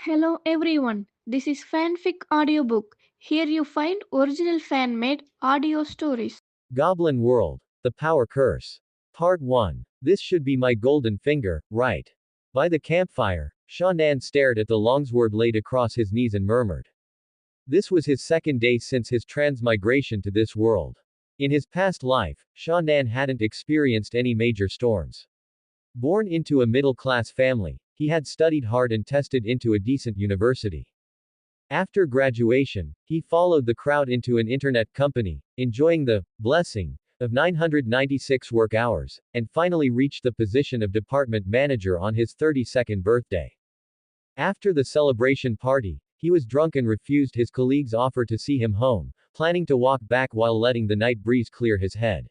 Hello everyone, this is Fanfic Audiobook. Here you find original fan made audio stories. Goblin World. The Power Curse. Part 1. This should be my golden finger, right? By the campfire, Shannan stared at the longsword laid across his knees and murmured. This was his second day since his transmigration to this world. In his past life, Shannan hadn't experienced any major storms. Born into a middle-class family, he had studied hard and tested into a decent university. After graduation, he followed the crowd into an internet company, enjoying the blessing of 996 work hours, and finally reached the position of department manager on his 32nd birthday. After the celebration party, he was drunk and refused his colleagues' offer to see him home, planning to walk back while letting the night breeze clear his head.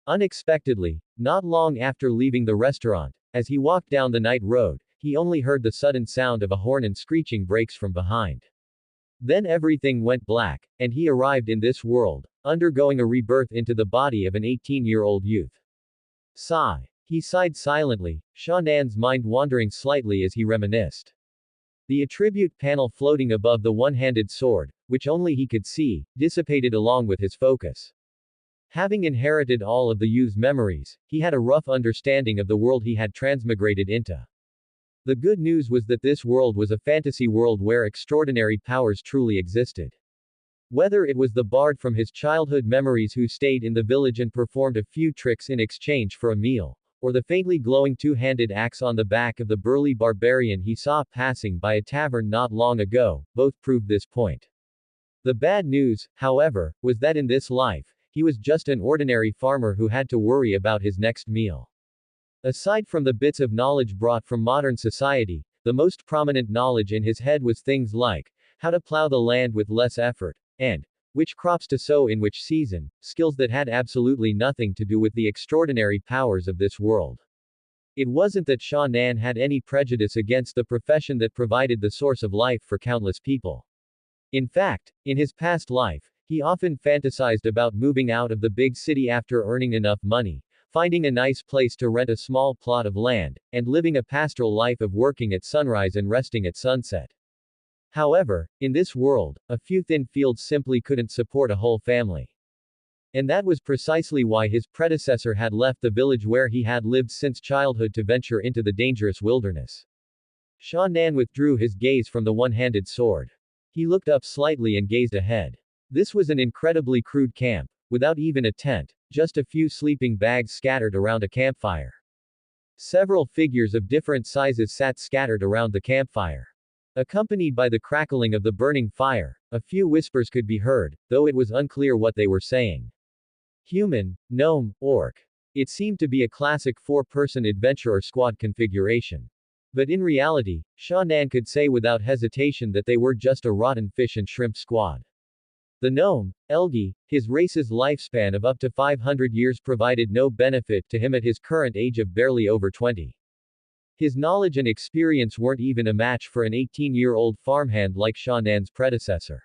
Unexpectedly, not long after leaving the restaurant, as he walked down the night road, he only heard the sudden sound of a horn and screeching brakes from behind. Then everything went black, and he arrived in this world, undergoing a rebirth into the body of an 18-year-old youth. Sigh. He sighed silently, Shannan's mind wandering slightly as he reminisced. The attribute panel floating above the one-handed sword, which only he could see, dissipated along with his focus. Having inherited all of the youth's memories, he had a rough understanding of the world he had transmigrated into. The good news was that this world was a fantasy world where extraordinary powers truly existed. Whether it was the bard from his childhood memories who stayed in the village and performed a few tricks in exchange for a meal, or the faintly glowing two-handed axe on the back of the burly barbarian he saw passing by a tavern not long ago, both proved this point. The bad news, however, was that in this life, he was just an ordinary farmer who had to worry about his next meal. Aside from the bits of knowledge brought from modern society, the most prominent knowledge in his head was things like how to plow the land with less effort, and which crops to sow in which season, skills that had absolutely nothing to do with the extraordinary powers of this world. It wasn't that Shannan had any prejudice against the profession that provided the source of life for countless people. In fact, in his past life, he often fantasized about moving out of the big city after earning enough money, finding a nice place to rent a small plot of land, and living a pastoral life of working at sunrise and resting at sunset. However, in this world, a few thin fields simply couldn't support a whole family. And that was precisely why his predecessor had left the village where he had lived since childhood to venture into the dangerous wilderness. Shannan withdrew his gaze from the one-handed sword. He looked up slightly and gazed ahead. This was an incredibly crude camp, without even a tent, just a few sleeping bags scattered around a campfire. Several figures of different sizes sat scattered around the campfire. Accompanied by the crackling of the burning fire, a few whispers could be heard, though it was unclear what they were saying. Human, gnome, orc. It seemed to be a classic four-person adventurer squad configuration. But in reality, Shannan could say without hesitation that they were just a rotten fish and shrimp squad. The gnome, Elgi, his race's lifespan of up to 500 years provided no benefit to him at his current age of barely over 20. His knowledge and experience weren't even a match for an 18-year-old farmhand like Shannan's predecessor.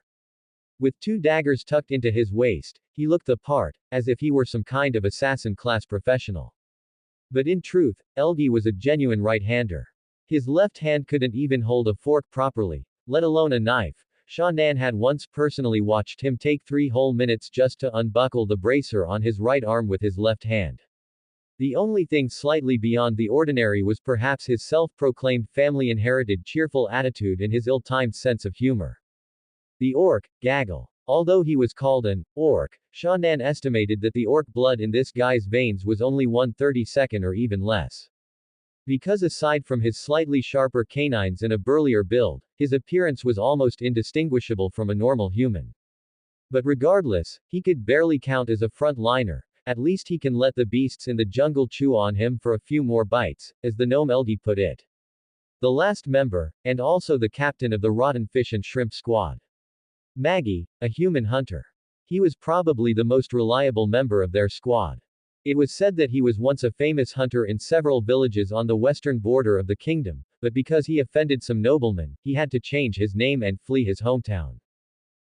With two daggers tucked into his waist, he looked the part, as if he were some kind of assassin-class professional. But in truth, Elgi was a genuine right-hander. His left hand couldn't even hold a fork properly, let alone a knife. Shannan had once personally watched him take 3 whole minutes just to unbuckle the bracer on his right arm with his left hand. The only thing slightly beyond the ordinary was perhaps his self-proclaimed family-inherited cheerful attitude and his ill-timed sense of humor. The orc, Gaggle. Although he was called an orc, Shannan estimated that the orc blood in this guy's veins was only 1/32 or even less. Because aside from his slightly sharper canines and a burlier build, his appearance was almost indistinguishable from a normal human. But regardless, he could barely count as a frontliner. At least he can let the beasts in the jungle chew on him for a few more bites, as the gnome Elgi put it. The last member, and also the captain of the rotten fish and shrimp squad. Maggie, a human hunter. He was probably the most reliable member of their squad. It was said that he was once a famous hunter in several villages on the western border of the kingdom, but because he offended some noblemen, he had to change his name and flee his hometown.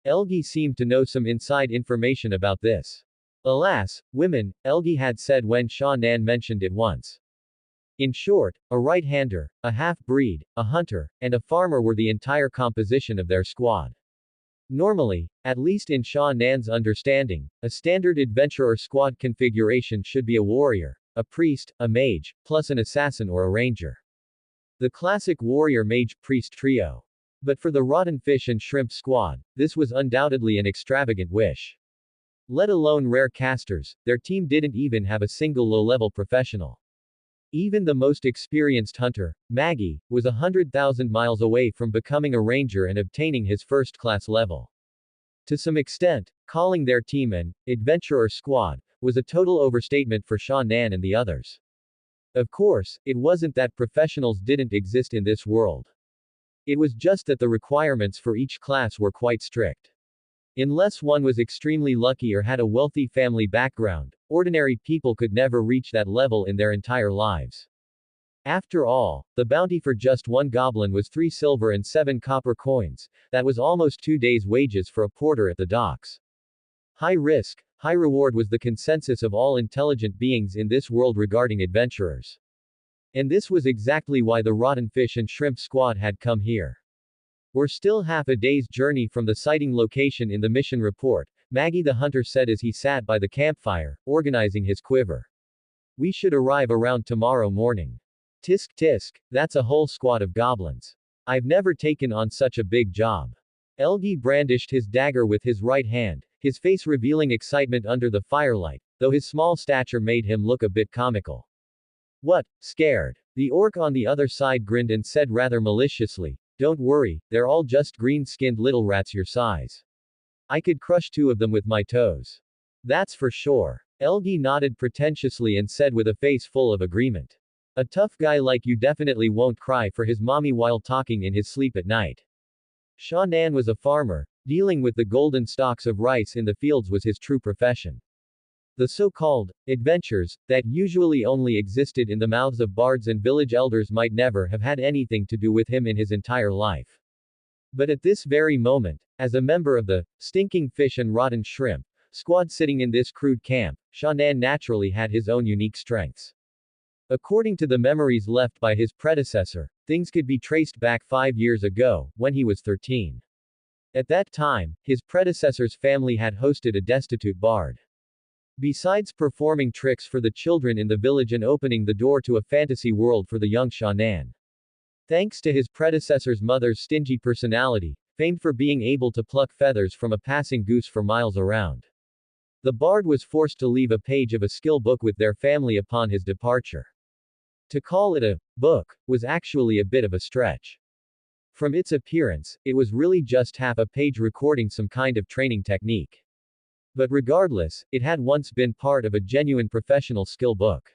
Elgi seemed to know some inside information about this. Alas, women, Elgi had said when Shannan mentioned it once. In short, a right-hander, a half-breed, a hunter, and a farmer were the entire composition of their squad. Normally, at least in Sha Nan's understanding, a standard adventurer squad configuration should be a warrior, a priest, a mage, plus an assassin or a ranger. The classic warrior-mage-priest trio. But for the rotten fish and shrimp squad, this was undoubtedly an extravagant wish. Let alone rare casters, their team didn't even have a single low-level professional. Even the most experienced hunter, Maggie, was 100,000 miles away from becoming a ranger and obtaining his first-class level. To some extent, calling their team an adventurer squad was a total overstatement for Sha Nan and the others. Of course, it wasn't that professionals didn't exist in this world. It was just that the requirements for each class were quite strict. Unless one was extremely lucky or had a wealthy family background, ordinary people could never reach that level in their entire lives. After all, the bounty for just one goblin was 3 silver and 7 copper coins. That was almost 2 days' wages for a porter at the docks. High risk, high reward was the consensus of all intelligent beings in this world regarding adventurers. And this was exactly why the rotten fish and shrimp squad had come here. We're still half a day's journey from the sighting location in the mission report, Maggie the hunter said as he sat by the campfire, organizing his quiver. We should arrive around tomorrow morning. Tisk tisk, that's a whole squad of goblins. I've never taken on such a big job. Elgi brandished his dagger with his right hand, his face revealing excitement under the firelight, though his small stature made him look a bit comical. What, scared? The orc on the other side grinned and said rather maliciously, don't worry, they're all just green-skinned little rats your size. I could crush 2 of them with my toes. That's for sure. Elgi nodded pretentiously and said with a face full of agreement. A tough guy like you definitely won't cry for his mommy while talking in his sleep at night. Sha Nan was a farmer. Dealing with the golden stalks of rice in the fields was his true profession. The so-called adventures that usually only existed in the mouths of bards and village elders might never have had anything to do with him in his entire life. But at this very moment, as a member of the stinking fish and rotten shrimp squad sitting in this crude camp, Sha Nan naturally had his own unique strengths. According to the memories left by his predecessor, things could be traced back 5 years ago, when he was 13. At that time, his predecessor's family had hosted a destitute bard. Besides performing tricks for the children in the village and opening the door to a fantasy world for the young Sha Nan. Thanks to his predecessor's mother's stingy personality, famed for being able to pluck feathers from a passing goose for miles around. The bard was forced to leave a page of a skill book with their family upon his departure. To call it a book was actually a bit of a stretch. From its appearance, it was really just half a page recording some kind of training technique. But regardless, it had once been part of a genuine professional skill book.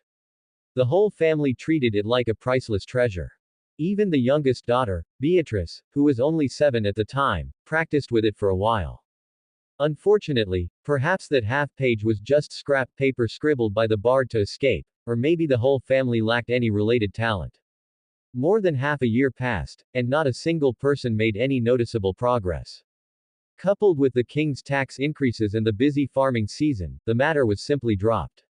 The whole family treated it like a priceless treasure. Even the youngest daughter, Beatrice, who was only 7 at the time, practiced with it for a while. Unfortunately, perhaps that half-page was just scrap paper scribbled by the bard to escape, or maybe the whole family lacked any related talent. More than half a year passed, and not a single person made any noticeable progress. Coupled with the king's tax increases and the busy farming season, the matter was simply dropped.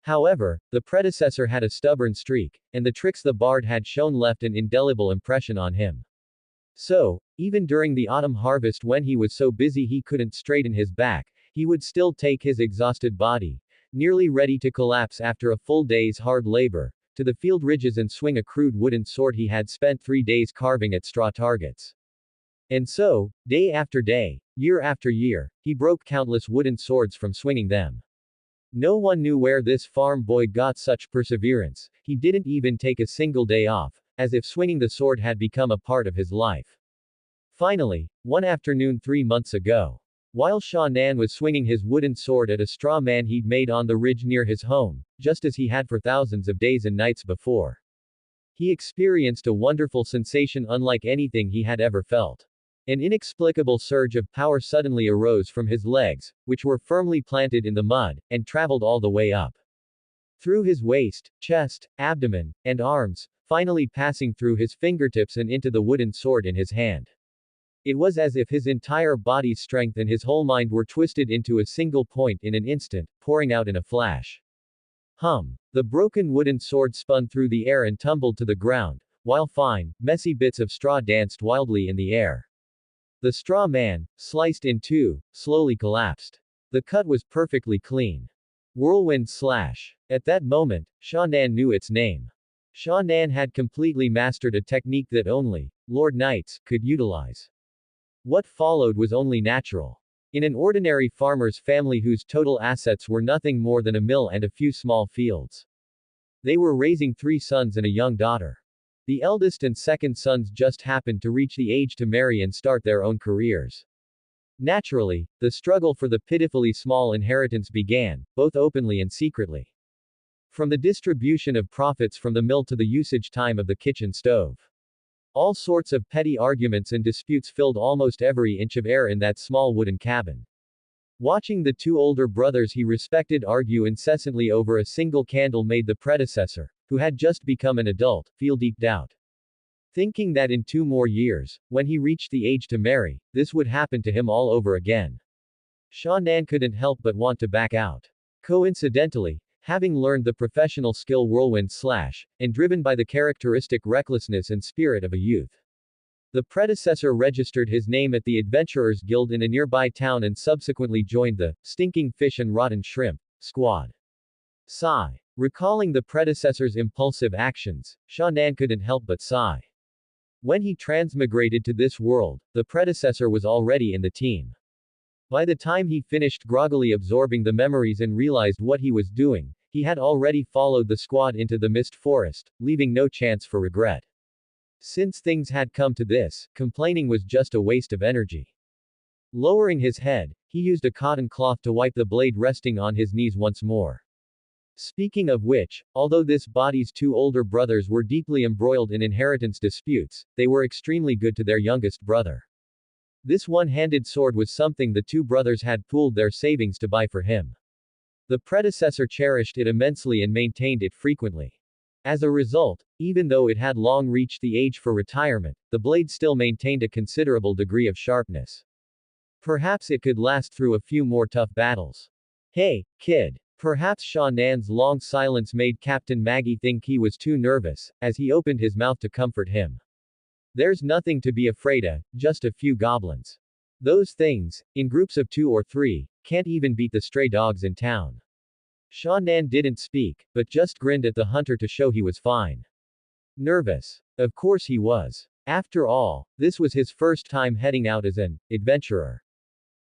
However, the predecessor had a stubborn streak, and the tricks the bard had shown left an indelible impression on him. So, even during the autumn harvest when he was so busy he couldn't straighten his back, he would still take his exhausted body, nearly ready to collapse after a full day's hard labor, to the field ridges and swing a crude wooden sword he had spent 3 days carving at straw targets. And so, day after day, year after year, he broke countless wooden swords from swinging them. No one knew where this farm boy got such perseverance. He didn't even take a single day off, as if swinging the sword had become a part of his life. Finally, one afternoon 3 months ago, while Sha Nan was swinging his wooden sword at a straw man he'd made on the ridge near his home, just as he had for thousands of days and nights before, he experienced a wonderful sensation unlike anything he had ever felt. An inexplicable surge of power suddenly arose from his legs, which were firmly planted in the mud, and traveled all the way up through his waist, chest, abdomen, and arms, finally passing through his fingertips and into the wooden sword in his hand. It was as if his entire body's strength and his whole mind were twisted into a single point in an instant, pouring out in a flash. The broken wooden sword spun through the air and tumbled to the ground, while fine, messy bits of straw danced wildly in the air. The straw man, sliced in two, slowly collapsed. The cut was perfectly clean. Whirlwind slash. At that moment, Sha Nan knew its name. Sha Nan had completely mastered a technique that only Lord Knights could utilize. What followed was only natural. In an ordinary farmer's family whose total assets were nothing more than a mill and a few small fields. They were raising 3 sons and a young daughter. The eldest and second sons just happened to reach the age to marry and start their own careers. Naturally, the struggle for the pitifully small inheritance began, both openly and secretly. From the distribution of profits from the mill to the usage time of the kitchen stove. All sorts of petty arguments and disputes filled almost every inch of air in that small wooden cabin. Watching the 2 older brothers he respected argue incessantly over a single candle made the predecessor, who had just become an adult, feel deep doubt. Thinking that in 2 more years, when he reached the age to marry, this would happen to him all over again. Sha Nan couldn't help but want to back out. Coincidentally, having learned the professional skill whirlwind slash, and driven by the characteristic recklessness and spirit of a youth. The predecessor registered his name at the Adventurers Guild in a nearby town and subsequently joined the Stinking Fish and Rotten Shrimp squad. Sigh. Recalling the predecessor's impulsive actions, Sha Nan couldn't help but sigh. When he transmigrated to this world, the predecessor was already in the team. By the time he finished groggily absorbing the memories and realized what he was doing, he had already followed the squad into the mist forest, leaving no chance for regret. Since things had come to this, complaining was just a waste of energy. Lowering his head, he used a cotton cloth to wipe the blade resting on his knees once more. Speaking of which, although this body's 2 older brothers were deeply embroiled in inheritance disputes, they were extremely good to their youngest brother. This one-handed sword was something the 2 brothers had pooled their savings to buy for him. The predecessor cherished it immensely and maintained it frequently. As a result, even though it had long reached the age for retirement, the blade still maintained a considerable degree of sharpness. Perhaps it could last through a few more tough battles. Hey, kid. Perhaps Sha Nan's long silence made Captain Maggie think he was too nervous, as he opened his mouth to comfort him. There's nothing to be afraid of, just a few goblins. Those things, in groups of 2 or 3, can't even beat the stray dogs in town. Sha Nan didn't speak, but just grinned at the hunter to show he was fine. Nervous. Of course he was. After all, this was his first time heading out as an adventurer.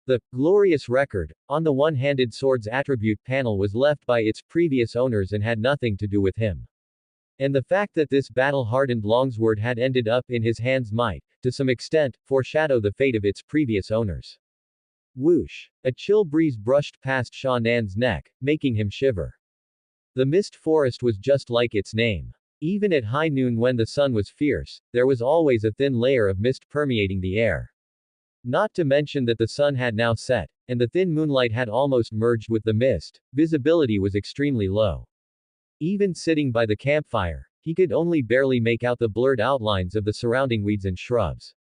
The glorious record on the one-handed sword's attribute panel was left by its previous owners and had nothing to do with him. And the fact that this battle-hardened longsword had ended up in his hands might, to some extent, foreshadow the fate of its previous owners. Whoosh! A chill breeze brushed past Sha Nan's neck, making him shiver. The mist forest was just like its name. Even at high noon when the sun was fierce, there was always a thin layer of mist permeating the air. Not to mention that the sun had now set, and the thin moonlight had almost merged with the mist, visibility was extremely low. Even sitting by the campfire, he could only barely make out the blurred outlines of the surrounding weeds and shrubs.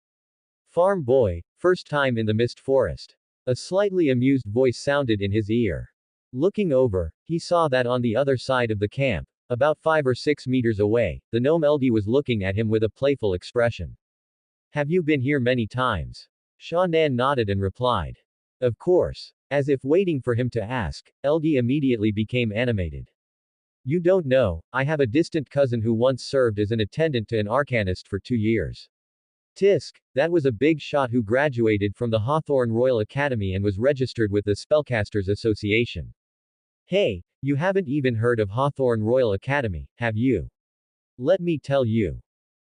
Farm boy, first time in the mist forest. A slightly amused voice sounded in his ear. Looking over, he saw that on the other side of the camp, about 5 or 6 meters away, the gnome Elgie was looking at him with a playful expression. Have you been here many times? Sha Nan nodded and replied. Of course. As if waiting for him to ask, Elgie immediately became animated. You don't know, I have a distant cousin who once served as an attendant to an arcanist for 2 years. Tisk, that was a big shot who graduated from the Hawthorne Royal Academy and was registered with the Spellcasters Association. Hey, you haven't even heard of Hawthorne Royal Academy, have you? Let me tell you.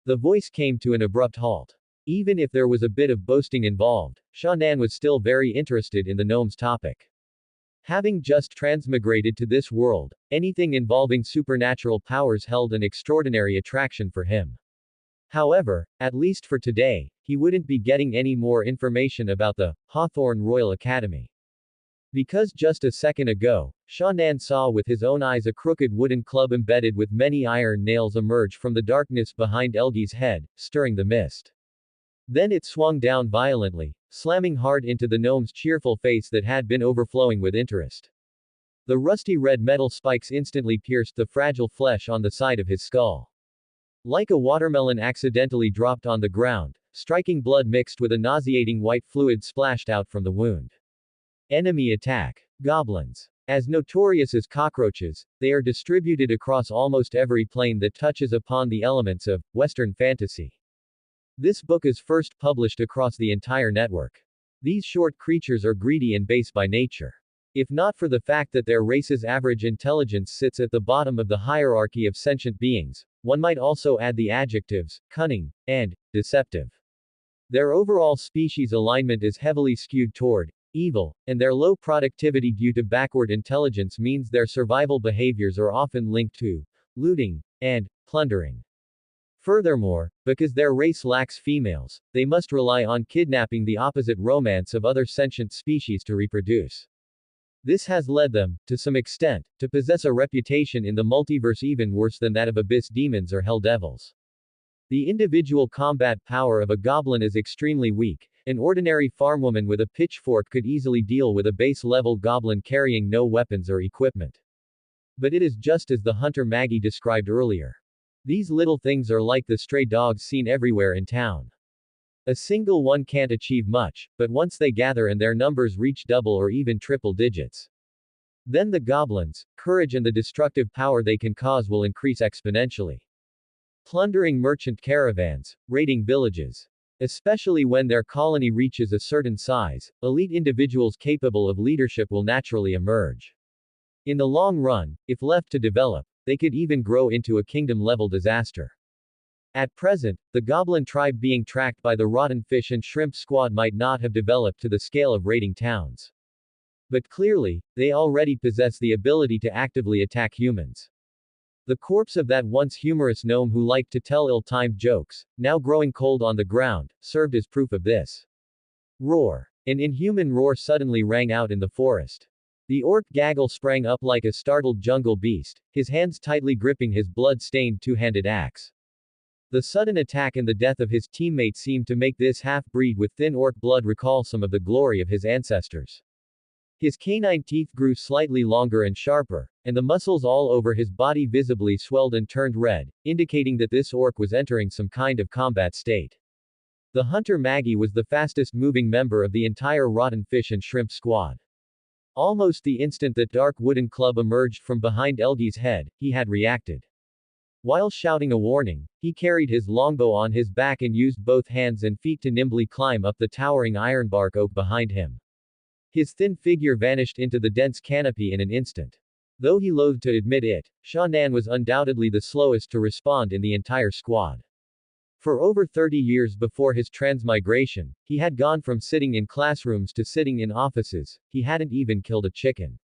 The voice came to an abrupt halt. Even if there was a bit of boasting involved, Sha Nan was still very interested in the gnome's topic. Having just transmigrated to this world, anything involving supernatural powers held an extraordinary attraction for him. However, at least for today, he wouldn't be getting any more information about the Hawthorne Royal Academy. Because just a second ago, Sha Nan saw with his own eyes a crooked wooden club embedded with many iron nails emerge from the darkness behind Elgie's head, stirring the mist. Then it swung down violently, slamming hard into the gnome's cheerful face that had been overflowing with interest. The rusty red metal spikes instantly pierced the fragile flesh on the side of his skull. Like a watermelon accidentally dropped on the ground, striking blood mixed with a nauseating white fluid splashed out from the wound. Enemy attack. Goblins. As notorious as cockroaches, they are distributed across almost every plane that touches upon the elements of Western fantasy. This book is first published across the entire network. These short creatures are greedy and base by nature. If not for the fact that their race's average intelligence sits at the bottom of the hierarchy of sentient beings, one might also add the adjectives cunning and deceptive. Their overall species alignment is heavily skewed toward evil, and their low productivity due to backward intelligence means their survival behaviors are often linked to looting and plundering. Furthermore, because their race lacks females, they must rely on kidnapping the opposite romance of other sentient species to reproduce. This has led them, to some extent, to possess a reputation in the multiverse even worse than that of abyss demons or hell devils. The individual combat power of a goblin is extremely weak. An ordinary farmwoman with a pitchfork could easily deal with a base-level goblin carrying no weapons or equipment. But it is just as the hunter Maggie described earlier. These little things are like the stray dogs seen everywhere in town. A single one can't achieve much, but once they gather and their numbers reach double or even triple digits, then the goblins' courage and the destructive power they can cause will increase exponentially. Plundering merchant caravans, raiding villages. Especially when their colony reaches a certain size, elite individuals capable of leadership will naturally emerge. In the long run, if left to develop, they could even grow into a kingdom-level disaster. At present, the goblin tribe being tracked by the rotten fish and shrimp squad might not have developed to the scale of raiding towns. But clearly, they already possess the ability to actively attack humans. The corpse of that once humorous gnome who liked to tell ill-timed jokes, now growing cold on the ground, served as proof of this. Roar. An inhuman roar suddenly rang out in the forest. The orc gaggle sprang up like a startled jungle beast, his hands tightly gripping his blood-stained two-handed axe. The sudden attack and the death of his teammate seemed to make this half-breed with thin orc blood recall some of the glory of his ancestors. His canine teeth grew slightly longer and sharper, and the muscles all over his body visibly swelled and turned red, indicating that this orc was entering some kind of combat state. The hunter Maggie was the fastest moving member of the entire rotten fish and shrimp squad. Almost the instant that dark wooden club emerged from behind Elgi's head, he had reacted. While shouting a warning, he carried his longbow on his back and used both hands and feet to nimbly climb up the towering ironbark oak behind him. His thin figure vanished into the dense canopy in an instant. Though he loathed to admit it, Sha Nan was undoubtedly the slowest to respond in the entire squad. For over 30 years before his transmigration, he had gone from sitting in classrooms to sitting in offices. He hadn't even killed a chicken.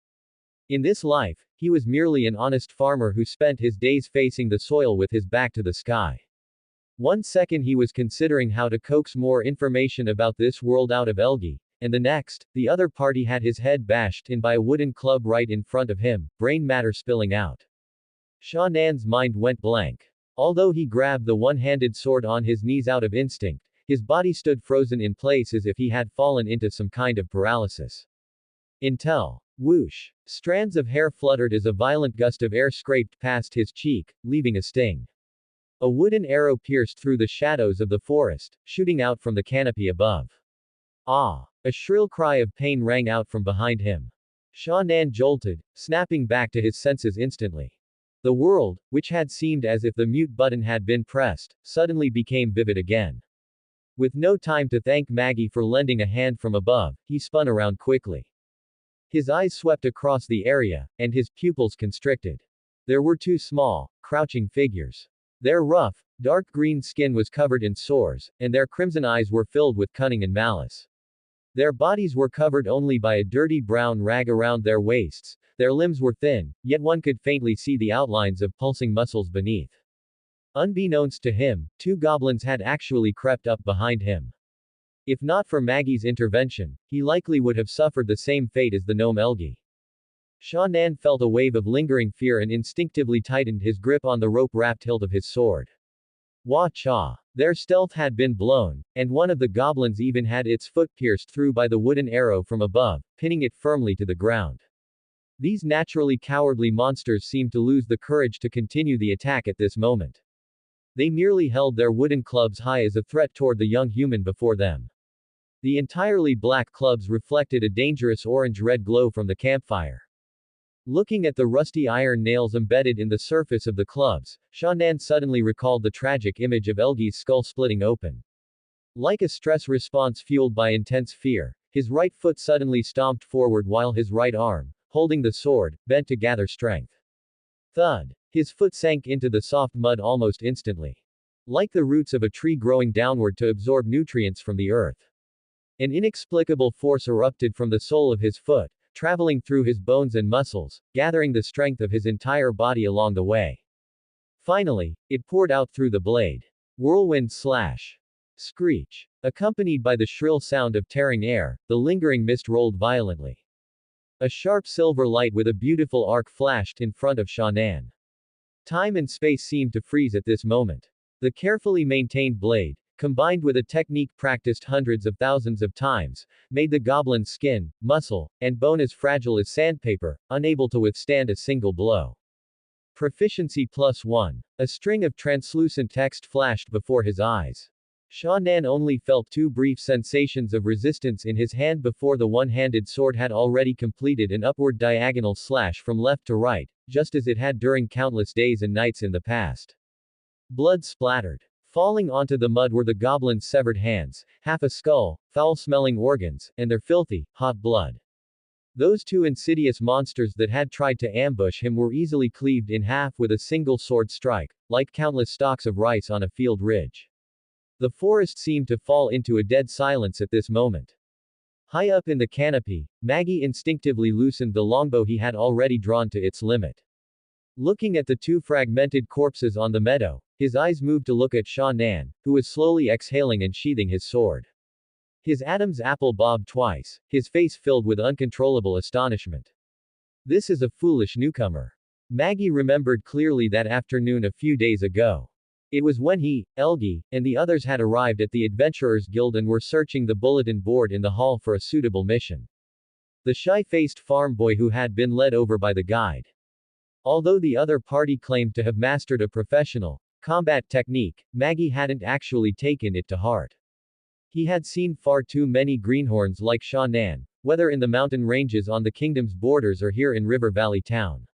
In this life, he was merely an honest farmer who spent his days facing the soil with his back to the sky. One second he was considering how to coax more information about this world out of Elgi, and the next, the other party had his head bashed in by a wooden club right in front of him, brain matter spilling out. Sha Nan's mind went blank. Although he grabbed the one-handed sword on his knees out of instinct, his body stood frozen in place as if he had fallen into some kind of paralysis. Intel. Whoosh. Strands of hair fluttered as a violent gust of air scraped past his cheek, leaving a sting. A wooden arrow pierced through the shadows of the forest, shooting out from the canopy above. Ah! A shrill cry of pain rang out from behind him. Sha Nan jolted, snapping back to his senses instantly. The world, which had seemed as if the mute button had been pressed, suddenly became vivid again. With no time to thank Maggie for lending a hand from above, he spun around quickly. His eyes swept across the area, and his pupils constricted. There were two small, crouching figures. Their rough, dark green skin was covered in sores, and their crimson eyes were filled with cunning and malice. Their bodies were covered only by a dirty brown rag around their waists, their limbs were thin, yet one could faintly see the outlines of pulsing muscles beneath. Unbeknownst to him, two goblins had actually crept up behind him. If not for Maggie's intervention, he likely would have suffered the same fate as the gnome Elgi. Sha Nan felt a wave of lingering fear and instinctively tightened his grip on the rope-wrapped hilt of his sword. Wah-cha! Their stealth had been blown, and one of the goblins even had its foot pierced through by the wooden arrow from above, pinning it firmly to the ground. These naturally cowardly monsters seemed to lose the courage to continue the attack at this moment. They merely held their wooden clubs high as a threat toward the young human before them. The entirely black clubs reflected a dangerous orange-red glow from the campfire. Looking at the rusty iron nails embedded in the surface of the clubs, Shannan suddenly recalled the tragic image of Elgi's skull splitting open. Like a stress response fueled by intense fear, his right foot suddenly stomped forward while his right arm, holding the sword, bent to gather strength. Thud! His foot sank into the soft mud almost instantly. Like the roots of a tree growing downward to absorb nutrients from the earth. An inexplicable force erupted from the sole of his foot, traveling through his bones and muscles, gathering the strength of his entire body along the way. Finally, it poured out through the blade. Whirlwind slash. Screech. Accompanied by the shrill sound of tearing air, the lingering mist rolled violently. A sharp silver light with a beautiful arc flashed in front of Shannan. Time and space seemed to freeze at this moment. The carefully maintained blade, combined with a technique practiced hundreds of thousands of times, made the goblin's skin, muscle, and bone as fragile as sandpaper, unable to withstand a single blow. Proficiency +1. A string of translucent text flashed before his eyes. Shannan only felt two brief sensations of resistance in his hand before the one-handed sword had already completed an upward diagonal slash from left to right, just as it had during countless days and nights in the past. Blood splattered. Falling onto the mud were the goblin's severed hands, half a skull, foul-smelling organs, and their filthy, hot blood. Those two insidious monsters that had tried to ambush him were easily cleaved in half with a single sword strike, like countless stalks of rice on a field ridge. The forest seemed to fall into a dead silence at this moment. High up in the canopy, Maggie instinctively loosened the longbow he had already drawn to its limit. Looking at the two fragmented corpses on the meadow, his eyes moved to look at Shannan, who was slowly exhaling and sheathing his sword. His Adam's apple bobbed twice, his face filled with uncontrollable astonishment. This is a foolish newcomer. Maggie remembered clearly that afternoon a few days ago. It was when he, Elgi, and the others had arrived at the Adventurers Guild and were searching the bulletin board in the hall for a suitable mission. The shy-faced farm boy who had been led over by the guide. Although the other party claimed to have mastered a professional combat technique, Maggie hadn't actually taken it to heart. He had seen far too many greenhorns like Shannan, whether in the mountain ranges on the kingdom's borders or here in River Valley Town.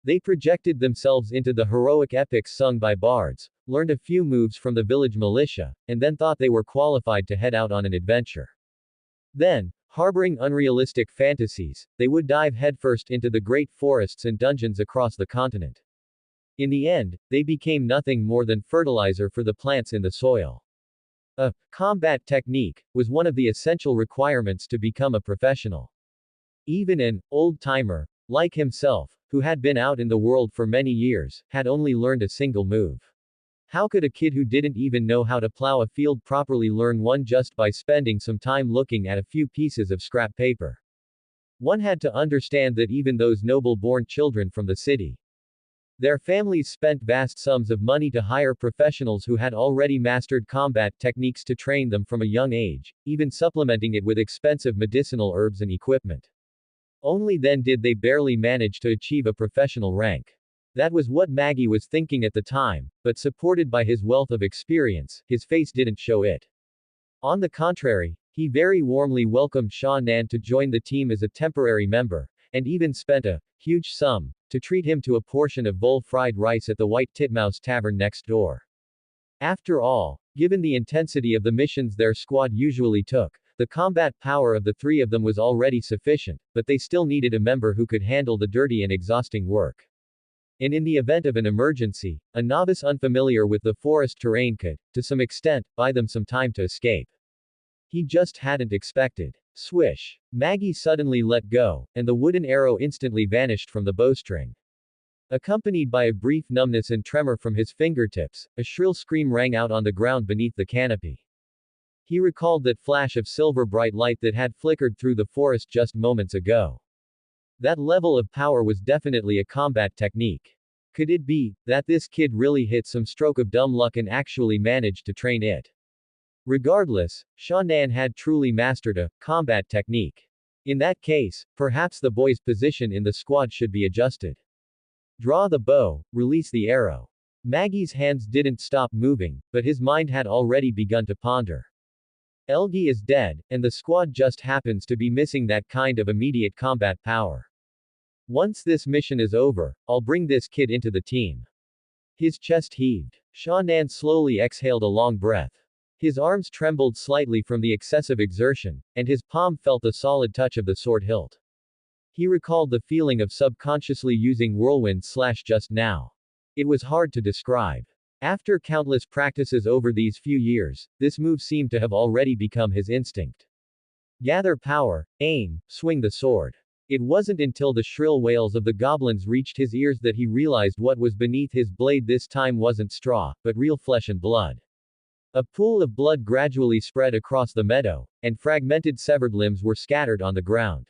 They projected themselves into the heroic epics sung by bards, learned a few moves from the village militia, and then thought they were qualified to head out on an adventure. Then, harboring unrealistic fantasies, they would dive headfirst into the great forests and dungeons across the continent. In the end, they became nothing more than fertilizer for the plants in the soil. A combat technique was one of the essential requirements to become a professional. Even an old-timer, like himself, who had been out in the world for many years, had only learned a single move. How could a kid who didn't even know how to plow a field properly learn one just by spending some time looking at a few pieces of scrap paper? One had to understand that even those noble-born children from the city, their families spent vast sums of money to hire professionals who had already mastered combat techniques to train them from a young age, even supplementing it with expensive medicinal herbs and equipment. Only then did they barely manage to achieve a professional rank. That was what Maggie was thinking at the time, but supported by his wealth of experience, his face didn't show it. On the contrary, he very warmly welcomed Shannan to join the team as a temporary member, and even spent a huge sum to treat him to a portion of bowl-fried rice at the White Titmouse Tavern next door. After all, given the intensity of the missions their squad usually took, the combat power of the three of them was already sufficient, but they still needed a member who could handle the dirty and exhausting work. And in the event of an emergency, a novice unfamiliar with the forest terrain could, to some extent, buy them some time to escape. He just hadn't expected. Swish! Maggie suddenly let go, and the wooden arrow instantly vanished from the bowstring. Accompanied by a brief numbness and tremor from his fingertips, a shrill scream rang out on the ground beneath the canopy. He recalled that flash of silver bright light that had flickered through the forest just moments ago. That level of power was definitely a combat technique. Could it be that this kid really hit some stroke of dumb luck and actually managed to train it? Regardless, Shannan had truly mastered a combat technique. In that case, perhaps the boy's position in the squad should be adjusted. Draw the bow, release the arrow. Maggie's hands didn't stop moving, but his mind had already begun to ponder. Elgi is dead, and the squad just happens to be missing that kind of immediate combat power. Once this mission is over, I'll bring this kid into the team. His chest heaved. Shannan slowly exhaled a long breath. His arms trembled slightly from the excessive exertion, and his palm felt the solid touch of the sword hilt. He recalled the feeling of subconsciously using whirlwind slash just now. It was hard to describe. After countless practices over these few years, this move seemed to have already become his instinct. Gather power, aim, swing the sword. It wasn't until the shrill wails of the goblins reached his ears that he realized what was beneath his blade this time wasn't straw, but real flesh and blood. A pool of blood gradually spread across the meadow, and fragmented severed limbs were scattered on the ground.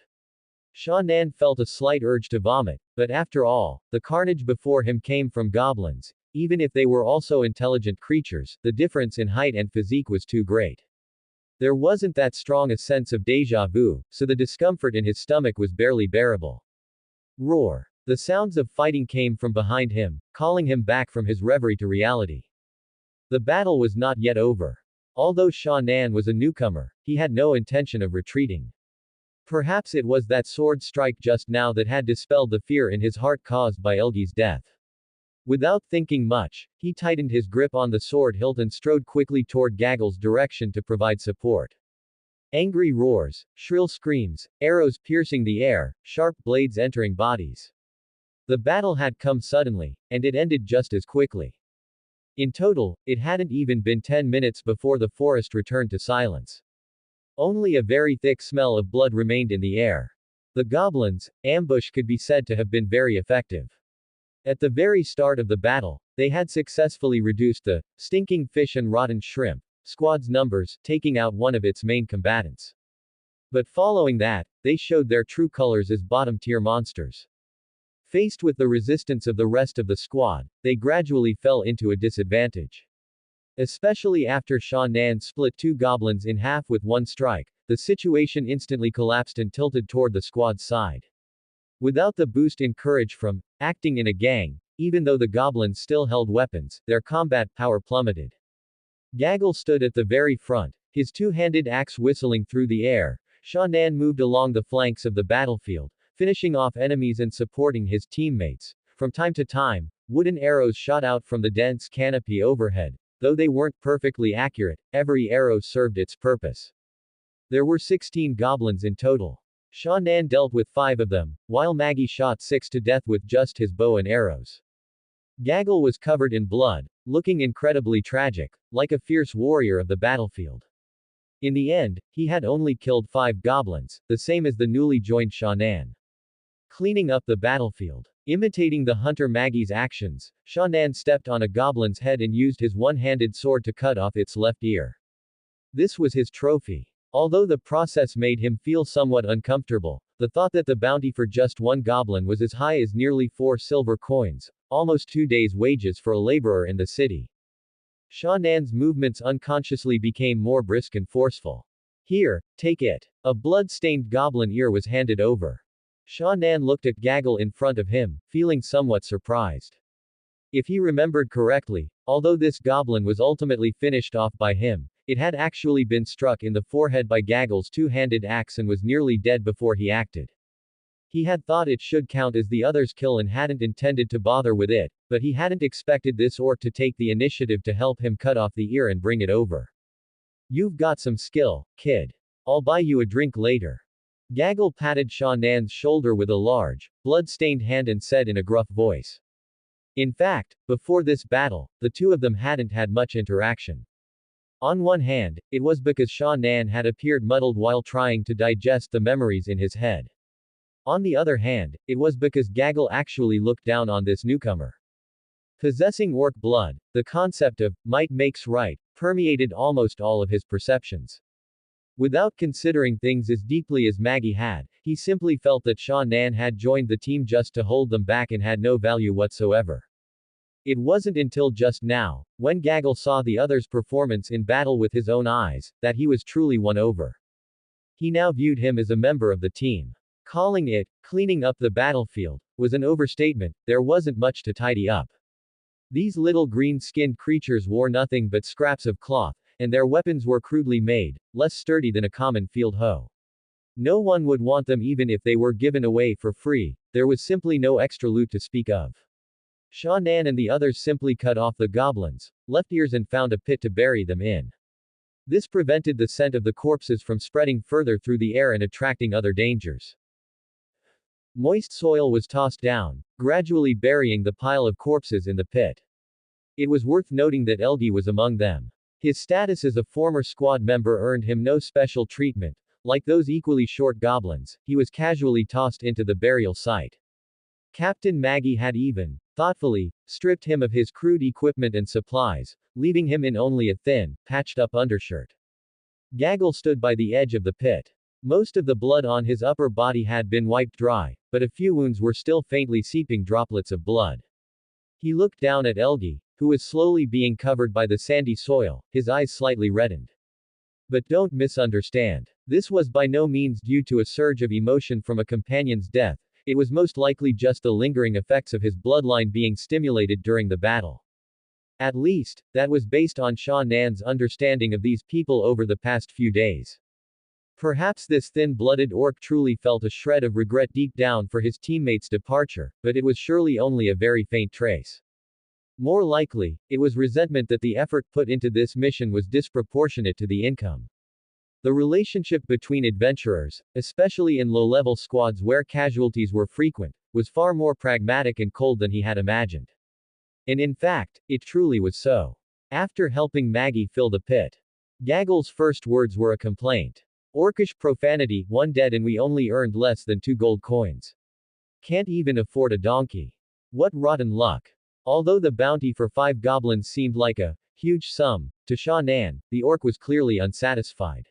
Shannan felt a slight urge to vomit, but after all, the carnage before him came from goblins. Even if they were also intelligent creatures, the difference in height and physique was too great. There wasn't that strong a sense of déjà vu, so the discomfort in his stomach was barely bearable. Roar. The sounds of fighting came from behind him, calling him back from his reverie to reality. The battle was not yet over. Although Shannan was a newcomer, he had no intention of retreating. Perhaps it was that sword strike just now that had dispelled the fear in his heart caused by Elgi's death. Without thinking much, he tightened his grip on the sword hilt and strode quickly toward Gaggle's direction to provide support. Angry roars, shrill screams, arrows piercing the air, sharp blades entering bodies. The battle had come suddenly, and it ended just as quickly. In total, it hadn't even been 10 minutes before the forest returned to silence. Only a very thick smell of blood remained in the air. The goblins' ambush could be said to have been very effective. At the very start of the battle, they had successfully reduced the stinking fish and rotten shrimp squad's numbers, taking out one of its main combatants. But following that, they showed their true colors as bottom-tier monsters. Faced with the resistance of the rest of the squad, they gradually fell into a disadvantage. Especially after Shannan split two goblins in half with one strike, the situation instantly collapsed and tilted toward the squad's side. Without the boost in courage from acting in a gang, even though the goblins still held weapons, their combat power plummeted. Gaggle stood at the very front, his two-handed axe whistling through the air. Shannan moved along the flanks of the battlefield, finishing off enemies and supporting his teammates. From time to time, wooden arrows shot out from the dense canopy overhead. Though they weren't perfectly accurate, every arrow served its purpose. There were 16 goblins in total. Shannan dealt with 5 of them, while Maggie shot 6 to death with just his bow and arrows. Gaggle was covered in blood, looking incredibly tragic, like a fierce warrior of the battlefield. In the end, he had only killed 5 goblins, the same as the newly joined Shannan. Cleaning up the battlefield. Imitating the hunter Maggie's actions, Shannan stepped on a goblin's head and used his one-handed sword to cut off its left ear. This was his trophy. Although the process made him feel somewhat uncomfortable, the thought that the bounty for just one goblin was as high as nearly 4 silver coins, almost 2 days' wages for a laborer in the city. Shannan's movements unconsciously became more brisk and forceful. Here, take it. A blood-stained goblin ear was handed over. Shannan looked at Gaggle in front of him, feeling somewhat surprised. If he remembered correctly, although this goblin was ultimately finished off by him, it had actually been struck in the forehead by Gaggle's two-handed axe and was nearly dead before he acted. He had thought it should count as the other's kill and hadn't intended to bother with it, but he hadn't expected this orc to take the initiative to help him cut off the ear and bring it over. You've got some skill, kid. I'll buy you a drink later. Gaggle patted Shannan's shoulder with a large, blood-stained hand and said in a gruff voice. In fact, before this battle, the two of them hadn't had much interaction. On one hand, it was because Shannan had appeared muddled while trying to digest the memories in his head. On the other hand, it was because Gaggle actually looked down on this newcomer. Possessing orc blood, the concept of might makes right permeated almost all of his perceptions. Without considering things as deeply as Maggie had, he simply felt that Shannan had joined the team just to hold them back and had no value whatsoever. It wasn't until just now, when Gaggle saw the other's performance in battle with his own eyes, that he was truly won over. He now viewed him as a member of the team. Calling it, cleaning up the battlefield, was an overstatement. There wasn't much to tidy up. These little green-skinned creatures wore nothing but scraps of cloth, and their weapons were crudely made, less sturdy than a common field hoe. No one would want them even if they were given away for free. There was simply no extra loot to speak of. Sha Nan and the others simply cut off the goblins' left ears and found a pit to bury them in. This prevented the scent of the corpses from spreading further through the air and attracting other dangers. Moist soil was tossed down, gradually burying the pile of corpses in the pit. It was worth noting that Elgi was among them. His status as a former squad member earned him no special treatment. Like those equally short goblins, he was casually tossed into the burial site. Captain Maggie had even, thoughtfully, stripped him of his crude equipment and supplies, leaving him in only a thin, patched-up undershirt. Gaggle stood by the edge of the pit. Most of the blood on his upper body had been wiped dry, but a few wounds were still faintly seeping droplets of blood. He looked down at Elgi, who was slowly being covered by the sandy soil, his eyes slightly reddened. But don't misunderstand. This was by no means due to a surge of emotion from a companion's death. It was most likely just the lingering effects of his bloodline being stimulated during the battle. At least, that was based on Sha Nan's understanding of these people over the past few days. Perhaps this thin-blooded orc truly felt a shred of regret deep down for his teammates' departure, but it was surely only a very faint trace. More likely, it was resentment that the effort put into this mission was disproportionate to the income. The relationship between adventurers, especially in low-level squads where casualties were frequent, was far more pragmatic and cold than he had imagined. And in fact, it truly was so. After helping Maggie fill the pit, Gaggle's first words were a complaint. Orcish profanity, 1 dead and we only earned less than 2 gold coins. Can't even afford a donkey. What rotten luck. Although the bounty for 5 goblins seemed like a huge sum to Sha Nan, the orc was clearly unsatisfied.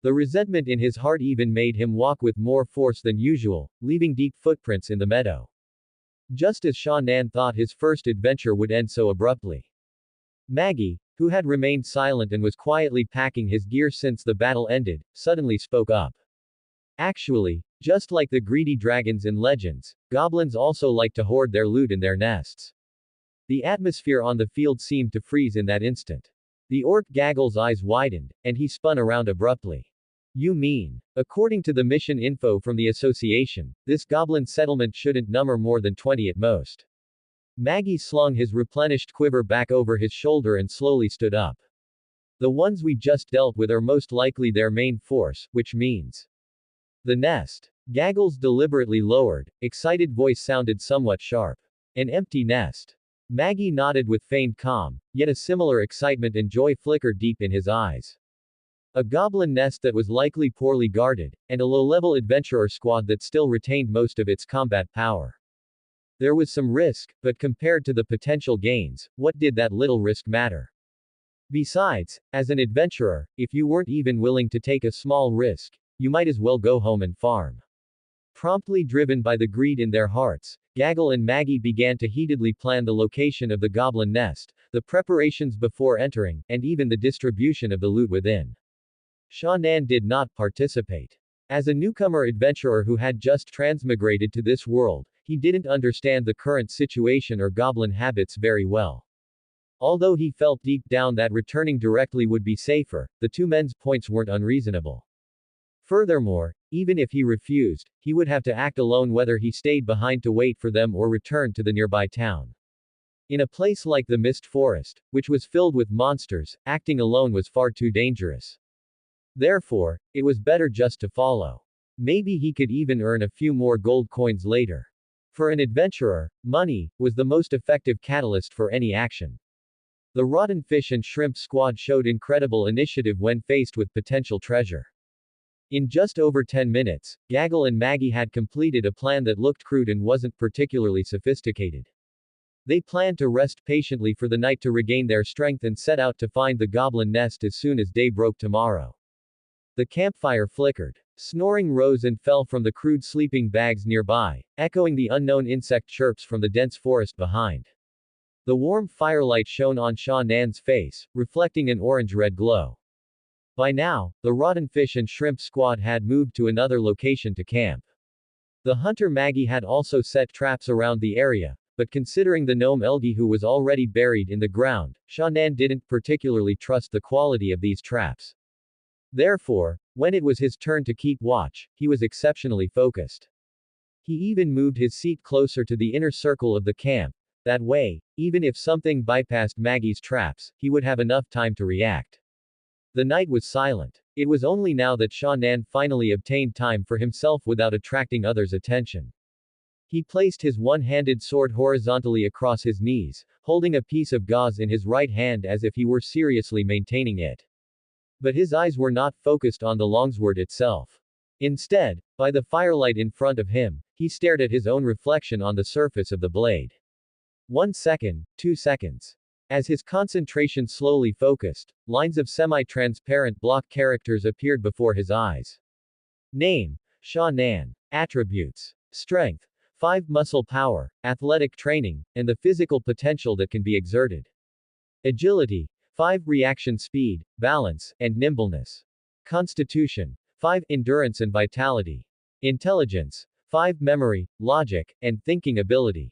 The resentment in his heart even made him walk with more force than usual, leaving deep footprints in the meadow. Just as Sha Nan thought his first adventure would end so abruptly. Maggie, who had remained silent and was quietly packing his gear since the battle ended, suddenly spoke up. Actually, just like the greedy dragons in legends, goblins also like to hoard their loot in their nests. The atmosphere on the field seemed to freeze in that instant. The orc Gaggle's eyes widened, and he spun around abruptly. You mean, according to the mission info from the association, this goblin settlement shouldn't number more than 20 at most. Maggie slung his replenished quiver back over his shoulder and slowly stood up. The ones we just dealt with are most likely their main force, which means the nest. Gaggle's deliberately lowered, excited voice sounded somewhat sharp. An empty nest. Maggie nodded with feigned calm, yet a similar excitement and joy flickered deep in his eyes. A goblin nest that was likely poorly guarded, and a low-level adventurer squad that still retained most of its combat power. There was some risk, but compared to the potential gains, what did that little risk matter? Besides, as an adventurer, if you weren't even willing to take a small risk, you might as well go home and farm. Promptly driven by the greed in their hearts, Gaggle and Maggie began to heatedly plan the location of the goblin nest, the preparations before entering, and even the distribution of the loot within. Sha Nan did not participate. As a newcomer adventurer who had just transmigrated to this world, he didn't understand the current situation or goblin habits very well. Although he felt deep down that returning directly would be safer, the two men's points weren't unreasonable. Furthermore, even if he refused, he would have to act alone whether he stayed behind to wait for them or returned to the nearby town. In a place like the Mist Forest, which was filled with monsters, acting alone was far too dangerous. Therefore, it was better just to follow. Maybe he could even earn a few more gold coins later. For an adventurer, money was the most effective catalyst for any action. The rotten fish and shrimp squad showed incredible initiative when faced with potential treasure. In just over 10 minutes, Gaggle and Maggie had completed a plan that looked crude and wasn't particularly sophisticated. They planned to rest patiently for the night to regain their strength and set out to find the goblin nest as soon as day broke tomorrow. The campfire flickered. Snoring rose and fell from the crude sleeping bags nearby, echoing the unknown insect chirps from the dense forest behind. The warm firelight shone on Sha Nan's face, reflecting an orange-red glow. By now, the rotten fish and shrimp squad had moved to another location to camp. The hunter Maggie had also set traps around the area, but considering the gnome Elgi who was already buried in the ground, Shannan didn't particularly trust the quality of these traps. Therefore, when it was his turn to keep watch, he was exceptionally focused. He even moved his seat closer to the inner circle of the camp. That way, even if something bypassed Maggie's traps, he would have enough time to react. The night was silent. It was only now that Shannan finally obtained time for himself without attracting others' attention. He placed his one-handed sword horizontally across his knees, holding a piece of gauze in his right hand as if he were seriously maintaining it. But his eyes were not focused on the longsword itself. Instead, by the firelight in front of him, he stared at his own reflection on the surface of the blade. 1 second, 2 seconds. As his concentration slowly focused, lines of semi-transparent block characters appeared before his eyes. Name: Shannan. Attributes: Strength, 5 muscle power, athletic training, and the physical potential that can be exerted. Agility, 5 reaction speed, balance, and nimbleness. Constitution, 5 endurance and vitality. Intelligence, 5 memory, logic, and thinking ability.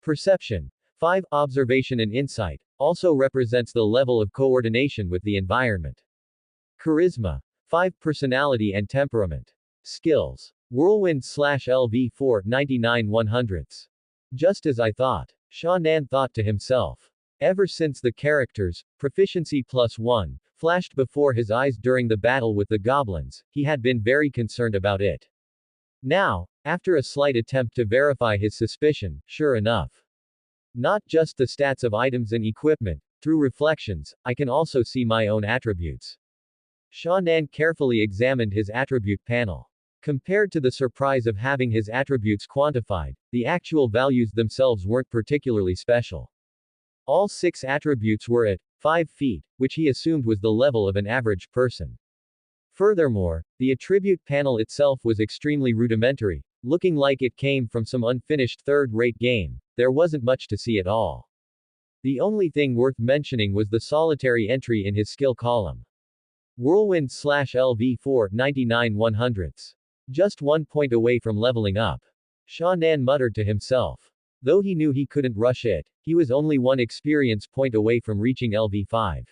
Perception, 5 observation and insight, also represents the level of coordination with the environment. Charisma, 5 personality and temperament. Skills, Whirlwind/LV4 99/100. Just as I thought. Shannan thought to himself. Ever since the characters, Proficiency +1, flashed before his eyes during the battle with the goblins, he had been very concerned about it. Now, after a slight attempt to verify his suspicion, sure enough. Not just the stats of items and equipment, through reflections, I can also see my own attributes. Shannan carefully examined his attribute panel. Compared to the surprise of having his attributes quantified, the actual values themselves weren't particularly special. All 6 attributes were at 5 feet, which he assumed was the level of an average person. Furthermore, the attribute panel itself was extremely rudimentary, looking like it came from some unfinished third-rate game. There wasn't much to see at all. The only thing worth mentioning was the solitary entry in his skill column. Whirlwind/LV4 99/100. Just 1 point away from leveling up. Shannan muttered to himself. Though he knew he couldn't rush it, he was only 1 experience point away from reaching LV5.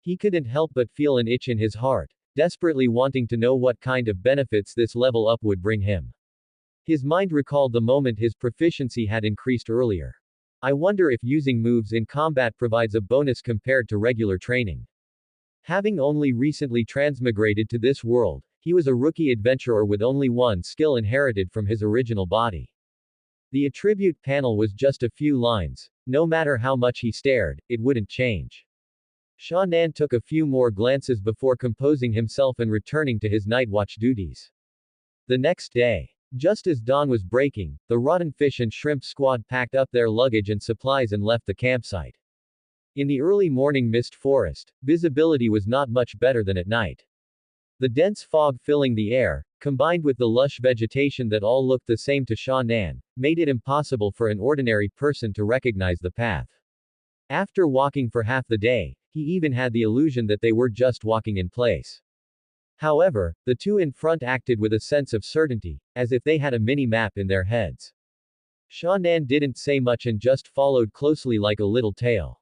He couldn't help but feel an itch in his heart, desperately wanting to know what kind of benefits this level up would bring him. His mind recalled the moment his proficiency had increased earlier. I wonder if using moves in combat provides a bonus compared to regular training. Having only recently transmigrated to this world, he was a rookie adventurer with only 1 skill inherited from his original body. The attribute panel was just a few lines. No matter how much he stared, it wouldn't change. Shannan took a few more glances before composing himself and returning to his night watch duties. The next day, just as dawn was breaking, the rotten fish and shrimp squad packed up their luggage and supplies and left the campsite. In the early morning mist forest, visibility was not much better than at night. The dense fog filling the air, combined with the lush vegetation that all looked the same to Shannan, made it impossible for an ordinary person to recognize the path. After walking for half the day, he even had the illusion that they were just walking in place. However, the 2 in front acted with a sense of certainty, as if they had a mini-map in their heads. Shannan didn't say much and just followed closely like a little tail.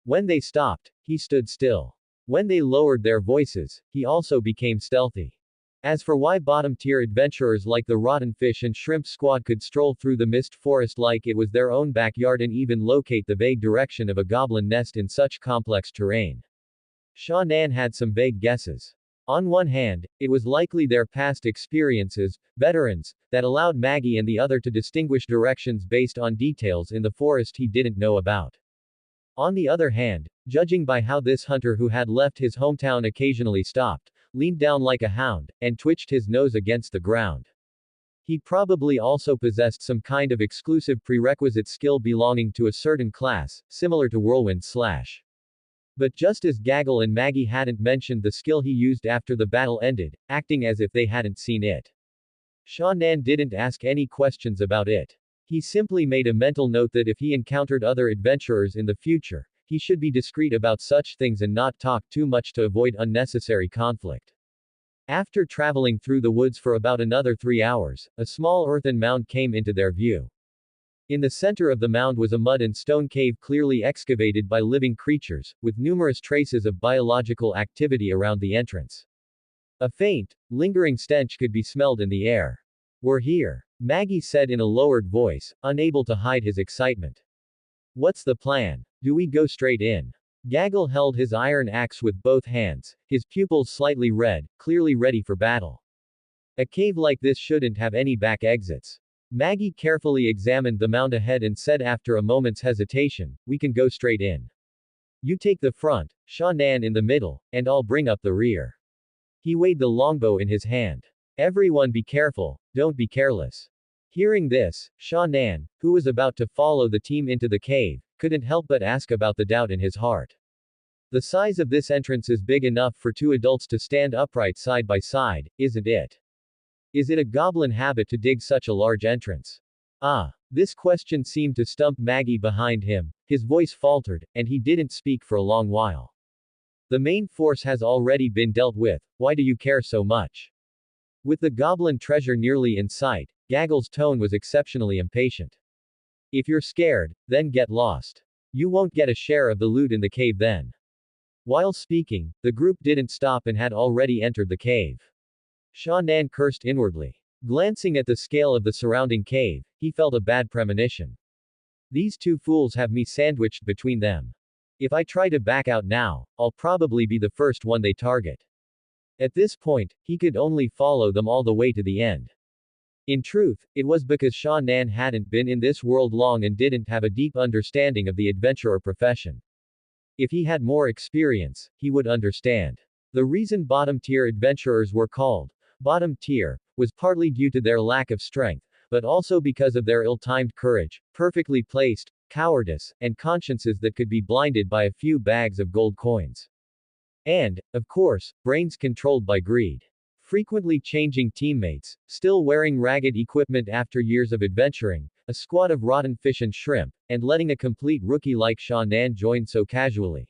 When they stopped, he stood still. When they lowered their voices, he also became stealthy. As for why bottom-tier adventurers like the rotten fish and shrimp squad could stroll through the mist forest like it was their own backyard and even locate the vague direction of a goblin nest in such complex terrain, Shannan had some vague guesses. On one hand, it was likely their past experiences, veterans, that allowed Maggie and the other to distinguish directions based on details in the forest he didn't know about. On the other hand, judging by how this hunter who had left his hometown occasionally stopped, leaned down like a hound, and twitched his nose against the ground, he probably also possessed some kind of exclusive prerequisite skill belonging to a certain class, similar to Whirlwind Slash. But just as Gaggle and Maggie hadn't mentioned the skill he used after the battle ended, acting as if they hadn't seen it, Shannan didn't ask any questions about it. He simply made a mental note that if he encountered other adventurers in the future, he should be discreet about such things and not talk too much to avoid unnecessary conflict. After traveling through the woods for about another 3 hours, a small earthen mound came into their view. In the center of the mound was a mud and stone cave clearly excavated by living creatures, with numerous traces of biological activity around the entrance. A faint, lingering stench could be smelled in the air. "We're here," Maggie said in a lowered voice, unable to hide his excitement. "What's the plan? Do we go straight in?" Gaggle held his iron axe with both hands, his pupils slightly red, clearly ready for battle. "A cave like this shouldn't have any back exits." Maggie carefully examined the mound ahead and said after a moment's hesitation, "We can go straight in. You take the front, Sha Nan in the middle, and I'll bring up the rear." He weighed the longbow in his hand. "Everyone be careful, don't be careless." Hearing this, Sha Nan, who was about to follow the team into the cave, couldn't help but ask about the doubt in his heart. The size of this entrance is big enough for 2 adults to stand upright side by side, isn't it? Is it a goblin habit to dig such a large entrance? This question seemed to stump Maggie behind him, his voice faltered, and he didn't speak for a long while. "The main force has already been dealt with, why do you care so much?" With the goblin treasure nearly in sight, Gaggle's tone was exceptionally impatient. "If you're scared, then get lost. You won't get a share of the loot in the cave then." While speaking, the group didn't stop and had already entered the cave. Sha Nan cursed inwardly. Glancing at the scale of the surrounding cave, he felt a bad premonition. "These two fools have me sandwiched between them. If I try to back out now, I'll probably be the first one they target." At this point, he could only follow them all the way to the end. In truth, it was because Sha Nan hadn't been in this world long and didn't have a deep understanding of the adventurer profession. If he had more experience, he would understand. The reason bottom-tier adventurers were called bottom tier was partly due to their lack of strength, but also because of their ill-timed courage, perfectly placed cowardice, and consciences that could be blinded by a few bags of gold coins. And, of course, brains controlled by greed. Frequently changing teammates, still wearing ragged equipment after years of adventuring, a squad of rotten fish and shrimp, and letting a complete rookie like Sha Nan join so casually.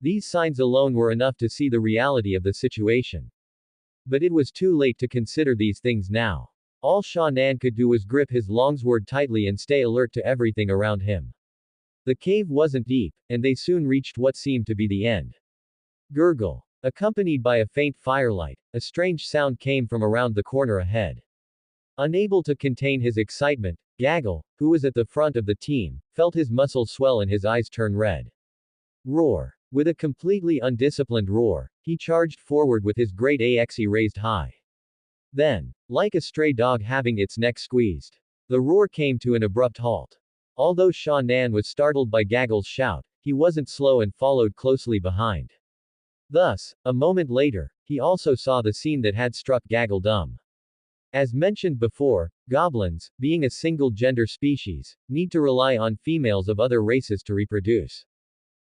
These signs alone were enough to see the reality of the situation. But it was too late to consider these things now. All Sha Nan could do was grip his longsword tightly and stay alert to everything around him. The cave wasn't deep, and they soon reached what seemed to be the end. Gurgle. Accompanied by a faint firelight, a strange sound came from around the corner ahead. Unable to contain his excitement, Gaggle, who was at the front of the team, felt his muscles swell and his eyes turn red. Roar. With a completely undisciplined roar, he charged forward with his great axe raised high. Then, like a stray dog having its neck squeezed, the roar came to an abrupt halt. Although Sha Nan was startled by Gaggle's shout, he wasn't slow and followed closely behind. Thus, a moment later, he also saw the scene that had struck Gaggle dumb. As mentioned before, goblins, being a single-gender species, need to rely on females of other races to reproduce.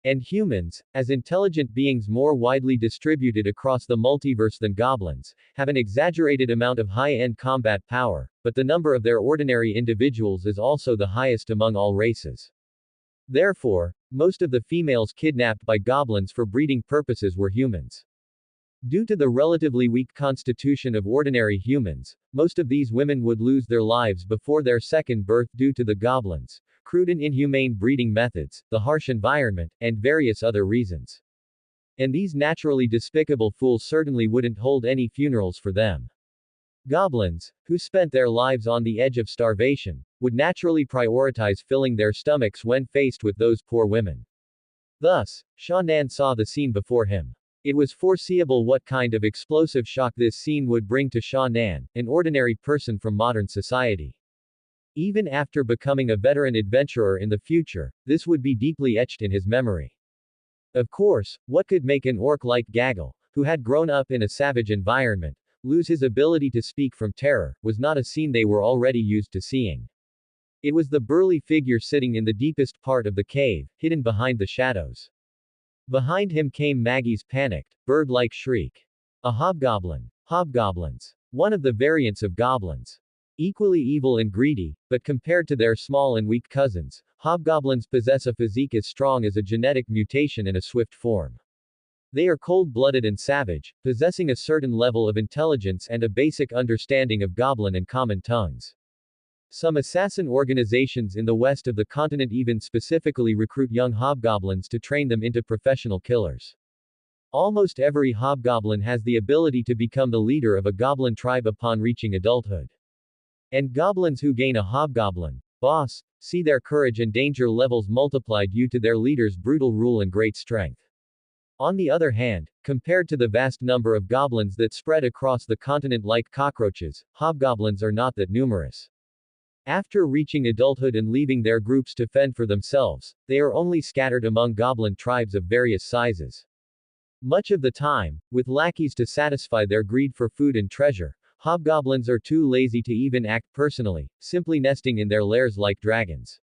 And humans, as intelligent beings more widely distributed across the multiverse than goblins, have an exaggerated amount of high-end combat power, but the number of their ordinary individuals is also the highest among all races. Therefore, most of the females kidnapped by goblins for breeding purposes were humans. Due to the relatively weak constitution of ordinary humans, most of these women would lose their lives before their second birth due to the goblins, crude and inhumane breeding methods, the harsh environment, and various other reasons. And these naturally despicable fools certainly wouldn't hold any funerals for them. Goblins, who spent their lives on the edge of starvation, would naturally prioritize filling their stomachs when faced with those poor women. Thus, Sha Nan saw the scene before him. It was foreseeable what kind of explosive shock this scene would bring to Sha Nan, an ordinary person from modern society. Even after becoming a veteran adventurer in the future, this would be deeply etched in his memory. Of course, what could make an orc like Gaggle, who had grown up in a savage environment, lose his ability to speak from terror, was not a scene they were already used to seeing. It was the burly figure sitting in the deepest part of the cave, hidden behind the shadows. Behind him came Maggie's panicked, bird-like shriek. A hobgoblin. Hobgoblins. One of the variants of goblins. Equally evil and greedy, but compared to their small and weak cousins, hobgoblins possess a physique as strong as a genetic mutation in a swift form. They are cold-blooded and savage, possessing a certain level of intelligence and a basic understanding of goblin and common tongues. Some assassin organizations in the west of the continent even specifically recruit young hobgoblins to train them into professional killers. Almost every hobgoblin has the ability to become the leader of a goblin tribe upon reaching adulthood. And goblins who gain a hobgoblin boss see their courage and danger levels multiplied due to their leader's brutal rule and great strength. On the other hand, compared to the vast number of goblins that spread across the continent like cockroaches, hobgoblins are not that numerous. After reaching adulthood and leaving their groups to fend for themselves, they are only scattered among goblin tribes of various sizes. Much of the time, with lackeys to satisfy their greed for food and treasure, hobgoblins are too lazy to even act personally, simply nesting in their lairs like dragons.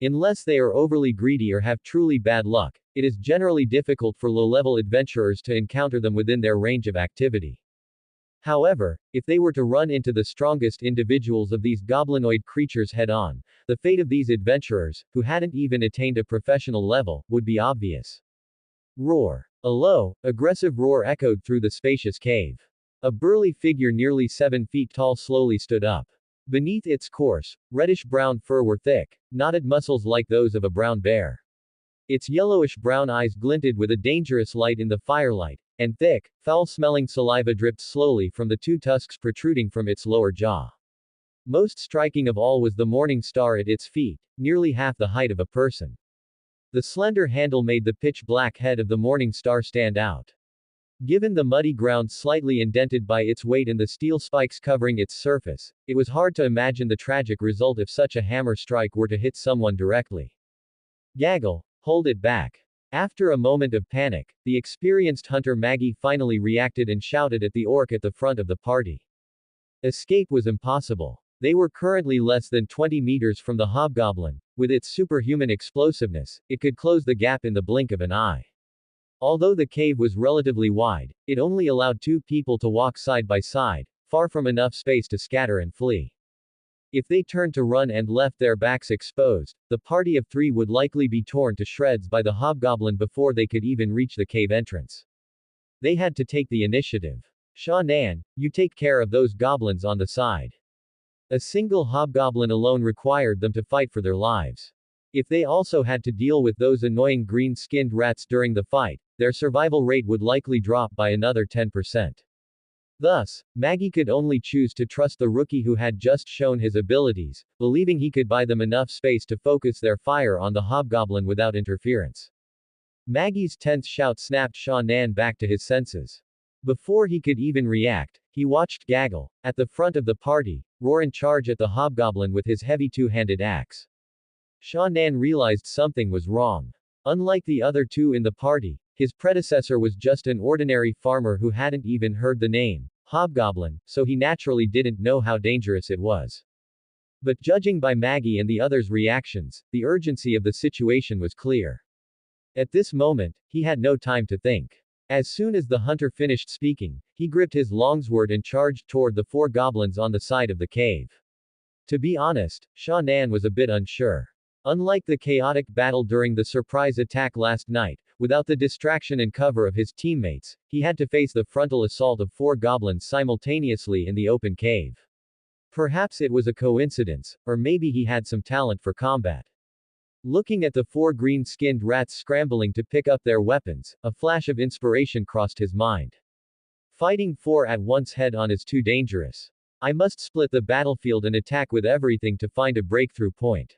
Unless they are overly greedy or have truly bad luck, it is generally difficult for low-level adventurers to encounter them within their range of activity. However, if they were to run into the strongest individuals of these goblinoid creatures head-on, the fate of these adventurers, who hadn't even attained a professional level, would be obvious. Roar. A low, aggressive roar echoed through the spacious cave. A burly figure nearly 7 feet tall slowly stood up. Beneath its coarse, reddish-brown fur were thick, knotted muscles like those of a brown bear. Its yellowish-brown eyes glinted with a dangerous light in the firelight, and thick, foul-smelling saliva dripped slowly from the 2 tusks protruding from its lower jaw. Most striking of all was the morning star at its feet, nearly half the height of a person. The slender handle made the pitch-black head of the morning star stand out. Given the muddy ground slightly indented by its weight and the steel spikes covering its surface, it was hard to imagine the tragic result if such a hammer strike were to hit someone directly. Gaggle, hold it back. After a moment of panic, the experienced hunter Maggie finally reacted and shouted at the orc at the front of the party. Escape was impossible. They were currently less than 20 meters from the hobgoblin. With its superhuman explosiveness, it could close the gap in the blink of an eye. Although the cave was relatively wide, it only allowed 2 people to walk side by side, far from enough space to scatter and flee. If they turned to run and left their backs exposed, the party of 3 would likely be torn to shreds by the hobgoblin before they could even reach the cave entrance. They had to take the initiative. Sha Nan, you take care of those goblins on the side. A single hobgoblin alone required them to fight for their lives. If they also had to deal with those annoying green-skinned rats during the fight, their survival rate would likely drop by another 10%. Thus, Maggie could only choose to trust the rookie who had just shown his abilities, believing he could buy them enough space to focus their fire on the hobgoblin without interference. Maggie's tense shout snapped Sha Nan back to his senses. Before he could even react, he watched Gaggle, at the front of the party, roar and charge at the hobgoblin with his heavy 2-handed axe. Sha Nan realized something was wrong. Unlike the other 2 in the party, his predecessor was just an ordinary farmer who hadn't even heard the name, Hobgoblin, so he naturally didn't know how dangerous it was. But judging by Maggie and the others' reactions, the urgency of the situation was clear. At this moment, he had no time to think. As soon as the hunter finished speaking, he gripped his longsword and charged toward the 4 goblins on the side of the cave. To be honest, Sha Nan was a bit unsure. Unlike the chaotic battle during the surprise attack last night, without the distraction and cover of his teammates, he had to face the frontal assault of 4 goblins simultaneously in the open cave. Perhaps it was a coincidence, or maybe he had some talent for combat. Looking at the 4 green-skinned rats scrambling to pick up their weapons, a flash of inspiration crossed his mind. Fighting 4 at once head-on is too dangerous. I must split the battlefield and attack with everything to find a breakthrough point.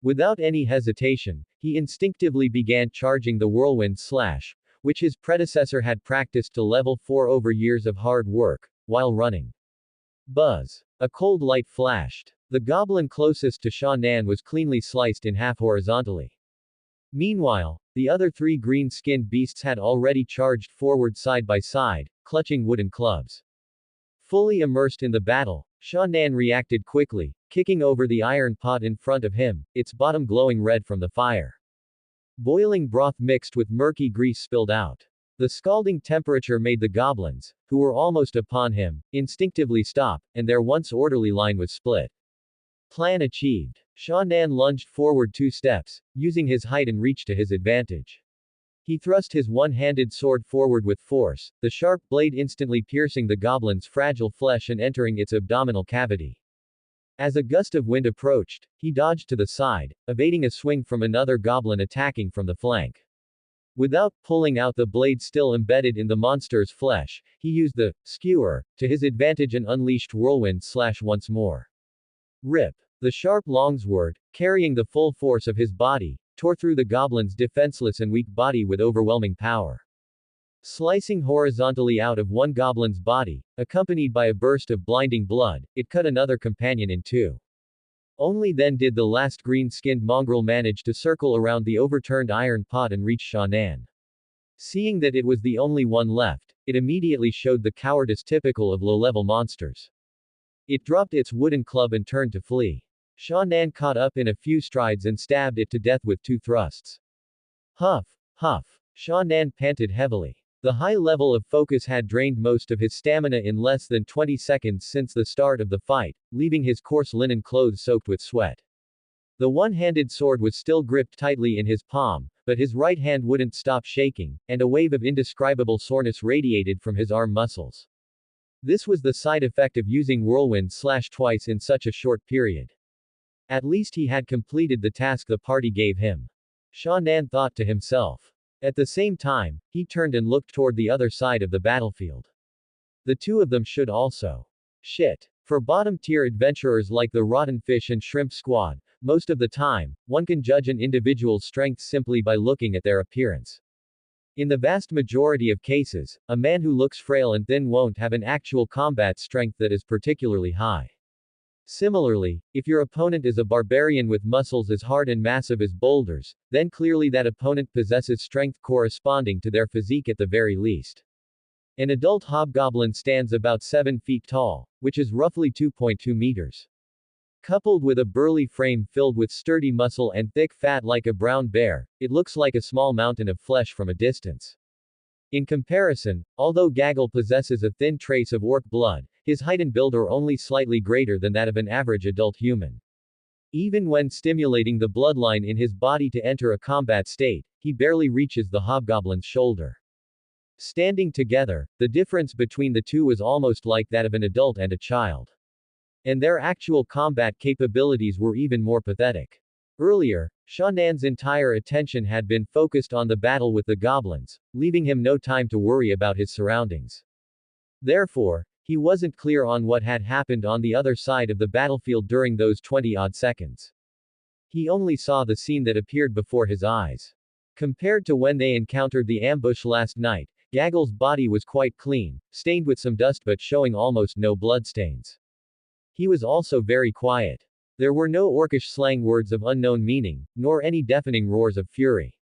Without any hesitation, he instinctively began charging the whirlwind slash, which his predecessor had practiced to level 4 over years of hard work, while running. Buzz. A cold light flashed. The goblin closest to Sha Nan was cleanly sliced in half horizontally. Meanwhile, the other 3 green-skinned beasts had already charged forward side by side, clutching wooden clubs. Fully immersed in the battle, Sha Nan reacted quickly, kicking over the iron pot in front of him, its bottom glowing red from the fire. Boiling broth mixed with murky grease spilled out. The scalding temperature made the goblins, who were almost upon him, instinctively stop, and their once orderly line was split. Plan achieved. Sha Nan lunged forward 2 steps, using his height and reach to his advantage. He thrust his one-handed sword forward with force, the sharp blade instantly piercing the goblin's fragile flesh and entering its abdominal cavity. As a gust of wind approached, he dodged to the side, evading a swing from another goblin attacking from the flank. Without pulling out the blade still embedded in the monster's flesh, he used the skewer to his advantage and unleashed whirlwind slash once more. Rip. The sharp longsword, carrying the full force of his body, tore through the goblin's defenseless and weak body with overwhelming power. Slicing horizontally out of one goblin's body, accompanied by a burst of blinding blood, it cut another companion in two. Only then did the last green-skinned mongrel manage to circle around the overturned iron pot and reach Sha Nan. Seeing that it was the only one left, it immediately showed the cowardice typical of low-level monsters. It dropped its wooden club and turned to flee. Sha Nan caught up in a few strides and stabbed it to death with 2 thrusts. Huff, huff. Sha Nan panted heavily. The high level of focus had drained most of his stamina in less than 20 seconds since the start of the fight, leaving his coarse linen clothes soaked with sweat. The one-handed sword was still gripped tightly in his palm, but his right hand wouldn't stop shaking, and a wave of indescribable soreness radiated from his arm muscles. This was the side effect of using whirlwind slash twice in such a short period. At least he had completed the task the party gave him. Sha Nan thought to himself. At the same time, he turned and looked toward the other side of the battlefield. The two of them should also. Shit. For bottom-tier adventurers like the Rotten Fish and Shrimp Squad, most of the time, one can judge an individual's strength simply by looking at their appearance. In the vast majority of cases, a man who looks frail and thin won't have an actual combat strength that is particularly high. Similarly, if your opponent is a barbarian with muscles as hard and massive as boulders, then clearly that opponent possesses strength corresponding to their physique at the very least. An adult hobgoblin stands about 7 feet tall, which is roughly 2.2 meters. Coupled with a burly frame filled with sturdy muscle and thick fat like a brown bear, it looks like a small mountain of flesh from a distance. In comparison, although Gaggle possesses a thin trace of orc blood, his height and build are only slightly greater than that of an average adult human. Even when stimulating the bloodline in his body to enter a combat state, he barely reaches the hobgoblin's shoulder. Standing together, the difference between the two was almost like that of an adult and a child. And their actual combat capabilities were even more pathetic. Earlier, Sha Nan's entire attention had been focused on the battle with the goblins, leaving him no time to worry about his surroundings. Therefore, he wasn't clear on what had happened on the other side of the battlefield during those 20-odd seconds. He only saw the scene that appeared before his eyes. Compared to when they encountered the ambush last night, Gaggle's body was quite clean, stained with some dust but showing almost no bloodstains. He was also very quiet. There were no orcish slang words of unknown meaning, nor any deafening roars of fury.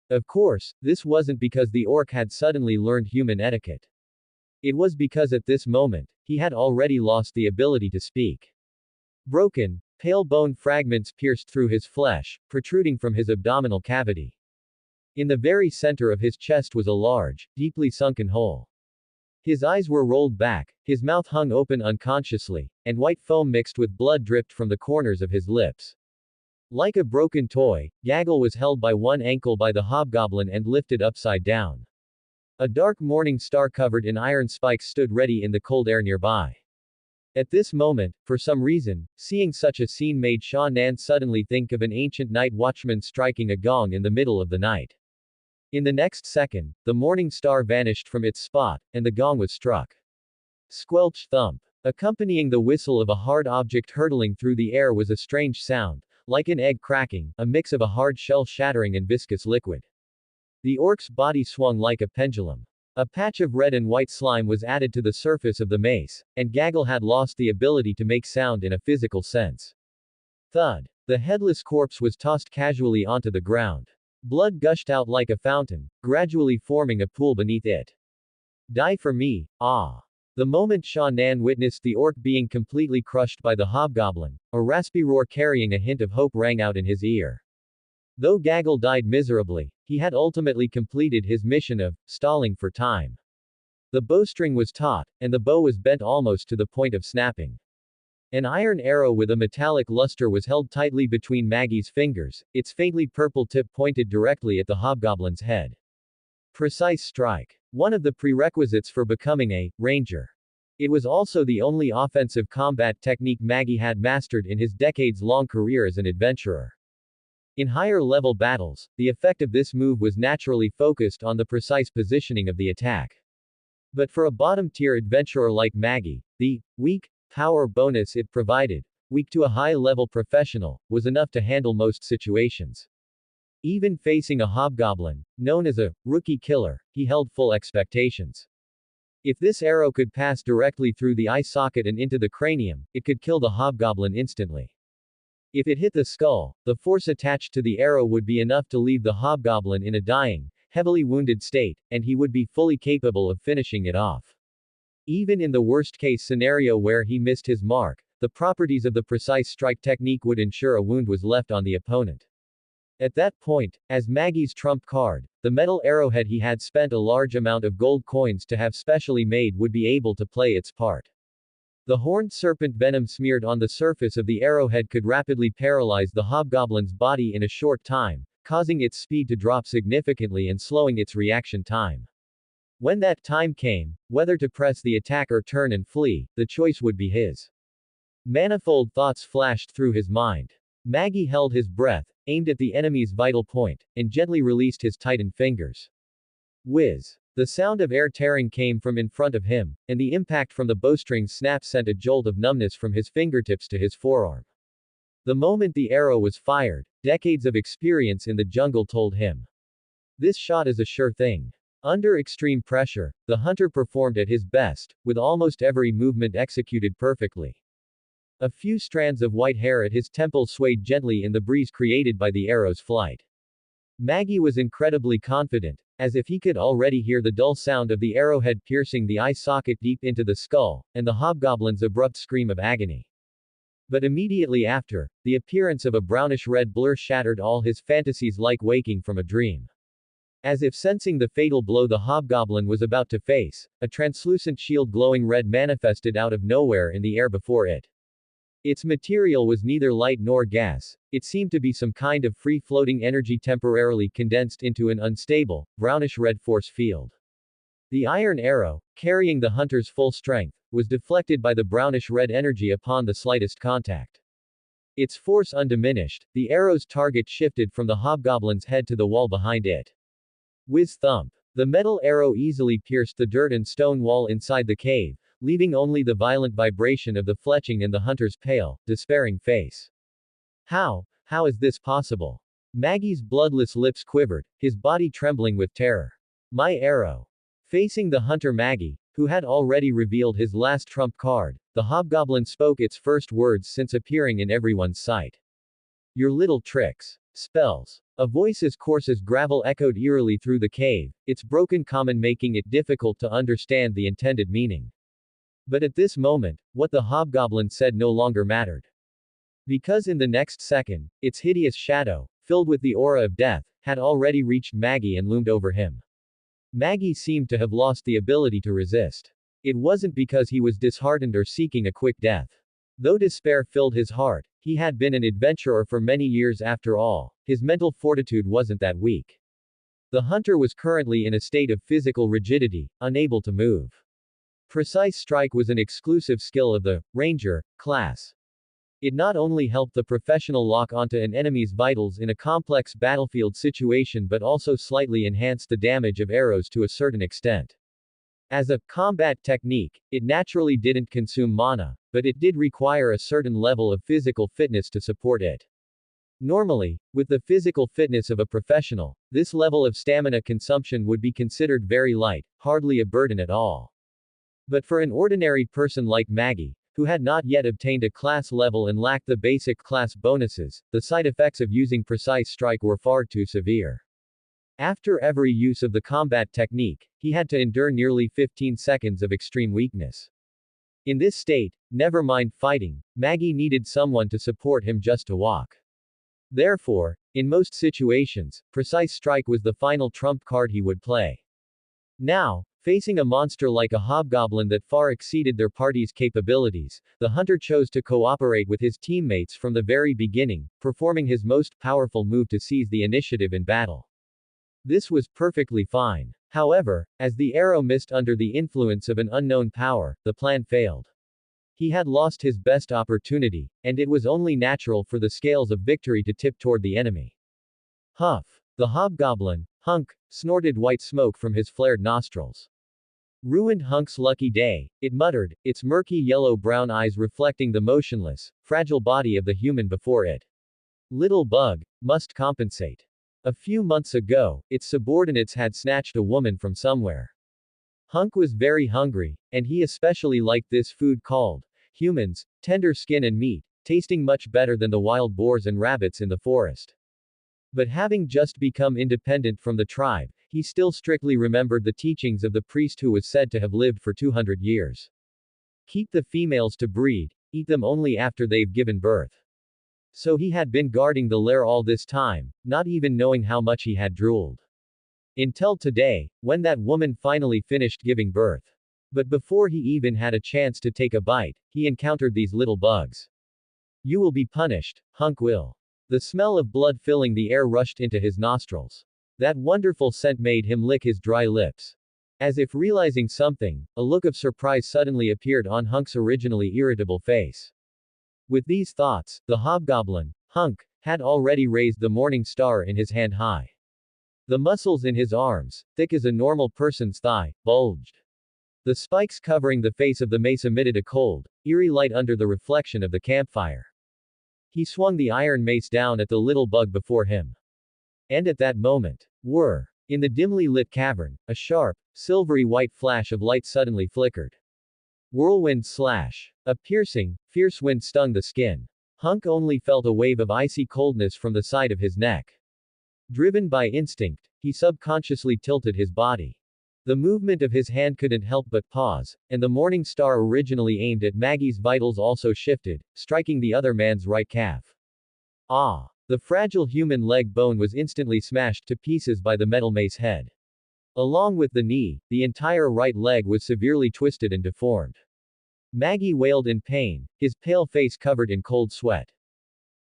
Of course, this wasn't because the orc had suddenly learned human etiquette. It was because at this moment, he had already lost the ability to speak. Broken, pale bone fragments pierced through his flesh, protruding from his abdominal cavity. In the very center of his chest was a large, deeply sunken hole. His eyes were rolled back, his mouth hung open unconsciously, and white foam mixed with blood dripped from the corners of his lips. Like a broken toy, Gaggle was held by one ankle by the hobgoblin and lifted upside down. A dark morning star covered in iron spikes stood ready in the cold air nearby. At this moment, for some reason, seeing such a scene made Sha Nan suddenly think of an ancient night watchman striking a gong in the middle of the night. In the next second, the morning star vanished from its spot, and the gong was struck. Squelch thump. Accompanying the whistle of a hard object hurtling through the air was a strange sound, like an egg cracking, a mix of a hard shell shattering and viscous liquid. The orc's body swung like a pendulum. A patch of red and white slime was added to the surface of the mace, and Gaggle had lost the ability to make sound in a physical sense. Thud. The headless corpse was tossed casually onto the ground. Blood gushed out like a fountain, gradually forming a pool beneath it. Die for me, ah. The moment Sha Nan witnessed the orc being completely crushed by the hobgoblin, a raspy roar carrying a hint of hope rang out in his ear. Though Gaggle died miserably, he had ultimately completed his mission of stalling for time. The bowstring was taut, and the bow was bent almost to the point of snapping. An iron arrow with a metallic luster was held tightly between Maggie's fingers, its faintly purple tip pointed directly at the hobgoblin's head. Precise strike. One of the prerequisites for becoming a ranger. It was also the only offensive combat technique Maggie had mastered in his decades-long career as an adventurer. In higher-level battles, the effect of this move was naturally focused on the precise positioning of the attack. But for a bottom-tier adventurer like Maggie, the weak power bonus it provided, weak to a high-level professional, was enough to handle most situations. Even facing a hobgoblin, known as a rookie killer, he held full expectations. If this arrow could pass directly through the eye socket and into the cranium, it could kill the hobgoblin instantly. If it hit the skull, the force attached to the arrow would be enough to leave the hobgoblin in a dying, heavily wounded state, and he would be fully capable of finishing it off. Even in the worst-case scenario where he missed his mark, the properties of the precise strike technique would ensure a wound was left on the opponent. At that point, as Maggie's trump card, the metal arrowhead he had spent a large amount of gold coins to have specially made would be able to play its part. The horned serpent venom smeared on the surface of the arrowhead could rapidly paralyze the hobgoblin's body in a short time, causing its speed to drop significantly and slowing its reaction time. When that time came, whether to press the attack or turn and flee, the choice would be his. Manifold thoughts flashed through his mind. Maggie held his breath, aimed at the enemy's vital point, and gently released his tightened fingers. Whiz! The sound of air tearing came from in front of him, and the impact from the bowstring's snap sent a jolt of numbness from his fingertips to his forearm. The moment the arrow was fired, decades of experience in the jungle told him. This shot is a sure thing. Under extreme pressure, the hunter performed at his best, with almost every movement executed perfectly. A few strands of white hair at his temples swayed gently in the breeze created by the arrow's flight. Maggie was incredibly confident, as if he could already hear the dull sound of the arrowhead piercing the eye socket deep into the skull, and the hobgoblin's abrupt scream of agony. But immediately after, the appearance of a brownish-red blur shattered all his fantasies like waking from a dream. As if sensing the fatal blow the hobgoblin was about to face, a translucent shield glowing red manifested out of nowhere in the air before it. Its material was neither light nor gas, it seemed to be some kind of free-floating energy temporarily condensed into an unstable, brownish-red force field. The iron arrow, carrying the hunter's full strength, was deflected by the brownish-red energy upon the slightest contact. Its force undiminished, the arrow's target shifted from the hobgoblin's head to the wall behind it. Whiz thump! The metal arrow easily pierced the dirt and stone wall inside the cave, leaving only the violent vibration of the fletching in the hunter's pale, despairing face. How is this possible? Maggie's bloodless lips quivered, his body trembling with terror. My arrow. Facing the hunter Maggie, who had already revealed his last trump card, the hobgoblin spoke its first words since appearing in everyone's sight. Your little tricks. Spells. A voice as coarse as gravel echoed eerily through the cave, its broken common making it difficult to understand the intended meaning. But at this moment, what the hobgoblin said no longer mattered. Because in the next second, its hideous shadow, filled with the aura of death, had already reached Maggie and loomed over him. Maggie seemed to have lost the ability to resist. It wasn't because he was disheartened or seeking a quick death. Though despair filled his heart, he had been an adventurer for many years after all, his mental fortitude wasn't that weak. The hunter was currently in a state of physical rigidity, unable to move. Precise strike was an exclusive skill of the Ranger class. It not only helped the professional lock onto an enemy's vitals in a complex battlefield situation but also slightly enhanced the damage of arrows to a certain extent. As a combat technique, it naturally didn't consume mana, but it did require a certain level of physical fitness to support it. Normally, with the physical fitness of a professional, this level of stamina consumption would be considered very light, hardly a burden at all. But for an ordinary person like Maggie, who had not yet obtained a class level and lacked the basic class bonuses, the side effects of using precise strike were far too severe. After every use of the combat technique, he had to endure nearly 15 seconds of extreme weakness. In this state, never mind fighting, Maggie needed someone to support him just to walk. Therefore, in most situations, precise strike was the final trump card he would play. Now, Facing a monster like a hobgoblin that far exceeded their party's capabilities, the hunter chose to cooperate with his teammates from the very beginning, performing his most powerful move to seize the initiative in battle. This was perfectly fine. However, as the arrow missed under the influence of an unknown power, the plan failed. He had lost his best opportunity, and it was only natural for the scales of victory to tip toward the enemy. Huff! The hobgoblin, Hunk, snorted white smoke from his flared nostrils. Ruined Hunk's lucky day, it muttered, its murky yellow-brown eyes reflecting the motionless, fragile body of the human before it. Little bug, must compensate. A few months ago, its subordinates had snatched a woman from somewhere. Hunk was very hungry, and he especially liked this food called humans, tender skin and meat, tasting much better than the wild boars and rabbits in the forest. But having just become independent from the tribe, he still strictly remembered the teachings of the priest who was said to have lived for 200 years. Keep the females to breed, eat them only after they've given birth. So he had been guarding the lair all this time, not even knowing how much he had drooled. Until today, when that woman finally finished giving birth. But before he even had a chance to take a bite, he encountered these little bugs. You will be punished, Hunk will. The smell of blood filling the air rushed into his nostrils. That wonderful scent made him lick his dry lips. As if realizing something, a look of surprise suddenly appeared on Hunk's originally irritable face. With these thoughts, the hobgoblin, Hunk, had already raised the morning star in his hand high. The muscles in his arms, thick as a normal person's thigh, bulged. The spikes covering the face of the mace emitted a cold, eerie light under the reflection of the campfire. He swung the iron mace down at the little bug before him. And at that moment, in the dimly lit cavern, a sharp, silvery white flash of light suddenly flickered. Whirlwind slash. A piercing, fierce wind stung the skin. Hunk only felt a wave of icy coldness from the side of his neck. Driven by instinct, he subconsciously tilted his body. The movement of his hand couldn't help but pause, and the morning star originally aimed at Maggie's vitals also shifted, striking the other man's right calf. Ah! The fragile human leg bone was instantly smashed to pieces by the metal mace head. Along with the knee, the entire right leg was severely twisted and deformed. Maggie wailed in pain, his pale face covered in cold sweat.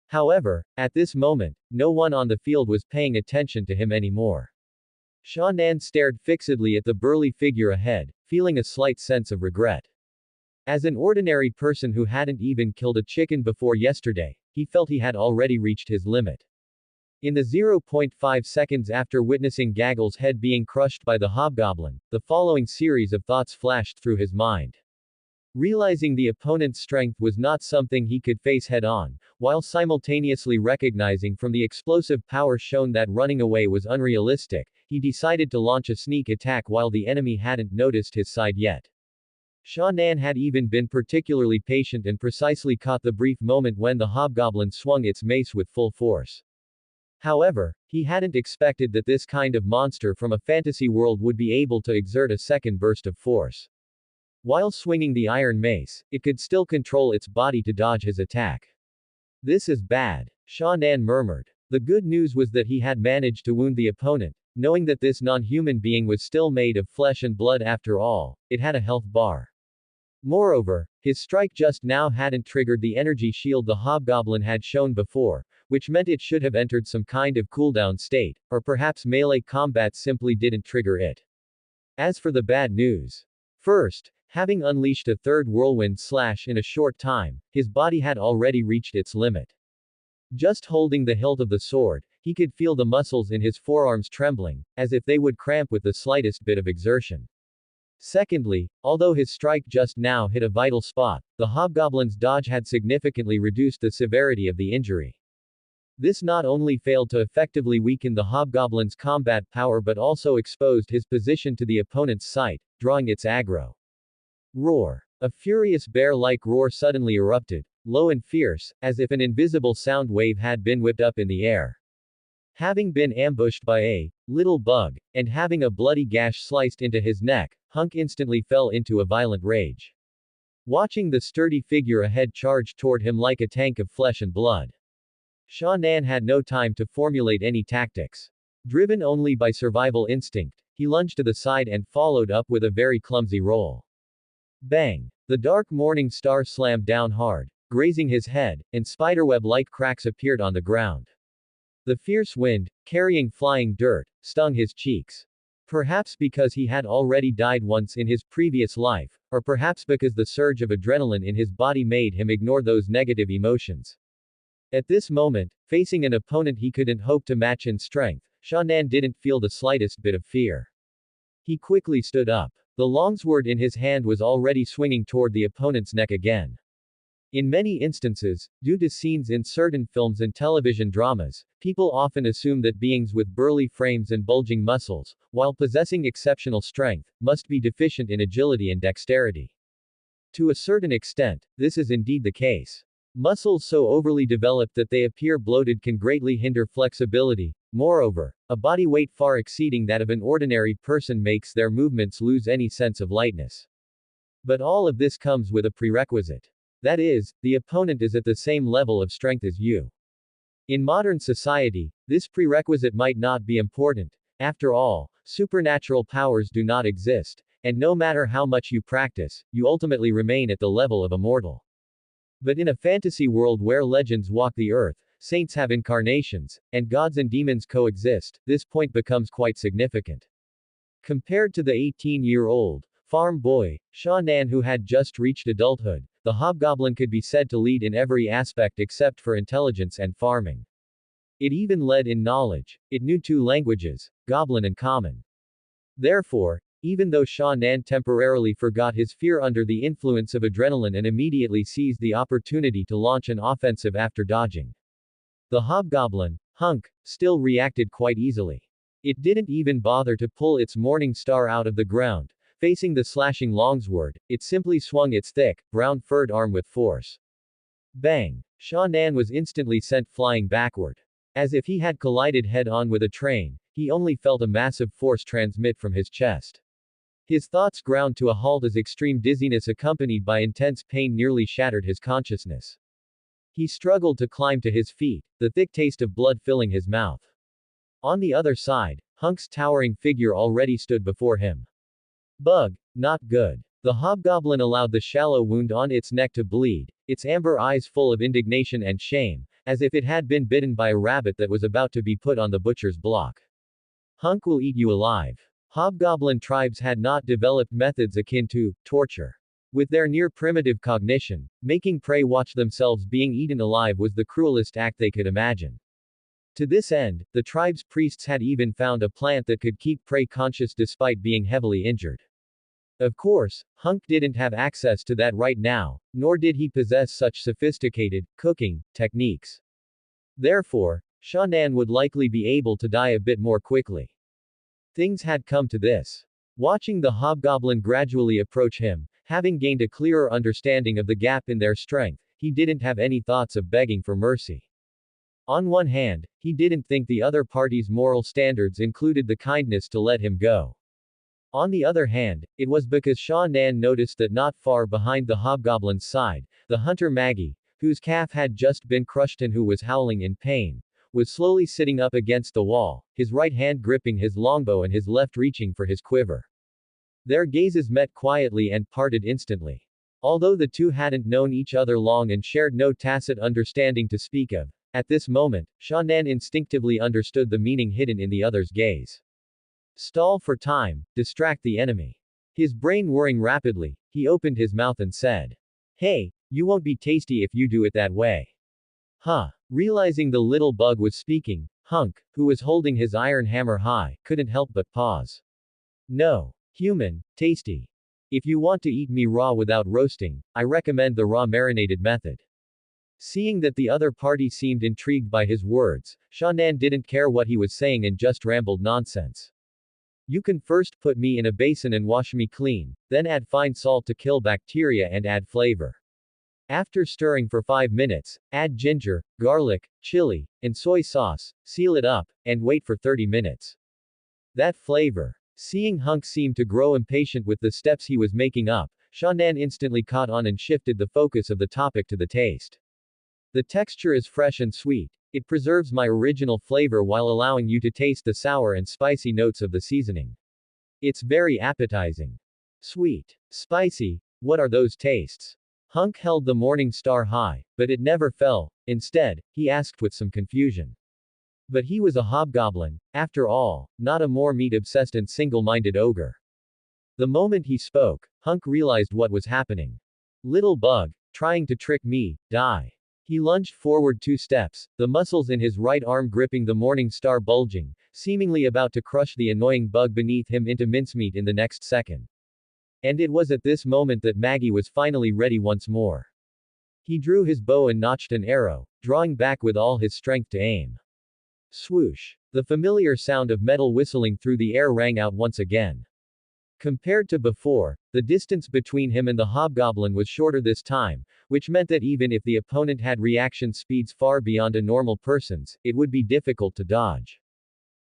However, at this moment, no one on the field was paying attention to him anymore. Shannan stared fixedly at the burly figure ahead, feeling a slight sense of regret. As an ordinary person who hadn't even killed a chicken before yesterday, he felt he had already reached his limit. In the 0.5 seconds after witnessing Gaggle's head being crushed by the hobgoblin, the following series of thoughts flashed through his mind. Realizing the opponent's strength was not something he could face head-on, while simultaneously recognizing from the explosive power shown that running away was unrealistic, he decided to launch a sneak attack while the enemy hadn't noticed his side yet. Shannan had even been particularly patient and precisely caught the brief moment when the hobgoblin swung its mace with full force. However, he hadn't expected that this kind of monster from a fantasy world would be able to exert a second burst of force. While swinging the iron mace, it could still control its body to dodge his attack. This is bad, Shannan murmured. The good news was that he had managed to wound the opponent. Knowing that this non-human being was still made of flesh and blood after all, it had a health bar. Moreover, his strike just now hadn't triggered the energy shield the hobgoblin had shown before, which meant it should have entered some kind of cooldown state, or perhaps melee combat simply didn't trigger it. As for the bad news. First, having unleashed a third whirlwind slash in a short time, his body had already reached its limit. Just holding the hilt of the sword, he could feel the muscles in his forearms trembling, as if they would cramp with the slightest bit of exertion. Secondly, although his strike just now hit a vital spot, the hobgoblin's dodge had significantly reduced the severity of the injury. This not only failed to effectively weaken the hobgoblin's combat power but also exposed his position to the opponent's sight, drawing its aggro. Roar. A furious bear-like roar suddenly erupted, low and fierce, as if an invisible sound wave had been whipped up in the air. Having been ambushed by a little bug, and having a bloody gash sliced into his neck, Hunk instantly fell into a violent rage. Watching the sturdy figure ahead charge toward him like a tank of flesh and blood. Shannan had no time to formulate any tactics. Driven only by survival instinct, he lunged to the side and followed up with a very clumsy roll. Bang! The dark morning star slammed down hard, grazing his head, and spiderweb-like cracks appeared on the ground. The fierce wind, carrying flying dirt, stung his cheeks. Perhaps because he had already died once in his previous life, or perhaps because the surge of adrenaline in his body made him ignore those negative emotions. At this moment, facing an opponent he couldn't hope to match in strength, Sha Nan didn't feel the slightest bit of fear. He quickly stood up. The longsword in his hand was already swinging toward the opponent's neck again. In many instances, due to scenes in certain films and television dramas, people often assume that beings with burly frames and bulging muscles, while possessing exceptional strength, must be deficient in agility and dexterity. To a certain extent, this is indeed the case. Muscles so overly developed that they appear bloated can greatly hinder flexibility. Moreover, a body weight far exceeding that of an ordinary person makes their movements lose any sense of lightness. But all of this comes with a prerequisite. That is, the opponent is at the same level of strength as you. In modern society, this prerequisite might not be important. After all, supernatural powers do not exist, and no matter how much you practice, you ultimately remain at the level of a mortal. But in a fantasy world where legends walk the earth, saints have incarnations, and gods and demons coexist, this point becomes quite significant. Compared to the 18-year-old farm boy, Sha Nan, who had just reached adulthood, the hobgoblin could be said to lead in every aspect except for intelligence and farming. It even led in knowledge. It knew 2 languages, Goblin and Common. Therefore, even though Sha Nan temporarily forgot his fear under the influence of adrenaline and immediately seized the opportunity to launch an offensive after dodging, the hobgoblin, Hunk, still reacted quite easily. It didn't even bother to pull its morning star out of the ground. Facing the slashing longsword, it simply swung its thick, brown furred arm with force. Bang! Sha Nan was instantly sent flying backward. As if he had collided head-on with a train, he only felt a massive force transmit from his chest. His thoughts ground to a halt as extreme dizziness accompanied by intense pain nearly shattered his consciousness. He struggled to climb to his feet, the thick taste of blood filling his mouth. On the other side, Hunk's towering figure already stood before him. Bug, not good. The hobgoblin allowed the shallow wound on its neck to bleed, its amber eyes full of indignation and shame, as if it had been bitten by a rabbit that was about to be put on the butcher's block. Hunk will eat you alive. Hobgoblin tribes had not developed methods akin to torture. With their near-primitive cognition, making prey watch themselves being eaten alive was the cruelest act they could imagine. To this end, the tribe's priests had even found a plant that could keep prey conscious despite being heavily injured. Of course, Hunk didn't have access to that right now, nor did he possess such sophisticated cooking techniques. Therefore, Sha Nan would likely be able to die a bit more quickly. Things had come to this. Watching the hobgoblin gradually approach him, having gained a clearer understanding of the gap in their strength, he didn't have any thoughts of begging for mercy. On one hand, he didn't think the other party's moral standards included the kindness to let him go. On the other hand, it was because Sha Nan noticed that not far behind the hobgoblin's side, the hunter Maggie, whose calf had just been crushed and who was howling in pain, was slowly sitting up against the wall, his right hand gripping his longbow and his left reaching for his quiver. Their gazes met quietly and parted instantly. Although the two hadn't known each other long and shared no tacit understanding to speak of, at this moment, Sha Nan instinctively understood the meaning hidden in the other's gaze. Stall for time, distract the enemy. His brain whirring rapidly, he opened his mouth and said, "Hey, you won't be tasty if you do it that way." Huh. Realizing the little bug was speaking, Hunk, who was holding his iron hammer high, couldn't help but pause. No. Human, tasty. If you want to eat me raw without roasting, I recommend the raw marinated method. Seeing that the other party seemed intrigued by his words, Sha Nan didn't care what he was saying and just rambled nonsense. You can first put me in a basin and wash me clean, then add fine salt to kill bacteria and add flavor. After stirring for 5 minutes, add ginger, garlic, chili, and soy sauce, seal it up, and wait for 30 minutes. That flavor. Seeing Hunk seem to grow impatient with the steps he was making up, Sha Nan instantly caught on and shifted the focus of the topic to the taste. The texture is fresh and sweet. It preserves my original flavor while allowing you to taste the sour and spicy notes of the seasoning. It's very appetizing. Sweet. Spicy, what are those tastes? Hunk held the morning star high, but it never fell. Instead, he asked with some confusion. But he was a hobgoblin, after all, not a more meat-obsessed and single-minded ogre. The moment he spoke, Hunk realized what was happening. Little bug, trying to trick me, die. He lunged forward 2 steps, the muscles in his right arm gripping the morning star bulging, seemingly about to crush the annoying bug beneath him into mincemeat in the next second. And it was at this moment that Maggie was finally ready once more. He drew his bow and notched an arrow, drawing back with all his strength to aim. Swoosh! The familiar sound of metal whistling through the air rang out once again. Compared to before, the distance between him and the hobgoblin was shorter this time, which meant that even if the opponent had reaction speeds far beyond a normal person's, it would be difficult to dodge.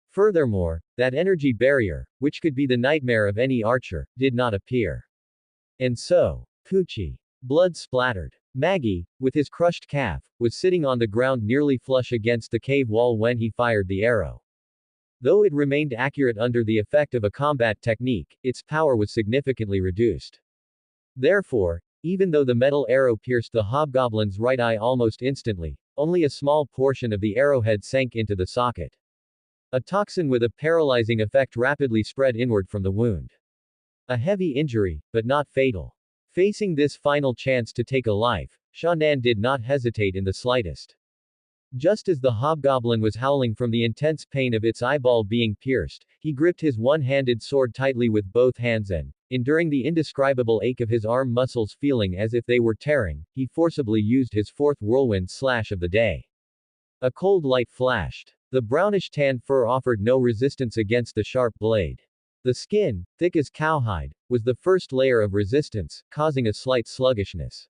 Furthermore, that energy barrier, which could be the nightmare of any archer, did not appear. And so, Poochie. Blood splattered. Maggie, with his crushed calf, was sitting on the ground nearly flush against the cave wall when he fired the arrow. Though it remained accurate under the effect of a combat technique, its power was significantly reduced. Therefore, even though the metal arrow pierced the hobgoblin's right eye almost instantly, only a small portion of the arrowhead sank into the socket. A toxin with a paralyzing effect rapidly spread inward from the wound. A heavy injury, but not fatal. Facing this final chance to take a life, Shan'an did not hesitate in the slightest. Just as the hobgoblin was howling from the intense pain of its eyeball being pierced, he gripped his one-handed sword tightly with both hands and, enduring the indescribable ache of his arm muscles feeling as if they were tearing, he forcibly used his fourth whirlwind slash of the day. A cold light flashed. The brownish-tan fur offered no resistance against the sharp blade. The skin, thick as cowhide, was the first layer of resistance, causing a slight sluggishness.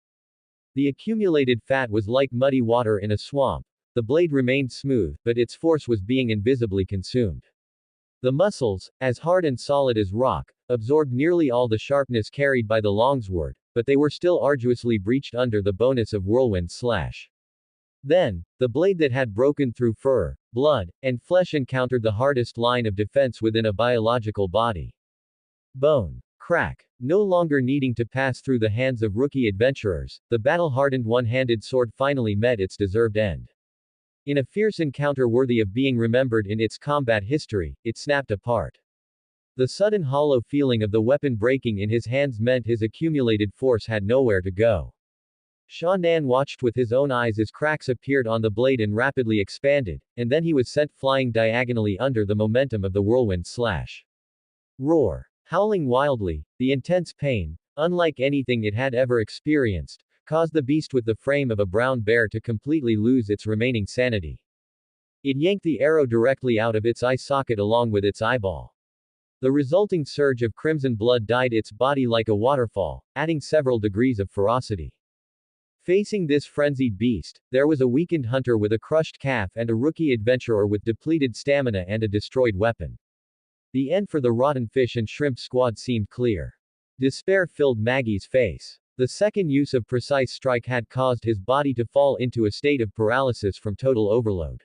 The accumulated fat was like muddy water in a swamp. The blade remained smooth, but its force was being invisibly consumed. The muscles, as hard and solid as rock, absorbed nearly all the sharpness carried by the longsword, but they were still arduously breached under the bonus of whirlwind slash. Then, the blade that had broken through fur, blood, and flesh encountered the hardest line of defense within a biological body. Bone. Crack. No longer needing to pass through the hands of rookie adventurers, the battle-hardened one-handed sword finally met its deserved end. In a fierce encounter worthy of being remembered in its combat history, it snapped apart. The sudden hollow feeling of the weapon breaking in his hands meant his accumulated force had nowhere to go. Shan'an watched with his own eyes as cracks appeared on the blade and rapidly expanded, and then he was sent flying diagonally under the momentum of the whirlwind slash. Roar. Howling wildly, the intense pain, unlike anything it had ever experienced, caused the beast with the frame of a brown bear to completely lose its remaining sanity. It yanked the arrow directly out of its eye socket along with its eyeball. The resulting surge of crimson blood dyed its body like a waterfall, adding several degrees of ferocity. Facing this frenzied beast, there was a weakened hunter with a crushed calf and a rookie adventurer with depleted stamina and a destroyed weapon. The end for the rotten fish and shrimp squad seemed clear. Despair filled Maggie's face. The second use of precise strike had caused his body to fall into a state of paralysis from total overload.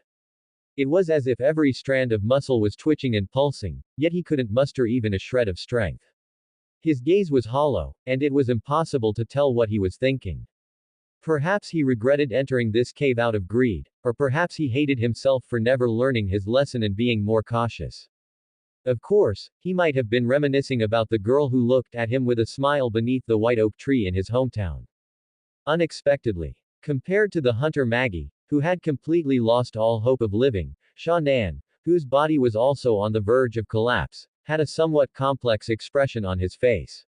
It was as if every strand of muscle was twitching and pulsing, yet he couldn't muster even a shred of strength. His gaze was hollow, and it was impossible to tell what he was thinking. Perhaps he regretted entering this cave out of greed, or perhaps he hated himself for never learning his lesson and being more cautious. Of course, he might have been reminiscing about the girl who looked at him with a smile beneath the white oak tree in his hometown. Unexpectedly. Compared to the hunter Maggie, who had completely lost all hope of living, Shan'an, whose body was also on the verge of collapse, had a somewhat complex expression on his face.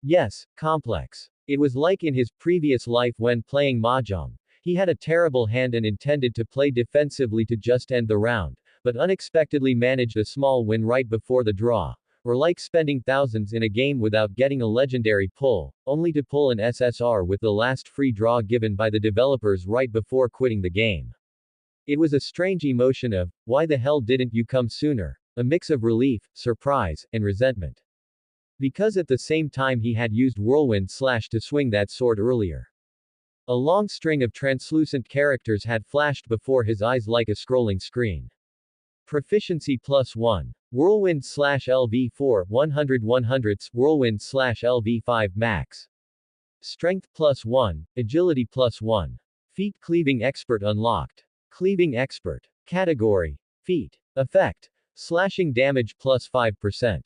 Yes, complex. It was like in his previous life when playing mahjong. He had a terrible hand and intended to play defensively to just end the round, but unexpectedly managed a small win right before the draw, or like spending thousands in a game without getting a legendary pull, only to pull an SSR with the last free draw given by the developers right before quitting the game. It was a strange emotion of, why the hell didn't you come sooner? A mix of relief, surprise, and resentment. Because at the same time he had used whirlwind slash to swing that sword earlier. A long string of translucent characters had flashed before his eyes like a scrolling screen. Proficiency +1. Whirlwind slash LV4, 100 100ths, Whirlwind slash LV5 max. Strength plus 1, Agility plus 1. Feat Cleaving Expert unlocked. Cleaving Expert. Category. Feat. Effect. Slashing damage plus 5%.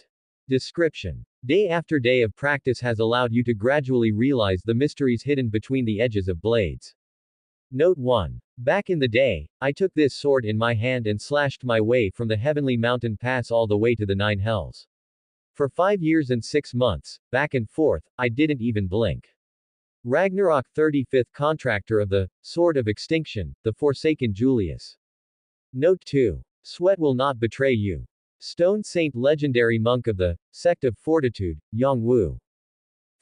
Description. Day after day of practice has allowed you to gradually realize the mysteries hidden between the edges of blades. Note 1. Back in the day, I took this sword in my hand and slashed my way from the heavenly mountain pass all the way to the 9 hells. For 5 years and 6 months, back and forth, I didn't even blink. Ragnarok 35th Contractor of the Sword of Extinction, the Forsaken Julius. Note 2. Sweat will not betray you. Stone Saint Legendary Monk of the Sect of Fortitude, Yang Wu.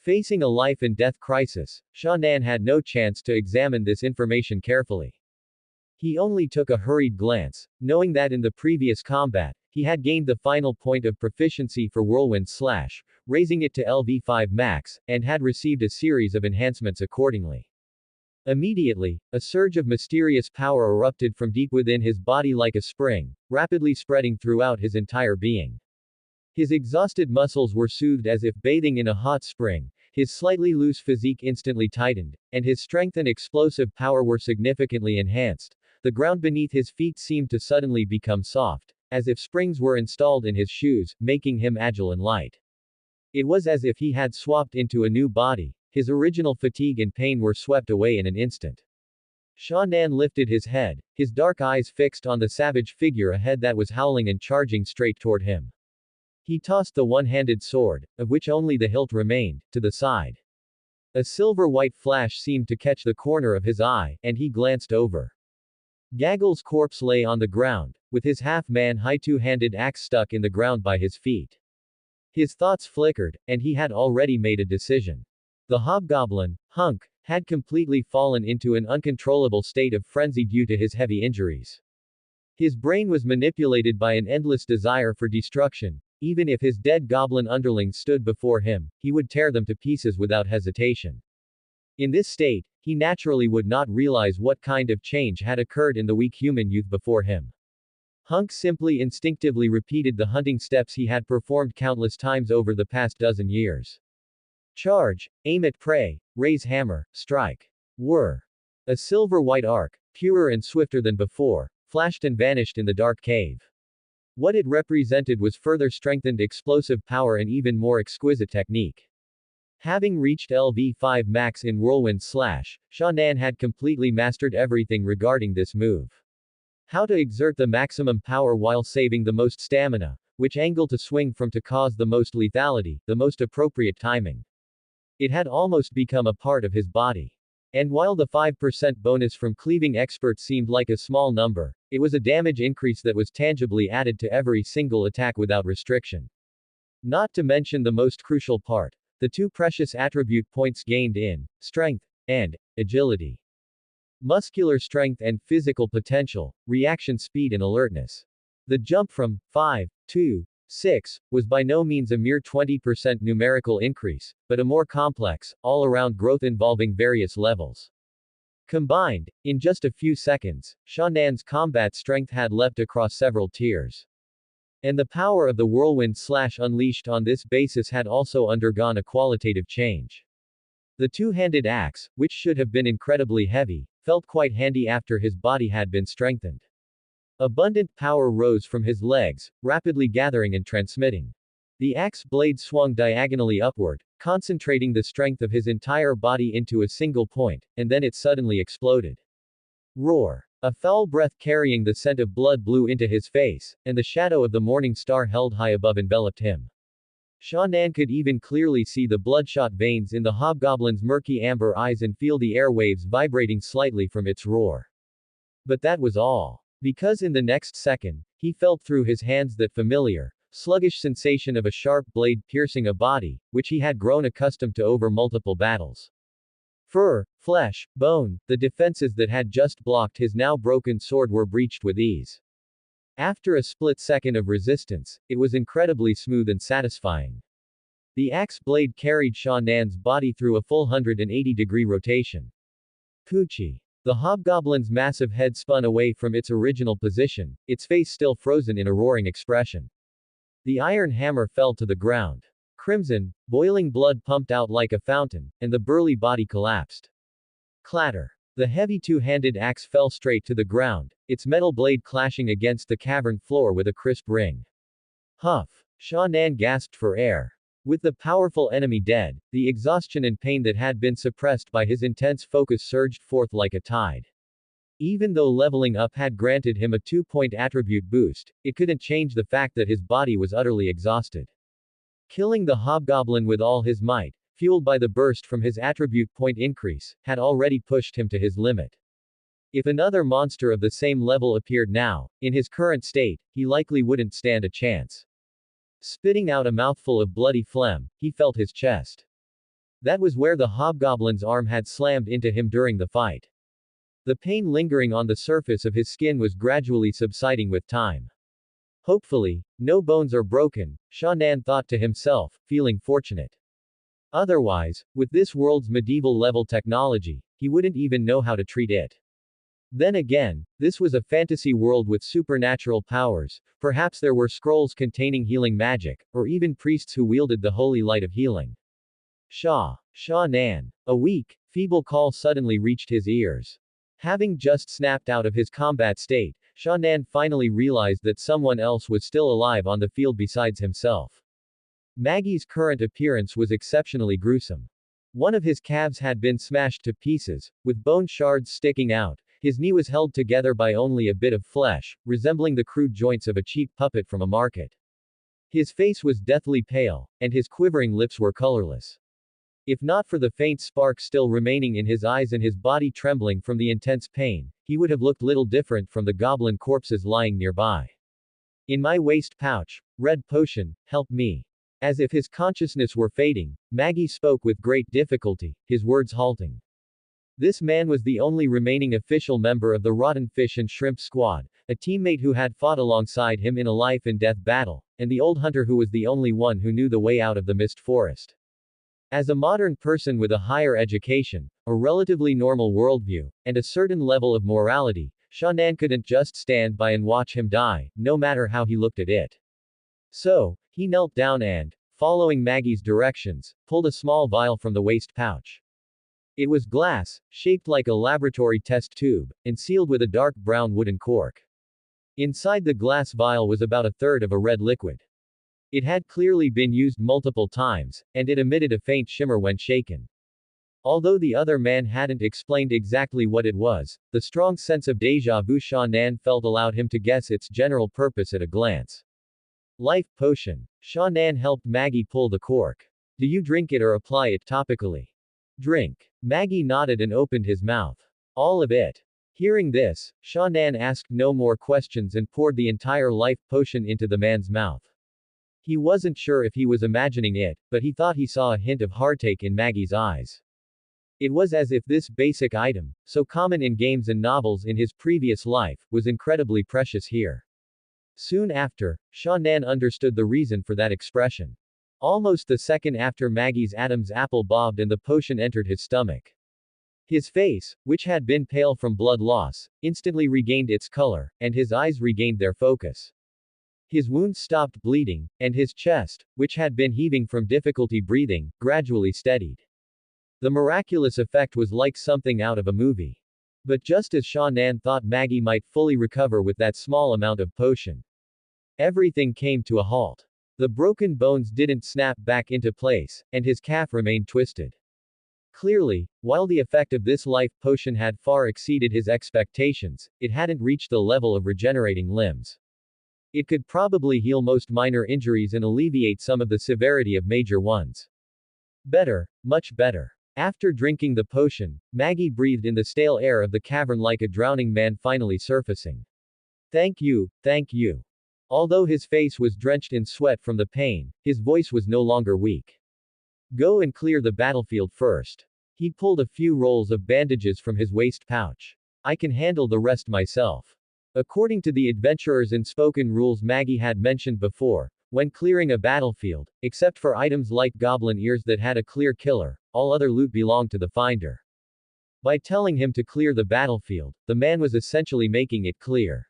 Facing a life and death crisis, Sha Nan had no chance to examine this information carefully. He only took a hurried glance, knowing that in the previous combat, he had gained the final point of proficiency for Whirlwind Slash, raising it to LV5 max, and had received a series of enhancements accordingly. Immediately, a surge of mysterious power erupted from deep within his body like a spring, rapidly spreading throughout his entire being. His exhausted muscles were soothed as if bathing in a hot spring, his slightly loose physique instantly tightened, and his strength and explosive power were significantly enhanced. The ground beneath his feet seemed to suddenly become soft, as if springs were installed in his shoes, making him agile and light. It was as if he had swapped into a new body. His original fatigue and pain were swept away in an instant. Sha Nan lifted his head, his dark eyes fixed on the savage figure ahead that was howling and charging straight toward him. He tossed the one-handed sword, of which only the hilt remained, to the side. A silver-white flash seemed to catch the corner of his eye, and he glanced over. Gaggle's corpse lay on the ground, with his half-man-high two-handed axe stuck in the ground by his feet. His thoughts flickered, and he had already made a decision. The hobgoblin, Hunk, had completely fallen into an uncontrollable state of frenzy due to his heavy injuries. His brain was manipulated by an endless desire for destruction. Even if his dead goblin underlings stood before him, he would tear them to pieces without hesitation. In this state, he naturally would not realize what kind of change had occurred in the weak human youth before him. Hunk simply instinctively repeated the hunting steps he had performed countless times over the past dozen years. Charge, aim at prey, raise hammer, strike. Whir. A silver-white arc, purer and swifter than before, flashed and vanished in the dark cave. What it represented was further strengthened explosive power and even more exquisite technique. Having reached LV5 max in Whirlwind Slash, Sha Nan had completely mastered everything regarding this move. How to exert the maximum power while saving the most stamina, which angle to swing from to cause the most lethality, the most appropriate timing. It had almost become a part of his body. And while the 5% bonus from Cleaving Expert seemed like a small number, it was a damage increase that was tangibly added to every single attack without restriction. Not to mention the most crucial part, the 2 precious attribute points gained in strength and agility. Muscular strength and physical potential, reaction speed and alertness. The jump from 5 to 6 was by no means a mere 20% numerical increase, but a more complex, all-around growth involving various levels. Combined, in just a few seconds, Sha Nan's combat strength had leapt across several tiers. And the power of the Whirlwind Slash unleashed on this basis had also undergone a qualitative change. The two-handed axe, which should have been incredibly heavy, felt quite handy after his body had been strengthened. Abundant power rose from his legs, rapidly gathering and transmitting. The axe blade swung diagonally upward, concentrating the strength of his entire body into a single point, and then it suddenly exploded. Roar. A foul breath carrying the scent of blood blew into his face, and the shadow of the morning star held high above enveloped him. Sha Nan could even clearly see the bloodshot veins in the hobgoblin's murky amber eyes and feel the airwaves vibrating slightly from its roar. But that was all. Because in the next second, he felt through his hands that familiar, sluggish sensation of a sharp blade piercing a body, which he had grown accustomed to over multiple battles. Fur, flesh, bone, the defenses that had just blocked his now broken sword were breached with ease. After a split second of resistance, it was incredibly smooth and satisfying. The axe blade carried Sha Nan's body through a full 180-degree rotation. Poochie. The hobgoblin's massive head spun away from its original position, its face still frozen in a roaring expression. The iron hammer fell to the ground. Crimson, boiling blood pumped out like a fountain, and the burly body collapsed. Clatter. The heavy two-handed axe fell straight to the ground, its metal blade clashing against the cavern floor with a crisp ring. Huff. Sha Nan gasped for air. With the powerful enemy dead, the exhaustion and pain that had been suppressed by his intense focus surged forth like a tide. Even though leveling up had granted him a 2-point attribute boost, it couldn't change the fact that his body was utterly exhausted. Killing the hobgoblin with all his might, fueled by the burst from his attribute point increase, had already pushed him to his limit. If another monster of the same level appeared now, in his current state, he likely wouldn't stand a chance. Spitting out a mouthful of bloody phlegm, he felt his chest. That was where the hobgoblin's arm had slammed into him during the fight. The pain lingering on the surface of his skin was gradually subsiding with time. Hopefully, no bones are broken, Sha Nan thought to himself, feeling fortunate. Otherwise, with this world's medieval-level technology, he wouldn't even know how to treat it. Then again, this was a fantasy world with supernatural powers, perhaps there were scrolls containing healing magic, or even priests who wielded the holy light of healing. Sha Nan. A weak, feeble call suddenly reached his ears. Having just snapped out of his combat state, Sha Nan finally realized that someone else was still alive on the field besides himself. Maggie's current appearance was exceptionally gruesome. One of his calves had been smashed to pieces, with bone shards sticking out. His knee was held together by only a bit of flesh, resembling the crude joints of a cheap puppet from a market. His face was deathly pale, and his quivering lips were colorless. If not for the faint spark still remaining in his eyes and his body trembling from the intense pain, he would have looked little different from the goblin corpses lying nearby. In my waist pouch, red potion, help me. As if his consciousness were fading, Maggie spoke with great difficulty, his words halting. This man was the only remaining official member of the Rotten Fish and Shrimp Squad, a teammate who had fought alongside him in a life-and-death battle, and the old hunter who was the only one who knew the way out of the mist forest. As a modern person with a higher education, a relatively normal worldview, and a certain level of morality, Sha Nan couldn't just stand by and watch him die, no matter how he looked at it. So, he knelt down and, following Maggie's directions, pulled a small vial from the waist pouch. It was glass, shaped like a laboratory test tube, and sealed with a dark brown wooden cork. Inside the glass vial was about a third of a red liquid. It had clearly been used multiple times, and it emitted a faint shimmer when shaken. Although the other man hadn't explained exactly what it was, the strong sense of déjà vu Sha Nan felt allowed him to guess its general purpose at a glance. Life potion. Sha Nan helped Maggie pull the cork. Do you drink it or apply it topically? Drink. Maggie nodded and opened his mouth. All of it. Hearing this, Sha Nan asked no more questions and poured the entire life potion into the man's mouth. He wasn't sure if he was imagining it, but he thought he saw a hint of heartache in Maggie's eyes. It was as if this basic item, so common in games and novels in his previous life, was incredibly precious here. Soon after, Sha Nan understood the reason for that expression. Almost the second after Maggie's Adam's apple bobbed and the potion entered his stomach. His face, which had been pale from blood loss, instantly regained its color, and his eyes regained their focus. His wounds stopped bleeding, and his chest, which had been heaving from difficulty breathing, gradually steadied. The miraculous effect was like something out of a movie. But just as Sha Nan thought Maggie might fully recover with that small amount of potion, everything came to a halt. The broken bones didn't snap back into place, and his calf remained twisted. Clearly, while the effect of this life potion had far exceeded his expectations, it hadn't reached the level of regenerating limbs. It could probably heal most minor injuries and alleviate some of the severity of major ones. Better, much better. After drinking the potion, Maggie breathed in the stale air of the cavern like a drowning man finally surfacing. Thank you, thank you. Although his face was drenched in sweat from the pain, his voice was no longer weak. Go and clear the battlefield first. He pulled a few rolls of bandages from his waist pouch. I can handle the rest myself. According to the adventurer's unspoken rules Maggie had mentioned before, when clearing a battlefield, except for items like goblin ears that had a clear killer, all other loot belonged to the finder. By telling him to clear the battlefield, the man was essentially making it clear.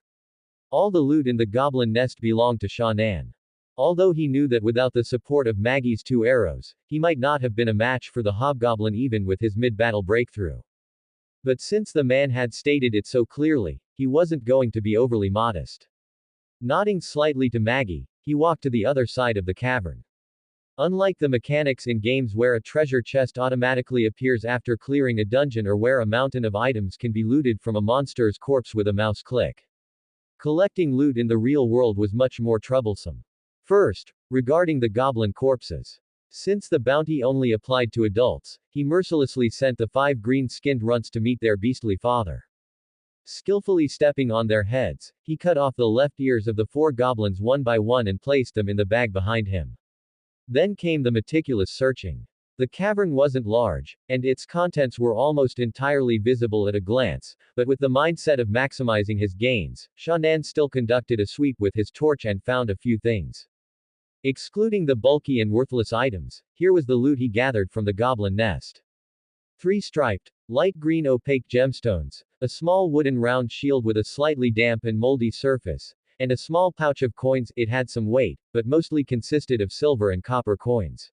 All the loot in the goblin nest belonged to Sha Nan. Although he knew that without the support of Maggie's 2 arrows, he might not have been a match for the hobgoblin even with his mid-battle breakthrough. But since the man had stated it so clearly, he wasn't going to be overly modest. Nodding slightly to Maggie, he walked to the other side of the cavern. Unlike the mechanics in games where a treasure chest automatically appears after clearing a dungeon or where a mountain of items can be looted from a monster's corpse with a mouse click, collecting loot in the real world was much more troublesome. First, regarding the goblin corpses. Since the bounty only applied to adults, he mercilessly sent the 5 green-skinned runts to meet their beastly father. Skillfully stepping on their heads, he cut off the left ears of the 4 goblins one by one and placed them in the bag behind him. Then came the meticulous searching. The cavern wasn't large, and its contents were almost entirely visible at a glance, but with the mindset of maximizing his gains, Shan'an still conducted a sweep with his torch and found a few things. Excluding the bulky and worthless items, here was the loot he gathered from the goblin nest. 3 striped, light green opaque gemstones, a small wooden round shield with a slightly damp and moldy surface, and a small pouch of coins. It had some weight, but mostly consisted of silver and copper coins.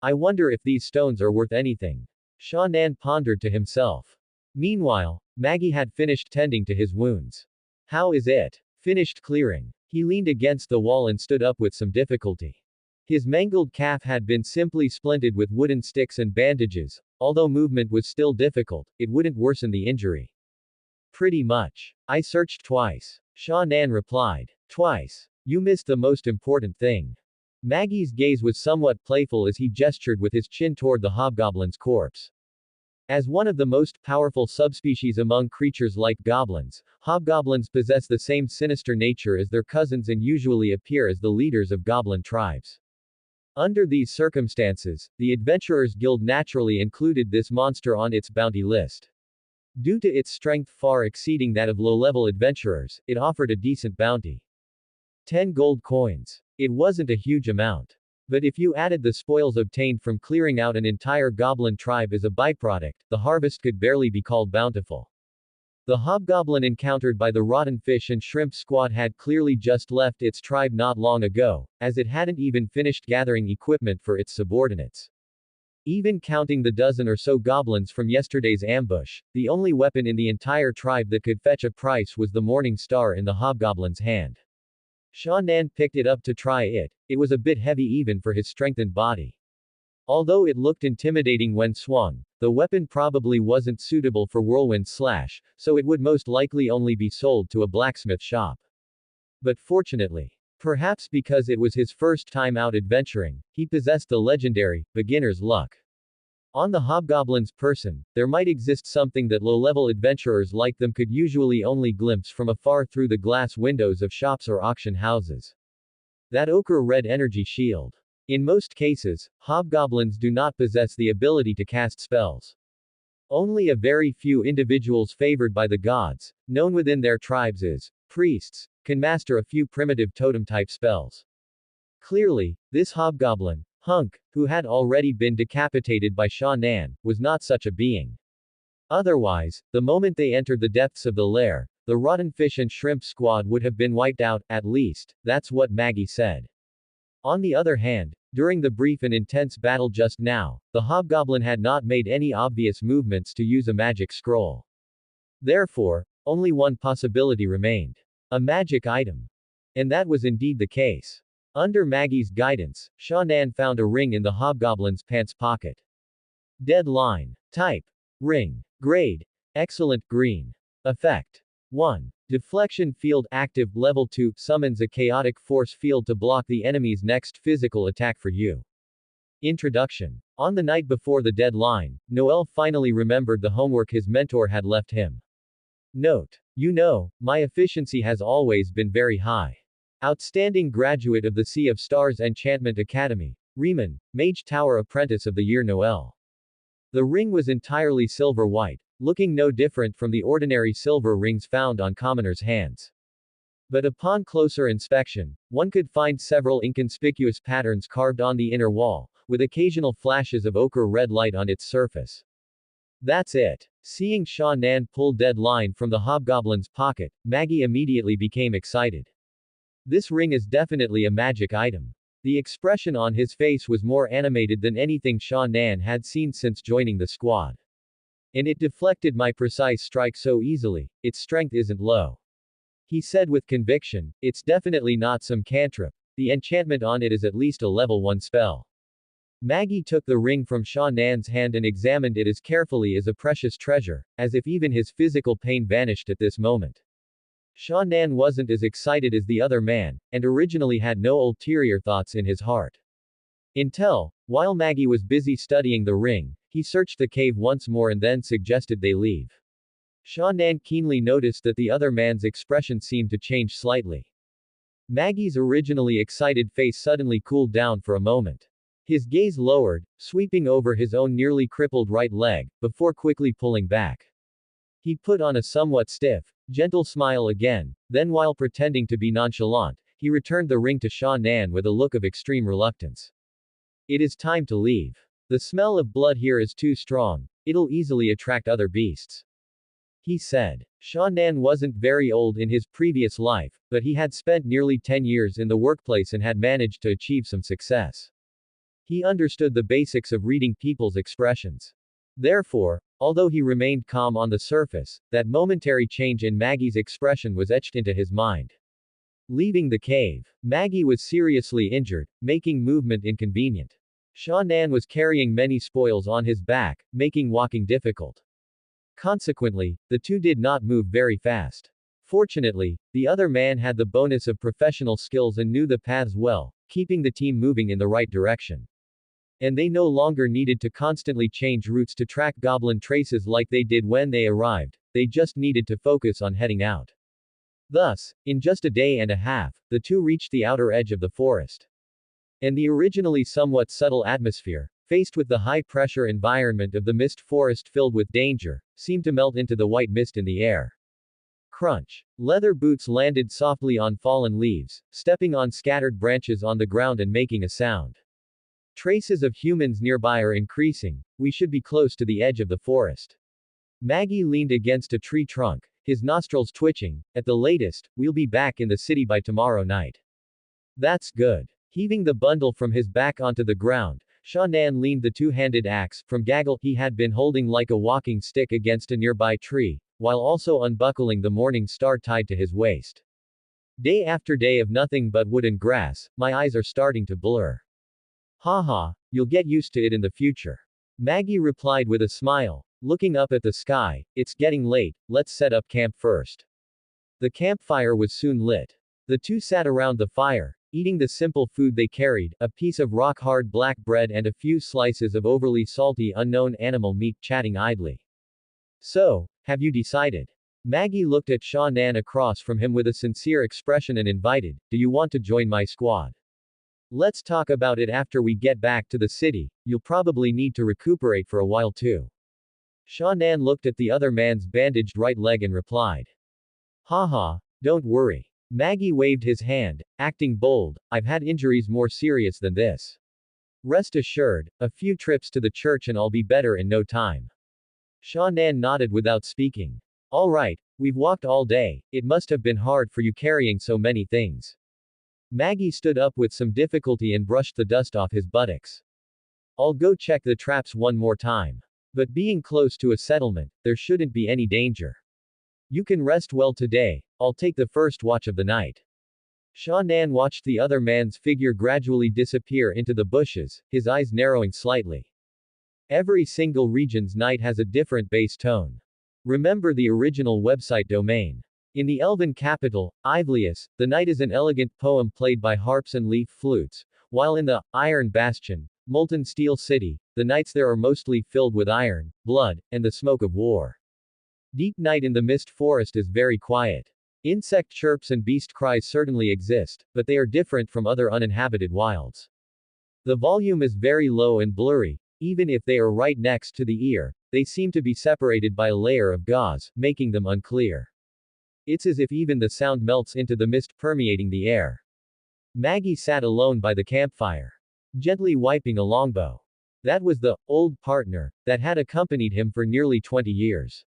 I wonder if these stones are worth anything. Shan'an pondered to himself. Meanwhile, Maggie had finished tending to his wounds. How is it? Finished clearing. He leaned against the wall and stood up with some difficulty. His mangled calf had been simply splinted with wooden sticks and bandages. Although movement was still difficult, it wouldn't worsen the injury. Pretty much. I searched twice. Shan'an replied. Twice. You missed the most important thing. Maggie's gaze was somewhat playful as he gestured with his chin toward the hobgoblin's corpse. As one of the most powerful subspecies among creatures like goblins, hobgoblins possess the same sinister nature as their cousins and usually appear as the leaders of goblin tribes. Under these circumstances, the Adventurers Guild naturally included this monster on its bounty list. Due to its strength far exceeding that of low-level adventurers, it offered a decent bounty. 10 gold coins. It wasn't a huge amount. But if you added the spoils obtained from clearing out an entire goblin tribe as a byproduct, the harvest could barely be called bountiful. The hobgoblin encountered by the rotten fish and shrimp squad had clearly just left its tribe not long ago, as it hadn't even finished gathering equipment for its subordinates. Even counting the dozen or so goblins from yesterday's ambush, the only weapon in the entire tribe that could fetch a price was the morning star in the hobgoblin's hand. Shan'an picked it up to try it. It was a bit heavy even for his strengthened body. Although it looked intimidating when swung, the weapon probably wasn't suitable for whirlwind slash, so it would most likely only be sold to a blacksmith shop. But fortunately, perhaps because it was his first time out adventuring, he possessed the legendary beginner's luck. On the hobgoblin's person, there might exist something that low-level adventurers like them could usually only glimpse from afar through the glass windows of shops or auction houses. That ochre-red energy shield. In most cases, hobgoblins do not possess the ability to cast spells. Only a very few individuals favored by the gods, known within their tribes as priests, can master a few primitive totem-type spells. Clearly, this hobgoblin, Hunk, who had already been decapitated by Shan'an, was not such a being. Otherwise, the moment they entered the depths of the lair, the rotten fish and shrimp squad would have been wiped out, at least, that's what Maggie said. On the other hand, during the brief and intense battle just now, the hobgoblin had not made any obvious movements to use a magic scroll. Therefore, only one possibility remained. A magic item. And that was indeed the case. Under Maggie's guidance, Shan'an found a ring in the hobgoblin's pants pocket. Deadline. Type. Ring. Grade. Excellent green. Effect. 1. Deflection field active level 2 summons a chaotic force field to block the enemy's next physical attack for you. Introduction. On the night before the deadline, Noel finally remembered the homework his mentor had left him. Note. You know, my efficiency has always been very high. Outstanding graduate of the Sea of Stars Enchantment Academy. Riemann, Mage Tower Apprentice of the Year Noel. The ring was entirely silver white, looking no different from the ordinary silver rings found on commoners' hands. But upon closer inspection, one could find several inconspicuous patterns carved on the inner wall, with occasional flashes of ochre-red light on its surface. That's it. Seeing Shan'an pull Deadline from the hobgoblin's pocket, Maggie immediately became excited. This ring is definitely a magic item. The expression on his face was more animated than anything Sha Nan had seen since joining the squad. And it deflected my precise strike so easily, its strength isn't low. He said with conviction, it's definitely not some cantrip. The enchantment on it is at least a level 1 spell. Maggie took the ring from Sha Nan's hand and examined it as carefully as a precious treasure, as if even his physical pain vanished at this moment. Sha Nan wasn't as excited as the other man, and originally had no ulterior thoughts in his heart. Until, while Maggie was busy studying the ring, he searched the cave once more and then suggested they leave. Sha Nan keenly noticed that the other man's expression seemed to change slightly. Maggie's originally excited face suddenly cooled down for a moment. His gaze lowered, sweeping over his own nearly crippled right leg, before quickly pulling back. He put on a somewhat stiff, gentle smile again, then while pretending to be nonchalant, he returned the ring to Sha Nan with a look of extreme reluctance. It is time to leave. The smell of blood here is too strong, it'll easily attract other beasts. He said. Sha Nan wasn't very old in his previous life, but he had spent nearly 10 years in the workplace and had managed to achieve some success. He understood the basics of reading people's expressions. Therefore, although he remained calm on the surface, that momentary change in Maggie's expression was etched into his mind. Leaving the cave, Maggie was seriously injured, making movement inconvenient. Sha Nan was carrying many spoils on his back, making walking difficult. Consequently, the two did not move very fast. Fortunately, the other man had the bonus of professional skills and knew the paths well, keeping the team moving in the right direction. And they no longer needed to constantly change routes to track goblin traces like they did when they arrived, they just needed to focus on heading out. Thus, in just a day and a half, the two reached the outer edge of the forest. And the originally somewhat subtle atmosphere, faced with the high-pressure environment of the mist forest filled with danger, seemed to melt into the white mist in the air. Crunch. Leather boots landed softly on fallen leaves, stepping on scattered branches on the ground and making a sound. Traces of humans nearby are increasing, we should be close to the edge of the forest. Maggie leaned against a tree trunk, his nostrils twitching. At the latest, we'll be back in the city by tomorrow night. That's good. Heaving the bundle from his back onto the ground, Sha Nan leaned the two-handed axe from gaggle he had been holding like a walking stick against a nearby tree, while also unbuckling the morning star tied to his waist. Day after day of nothing but wood and grass, my eyes are starting to blur. Haha, you'll get used to it in the future. Maggie replied with a smile, looking up at the sky. It's getting late, let's set up camp first. The campfire was soon lit. The two sat around the fire, eating the simple food they carried, a piece of rock-hard black bread and a few slices of overly salty unknown animal meat, chatting idly. So, have you decided? Maggie looked at Sha Nan across from him with a sincere expression and invited, do you want to join my squad? Let's talk about it after we get back to the city, you'll probably need to recuperate for a while too. Sha Nan looked at the other man's bandaged right leg and replied. Haha, don't worry. Maggie waved his hand, acting bold, I've had injuries more serious than this. Rest assured, a few trips to the church and I'll be better in no time. Sha Nan nodded without speaking. Alright, we've walked all day, it must have been hard for you carrying so many things. Maggie stood up with some difficulty and brushed the dust off his buttocks. I'll go check the traps one more time. But being close to a settlement, there shouldn't be any danger. You can rest well today, I'll take the first watch of the night. Sha Nan watched the other man's figure gradually disappear into the bushes, his eyes narrowing slightly. Every single region's night has a different bass tone. Remember the original website domain. In the Elven capital, Ivlius, the night is an elegant poem played by harps and leaf flutes, while in the Iron Bastion, Molten Steel City, the nights there are mostly filled with iron, blood, and the smoke of war. Deep night in the mist forest is very quiet. Insect chirps and beast cries certainly exist, but they are different from other uninhabited wilds. The volume is very low and blurry, even if they are right next to the ear, they seem to be separated by a layer of gauze, making them unclear. It's as if even the sound melts into the mist permeating the air. Maggie sat alone by the campfire, gently wiping a longbow. That was the old partner that had accompanied him for nearly 20 years.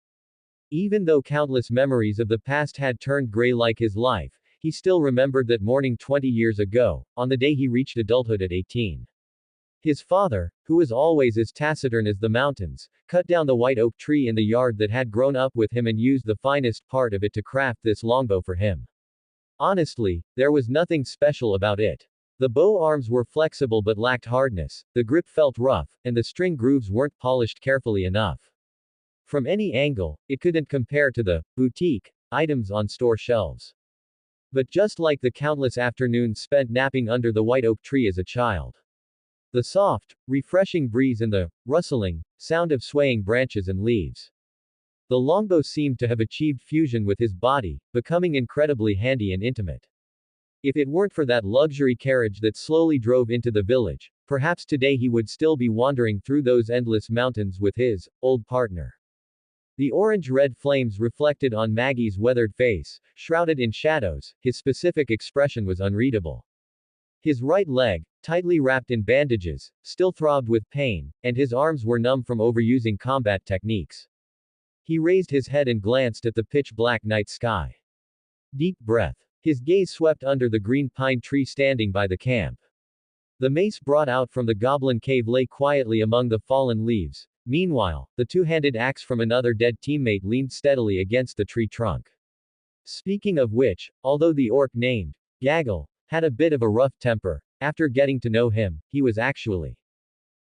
Even though countless memories of the past had turned gray like his life, he still remembered that morning 20 years ago, on the day he reached adulthood at 18. His father, who was always as taciturn as the mountains, cut down the white oak tree in the yard that had grown up with him and used the finest part of it to craft this longbow for him. Honestly, there was nothing special about it. The bow arms were flexible but lacked hardness, the grip felt rough, and the string grooves weren't polished carefully enough. From any angle, it couldn't compare to the boutique items on store shelves. But just like the countless afternoons spent napping under the white oak tree as a child, the soft, refreshing breeze and the rustling sound of swaying branches and leaves, the longbow seemed to have achieved fusion with his body, becoming incredibly handy and intimate. If it weren't for that luxury carriage that slowly drove into the village, perhaps today he would still be wandering through those endless mountains with his old partner. The orange-red flames reflected on Maggie's weathered face, shrouded in shadows, his specific expression was unreadable. His right leg, tightly wrapped in bandages, still throbbed with pain, and his arms were numb from overusing combat techniques. He raised his head and glanced at the pitch-black night sky. Deep breath. His gaze swept under the green pine tree standing by the camp. The mace brought out from the goblin cave lay quietly among the fallen leaves. Meanwhile, the two-handed axe from another dead teammate leaned steadily against the tree trunk. Speaking of which, although the orc named Gaggle had a bit of a rough temper, after getting to know him, he was actually.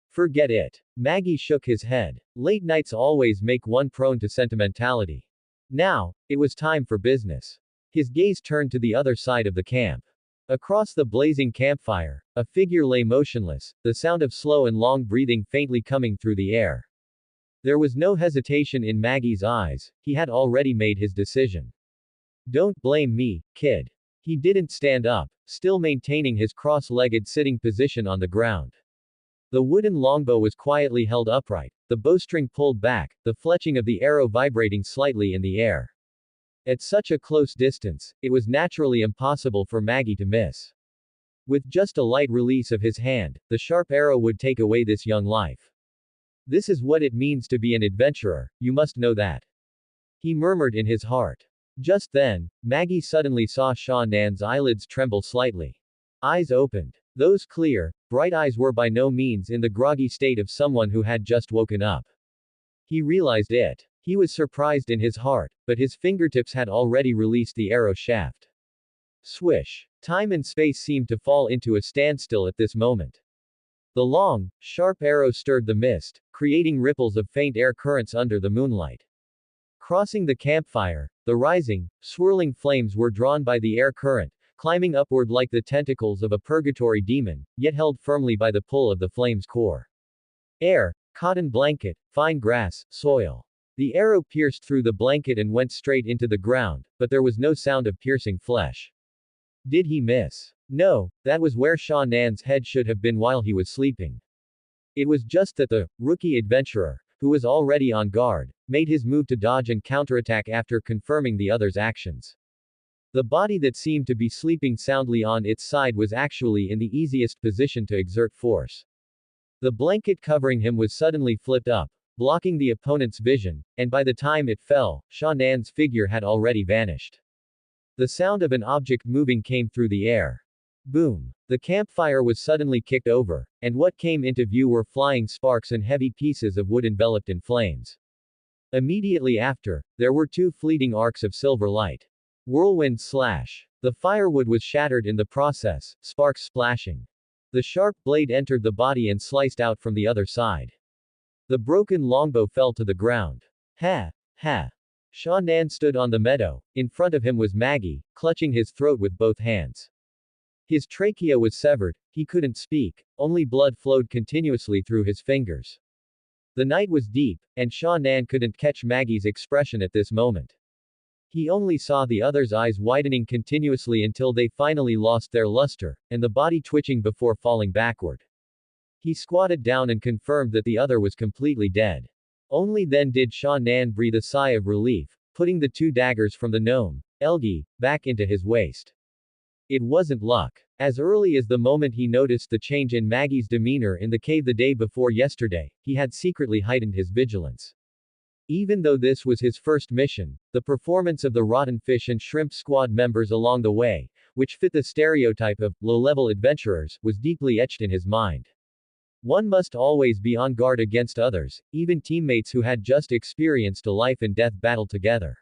Forget it. Maggie shook his head. Late nights always make one prone to sentimentality. Now, it was time for business. His gaze turned to the other side of the camp. Across the blazing campfire, a figure lay motionless, the sound of slow and long breathing faintly coming through the air. There was no hesitation in Maggie's eyes, he had already made his decision. Don't blame me, kid. He didn't stand up, still maintaining his cross-legged sitting position on the ground. The wooden longbow was quietly held upright, the bowstring pulled back, the fletching of the arrow vibrating slightly in the air. At such a close distance, it was naturally impossible for Maggie to miss. With just a light release of his hand, the sharp arrow would take away this young life. This is what it means to be an adventurer, you must know that. He murmured in his heart. Just then, Maggie suddenly saw Sha Nan's eyelids tremble slightly. Eyes opened. Those clear, bright eyes were by no means in the groggy state of someone who had just woken up. He realized it. He was surprised in his heart, but his fingertips had already released the arrow shaft. Swish. Time and space seemed to fall into a standstill at this moment. The long, sharp arrow stirred the mist, creating ripples of faint air currents under the moonlight. Crossing the campfire, the rising, swirling flames were drawn by the air current, climbing upward like the tentacles of a purgatory demon, yet held firmly by the pull of the flame's core. Air, cotton blanket, fine grass, soil. The arrow pierced through the blanket and went straight into the ground, but there was no sound of piercing flesh. Did he miss? No, that was where Sha Nan's head should have been while he was sleeping. It was just that the rookie adventurer, who was already on guard, made his move to dodge and counterattack after confirming the other's actions. The body that seemed to be sleeping soundly on its side was actually in the easiest position to exert force. The blanket covering him was suddenly flipped up, blocking the opponent's vision, and by the time it fell, Sha Nan's figure had already vanished. The sound of an object moving came through the air. Boom. The campfire was suddenly kicked over, and what came into view were flying sparks and heavy pieces of wood enveloped in flames. Immediately after, there were two fleeting arcs of silver light. Whirlwind slash. The firewood was shattered in the process, sparks splashing. The sharp blade entered the body and sliced out from the other side. The broken longbow fell to the ground. Ha! Ha! Sha Nan stood on the meadow. In front of him was Maggie, clutching his throat with both hands. His trachea was severed, he couldn't speak, only blood flowed continuously through his fingers. The night was deep, and Sha Nan couldn't catch Maggie's expression at this moment. He only saw the other's eyes widening continuously until they finally lost their luster, and the body twitching before falling backward. He squatted down and confirmed that the other was completely dead. Only then did Sha Nan breathe a sigh of relief, putting the two daggers from the gnome, Elgi, back into his waist. It wasn't luck. As early as the moment he noticed the change in Maggie's demeanor in the cave the day before yesterday, he had secretly heightened his vigilance. Even though this was his first mission, the performance of the rotten fish and shrimp squad members along the way, which fit the stereotype of low-level adventurers, was deeply etched in his mind. One must always be on guard against others, even teammates who had just experienced a life-and-death battle together.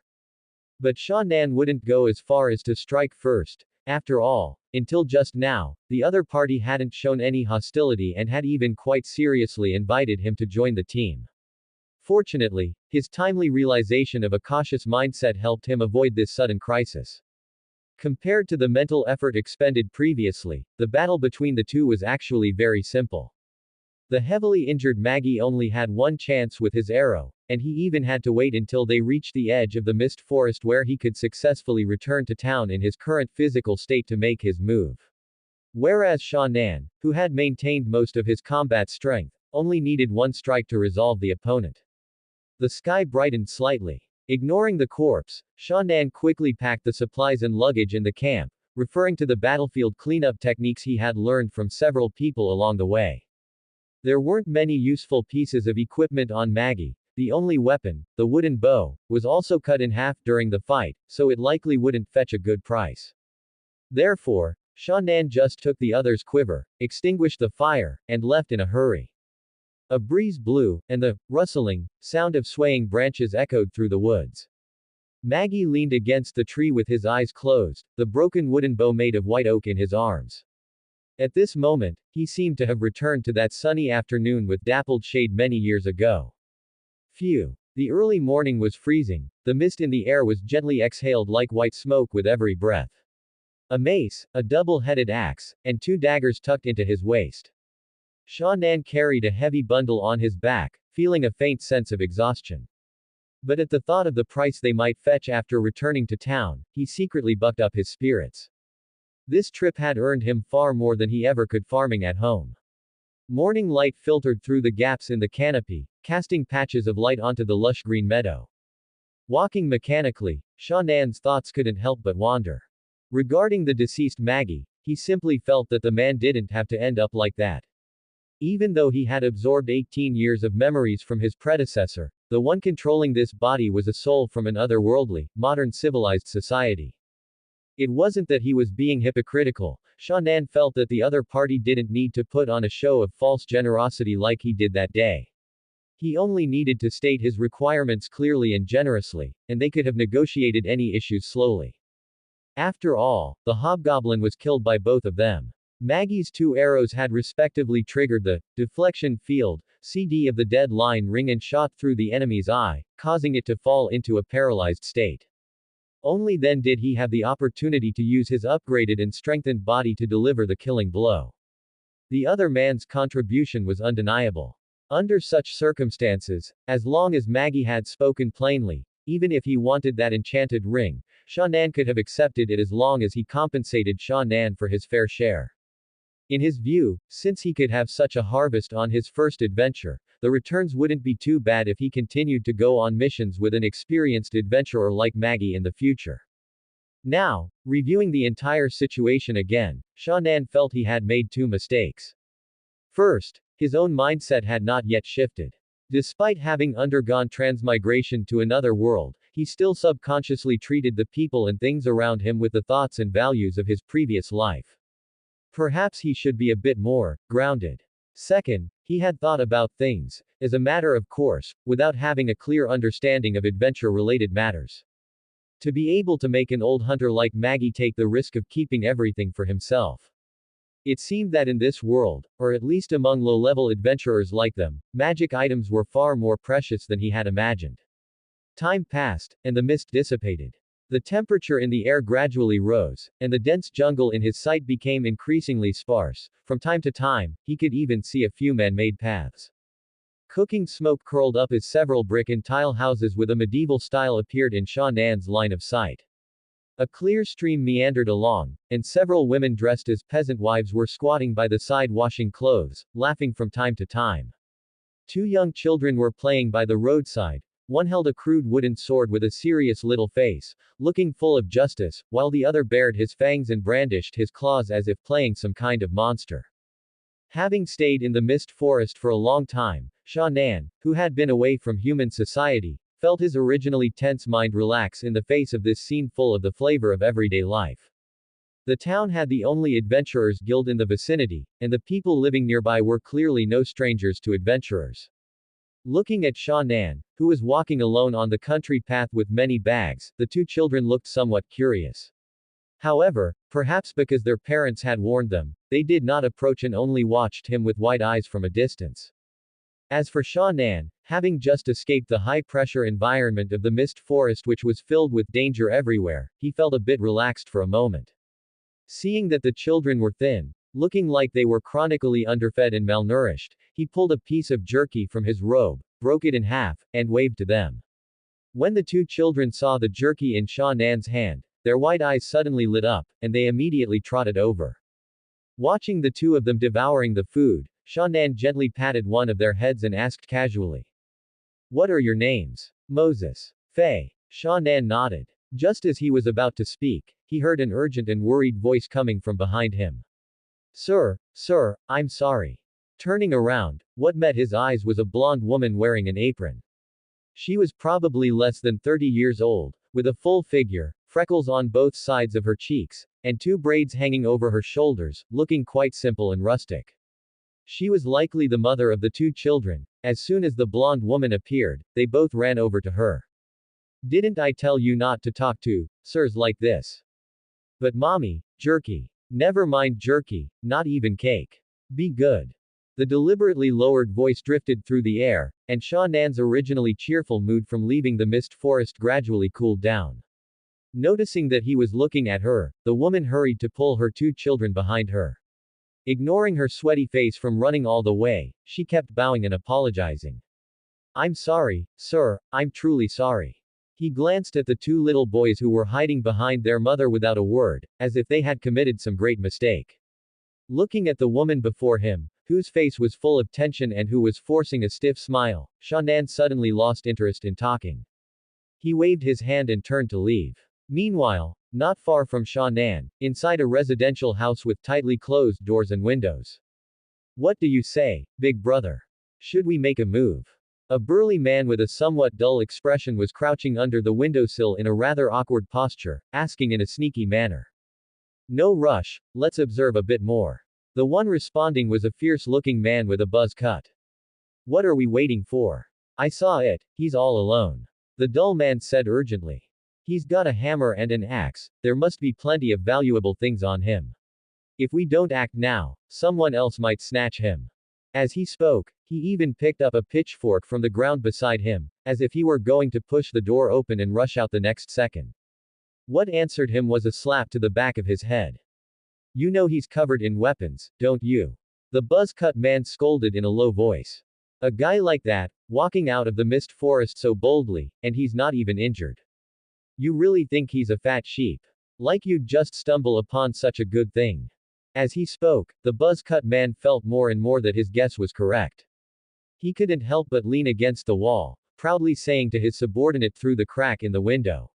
But Sha Nan wouldn't go as far as to strike first. After all, until just now, the other party hadn't shown any hostility and had even quite seriously invited him to join the team. Fortunately, his timely realization of a cautious mindset helped him avoid this sudden crisis. Compared to the mental effort expended previously, the battle between the two was actually very simple. The heavily injured Maggie only had one chance with his arrow, and he even had to wait until they reached the edge of the mist forest where he could successfully return to town in his current physical state to make his move. Whereas Sha Nan, who had maintained most of his combat strength, only needed one strike to resolve the opponent. The sky brightened slightly. Ignoring the corpse, Sha Nan quickly packed the supplies and luggage in the camp, referring to the battlefield cleanup techniques he had learned from several people along the way. There weren't many useful pieces of equipment on Maggie. The only weapon, the wooden bow, was also cut in half during the fight, so it likely wouldn't fetch a good price. Therefore, Sha Nan just took the other's quiver, extinguished the fire, and left in a hurry. A breeze blew, and the rustling sound of swaying branches echoed through the woods. Maggie leaned against the tree with his eyes closed, the broken wooden bow made of white oak in his arms. At this moment, he seemed to have returned to that sunny afternoon with dappled shade many years ago. Phew. The early morning was freezing, the mist in the air was gently exhaled like white smoke with every breath. A mace, a double-headed axe, and 2 daggers tucked into his waist. Sha Nan carried a heavy bundle on his back, feeling a faint sense of exhaustion. But at the thought of the price they might fetch after returning to town, he secretly bucked up his spirits. This trip had earned him far more than he ever could farming at home. Morning light filtered through the gaps in the canopy, casting patches of light onto the lush green meadow. Walking mechanically, Sha Nan's thoughts couldn't help but wander. Regarding the deceased Maggie, he simply felt that the man didn't have to end up like that. Even though he had absorbed 18 years of memories from his predecessor, the one controlling this body was a soul from an otherworldly, modern civilized society. It wasn't that he was being hypocritical. Sha Nan felt that the other party didn't need to put on a show of false generosity like he did that day. He only needed to state his requirements clearly and generously, and they could have negotiated any issues slowly. After all, the hobgoblin was killed by both of them. Maggie's 2 arrows had respectively triggered the deflection field, CD of the dead line ring and shot through the enemy's eye, causing it to fall into a paralyzed state. Only then did he have the opportunity to use his upgraded and strengthened body to deliver the killing blow. The other man's contribution was undeniable. Under such circumstances, as long as Maggie had spoken plainly, even if he wanted that enchanted ring, Sha Nan could have accepted it as long as he compensated Sha Nan for his fair share. In his view, since he could have such a harvest on his first adventure, the returns wouldn't be too bad if he continued to go on missions with an experienced adventurer like Maggie in the future. Now, reviewing the entire situation again, Sha Nan felt he had made 2 mistakes. First, his own mindset had not yet shifted. Despite having undergone transmigration to another world, he still subconsciously treated the people and things around him with the thoughts and values of his previous life. Perhaps he should be a bit more grounded. Second, he had thought about things, as a matter of course, without having a clear understanding of adventure-related matters. To be able to make an old hunter like Maggie take the risk of keeping everything for himself. It seemed that in this world, or at least among low-level adventurers like them, magic items were far more precious than he had imagined. Time passed, and the mist dissipated. The temperature in the air gradually rose, and the dense jungle in his sight became increasingly sparse. From time to time, he could even see a few man-made paths. Cooking smoke curled up as several brick and tile houses with a medieval style appeared in Sha Nan's line of sight. A clear stream meandered along, and several women dressed as peasant wives were squatting by the side washing clothes, laughing from time to time. 2 young children were playing by the roadside. One held a crude wooden sword with a serious little face, looking full of justice, while the other bared his fangs and brandished his claws as if playing some kind of monster. Having stayed in the mist forest for a long time, Sha Nan, who had been away from human society, felt his originally tense mind relax in the face of this scene full of the flavor of everyday life. The town had the only adventurers guild in the vicinity, and the people living nearby were clearly no strangers to adventurers. Looking at Sha Nan, who was walking alone on the country path with many bags, the two children looked somewhat curious. However, perhaps because their parents had warned them, they did not approach and only watched him with wide eyes from a distance. As for Sha Nan, having just escaped the high-pressure environment of the mist forest which was filled with danger everywhere, he felt a bit relaxed for a moment. Seeing that the children were thin, looking like they were chronically underfed and malnourished, he pulled a piece of jerky from his robe, broke it in half, and waved to them. When the two children saw the jerky in Sha Nan's hand, their wide eyes suddenly lit up, and they immediately trotted over. Watching the two of them devouring the food, Sha Nan gently patted one of their heads and asked casually, "What are your names?" "Moses." "Faye." Sha Nan nodded. Just as he was about to speak, he heard an urgent and worried voice coming from behind him. Sir, I'm sorry." Turning around, what met his eyes was a blonde woman wearing an apron. She was probably less than 30 years old, with a full figure, freckles on both sides of her cheeks, and two braids hanging over her shoulders, looking quite simple and rustic. She was likely the mother of the two children. As soon as the blonde woman appeared, they both ran over to her. "Didn't I tell you not to talk to sirs like this?" "But mommy, jerky." "Never mind jerky, not even cake. Be good." The deliberately lowered voice drifted through the air, and Sha Nan's originally cheerful mood from leaving the mist forest gradually cooled down. Noticing that he was looking at her, the woman hurried to pull her two children behind her. Ignoring her sweaty face from running all the way, she kept bowing and apologizing. "I'm sorry, sir, I'm truly sorry." He glanced at the two little boys who were hiding behind their mother without a word, as if they had committed some great mistake. Looking at the woman before him, whose face was full of tension and who was forcing a stiff smile, Sha Nan suddenly lost interest in talking. He waved his hand and turned to leave. Meanwhile, not far from Sha Nan, inside a residential house with tightly closed doors and windows. "What do you say, big brother? Should we make a move?" A burly man with a somewhat dull expression was crouching under the windowsill in a rather awkward posture, asking in a sneaky manner. "No rush, let's observe a bit more." The one responding was a fierce-looking man with a buzz cut. "What are we waiting for? I saw it, he's all alone." The dull man said urgently. "He's got a hammer and an axe, there must be plenty of valuable things on him. If we don't act now, someone else might snatch him." As he spoke, he even picked up a pitchfork from the ground beside him, as if he were going to push the door open and rush out the next second. What answered him was a slap to the back of his head. "You know he's covered in weapons, don't you?" The buzz-cut man scolded in a low voice. "A guy like that, walking out of the mist forest so boldly, and he's not even injured. You really think he's a fat sheep? Like you'd just stumble upon such a good thing." As he spoke, the buzz-cut man felt more and more that his guess was correct. He couldn't help but lean against the wall, proudly saying to his subordinate through the crack in the window,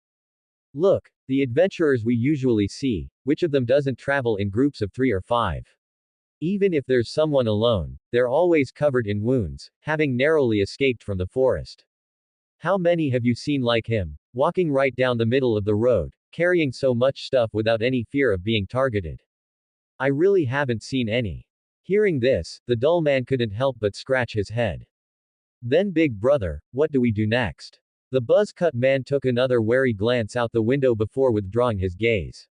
"Look, the adventurers we usually see, which of them doesn't travel in groups of 3 or 5? Even if there's someone alone, they're always covered in wounds, having narrowly escaped from the forest. How many have you seen like him, walking right down the middle of the road, carrying so much stuff without any fear of being targeted? I really haven't seen any." Hearing this, the dull man couldn't help but scratch his head. "Then big brother, what do we do next?" The buzz-cut man took another wary glance out the window before withdrawing his gaze.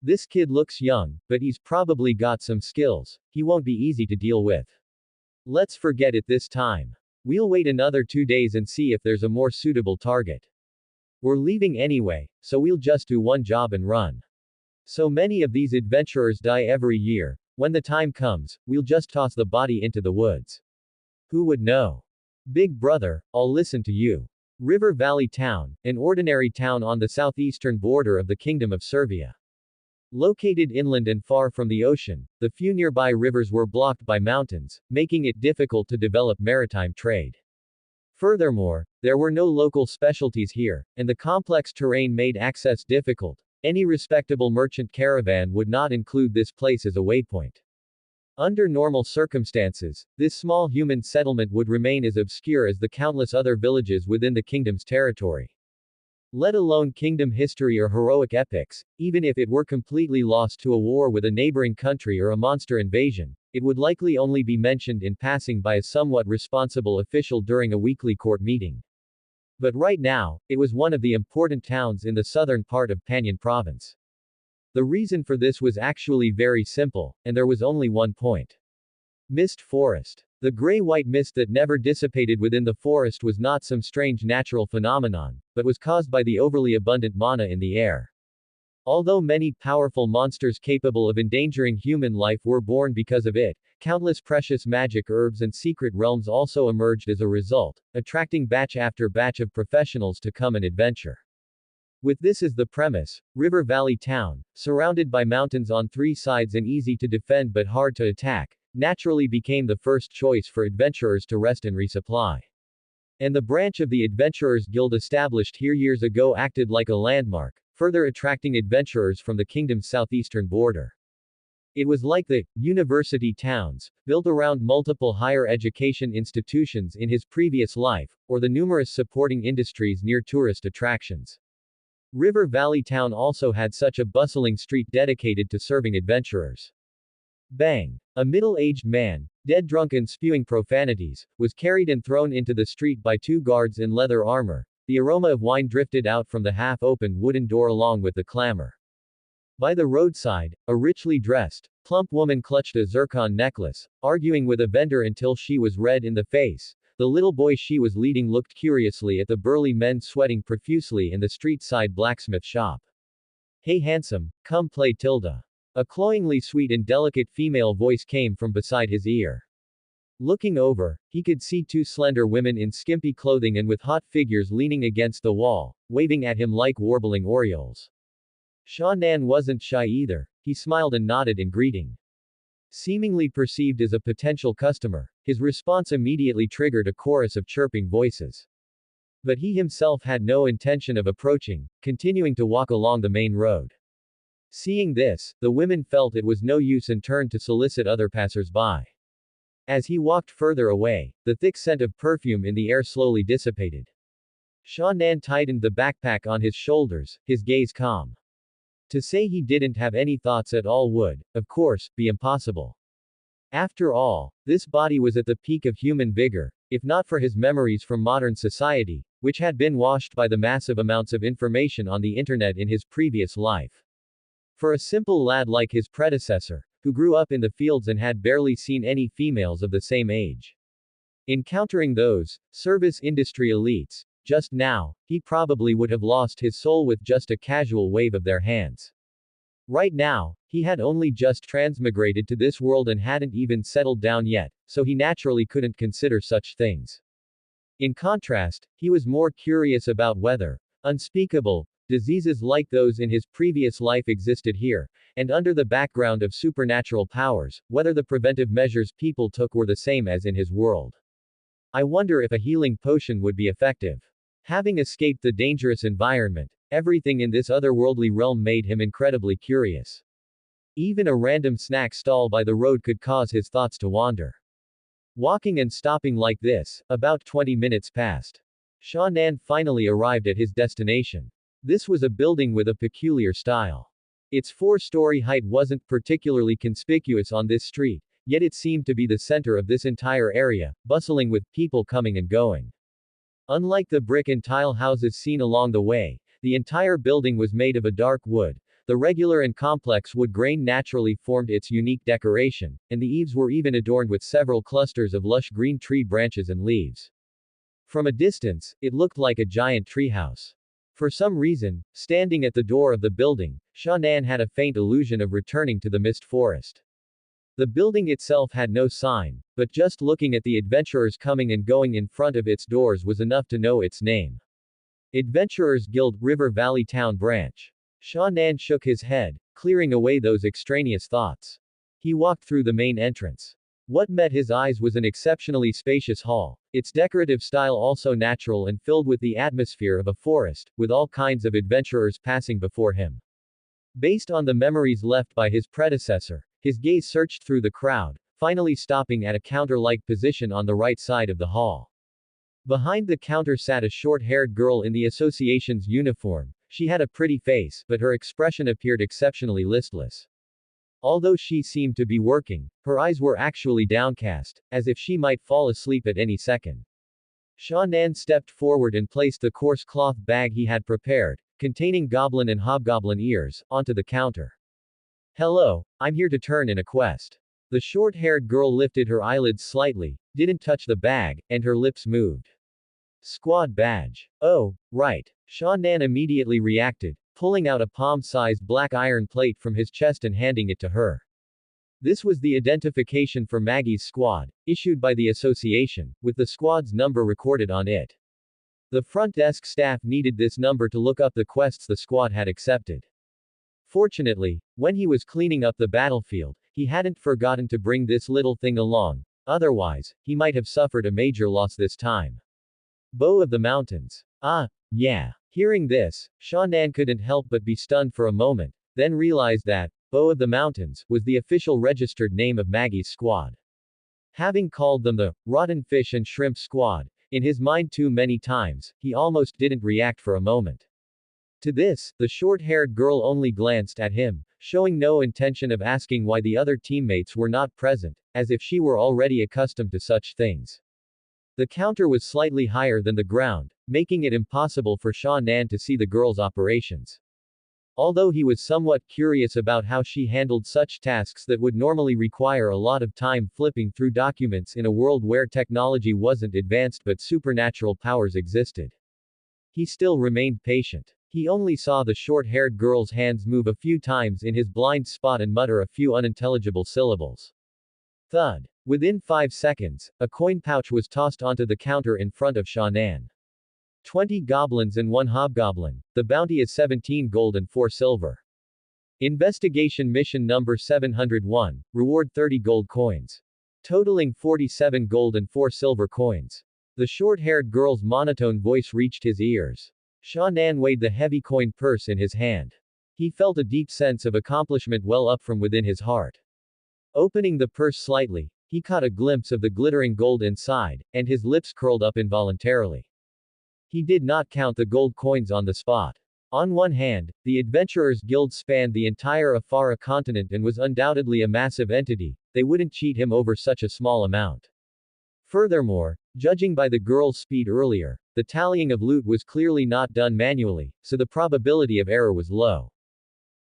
"This kid looks young, but he's probably got some skills, he won't be easy to deal with. Let's forget it this time. We'll wait another 2 days and see if there's a more suitable target. We're leaving anyway, so we'll just do one job and run. So many of these adventurers die every year, when the time comes, we'll just toss the body into the woods. Who would know? Big brother, I'll listen to you." River Valley Town, an ordinary town on the southeastern border of the Kingdom of Servia. Located inland and far from the ocean, the few nearby rivers were blocked by mountains, making it difficult to develop maritime trade. Furthermore, there were no local specialties here, and the complex terrain made access difficult. Any respectable merchant caravan would not include this place as a waypoint. Under normal circumstances, this small human settlement would remain as obscure as the countless other villages within the kingdom's territory. Let alone kingdom history or heroic epics, even if it were completely lost to a war with a neighboring country or a monster invasion, it would likely only be mentioned in passing by a somewhat responsible official during a weekly court meeting. But right now, it was one of the important towns in the southern part of Panyan province. The reason for this was actually very simple, and there was only one point. Mist forest. The gray-white mist that never dissipated within the forest was not some strange natural phenomenon, but was caused by the overly abundant mana in the air. Although many powerful monsters capable of endangering human life were born because of it, countless precious magic herbs and secret realms also emerged as a result, attracting batch after batch of professionals to come and adventure. With this as the premise, River Valley Town, surrounded by mountains on three sides and easy to defend but hard to attack, naturally became the first choice for adventurers to rest and resupply. And the branch of the Adventurers Guild established here years ago acted like a landmark, further attracting adventurers from the kingdom's southeastern border. It was like the university towns, built around multiple higher education institutions in his previous life, or the numerous supporting industries near tourist attractions. River Valley Town also had such a bustling street dedicated to serving adventurers. Bang! A middle-aged man, dead drunk and spewing profanities, was carried and thrown into the street by two guards in leather armor. The aroma of wine drifted out from the half-open wooden door along with the clamor. By the roadside, a richly dressed, plump woman clutched a zircon necklace, arguing with a vendor until she was red in the face. The little boy she was leading looked curiously at the burly men sweating profusely in the street-side blacksmith shop. Hey handsome, come play Tilda. A cloyingly sweet and delicate female voice came from beside his ear. Looking over, he could see two slender women in skimpy clothing and with hot figures leaning against the wall, waving at him like warbling orioles. Sha Nan wasn't shy either, he smiled and nodded in greeting. Seemingly perceived as a potential customer, his response immediately triggered a chorus of chirping voices. But he himself had no intention of approaching, continuing to walk along the main road. Seeing this, the women felt it was no use and turned to solicit other passers-by. As he walked further away, the thick scent of perfume in the air slowly dissipated. Sha Nan tightened the backpack on his shoulders, his gaze calm. To say he didn't have any thoughts at all would, of course, be impossible. After all, this body was at the peak of human vigor, if not for his memories from modern society, which had been washed by the massive amounts of information on the internet in his previous life. For a simple lad like his predecessor, who grew up in the fields and had barely seen any females of the same age. Encountering those service industry elites, just now, he probably would have lost his soul with just a casual wave of their hands. Right now, he had only just transmigrated to this world and hadn't even settled down yet, so he naturally couldn't consider such things. In contrast, he was more curious about whether unspeakable diseases like those in his previous life existed here, and under the background of supernatural powers, whether the preventive measures people took were the same as in his world. I wonder if a healing potion would be effective. Having escaped the dangerous environment, everything in this otherworldly realm made him incredibly curious. Even a random snack stall by the road could cause his thoughts to wander. Walking and stopping like this, about 20 minutes passed. Sha Nan finally arrived at his destination. This was a building with a peculiar style. Its 4-story height wasn't particularly conspicuous on this street, yet it seemed to be the center of this entire area, bustling with people coming and going. Unlike the brick and tile houses seen along the way, the entire building was made of a dark wood. The regular and complex wood grain naturally formed its unique decoration, and the eaves were even adorned with several clusters of lush green tree branches and leaves. From a distance, it looked like a giant treehouse. For some reason, standing at the door of the building, Sha Nan had a faint illusion of returning to the mist forest. The building itself had no sign, but just looking at the adventurers coming and going in front of its doors was enough to know its name. Adventurers Guild, River Valley Town Branch. Sha Nan shook his head, clearing away those extraneous thoughts. He walked through the main entrance. What met his eyes was an exceptionally spacious hall, its decorative style also natural and filled with the atmosphere of a forest, with all kinds of adventurers passing before him. Based on the memories left by his predecessor, his gaze searched through the crowd, finally stopping at a counter-like position on the right side of the hall. Behind the counter sat a short-haired girl in the association's uniform. She had a pretty face, but her expression appeared exceptionally listless. Although she seemed to be working, her eyes were actually downcast, as if she might fall asleep at any second. Shannan stepped forward and placed the coarse cloth bag he had prepared, containing goblin and hobgoblin ears, onto the counter. Hello, I'm here to turn in a quest. The short-haired girl lifted her eyelids slightly, didn't touch the bag, and her lips moved. Squad badge. Oh, right. Shannan immediately reacted, pulling out a palm-sized black iron plate from his chest and handing it to her. This was the identification for Maggie's squad, issued by the association, with the squad's number recorded on it. The front desk staff needed this number to look up the quests the squad had accepted. Fortunately, when he was cleaning up the battlefield, he hadn't forgotten to bring this little thing along, otherwise, he might have suffered a major loss this time. Bow of the Mountains. Ah, yeah. Hearing this, Shannan couldn't help but be stunned for a moment, then realized that, Bow of the Mountains, was the official registered name of Maggie's squad. Having called them the Rotten Fish and Shrimp Squad, in his mind too many times, he almost didn't react for a moment. To this, the short-haired girl only glanced at him, showing no intention of asking why the other teammates were not present, as if she were already accustomed to such things. The counter was slightly higher than the ground, making it impossible for Shannan to see the girl's operations. Although he was somewhat curious about how she handled such tasks that would normally require a lot of time flipping through documents in a world where technology wasn't advanced but supernatural powers existed, he still remained patient. He only saw the short-haired girl's hands move a few times in his blind spot and mutter a few unintelligible syllables. Thud. Within 5 seconds, a coin pouch was tossed onto the counter in front of Shannan. 20 goblins and 1 hobgoblin. The bounty is 17 gold and 4 silver. Investigation mission number 701. Reward 30 gold coins. Totaling 47 gold and 4 silver coins. The short-haired girl's monotone voice reached his ears. Shannan weighed the heavy coin purse in his hand. He felt a deep sense of accomplishment well up from within his heart. Opening the purse slightly, he caught a glimpse of the glittering gold inside, and his lips curled up involuntarily. He did not count the gold coins on the spot. On one hand, the Adventurers Guild spanned the entire Afara continent and was undoubtedly a massive entity, they wouldn't cheat him over such a small amount. Furthermore, judging by the girl's speed earlier, the tallying of loot was clearly not done manually, so the probability of error was low.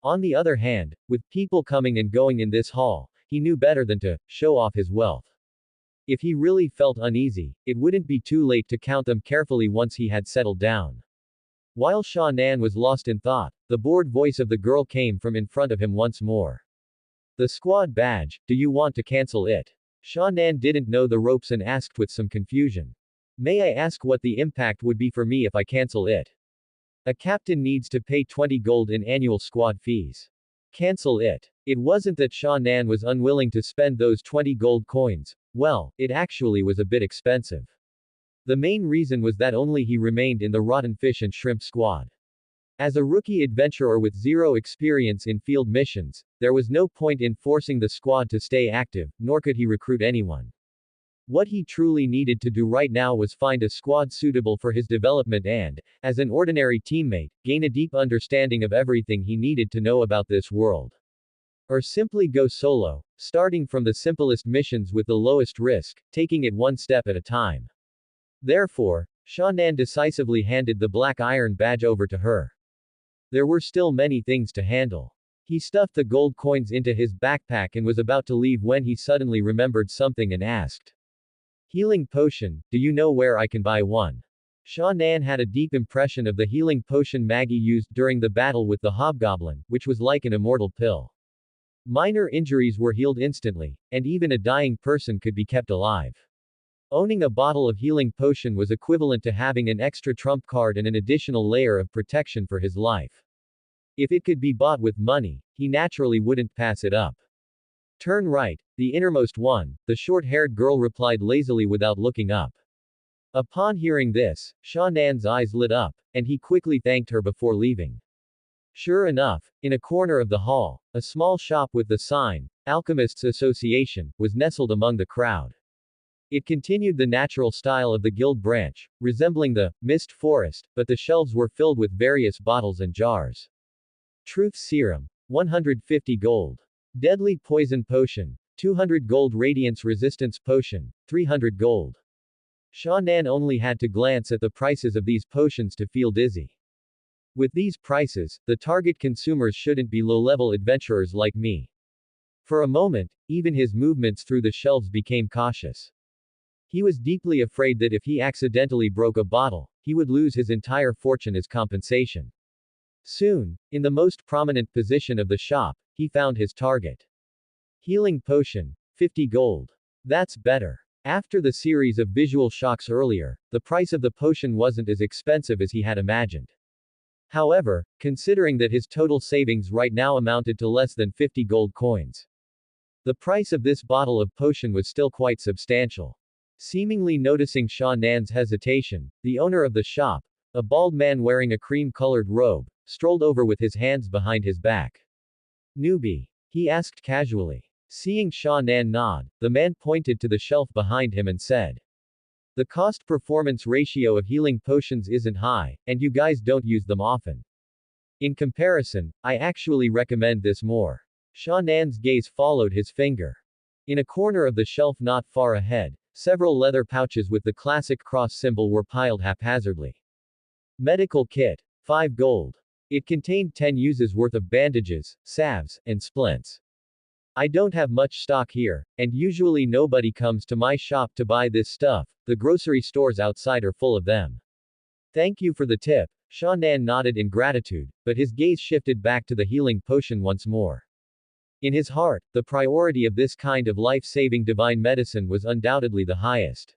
On the other hand, with people coming and going in this hall, he knew better than to show off his wealth. If he really felt uneasy, it wouldn't be too late to count them carefully once he had settled down. While Shannan was lost in thought, the bored voice of the girl came from in front of him once more. The squad badge, do you want to cancel it? Shannan didn't know the ropes and asked with some confusion. May I ask what the impact would be for me if I cancel it? A captain needs to pay 20 gold in annual squad fees. Cancel it. It wasn't that Shannan was unwilling to spend those 20 gold coins, well, it actually was a bit expensive. The main reason was that only he remained in the Rotten Fish and Shrimp Squad. As a rookie adventurer with zero experience in field missions, there was no point in forcing the squad to stay active, nor could he recruit anyone. What he truly needed to do right now was find a squad suitable for his development and, as an ordinary teammate, gain a deep understanding of everything he needed to know about this world. Or simply go solo, starting from the simplest missions with the lowest risk, taking it one step at a time. Therefore, Shannan decisively handed the black iron badge over to her. There were still many things to handle. He stuffed the gold coins into his backpack and was about to leave when he suddenly remembered something and asked. Healing potion, do you know where I can buy one? Shannan had a deep impression of the healing potion Maggie used during the battle with the hobgoblin, which was like an immortal pill. Minor injuries were healed instantly, and even a dying person could be kept alive. Owning a bottle of healing potion was equivalent to having an extra trump card and an additional layer of protection for his life. If it could be bought with money, he naturally wouldn't pass it up. Turn right, the innermost one, the short-haired girl replied lazily without looking up. Upon hearing this, Shannan's eyes lit up, and he quickly thanked her before leaving. Sure enough, in a corner of the hall, a small shop with the sign, Alchemists Association, was nestled among the crowd. It continued the natural style of the guild branch, resembling the mist forest, but the shelves were filled with various bottles and jars. Truth Serum, 150 gold. Deadly Poison Potion, 200 gold. Radiance Resistance Potion, 300 gold. Sha Nan only had to glance at the prices of these potions to feel dizzy. With these prices, the target consumers shouldn't be low-level adventurers like me. For a moment, even his movements through the shelves became cautious. He was deeply afraid that if he accidentally broke a bottle, he would lose his entire fortune as compensation. Soon, in the most prominent position of the shop, he found his target. Healing Potion, 50 gold. That's better. After the series of visual shocks earlier, the price of the potion wasn't as expensive as he had imagined. However, considering that his total savings right now amounted to less than 50 gold coins, the price of this bottle of potion was still quite substantial. Seemingly noticing Sha Nan's hesitation, the owner of the shop, a bald man wearing a cream-colored robe, strolled over with his hands behind his back. Newbie? He asked casually. Seeing Sha Nan nod, the man pointed to the shelf behind him and said, "The cost-performance ratio of healing potions isn't high, and you guys don't use them often. In comparison, I actually recommend this more." Sha Nan's gaze followed his finger. In a corner of the shelf not far ahead, several leather pouches with the classic cross symbol were piled haphazardly. Medical Kit. 5 gold. It contained 10 uses worth of bandages, salves, and splints. I don't have much stock here, and usually nobody comes to my shop to buy this stuff, the grocery stores outside are full of them. Thank you for the tip. Sha Nan nodded in gratitude, but his gaze shifted back to the healing potion once more. In his heart, the priority of this kind of life-saving divine medicine was undoubtedly the highest.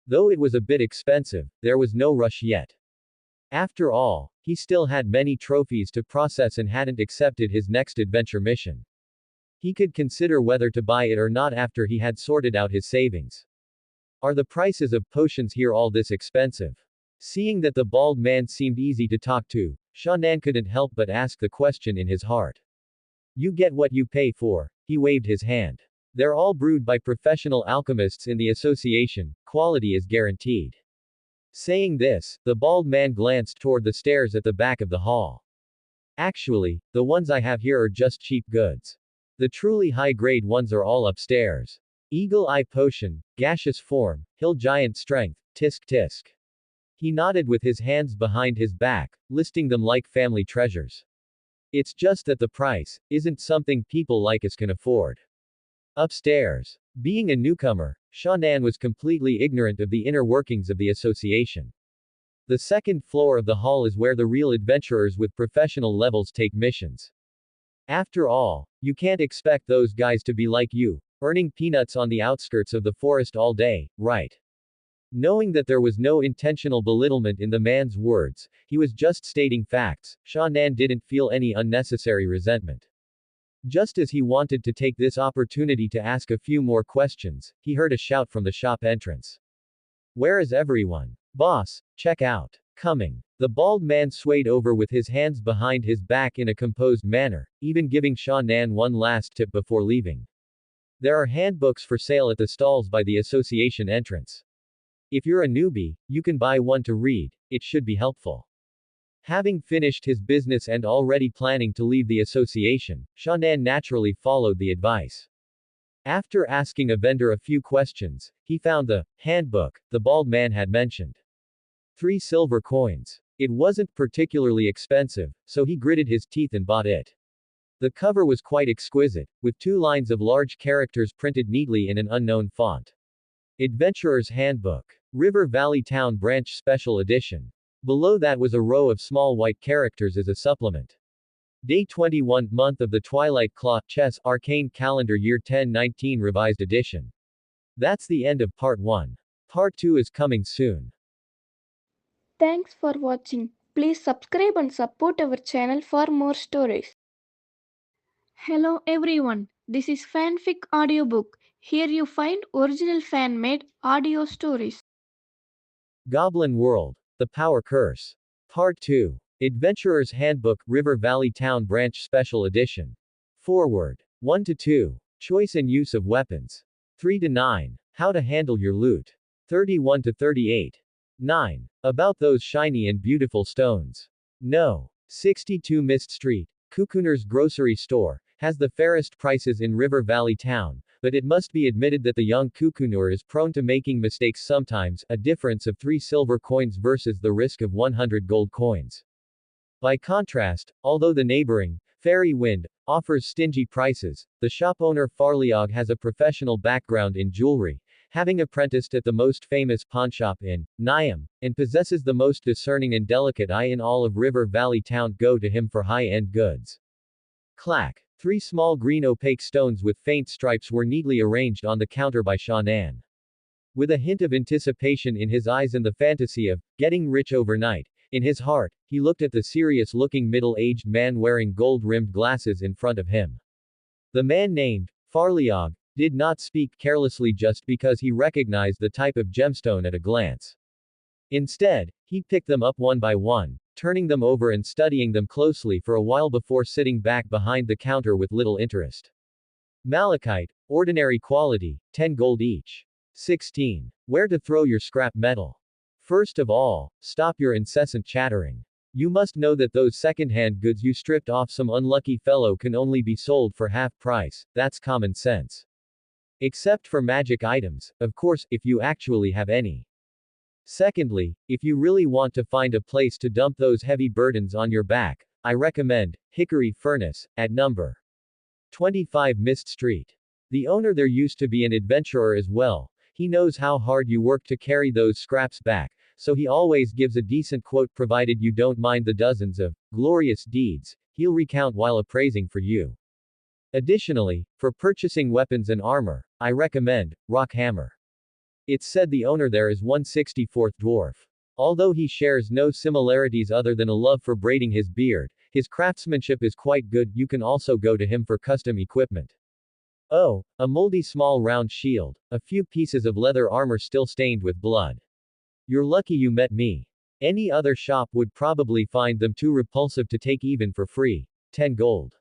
Though it was a bit expensive, there was no rush yet. After all, he still had many trophies to process and hadn't accepted his next adventure mission. He could consider whether to buy it or not after he had sorted out his savings. Are the prices of potions here all this expensive? Seeing that the bald man seemed easy to talk to, Sha Nan couldn't help but ask the question in his heart. You get what you pay for. He waved his hand. They're all brewed by professional alchemists in the association, quality is guaranteed. Saying this, the bald man glanced toward the stairs at the back of the hall. Actually, the ones I have here are just cheap goods. The truly high-grade ones are all upstairs. Eagle Eye Potion, Gaseous Form, Hill Giant Strength, Tisk Tisk. He nodded with his hands behind his back, listing them like family treasures. It's just that the price isn't something people like us can afford. Upstairs. Being a newcomer, Sha Nan was completely ignorant of the inner workings of the association. The second floor of the hall is where the real adventurers with professional levels take missions. After all, you can't expect those guys to be like you, earning peanuts on the outskirts of the forest all day, right? Knowing that there was no intentional belittlement in the man's words, he was just stating facts, Sha Nan didn't feel any unnecessary resentment. Just as he wanted to take this opportunity to ask a few more questions, he heard a shout from the shop entrance. Where is everyone? Boss, check out. Coming. The bald man swayed over with his hands behind his back in a composed manner, even giving Sha Nan one last tip before leaving. There are handbooks for sale at the stalls by the association entrance. If you're a newbie, you can buy one to read, it should be helpful. Having finished his business and already planning to leave the association, Sha Nan naturally followed the advice. After asking a vendor a few questions, he found the handbook the bald man had mentioned. 3 silver coins. It wasn't particularly expensive, so he gritted his teeth and bought it. The cover was quite exquisite, with 2 lines of large characters printed neatly in an unknown font. Adventurer's Handbook. River Valley Town Branch Special Edition. Below that was a row of small white characters as a supplement. Day 21, month of the Twilight Claw, Chess, Arcane Calendar Year 1019 Revised Edition. That's the end of Part 1. Part 2 is coming soon. Thanks for watching. Please subscribe and support our channel for more stories. Hello everyone, this is Fanfic Audiobook. Here you find original fan-made audio stories. Goblin World. The Power Curse. Part 2. Adventurer's Handbook, River Valley Town Branch Special Edition. Forward. 1 to 2. Choice and use of weapons. 3 to 9. How to handle your loot. 31 to 38. 9. About those shiny and beautiful stones. No. 62 Mist Street, Kukuner's grocery store, has the fairest prices in River Valley Town, but it must be admitted that the young Kukunur is prone to making mistakes sometimes, a difference of 3 silver coins versus the risk of 100 gold coins. By contrast, although the neighboring, Fairy Wind, offers stingy prices, the shop owner Farliog has a professional background in jewelry, having apprenticed at the most famous pawnshop in Niam, and possesses the most discerning and delicate eye in all of River Valley Town. Go to him for high-end goods. Clack. 3 small green opaque stones with faint stripes were neatly arranged on the counter by Shannan. With a hint of anticipation in his eyes and the fantasy of getting rich overnight in his heart, he looked at the serious-looking middle-aged man wearing gold-rimmed glasses in front of him. The man named Farliog did not speak carelessly just because he recognized the type of gemstone at a glance. Instead, he picked them up one by one, turning them over and studying them closely for a while before sitting back behind the counter with little interest. Malachite, ordinary quality, 10 gold each. 16. Where to throw your scrap metal. First of all, stop your incessant chattering. You must know that those second-hand goods you stripped off some unlucky fellow can only be sold for half price, that's common sense. Except for magic items, of course, if you actually have any. Secondly, if you really want to find a place to dump those heavy burdens on your back, I recommend Hickory Furnace, at number 25 Mist Street. The owner there used to be an adventurer as well. He knows how hard you work to carry those scraps back, so he always gives a decent quote provided you don't mind the dozens of glorious deeds he'll recount while appraising for you. Additionally, for purchasing weapons and armor, I recommend Rock Hammer. It's said the owner there is 164th dwarf. Although he shares no similarities other than a love for braiding his beard, his craftsmanship is quite good. You can also go to him for custom equipment. Oh, a moldy small round shield, a few pieces of leather armor still stained with blood. You're lucky you met me. Any other shop would probably find them too repulsive to take even for free. 10 gold.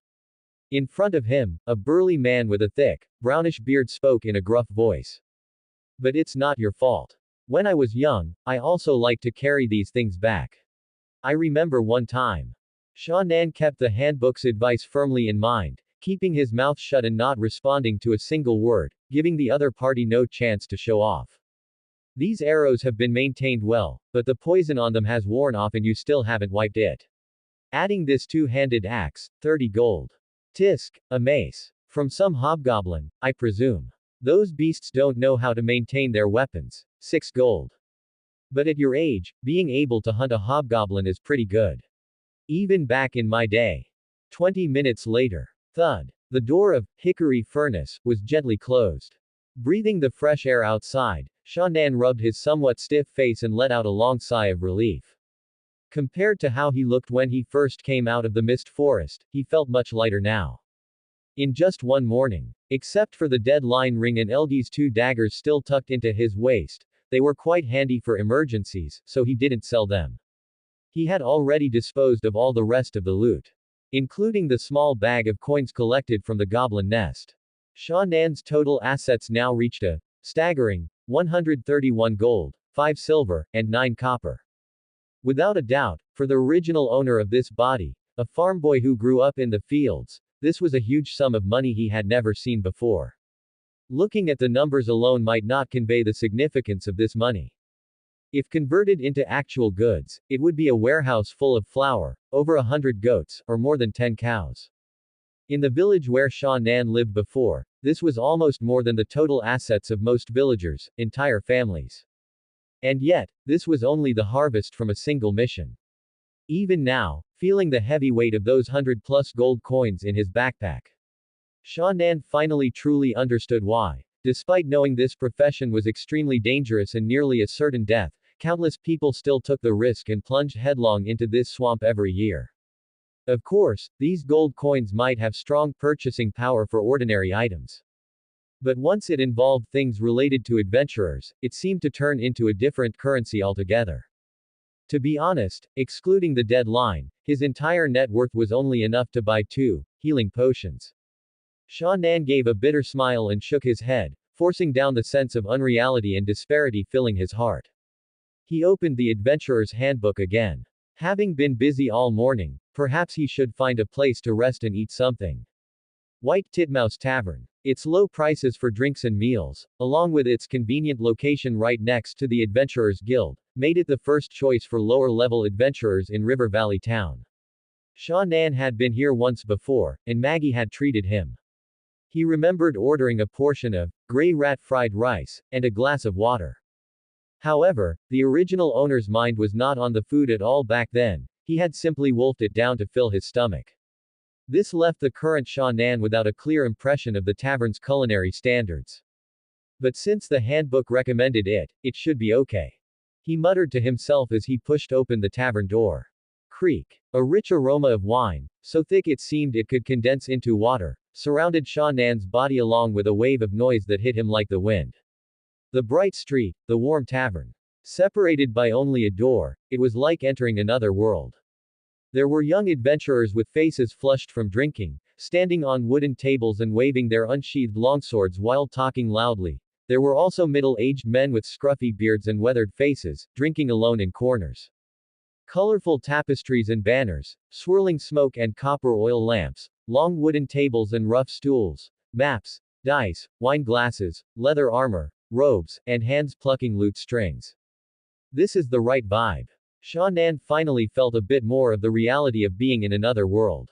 In front of him, a burly man with a thick, brownish beard spoke in a gruff voice. But it's not your fault. When I was young, I also liked to carry these things back. I remember one time. Shannan kept the handbook's advice firmly in mind, keeping his mouth shut and not responding to a single word, giving the other party no chance to show off. These arrows have been maintained well, but the poison on them has worn off and you still haven't wiped it. Adding this two-handed axe, 30 gold. Tisk, a mace. From some hobgoblin, I presume. Those beasts don't know how to maintain their weapons. 6 gold. But at your age, being able to hunt a hobgoblin is pretty good. Even back in my day. 20 minutes later. Thud. The door of Hickory Furnace was gently closed. Breathing the fresh air outside, Shannan rubbed his somewhat stiff face and let out a long sigh of relief. Compared to how he looked when he first came out of the mist forest, he felt much lighter now. In just one morning. Except for the deadline ring and LD's 2 daggers still tucked into his waist, they were quite handy for emergencies, so he didn't sell them. He had already disposed of all the rest of the loot, including the small bag of coins collected from the goblin nest. Shannan's total assets now reached a staggering 131 gold, 5 silver, and 9 copper. Without a doubt, for the original owner of this body, a farm boy who grew up in the fields, this was a huge sum of money he had never seen before. Looking at the numbers alone might not convey the significance of this money. If converted into actual goods, it would be a warehouse full of flour, over 100 goats, or more than 10 cows. In the village where Shannan lived before, this was almost more than the total assets of most villagers, entire families. And yet, this was only the harvest from a single mission. Even now, feeling the heavy weight of those 100-plus gold coins in his backpack, Shannan finally truly understood why, despite knowing this profession was extremely dangerous and nearly a certain death, countless people still took the risk and plunged headlong into this swamp every year. Of course, these gold coins might have strong purchasing power for ordinary items. But once it involved things related to adventurers, it seemed to turn into a different currency altogether. To be honest, excluding the dead line, his entire net worth was only enough to buy 2 healing potions. Sha Nan gave a bitter smile and shook his head, forcing down the sense of unreality and disparity filling his heart. He opened the Adventurer's Handbook again. Having been busy all morning, perhaps he should find a place to rest and eat something. White Titmouse Tavern. Its low prices for drinks and meals, along with its convenient location right next to the Adventurers Guild, made it the first choice for lower-level adventurers in River Valley Town. Sha Nan had been here once before, and Maggie had treated him. He remembered ordering a portion of gray rat fried rice and a glass of water. However, the original owner's mind was not on the food at all back then, he had simply wolfed it down to fill his stomach. This left the current Sha Nan without a clear impression of the tavern's culinary standards. But since the handbook recommended it, it should be okay. He muttered to himself as he pushed open the tavern door. Creak. A rich aroma of wine, so thick it seemed it could condense into water, surrounded Sha Nan's body along with a wave of noise that hit him like the wind. The bright street, the warm tavern. Separated by only a door, it was like entering another world. There were young adventurers with faces flushed from drinking, standing on wooden tables and waving their unsheathed longswords while talking loudly. There were also middle-aged men with scruffy beards and weathered faces, drinking alone in corners. Colorful tapestries and banners, swirling smoke and copper oil lamps, long wooden tables and rough stools, maps, dice, wine glasses, leather armor, robes, and hands plucking lute strings. This is the right vibe. Sha Nan finally felt a bit more of the reality of being in another world.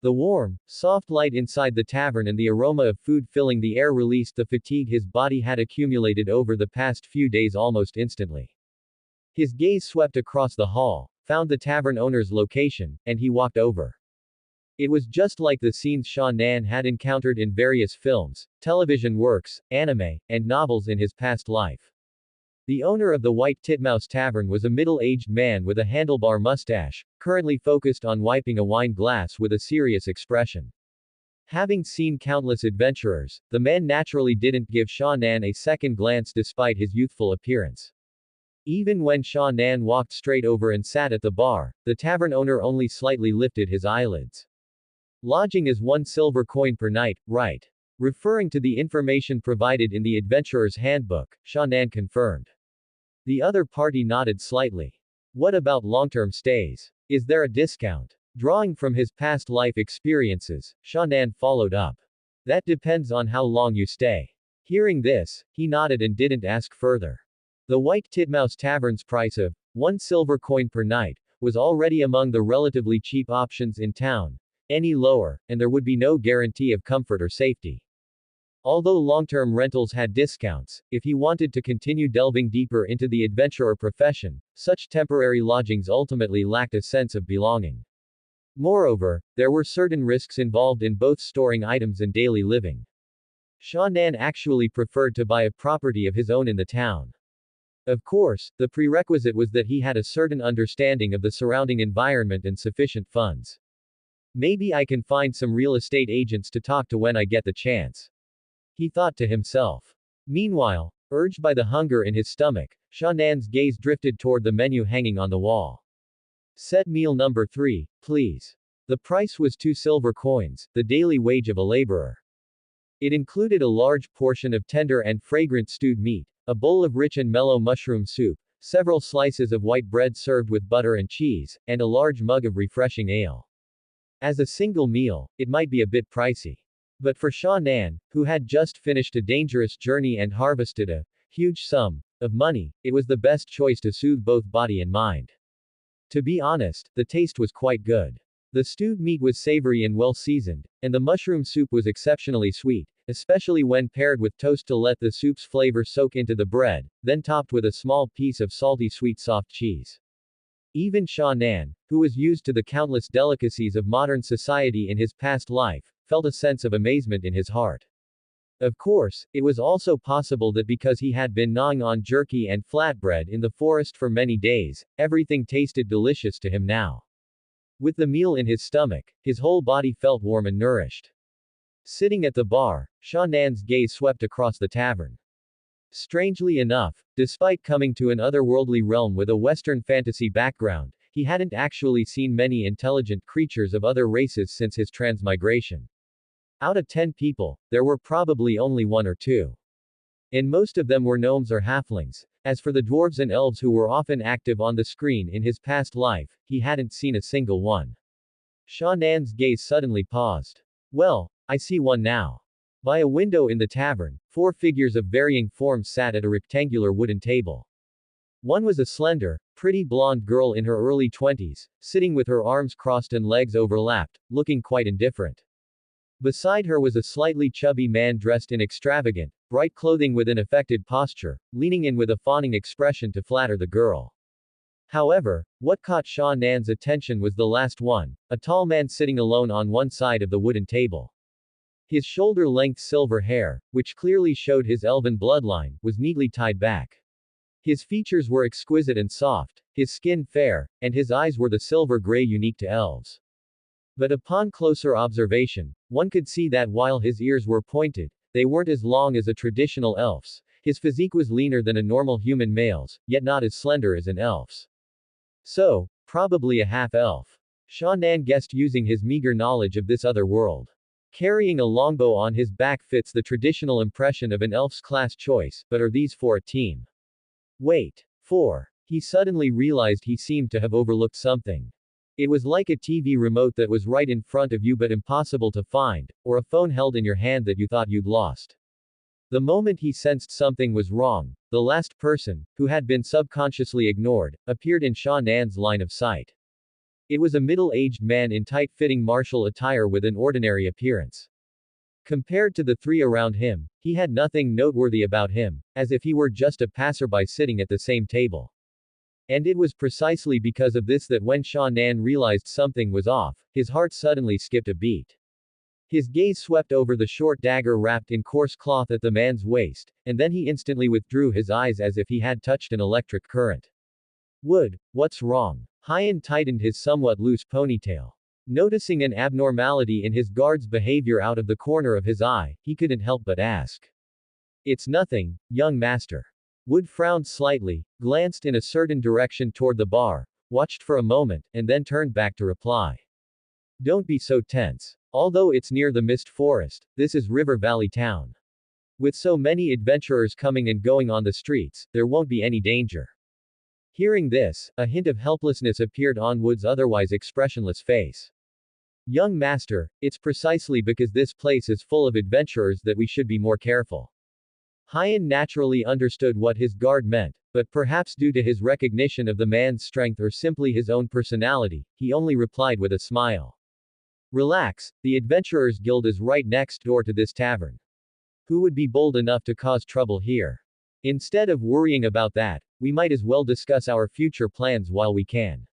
The warm, soft light inside the tavern and the aroma of food filling the air released the fatigue his body had accumulated over the past few days almost instantly. His gaze swept across the hall, found the tavern owner's location, and he walked over. It was just like the scenes Sha Nan had encountered in various films, television works, anime, and novels in his past life. The owner of the White Titmouse Tavern was a middle-aged man with a handlebar mustache, currently focused on wiping a wine glass with a serious expression. Having seen countless adventurers, the man naturally didn't give Sha Nan a second glance despite his youthful appearance. Even when Sha Nan walked straight over and sat at the bar, the tavern owner only slightly lifted his eyelids. Lodging is 1 silver coin per night, right? Referring to the information provided in the Adventurer's Handbook, Sha Nan confirmed. The other party nodded slightly. What about long-term stays? Is there a discount? Drawing from his past life experiences, Sha Nan followed up. That depends on how long you stay. Hearing this, he nodded and didn't ask further. The White Titmouse Tavern's price of 1 silver coin per night was already among the relatively cheap options in town. Any lower, and there would be no guarantee of comfort or safety. Although long-term rentals had discounts, if he wanted to continue delving deeper into the adventurer profession, such temporary lodgings ultimately lacked a sense of belonging. Moreover, there were certain risks involved in both storing items and daily living. Sha Nan actually preferred to buy a property of his own in the town. Of course, the prerequisite was that he had a certain understanding of the surrounding environment and sufficient funds. Maybe I can find some real estate agents to talk to when I get the chance. He thought to himself. Meanwhile, urged by the hunger in his stomach, Sha Nan's gaze drifted toward the menu hanging on the wall. Set meal number 3, please. The price was 2 silver coins, the daily wage of a laborer. It included a large portion of tender and fragrant stewed meat, a bowl of rich and mellow mushroom soup, several slices of white bread served with butter and cheese, and a large mug of refreshing ale. As a single meal, it might be a bit pricey. But for Sha Nan, who had just finished a dangerous journey and harvested a huge sum of money, it was the best choice to soothe both body and mind. To be honest, the taste was quite good. The stewed meat was savory and well seasoned, and the mushroom soup was exceptionally sweet, especially when paired with toast to let the soup's flavor soak into the bread, then topped with a small piece of salty sweet soft cheese. Even Sha Nan, who was used to the countless delicacies of modern society in his past life, felt a sense of amazement in his heart. Of course, it was also possible that because he had been gnawing on jerky and flatbread in the forest for many days, everything tasted delicious to him now. With the meal in his stomach, his whole body felt warm and nourished. Sitting at the bar, Sha Nan's gaze swept across the tavern. Strangely enough, despite coming to an otherworldly realm with a Western fantasy background, he hadn't actually seen many intelligent creatures of other races since his transmigration. Out of 10 people, there were probably only one or two. And most of them were gnomes or halflings. As for the dwarves and elves who were often active on the screen in his past life, he hadn't seen a single one. Sha Nan's gaze suddenly paused. Well, I see one now. By a window in the tavern, 4 figures of varying forms sat at a rectangular wooden table. One was a slender, pretty blonde girl in her early 20s, sitting with her arms crossed and legs overlapped, looking quite indifferent. Beside her was a slightly chubby man dressed in extravagant, bright clothing with an affected posture, leaning in with a fawning expression to flatter the girl. However, what caught Sha Nan's attention was the last one, a tall man sitting alone on one side of the wooden table. His shoulder-length silver hair, which clearly showed his elven bloodline, was neatly tied back. His features were exquisite and soft, his skin fair, and his eyes were the silver gray unique to elves. But upon closer observation, one could see that while his ears were pointed, they weren't as long as a traditional elf's. His physique was leaner than a normal human male's, yet not as slender as an elf's. So, probably a half-elf. Sha Nan guessed using his meager knowledge of this other world. Carrying a longbow on his back fits the traditional impression of an elf's class choice, but are these 4 a team? Wait. 4. He suddenly realized he seemed to have overlooked something. It was like a TV remote that was right in front of you but impossible to find, or a phone held in your hand that you thought you'd lost. The moment he sensed something was wrong, the last person, who had been subconsciously ignored, appeared in Sha Nan's line of sight. It was a middle-aged man in tight-fitting martial attire with an ordinary appearance. Compared to the 3 around him, he had nothing noteworthy about him, as if he were just a passerby sitting at the same table. And it was precisely because of this that when Sha Nan realized something was off, his heart suddenly skipped a beat. His gaze swept over the short dagger wrapped in coarse cloth at the man's waist, and then he instantly withdrew his eyes as if he had touched an electric current. Wood, what's wrong? Hyan tightened his somewhat loose ponytail. Noticing an abnormality in his guard's behavior out of the corner of his eye, he couldn't help but ask. It's nothing, young master. Wood frowned slightly, glanced in a certain direction toward the bar, watched for a moment, and then turned back to reply. Don't be so tense. Although it's near the Mist Forest, this is River Valley Town. With so many adventurers coming and going on the streets, there won't be any danger. Hearing this, a hint of helplessness appeared on Wood's otherwise expressionless face. Young master, it's precisely because this place is full of adventurers that we should be more careful. Hyan naturally understood what his guard meant, but perhaps due to his recognition of the man's strength or simply his own personality, he only replied with a smile. Relax, the Adventurers Guild is right next door to this tavern. Who would be bold enough to cause trouble here? Instead of worrying about that, we might as well discuss our future plans while we can.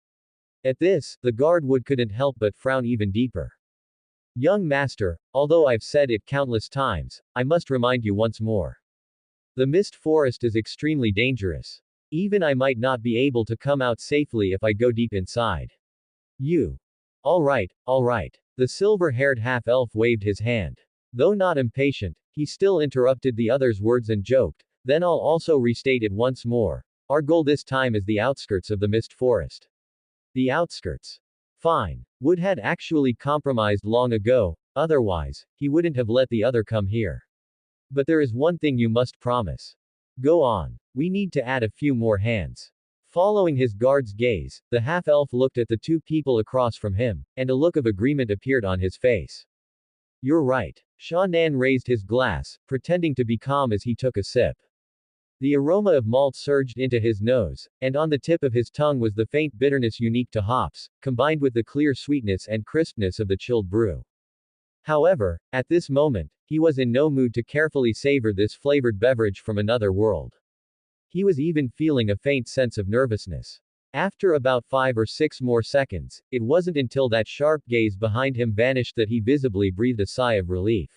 At this, the guard couldn't help but frown even deeper. Young master, although I've said it countless times, I must remind you once more. The Mist Forest is extremely dangerous. Even I might not be able to come out safely if I go deep inside. You. Alright, alright. The silver-haired half-elf waved his hand. Though not impatient, he still interrupted the other's words and joked, then I'll also restate it once more. Our goal this time is the outskirts of the Mist Forest. The outskirts. Fine. Wood had actually compromised long ago, otherwise, he wouldn't have let the other come here. But there is one thing you must promise. Go on. We need to add a few more hands. Following his guard's gaze, the half-elf looked at the 2 people across from him, and a look of agreement appeared on his face. You're right. Sha Nan raised his glass, pretending to be calm as he took a sip. The aroma of malt surged into his nose, and on the tip of his tongue was the faint bitterness unique to hops, combined with the clear sweetness and crispness of the chilled brew. However, at this moment, he was in no mood to carefully savor this flavored beverage from another world. He was even feeling a faint sense of nervousness. After about 5 or 6 more seconds, it wasn't until that sharp gaze behind him vanished that he visibly breathed a sigh of relief.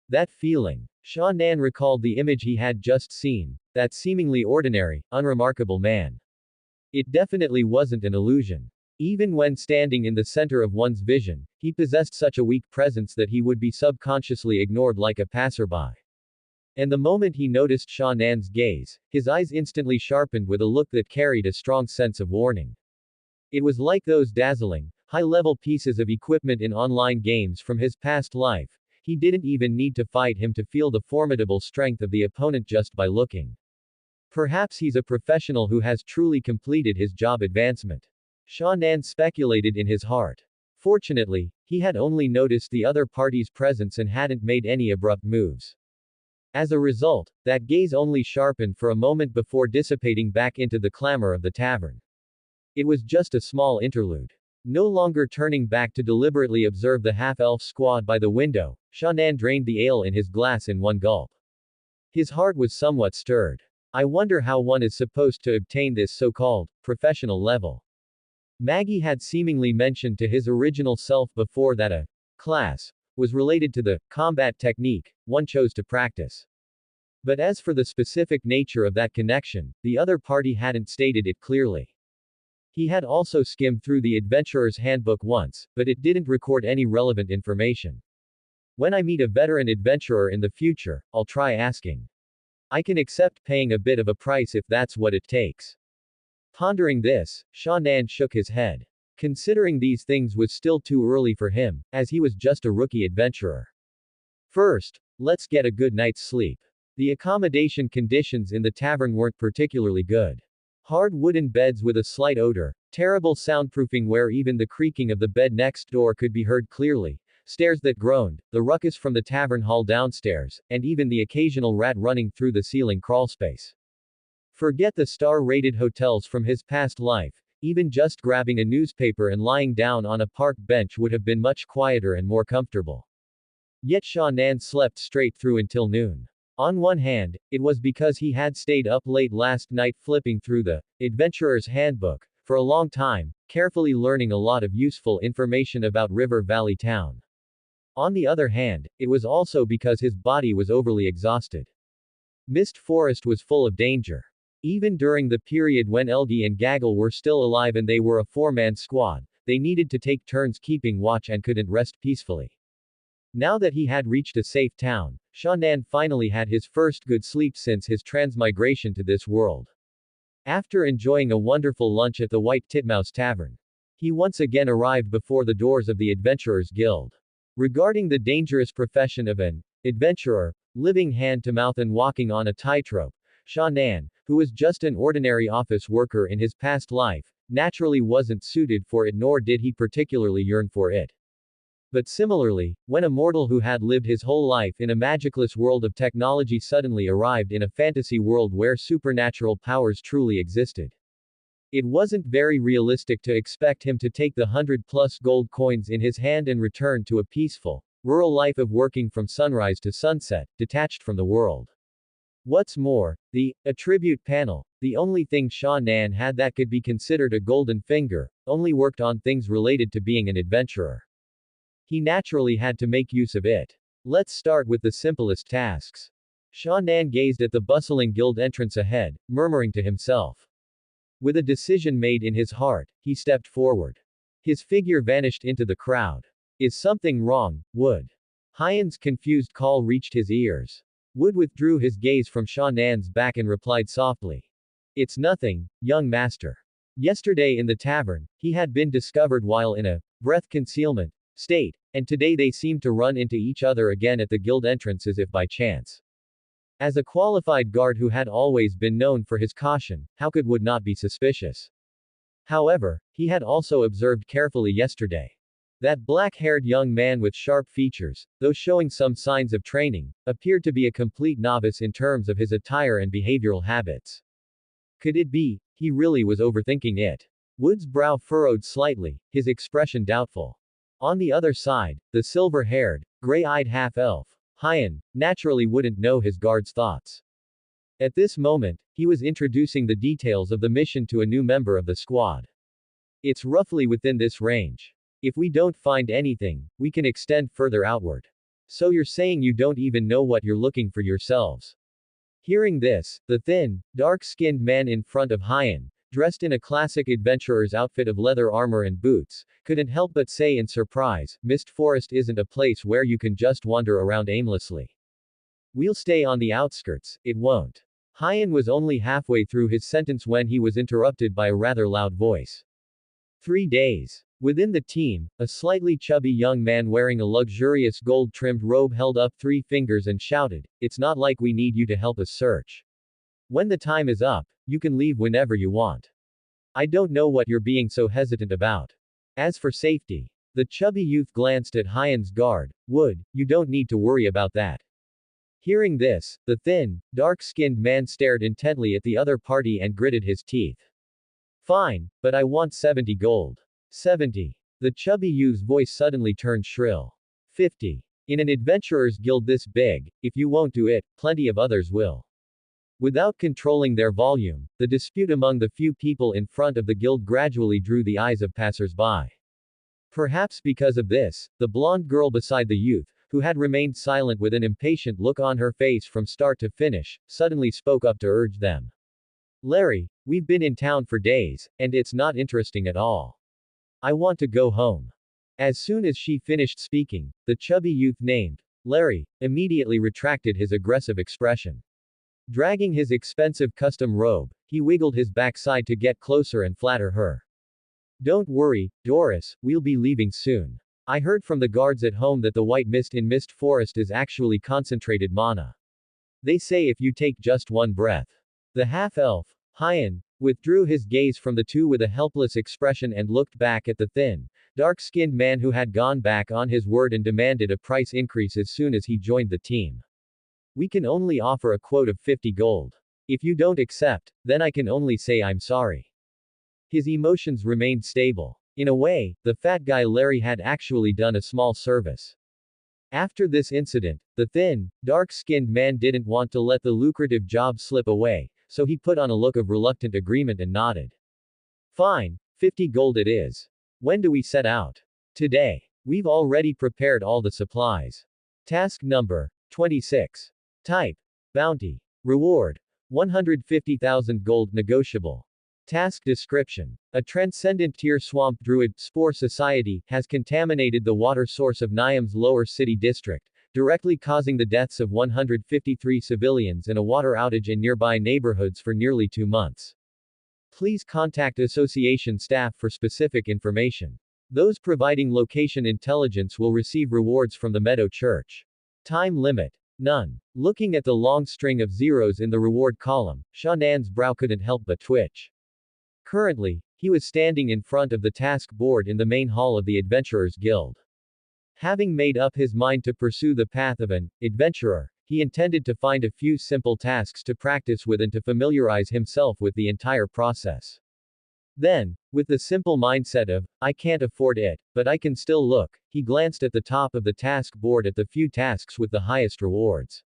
That feeling. Sha Nan recalled the image he had just seen, that seemingly ordinary, unremarkable man. It definitely wasn't an illusion. Even when standing in the center of one's vision, he possessed such a weak presence that he would be subconsciously ignored like a passerby. And the moment he noticed Sha Nan's gaze, his eyes instantly sharpened with a look that carried a strong sense of warning. It was like those dazzling, high-level pieces of equipment in online games from his past life. He didn't even need to fight him to feel the formidable strength of the opponent just by looking. Perhaps he's a professional who has truly completed his job advancement. Sha Nan speculated in his heart. Fortunately, he had only noticed the other party's presence and hadn't made any abrupt moves. As a result, that gaze only sharpened for a moment before dissipating back into the clamor of the tavern. It was just a small interlude. No longer turning back to deliberately observe the half-elf squad by the window, Sha Nan drained the ale in his glass in one gulp. His heart was somewhat stirred. I wonder how one is supposed to obtain this so-called professional level. Maggie had seemingly mentioned to his original self before that a class was related to the combat technique one chose to practice. But as for the specific nature of that connection, the other party hadn't stated it clearly. He had also skimmed through the Adventurer's Handbook once, but it didn't record any relevant information. When I meet a veteran adventurer in the future, I'll try asking. I can accept paying a bit of a price if that's what it takes. Pondering this, Sha Nan shook his head. Considering these things was still too early for him, as he was just a rookie adventurer. First, let's get a good night's sleep. The accommodation conditions in the tavern weren't particularly good. Hard wooden beds with a slight odor, terrible soundproofing where even the creaking of the bed next door could be heard clearly, stairs that groaned, the ruckus from the tavern hall downstairs, and even the occasional rat running through the ceiling crawlspace. Forget the star-rated hotels from his past life. Even just grabbing a newspaper and lying down on a park bench would have been much quieter and more comfortable. Yet Sha Nan slept straight through until noon. On one hand, it was because he had stayed up late last night flipping through the Adventurer's Handbook for a long time, carefully learning a lot of useful information about River Valley Town. On the other hand, it was also because his body was overly exhausted. Mist Forest was full of danger. Even during the period when Elgi and Gaggle were still alive and they were a four-man squad, they needed to take turns keeping watch and couldn't rest peacefully. Now that he had reached a safe town, Sha Nan finally had his first good sleep since his transmigration to this world. After enjoying a wonderful lunch at the White Titmouse Tavern, he once again arrived before the doors of the Adventurers Guild. Regarding the dangerous profession of an adventurer, living hand-to-mouth and walking on a tightrope, Sha Nan, who was just an ordinary office worker in his past life, naturally wasn't suited for it nor did he particularly yearn for it. But similarly, when a mortal who had lived his whole life in a magicless world of technology suddenly arrived in a fantasy world where supernatural powers truly existed, it wasn't very realistic to expect him to take the 100+ gold coins in his hand and return to a peaceful, rural life of working from sunrise to sunset, detached from the world. What's more, the attribute panel, the only thing Sha Nan had that could be considered a golden finger, only worked on things related to being an adventurer. He naturally had to make use of it. Let's start with the simplest tasks. Sha Nan gazed at the bustling guild entrance ahead, murmuring to himself. With a decision made in his heart, he stepped forward. His figure vanished into the crowd. Is something wrong, Wood? Hyan's confused call reached his ears. Wood withdrew his gaze from Sha Nan's back and replied softly. It's nothing, young master. Yesterday in the tavern, he had been discovered while in a breath concealment state, and today they seemed to run into each other again at the guild entrance as if by chance. As a qualified guard who had always been known for his caution, how could Wood not be suspicious? However, he had also observed carefully yesterday. That black-haired young man with sharp features, though showing some signs of training, appeared to be a complete novice in terms of his attire and behavioral habits. Could it be, he really was overthinking it? Wood's brow furrowed slightly, his expression doubtful. On the other side, the silver-haired, gray-eyed half-elf, Hyan, naturally wouldn't know his guard's thoughts. At this moment, he was introducing the details of the mission to a new member of the squad. It's roughly within this range. If we don't find anything, we can extend further outward. So you're saying you don't even know what you're looking for yourselves? Hearing this, the thin, dark-skinned man in front of Hyan, dressed in a classic adventurer's outfit of leather armor and boots, couldn't help but say in surprise, Mist Forest isn't a place where you can just wander around aimlessly. We'll stay on the outskirts, it won't. Hyan was only halfway through his sentence when he was interrupted by a rather loud voice. 3 days. Within the team, a slightly chubby young man wearing a luxurious gold-trimmed robe held up 3 fingers and shouted, "It's not like we need you to help us search. When the time is up, you can leave whenever you want. I don't know what you're being so hesitant about. As for safety." The chubby youth glanced at Hyan's guard. "Wood, you don't need to worry about that." Hearing this, the thin, dark-skinned man stared intently at the other party and gritted his teeth. "Fine, but I want 70 gold. 70. The chubby youth's voice suddenly turned shrill. 50. In an adventurer's guild this big, if you won't do it, plenty of others will. Without controlling their volume, the dispute among the few people in front of the guild gradually drew the eyes of passers-by. Perhaps because of this, the blonde girl beside the youth, who had remained silent with an impatient look on her face from start to finish, suddenly spoke up to urge them. "Larry, we've been in town for days, and it's not interesting at all. I want to go home." As soon as she finished speaking, the chubby youth named Larry immediately retracted his aggressive expression. Dragging his expensive custom robe, he wiggled his backside to get closer and flatter her. "Don't worry, Doris, we'll be leaving soon. I heard from the guards at home that the white mist in Mist Forest is actually concentrated mana. They say if you take just one breath." The half-elf, Hyan, withdrew his gaze from the two with a helpless expression and looked back at the thin, dark-skinned man who had gone back on his word and demanded a price increase as soon as he joined the team. "We can only offer a quote of 50 gold. If you don't accept, then I can only say I'm sorry." His emotions remained stable. In a way, the fat guy Larry had actually done a small service. After this incident, the thin, dark-skinned man didn't want to let the lucrative job slip away, so he put on a look of reluctant agreement and nodded. "Fine, 50 gold it is. When do we set out?" "Today. We've already prepared all the supplies." Task number 26. Type: Bounty. Reward: 150,000 gold negotiable. Task description: a transcendent tier swamp druid spore society has contaminated the water source of Niam's lower city district, directly causing the deaths of 153 civilians and a water outage in nearby neighborhoods for nearly 2 months. Please contact association staff for specific information. Those providing location intelligence will receive rewards from the Meadow Church. Time limit: none. Looking at the long string of zeros in the reward column, Shanan's brow couldn't help but twitch. Currently, he was standing in front of the task board in the main hall of the Adventurers Guild. Having made up his mind to pursue the path of an adventurer, he intended to find a few simple tasks to practice with and to familiarize himself with the entire process. Then, with the simple mindset of, "I can't afford it, but I can still look," he glanced at the top of the task board at the few tasks with the highest rewards.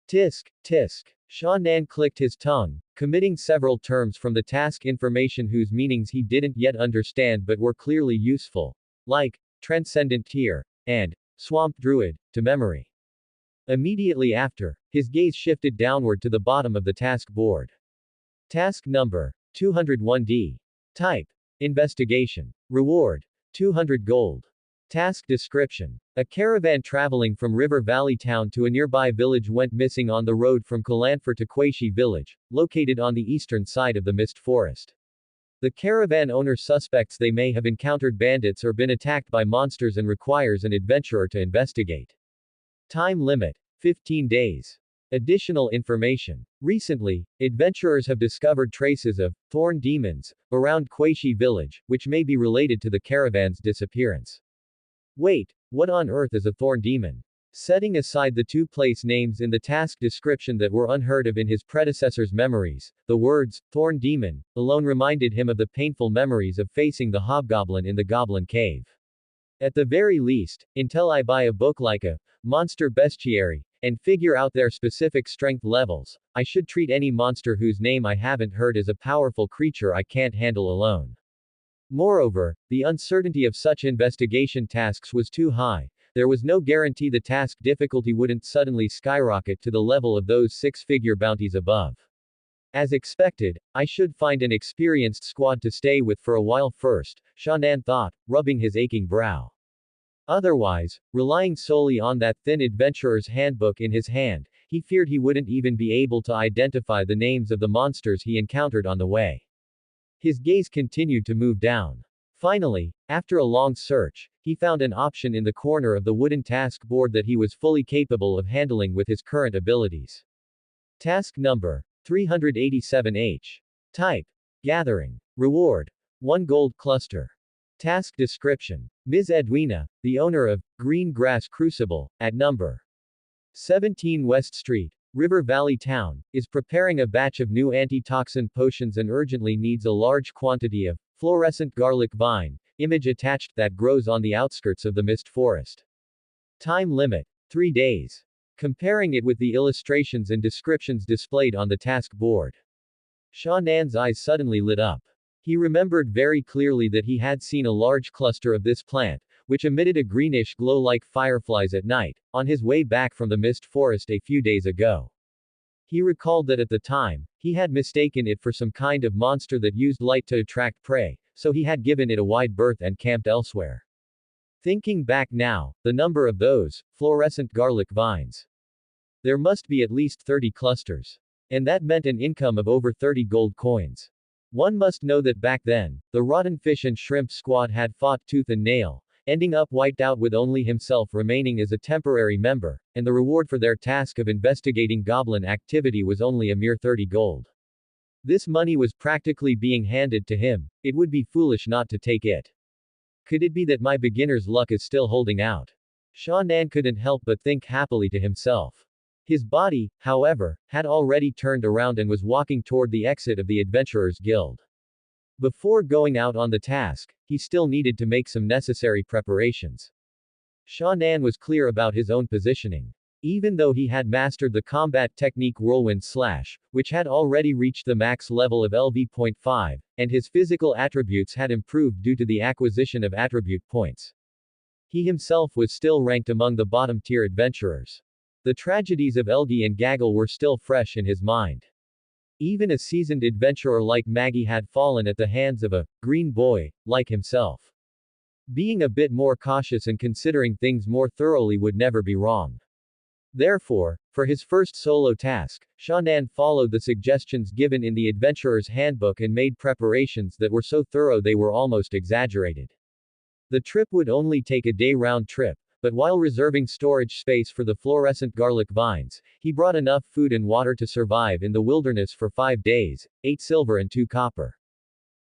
Tisk, tisk. Shannan clicked his tongue, committing several terms from the task information whose meanings he didn't yet understand but were clearly useful, like Transcendent Tier and Swamp Druid, to memory. Immediately after, his gaze shifted downward to the bottom of the task board. Task number 201D. Type: Investigation. Reward: 200 gold. Task description: a caravan traveling from River Valley Town to a nearby village went missing on the road from Kalanfur to Quaishi Village, located on the eastern side of the Mist Forest. The caravan owner suspects they may have encountered bandits or been attacked by monsters and requires an adventurer to investigate. Time limit: 15 days. Additional information: recently, adventurers have discovered traces of thorn demons around Quaishi Village, which may be related to the caravan's disappearance. Wait, what on earth is a thorn demon? Setting aside the two place names in the task description that were unheard of in his predecessor's memories, the words, thorn demon, alone reminded him of the painful memories of facing the hobgoblin in the Goblin Cave. At the very least, until I buy a book like a monster bestiary, and figure out their specific strength levels, I should treat any monster whose name I haven't heard as a powerful creature I can't handle alone. Moreover, the uncertainty of such investigation tasks was too high. There was no guarantee the task difficulty wouldn't suddenly skyrocket to the level of those six-figure bounties above. As expected, I should find an experienced squad to stay with for a while first, Shannan thought, rubbing his aching brow. Otherwise, relying solely on that thin adventurer's handbook in his hand, he feared he wouldn't even be able to identify the names of the monsters he encountered on the way. His gaze continued to move down. Finally, after a long search, he found an option in the corner of the wooden task board that he was fully capable of handling with his current abilities. Task number 387H. Type: Gathering. Reward: 1 gold cluster. Task description: Ms. Edwina, the owner of Green Grass Crucible, at number 17 West Street, River Valley Town, is preparing a batch of new antitoxin potions and urgently needs a large quantity of fluorescent garlic vine, image attached, that grows on the outskirts of the mist forest. Time limit: 3 days. Comparing it with the illustrations and descriptions displayed on the task board, Sha Nan's eyes suddenly lit up. He remembered very clearly that he had seen a large cluster of this plant, which emitted a greenish glow like fireflies at night, on his way back from the mist forest a few days ago. He recalled that at the time, he had mistaken it for some kind of monster that used light to attract prey, so he had given it a wide berth and camped elsewhere. Thinking back now, the number of those fluorescent garlic vines. There must be at least 30 clusters. And that meant an income of over 30 gold coins. One must know that back then, the rotten fish and shrimp squad had fought tooth and nail, ending up wiped out with only himself remaining as a temporary member, and the reward for their task of investigating goblin activity was only a mere 30 gold. This money was practically being handed to him. It would be foolish not to take it. Could it be that my beginner's luck is still holding out? Sha Nan couldn't help but think happily to himself. His body, however, had already turned around and was walking toward the exit of the Adventurers Guild. Before going out on the task, he still needed to make some necessary preparations. Sha Nan was clear about his own positioning. Even though he had mastered the combat technique Whirlwind Slash, which had already reached the max level of LV.5, and his physical attributes had improved due to the acquisition of attribute points, he himself was still ranked among the bottom-tier adventurers. The tragedies of LD and Gaggle were still fresh in his mind. Even a seasoned adventurer like Maggie had fallen at the hands of a green boy like himself. Being a bit more cautious and considering things more thoroughly would never be wrong. Therefore, for his first solo task, Sha Nan followed the suggestions given in the Adventurer's Handbook and made preparations that were so thorough they were almost exaggerated. The trip would only take a day round trip, but while reserving storage space for the fluorescent garlic vines, he brought enough food and water to survive in the wilderness for 5 days, 8 silver and 2 copper.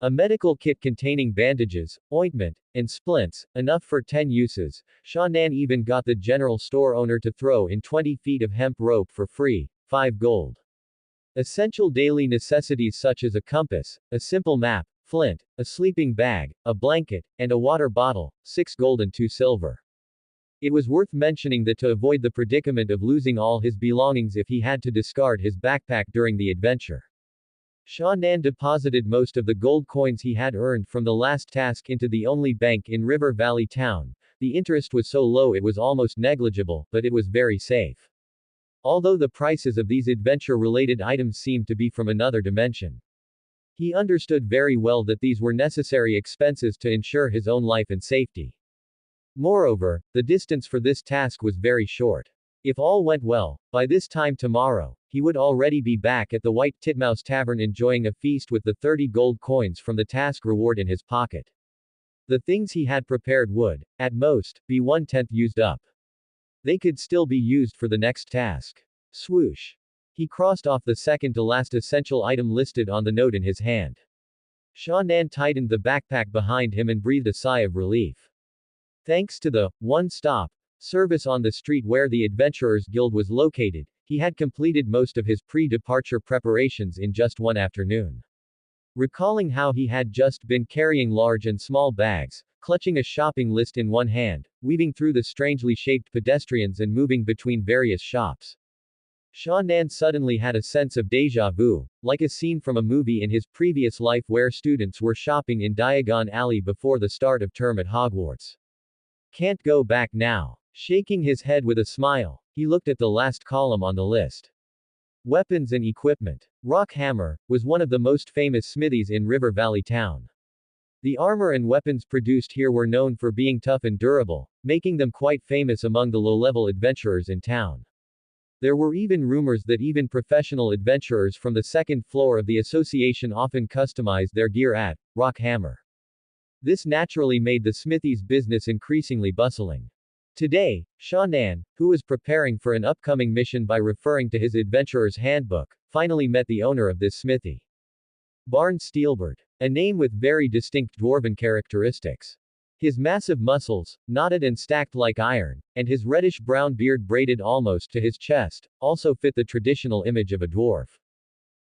A medical kit containing bandages, ointment, and splints, enough for 10 uses. Sha Nan even got the general store owner to throw in 20 feet of hemp rope for free, 5 gold. Essential daily necessities such as a compass, a simple map, flint, a sleeping bag, a blanket, and a water bottle, 6 gold and 2 silver. It was worth mentioning that to avoid the predicament of losing all his belongings if he had to discard his backpack during the adventure, Sha Nan deposited most of the gold coins he had earned from the last task into the only bank in River Valley Town. The interest was so low it was almost negligible, but it was very safe. Although the prices of these adventure-related items seemed to be from another dimension, he understood very well that these were necessary expenses to ensure his own life and safety. Moreover, the distance for this task was very short. If all went well, by this time tomorrow, he would already be back at the White Titmouse Tavern enjoying a feast with the 30 gold coins from the task reward in his pocket. The things he had prepared would, at most, be 1/10 used up. They could still be used for the next task. Swoosh. He crossed off the second to last essential item listed on the note in his hand. Sha Nan tightened the backpack behind him and breathed a sigh of relief. Thanks to the one-stop service on the street where the Adventurers Guild was located, he had completed most of his pre-departure preparations in just one afternoon. Recalling how he had just been carrying large and small bags, clutching a shopping list in one hand, weaving through the strangely shaped pedestrians and moving between various shops, Sha Nan suddenly had a sense of déjà vu, like a scene from a movie in his previous life where students were shopping in Diagon Alley before the start of term at Hogwarts. Can't go back now. Shaking his head with a smile, he looked at the last column on the list. Weapons and equipment. Rock Hammer was one of the most famous smithies in River Valley Town. The armor and weapons produced here were known for being tough and durable, making them quite famous among the low-level adventurers in town. There were even rumors that even professional adventurers from the second floor of the association often customized their gear at Rock Hammer. This naturally made the smithy's business increasingly bustling. Today, Sha Nan, who was preparing for an upcoming mission by referring to his adventurer's handbook, finally met the owner of this smithy. Barn Steelbird. A name with very distinct dwarven characteristics. His massive muscles, knotted and stacked like iron, and his reddish-brown beard braided almost to his chest, also fit the traditional image of a dwarf.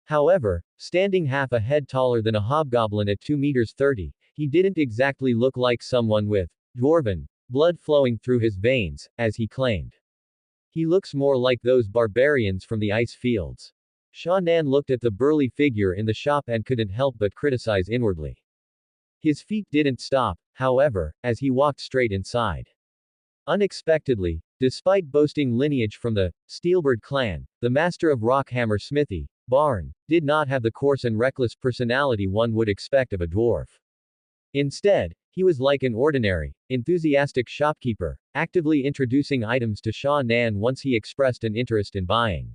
However, standing half a head taller than a hobgoblin at 2 meters 30, he didn't exactly look like someone with dwarven blood flowing through his veins, as he claimed. He looks more like those barbarians from the ice fields. Sha Nan looked at the burly figure in the shop and couldn't help but criticize inwardly. His feet didn't stop, however, as he walked straight inside. Unexpectedly, despite boasting lineage from the Steelbird clan, the master of Rockhammer Smithy, Barn, did not have the coarse and reckless personality one would expect of a dwarf. Instead, he was like an ordinary, enthusiastic shopkeeper, actively introducing items to Sha Nan once he expressed an interest in buying.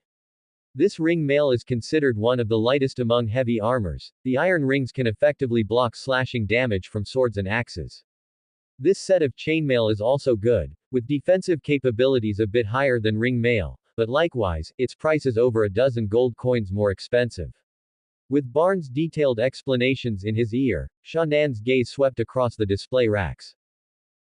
This ring mail is considered one of the lightest among heavy armors. The iron rings can effectively block slashing damage from swords and axes. This set of chainmail is also good, with defensive capabilities a bit higher than ring mail, but likewise, its price is over a dozen gold coins more expensive. With Barnes' detailed explanations in his ear, Sha Nan's gaze swept across the display racks.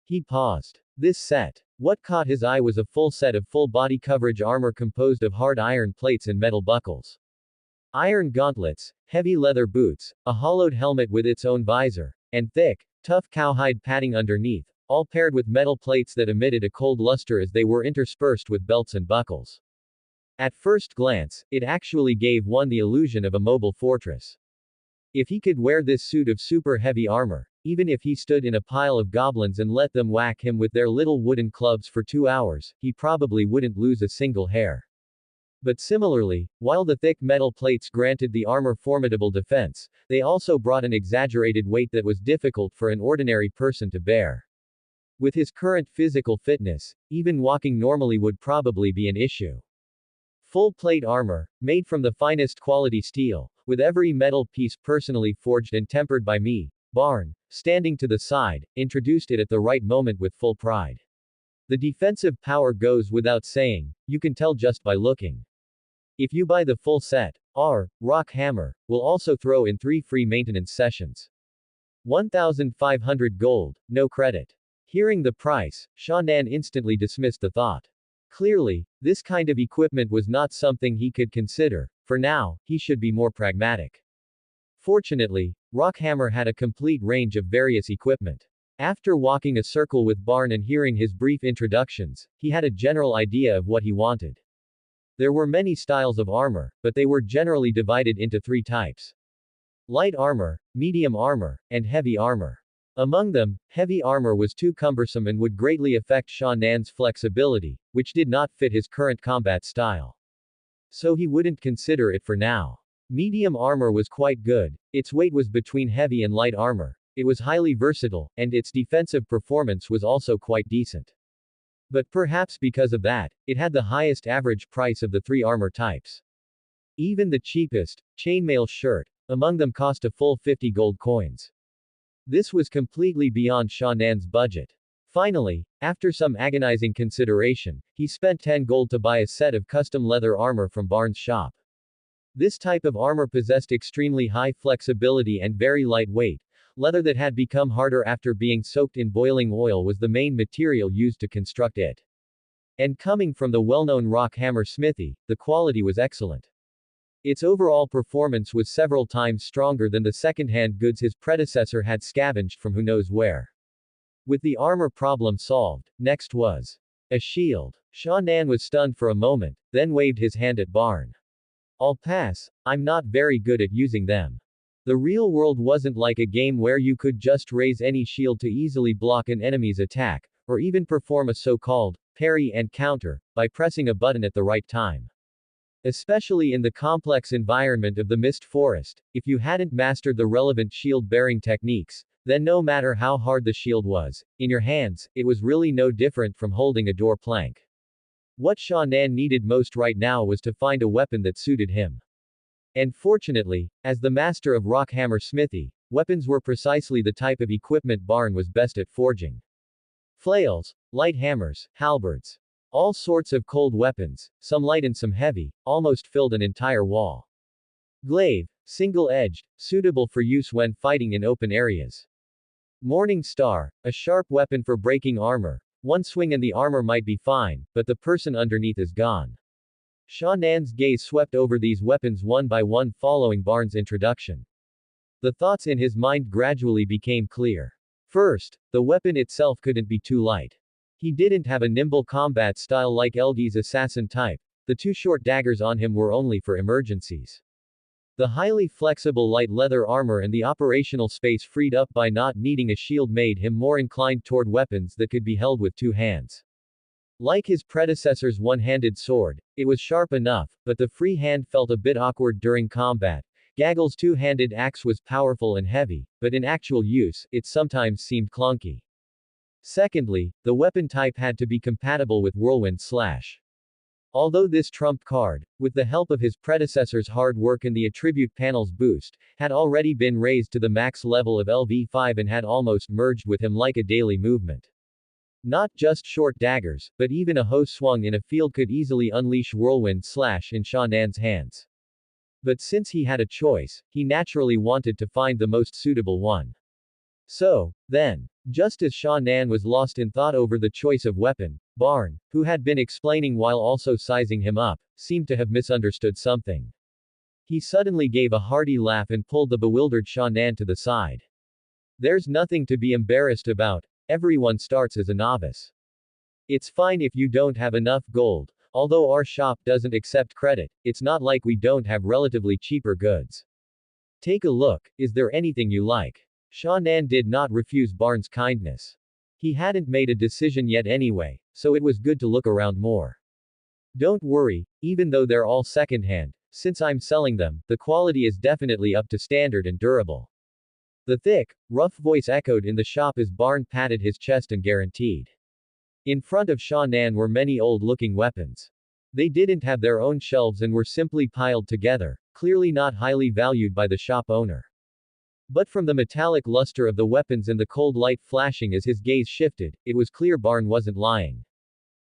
He paused. This set. What caught his eye was a full set of full-body coverage armor composed of hard iron plates and metal buckles. Iron gauntlets, heavy leather boots, a hollowed helmet with its own visor, and thick, tough cowhide padding underneath, all paired with metal plates that emitted a cold luster as they were interspersed with belts and buckles. At first glance, it actually gave one the illusion of a mobile fortress. If he could wear this suit of super heavy armor, even if he stood in a pile of goblins and let them whack him with their little wooden clubs for 2 hours, he probably wouldn't lose a single hair. But similarly, while the thick metal plates granted the armor formidable defense, they also brought an exaggerated weight that was difficult for an ordinary person to bear. With his current physical fitness, even walking normally would probably be an issue. Full plate armor, made from the finest quality steel, with every metal piece personally forged and tempered by me, Barn, standing to the side, introduced it at the right moment with full pride. The defensive power goes without saying, you can tell just by looking. If you buy the full set, our Rockhammer will also throw in 3 free maintenance sessions. 1,500 gold, no credit. Hearing the price, Sha Nan instantly dismissed the thought. Clearly, this kind of equipment was not something he could consider. For now, he should be more pragmatic. Fortunately, Rockhammer had a complete range of various equipment. After walking a circle with Barn and hearing his brief introductions, he had a general idea of what he wanted. There were many styles of armor, but they were generally divided into 3 types. Light armor, medium armor, and heavy armor. Among them, heavy armor was too cumbersome and would greatly affect Sha Nan's flexibility, which did not fit his current combat style. So he wouldn't consider it for now. Medium armor was quite good, its weight was between heavy and light armor, it was highly versatile, and its defensive performance was also quite decent. But perhaps because of that, it had the highest average price of the 3 armor types. Even the cheapest, chainmail shirt, among them cost a full 50 gold coins. This was completely beyond Sha Nan's budget. Finally, after some agonizing consideration, he spent 10 gold to buy a set of custom leather armor from Barnes' shop. This type of armor possessed extremely high flexibility and very light weight. Leather that had become harder after being soaked in boiling oil was the main material used to construct it. And coming from the well-known Rockhammer Smithy, the quality was excellent. Its overall performance was several times stronger than the second-hand goods his predecessor had scavenged from who knows where. With the armor problem solved, next was a shield. Sha Nan was stunned for a moment, then waved his hand at Barn. I'll pass, I'm not very good at using them. The real world wasn't like a game where you could just raise any shield to easily block an enemy's attack, or even perform a so-called parry and counter, by pressing a button at the right time. Especially in the complex environment of the Mist Forest, if you hadn't mastered the relevant shield-bearing techniques, then no matter how hard the shield was, in your hands, it was really no different from holding a door plank. What Sha Nan needed most right now was to find a weapon that suited him. And fortunately, as the master of Rockhammer Smithy, weapons were precisely the type of equipment Barn was best at forging. Flails, light hammers, halberds. All sorts of cold weapons, some light and some heavy, almost filled an entire wall. Glaive, single-edged, suitable for use when fighting in open areas. Morning Star, a sharp weapon for breaking armor. One swing and the armor might be fine, but the person underneath is gone. Sha Nan's gaze swept over these weapons one by one following Barn's introduction. The thoughts in his mind gradually became clear. First, the weapon itself couldn't be too light. He didn't have a nimble combat style like LD's assassin type. The two short daggers on him were only for emergencies. The highly flexible light leather armor and the operational space freed up by not needing a shield made him more inclined toward weapons that could be held with two hands. Like his predecessor's one-handed sword, it was sharp enough, but the free hand felt a bit awkward during combat. Gaggle's two-handed axe was powerful and heavy, but in actual use, it sometimes seemed clunky. Secondly, the weapon type had to be compatible with Whirlwind Slash. Although this trump card, with the help of his predecessor's hard work and the attribute panel's boost, had already been raised to the max level of LV5 and had almost merged with him like a daily movement. Not just short daggers, but even a hoe swung in a field could easily unleash Whirlwind Slash in Sha Nan's hands. But since he had a choice, he naturally wanted to find the most suitable one. So, then, just as Sha Nan was lost in thought over the choice of weapon, Barn, who had been explaining while also sizing him up, seemed to have misunderstood something. He suddenly gave a hearty laugh and pulled the bewildered Sha Nan to the side. There's nothing to be embarrassed about, everyone starts as a novice. It's fine if you don't have enough gold, although our shop doesn't accept credit, it's not like we don't have relatively cheaper goods. Take a look, is there anything you like? Sha Nan did not refuse Barn's kindness. He hadn't made a decision yet anyway, so it was good to look around more. Don't worry, even though they're all secondhand, since I'm selling them, the quality is definitely up to standard and durable. The thick, rough voice echoed in the shop as Barn patted his chest and guaranteed. In front of Sha Nan were many old-looking weapons. They didn't have their own shelves and were simply piled together, clearly not highly valued by the shop owner. But from the metallic luster of the weapons and the cold light flashing as his gaze shifted, it was clear Barn wasn't lying.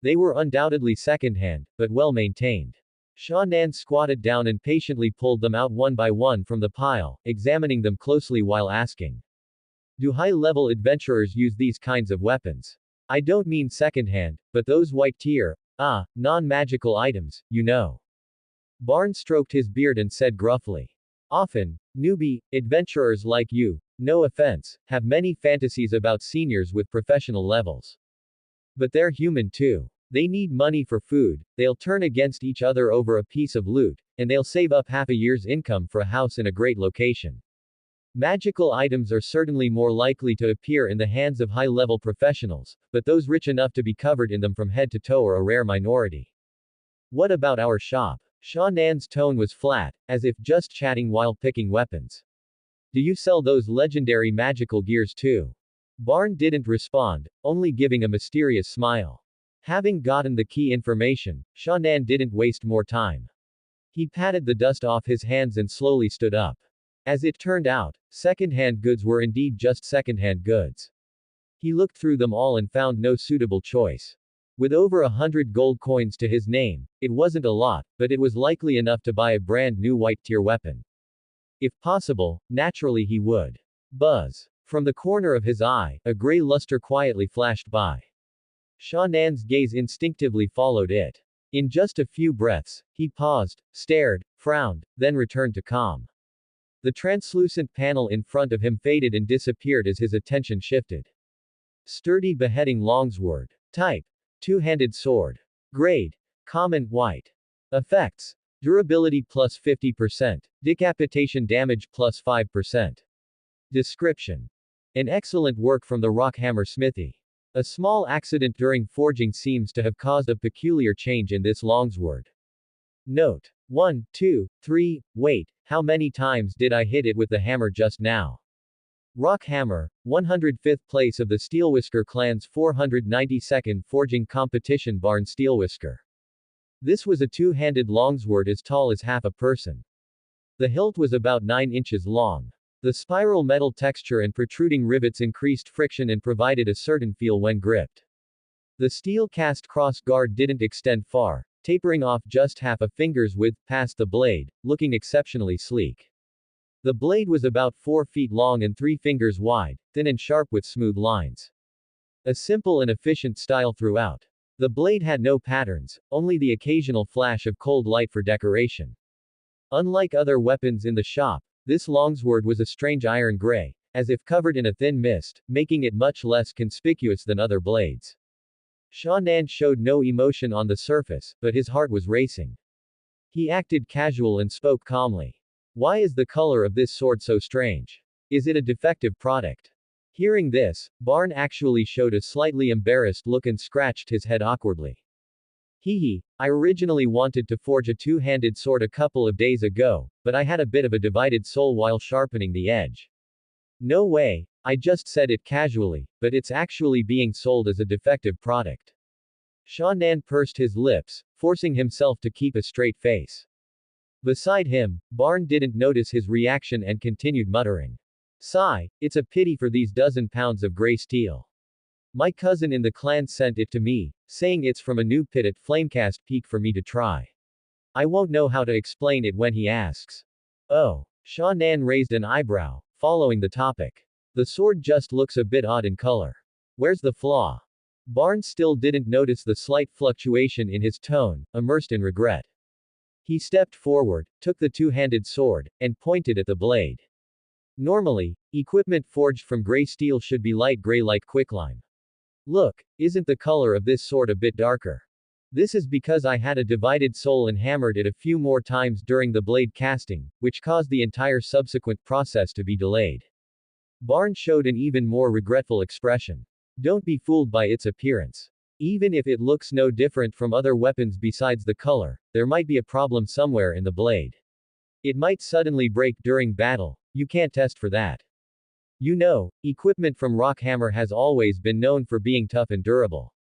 They were undoubtedly secondhand, but well maintained. Sha Nan squatted down and patiently pulled them out one by one from the pile, examining them closely while asking. Do high-level adventurers use these kinds of weapons? I don't mean secondhand, but those white tier, non-magical items, you know. Barn stroked his beard and said gruffly. Often, newbie, adventurers like you, no offense, have many fantasies about seniors with professional levels. But they're human too. They need money for food, they'll turn against each other over a piece of loot, and they'll save up half a year's income for a house in a great location. Magical items are certainly more likely to appear in the hands of high-level professionals, but those rich enough to be covered in them from head to toe are a rare minority. What about our shop? Sha Nan's tone was flat, as if just chatting while picking weapons. Do you sell those legendary magical gears too? Barn didn't respond, only giving a mysterious smile. Having gotten the key information, Sha Nan didn't waste more time. He patted the dust off his hands and slowly stood up. As it turned out, second-hand goods were indeed just second-hand goods. He looked through them all and found no suitable choice. With over 100 gold coins to his name, it wasn't a lot, but it was likely enough to buy a brand new white-tier weapon. If possible, naturally he would. Buzz. From the corner of his eye, a gray luster quietly flashed by. Sha Nan's gaze instinctively followed it. In just a few breaths, he paused, stared, frowned, then returned to calm. The translucent panel in front of him faded and disappeared as his attention shifted. Sturdy beheading longsword. Type. Two-handed sword. Grade. Common, white. Effects. Durability plus 50%. Decapitation damage plus 5%. Description. An excellent work from the Rockhammer Smithy. A small accident during forging seems to have caused a peculiar change in this longsword. Note. 1, 2, 3, wait, how many times did I hit it with the hammer just now? Rockhammer, 105th place of the Steelwhisker clan's 492nd forging competition. Barn Steelwhisker. This was a two-handed longsword as tall as half a person. The hilt was about 9 inches long. The spiral metal texture and protruding rivets increased friction and provided a certain feel when gripped. The steel cast cross guard didn't extend far, tapering off just half a finger's width past the blade, looking exceptionally sleek. The blade was about 4 feet long and 3 fingers wide, thin and sharp with smooth lines. A simple and efficient style throughout. The blade had no patterns, only the occasional flash of cold light for decoration. Unlike other weapons in the shop, this longsword was a strange iron gray, as if covered in a thin mist, making it much less conspicuous than other blades. Sha Nan showed no emotion on the surface, but his heart was racing. He acted casual and spoke calmly. Why is the color of this sword so strange? Is it a defective product? Hearing this, Barn actually showed a slightly embarrassed look and scratched his head awkwardly. Hee, I originally wanted to forge a two-handed sword a couple of days ago, but I had a bit of a divided soul while sharpening the edge. No way, I just said it casually, but it's actually being sold as a defective product. Sha Nan pursed his lips, forcing himself to keep a straight face. Beside him, Barn didn't notice his reaction and continued muttering. Sigh, it's a pity for these dozen pounds of gray steel. My cousin in the clan sent it to me, saying it's from a new pit at Flamecast Peak for me to try. I won't know how to explain it when he asks. Oh. Sha Nan raised an eyebrow, following the topic. The sword just looks a bit odd in color. Where's the flaw? Barnes still didn't notice the slight fluctuation in his tone, immersed in regret. He stepped forward, took the two-handed sword, and pointed at the blade. Normally, equipment forged from gray steel should be light gray like quicklime. Look, isn't the color of this sword a bit darker? This is because I had a divided soul and hammered it a few more times during the blade casting, which caused the entire subsequent process to be delayed. Barnes showed an even more regretful expression. Don't be fooled by its appearance. Even if it looks no different from other weapons besides the color, there might be a problem somewhere in the blade. It might suddenly break during battle, you can't test for that. You know, equipment from Rockhammer has always been known for being tough and durable.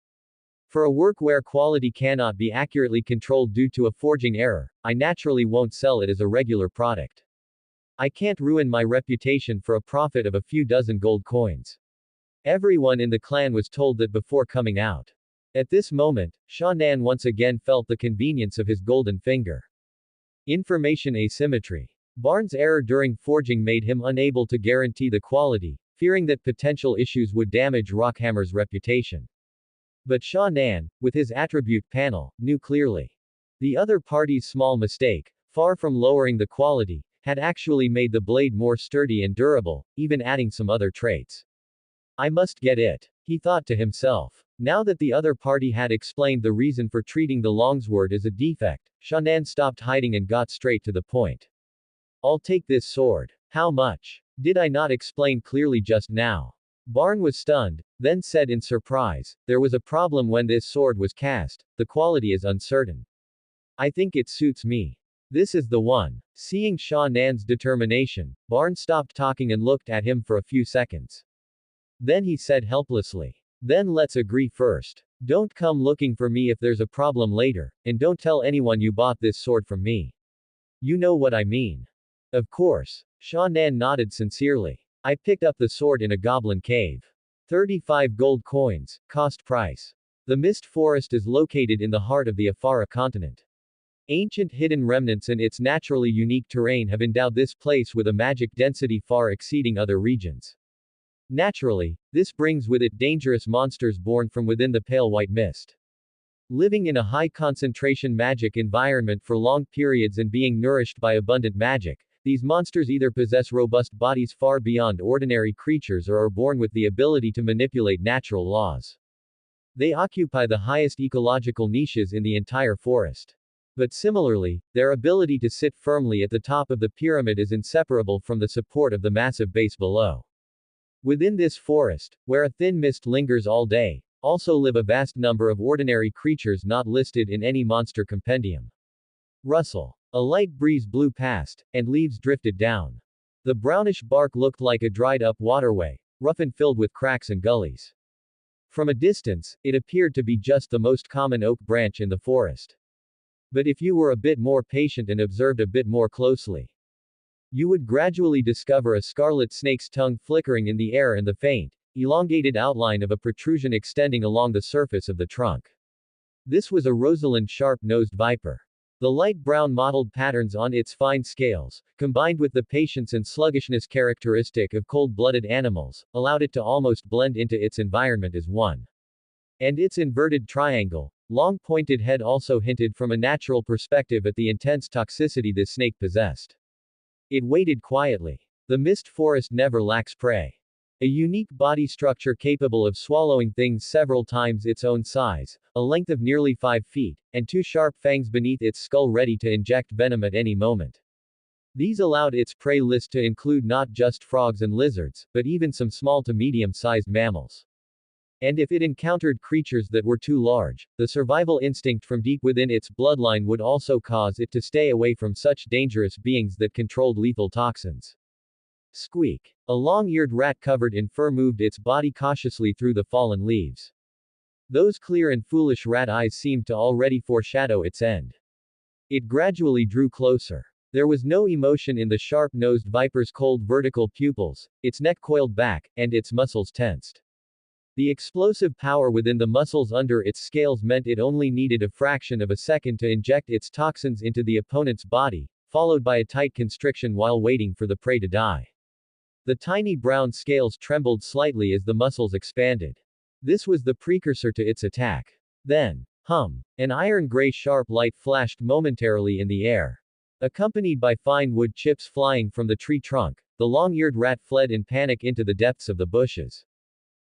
For a work where quality cannot be accurately controlled due to a forging error, I naturally won't sell it as a regular product. I can't ruin my reputation for a profit of a few dozen gold coins. Everyone in the clan was told that before coming out. At this moment, Sha Nan once again felt the convenience of his golden finger. Information asymmetry. Barnes' error during forging made him unable to guarantee the quality, fearing that potential issues would damage Rockhammer's reputation. But Sha Nan, with his attribute panel, knew clearly. The other party's small mistake, far from lowering the quality, had actually made the blade more sturdy and durable, even adding some other traits. I must get it, he thought to himself. Now that the other party had explained the reason for treating the longsword as a defect, Sha Nan stopped hiding and got straight to the point. I'll take this sword. How much? Did I not explain clearly just now? Barn was stunned, then said in surprise, there was a problem when this sword was cast, the quality is uncertain. I think it suits me. This is the one. Seeing Sha Nan's determination, Barn stopped talking and looked at him for a few seconds. Then he said helplessly. Then let's agree first. Don't come looking for me if there's a problem later, and don't tell anyone you bought this sword from me. You know what I mean. Of course. Sha Nan nodded sincerely. I picked up the sword in a goblin cave. 35 gold coins, cost price. The Mist Forest is located in the heart of the Afara continent. Ancient hidden remnants and its naturally unique terrain have endowed this place with a magic density far exceeding other regions. Naturally, this brings with it dangerous monsters born from within the pale white mist. Living in a high concentration magic environment for long periods and being nourished by abundant magic, these monsters either possess robust bodies far beyond ordinary creatures or are born with the ability to manipulate natural laws. They occupy the highest ecological niches in the entire forest. But similarly, their ability to sit firmly at the top of the pyramid is inseparable from the support of the massive base below. Within this forest, where a thin mist lingers all day, also live a vast number of ordinary creatures not listed in any monster compendium. Rustle. A light breeze blew past, and leaves drifted down. The brownish bark looked like a dried-up waterway, rough and filled with cracks and gullies. From a distance, it appeared to be just the most common oak branch in the forest. But if you were a bit more patient and observed a bit more closely, You would gradually discover a scarlet snake's tongue flickering in the air and the faint, elongated outline of a protrusion extending along the surface of the trunk. This was a Rosalind sharp-nosed viper. The light brown mottled patterns on its fine scales, combined with the patience and sluggishness characteristic of cold-blooded animals, allowed it to almost blend into its environment as one. And its inverted triangle, long pointed head also hinted from a natural perspective at the intense toxicity this snake possessed. It waited quietly. The mist forest never lacks prey. A unique body structure capable of swallowing things several times its own size, a length of nearly 5 feet, and 2 sharp fangs beneath its skull ready to inject venom at any moment. These allowed its prey list to include not just frogs and lizards, but even some small to medium-sized mammals. And if it encountered creatures that were too large, the survival instinct from deep within its bloodline would also cause it to stay away from such dangerous beings that controlled lethal toxins. Squeak. A long-eared rat covered in fur moved its body cautiously through the fallen leaves. Those clear and foolish rat eyes seemed to already foreshadow its end. It gradually drew closer. There was no emotion in the sharp-nosed viper's cold vertical pupils, its neck coiled back, and its muscles tensed. The explosive power within the muscles under its scales meant it only needed a fraction of a second to inject its toxins into the opponent's body, followed by a tight constriction while waiting for the prey to die. The tiny brown scales trembled slightly as the muscles expanded. This was the precursor to its attack. Then, an iron-gray sharp light flashed momentarily in the air. Accompanied by fine wood chips flying from the tree trunk, the long-eared rat fled in panic into the depths of the bushes.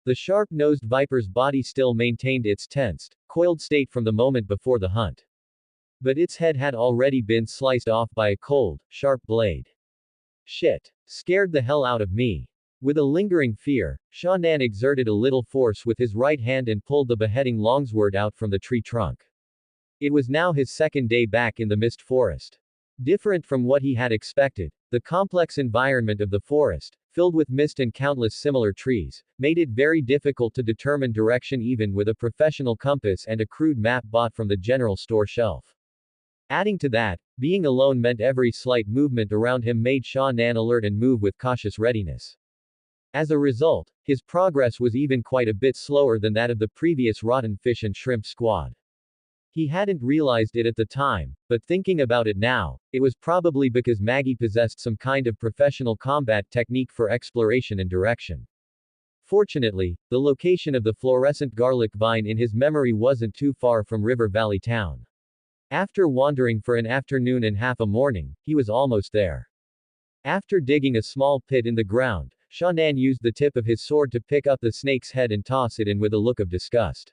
The sharp-nosed viper's body still maintained its tensed, coiled state from the moment before the hunt. But its head had already been sliced off by a cold, sharp blade. Shit. Scared the hell out of me. With a lingering fear, Sha Nan exerted a little force with his right hand and pulled the beheading longsword out from the tree trunk. It was now his second day back in the mist forest. Different from what he had expected, the complex environment of the forest, filled with mist and countless similar trees, made it very difficult to determine direction even with a professional compass and a crude map bought from the general store shelf. Adding to that, being alone meant every slight movement around him made Sha Nan alert and move with cautious readiness. As a result, his progress was even quite a bit slower than that of the previous rotten fish and shrimp squad. He hadn't realized it at the time, but thinking about it now, it was probably because Maggie possessed some kind of professional combat technique for exploration and direction. Fortunately, the location of the fluorescent garlic vine in his memory wasn't too far from River Valley Town. After wandering for an afternoon and half a morning, he was almost there. After digging a small pit in the ground, Sha Nan used the tip of his sword to pick up the snake's head and toss it in with a look of disgust.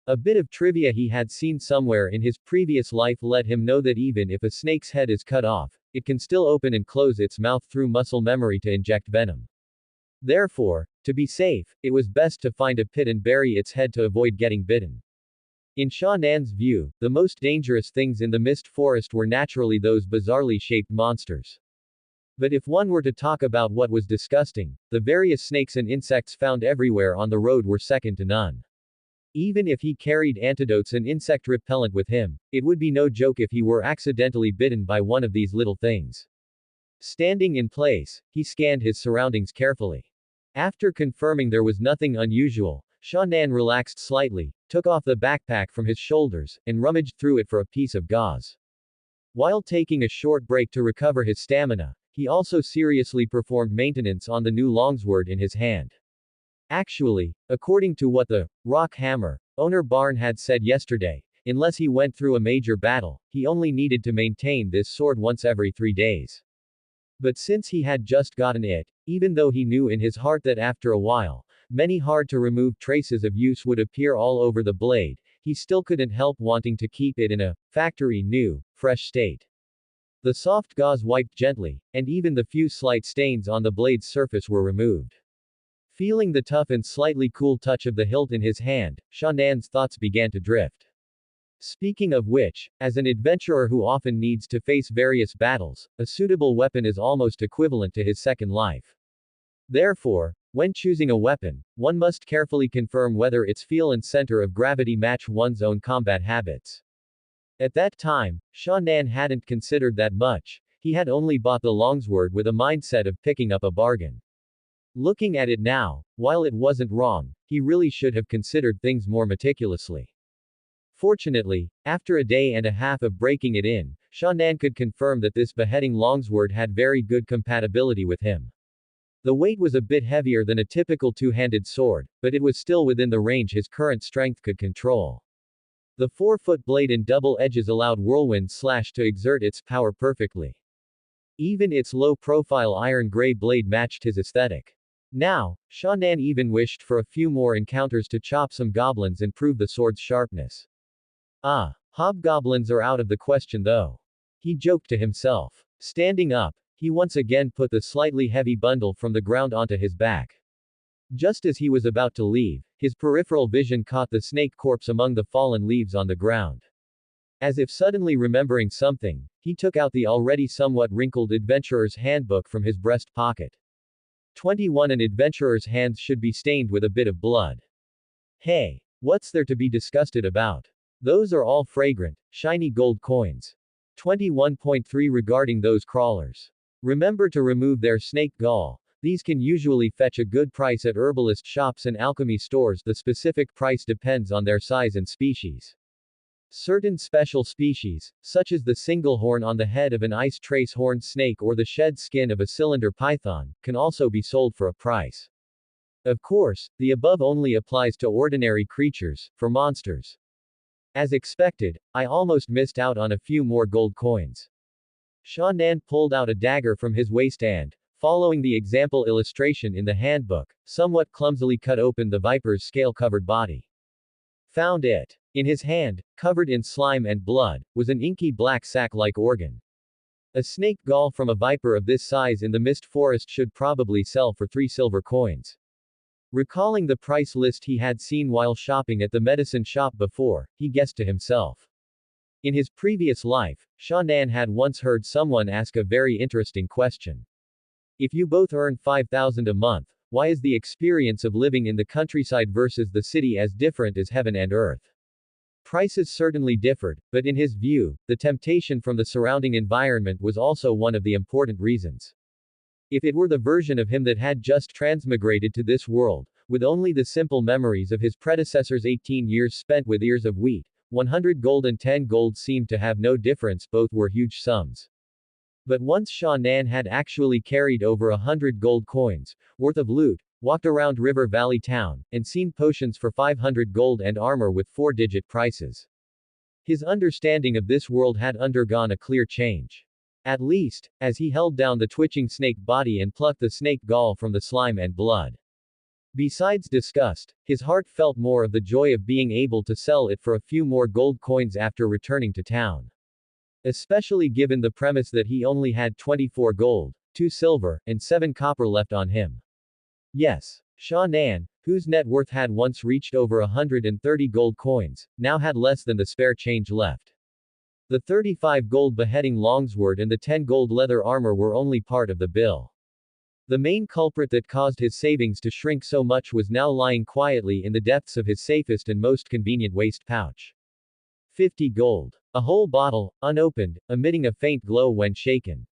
A bit of trivia he had seen somewhere in his previous life let him know that even if a snake's head is cut off, it can still open and close its mouth through muscle memory to inject venom. Therefore, to be safe, it was best to find a pit and bury its head to avoid getting bitten. In Sha Nan's view, the most dangerous things in the mist forest were naturally those bizarrely shaped monsters. But if one were to talk about what was disgusting, the various snakes and insects found everywhere on the road were second to none. Even if he carried antidotes and insect repellent with him, it would be no joke if he were accidentally bitten by one of these little things. Standing in place, he scanned his surroundings carefully. After confirming there was nothing unusual, Sha Nan relaxed slightly, took off the backpack from his shoulders, and rummaged through it for a piece of gauze. While taking a short break to recover his stamina, he also seriously performed maintenance on the new longsword in his hand. Actually, according to what the rock hammer owner Barn had said yesterday, unless he went through a major battle, he only needed to maintain this sword once every 3 days. But since he had just gotten it, even though he knew in his heart that after a while, many hard-to-remove traces of use would appear all over the blade, he still couldn't help wanting to keep it in a factory new, fresh state. The soft gauze wiped gently, and even the few slight stains on the blade's surface were removed. Feeling the tough and slightly cool touch of the hilt in his hand, Sha Nan's thoughts began to drift. Speaking of which, as an adventurer who often needs to face various battles, a suitable weapon is almost equivalent to his second life. Therefore, when choosing a weapon, one must carefully confirm whether its feel and center of gravity match one's own combat habits. At that time, Sha Nan hadn't considered that much. he had only bought the longsword with a mindset of picking up a bargain. Looking at it now, while it wasn't wrong, he really should have considered things more meticulously. Fortunately, after a day and a half of breaking it in, Sha Nan could confirm that this beheading longsword had very good compatibility with him. The weight was a bit heavier than a typical two-handed sword, but it was still within the range his current strength could control. The 4-foot blade and double edges allowed Whirlwind Slash to exert its power perfectly. Even its low-profile iron gray blade matched his aesthetic. Now, Sha Nan even wished for a few more encounters to chop some goblins and prove the sword's sharpness. Ah, hobgoblins are out of the question though. He joked to himself. Standing up, he once again put the slightly heavy bundle from the ground onto his back. Just as he was about to leave, his peripheral vision caught the snake corpse among the fallen leaves on the ground. As if suddenly remembering something, he took out the already somewhat wrinkled adventurer's handbook from his breast pocket. 21 An adventurer's hands should be stained with a bit of blood. Hey, what's there to be disgusted about? Those are all fragrant, shiny gold coins. 21.3 Regarding those crawlers. Remember to remove their snake gall. These can usually fetch a good price at herbalist shops and alchemy stores. The specific price depends on their size and species. Certain special species, such as the single horn on the head of an ice trace horned snake or the shed skin of a cylinder python, can also be sold for a price. Of course, the above only applies to ordinary creatures. For monsters, as expected, I almost missed out on a few more gold coins. Sha Nan pulled out a dagger from his waist and, following the example illustration in the handbook, somewhat clumsily cut open the viper's scale-covered body. Found it. In his hand, covered in slime and blood, was an inky black sac-like organ. A snake gall from a viper of this size in the mist forest should probably sell for 3 silver coins. Recalling the price list he had seen while shopping at the medicine shop before, he guessed to himself. In his previous life, Sha Nan had once heard someone ask a very interesting question. If you both earn 5,000 a month, why is the experience of living in the countryside versus the city as different as heaven and earth? Prices certainly differed, but in his view, the temptation from the surrounding environment was also one of the important reasons. If it were the version of him that had just transmigrated to this world, with only the simple memories of his predecessor's 18 years spent with ears of wheat, 100 gold and 10 gold seemed to have no difference, both were huge sums. But once Sha Nan had actually carried over 100 gold coins worth of loot, walked around River Valley Town, and seen potions for 500 gold and armor with 4-digit prices. His understanding of this world had undergone a clear change. At least, as he held down the twitching snake body and plucked the snake gall from the slime and blood. Besides disgust, his heart felt more of the joy of being able to sell it for a few more gold coins after returning to town. Especially given the premise that he only had 24 gold, 2 silver, and 7 copper left on him. Yes, Sha Nan, whose net worth had once reached over 130 gold coins, now had less than the spare change left. The 35 gold beheading longsword and the 10 gold leather armor were only part of the bill. The main culprit that caused his savings to shrink so much was now lying quietly in the depths of his safest and most convenient waist pouch. 50 gold. A whole bottle, unopened, emitting a faint glow when shaken.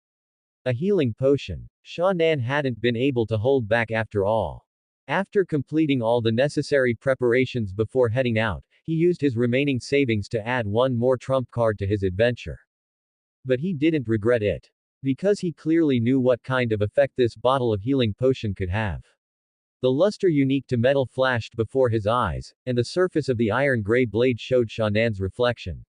A healing potion. Sha Nan hadn't been able to hold back after all. After completing all the necessary preparations before heading out, he used his remaining savings to add one more trump card to his adventure. But he didn't regret it. Because he clearly knew what kind of effect this bottle of healing potion could have. The luster unique to metal flashed before his eyes, and the surface of the iron gray blade showed Sha Nan's reflection.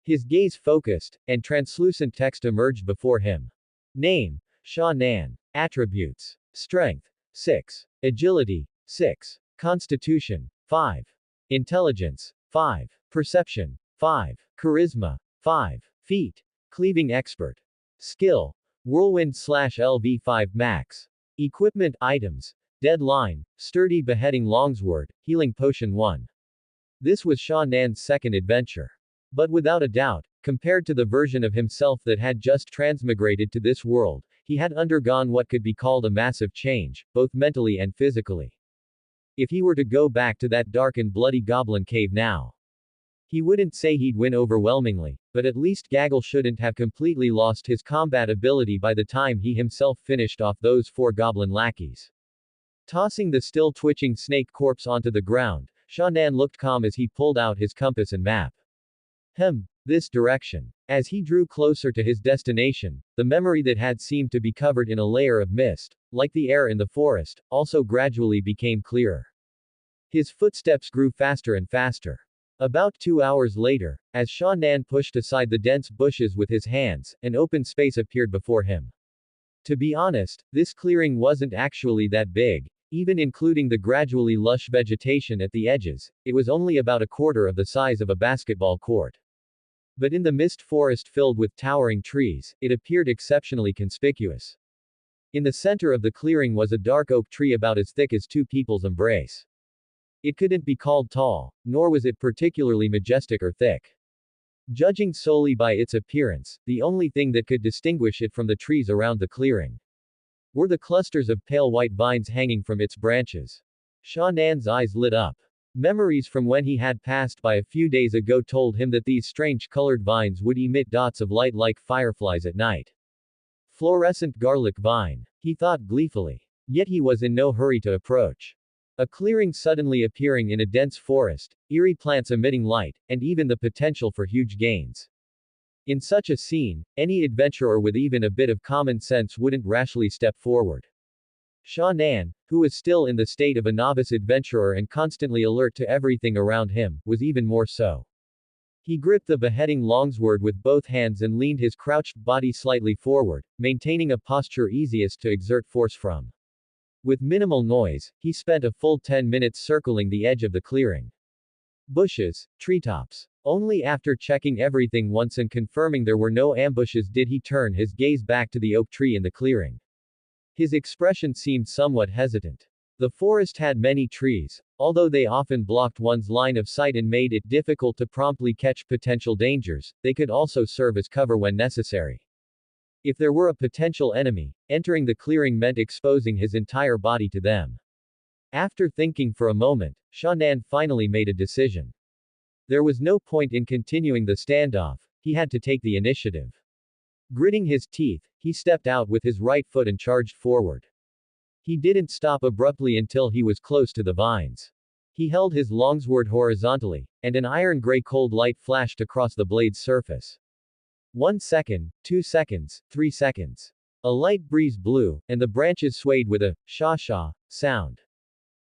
His gaze focused, and translucent text emerged before him. Name: Sha Nan. Attributes: Strength, 6. Agility, 6. Constitution, 5. Intelligence, 5. Perception, 5. Charisma, 5. Feat. Cleaving Expert. Skill: Whirlwind/LV5 Max. Equipment items: Deadline, Sturdy Beheading Longsword, Healing Potion 1. This was Sha Nan's second adventure. But without a doubt, compared to the version of himself that had just transmigrated to this world, he had undergone what could be called a massive change, both mentally and physically. If he were to go back to that dark and bloody goblin cave now, He wouldn't say he'd win overwhelmingly, but at least Gaggle shouldn't have completely lost his combat ability by the time he himself finished off those 4 goblin lackeys. Tossing the still twitching snake corpse onto the ground, Shan'an looked calm as he pulled out his compass and map. This direction. As he drew closer to his destination, the memory that had seemed to be covered in a layer of mist, like the air in the forest, also gradually became clearer. His footsteps grew faster and faster. About 2 hours later, as Shan'an pushed aside the dense bushes with his hands, an open space appeared before him. To be honest, this clearing wasn't actually that big. Even including the gradually lush vegetation at the edges, it was only about a quarter of the size of a basketball court. But in the mist forest filled with towering trees, it appeared exceptionally conspicuous. In the center of the clearing was a dark oak tree about as thick as 2 people's embrace. It couldn't be called tall, nor was it particularly majestic or thick. Judging solely by its appearance, the only thing that could distinguish it from the trees around the clearing were the clusters of pale white vines hanging from its branches. Shan'an's eyes lit up. Memories from when he had passed by a few days ago told him that these strange colored vines would emit dots of light like fireflies at night. Fluorescent garlic vine, he thought gleefully. Yet he was in no hurry to approach. A clearing suddenly appearing in a dense forest, eerie plants emitting light, and even the potential for huge gains. In such a scene, any adventurer with even a bit of common sense wouldn't rashly step forward. Shan'an, who was still in the state of a novice adventurer and constantly alert to everything around him, was even more so. He gripped the beheading longsword with both hands and leaned his crouched body slightly forward, maintaining a posture easiest to exert force from. With minimal noise, he spent a full 10 minutes circling the edge of the clearing. Bushes, treetops. Only after checking everything once and confirming there were no ambushes did he turn his gaze back to the oak tree in the clearing. His expression seemed somewhat hesitant. The forest had many trees, although they often blocked one's line of sight and made it difficult to promptly catch potential dangers, they could also serve as cover when necessary. If there were a potential enemy, entering the clearing meant exposing his entire body to them. After thinking for a moment, Shan'an finally made a decision. There was no point in continuing the standoff, he had to take the initiative. Gritting his teeth, he stepped out with his right foot and charged forward. He didn't stop abruptly until he was close to the vines. He held his longsword horizontally, and an iron-gray cold light flashed across the blade's surface. 1 second, 2 seconds, 3 seconds. A light breeze blew, and the branches swayed with a sha-sha sound.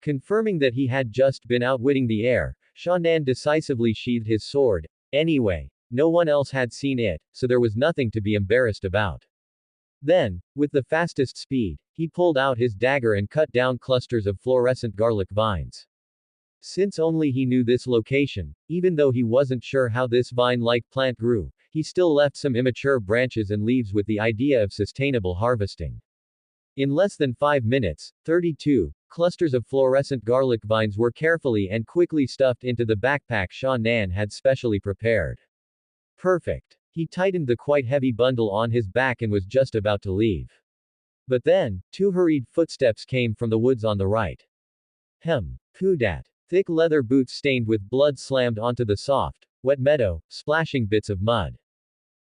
Confirming that he had just been outwitting the air, Shan'an decisively sheathed his sword. Anyway, no one else had seen it, so there was nothing to be embarrassed about. Then, with the fastest speed, he pulled out his dagger and cut down clusters of fluorescent garlic vines. Since only he knew this location, even though he wasn't sure how this vine-like plant grew, he still left some immature branches and leaves with the idea of sustainable harvesting. In less than 5 minutes, 32 clusters of fluorescent garlic vines were carefully and quickly stuffed into the backpack Shan'an had specially prepared. Perfect. He tightened the quite heavy bundle on his back and was just about to leave. But then, 2 hurried footsteps came from the woods on the right. Who dat? Thick leather boots stained with blood slammed onto the soft, wet meadow, splashing bits of mud.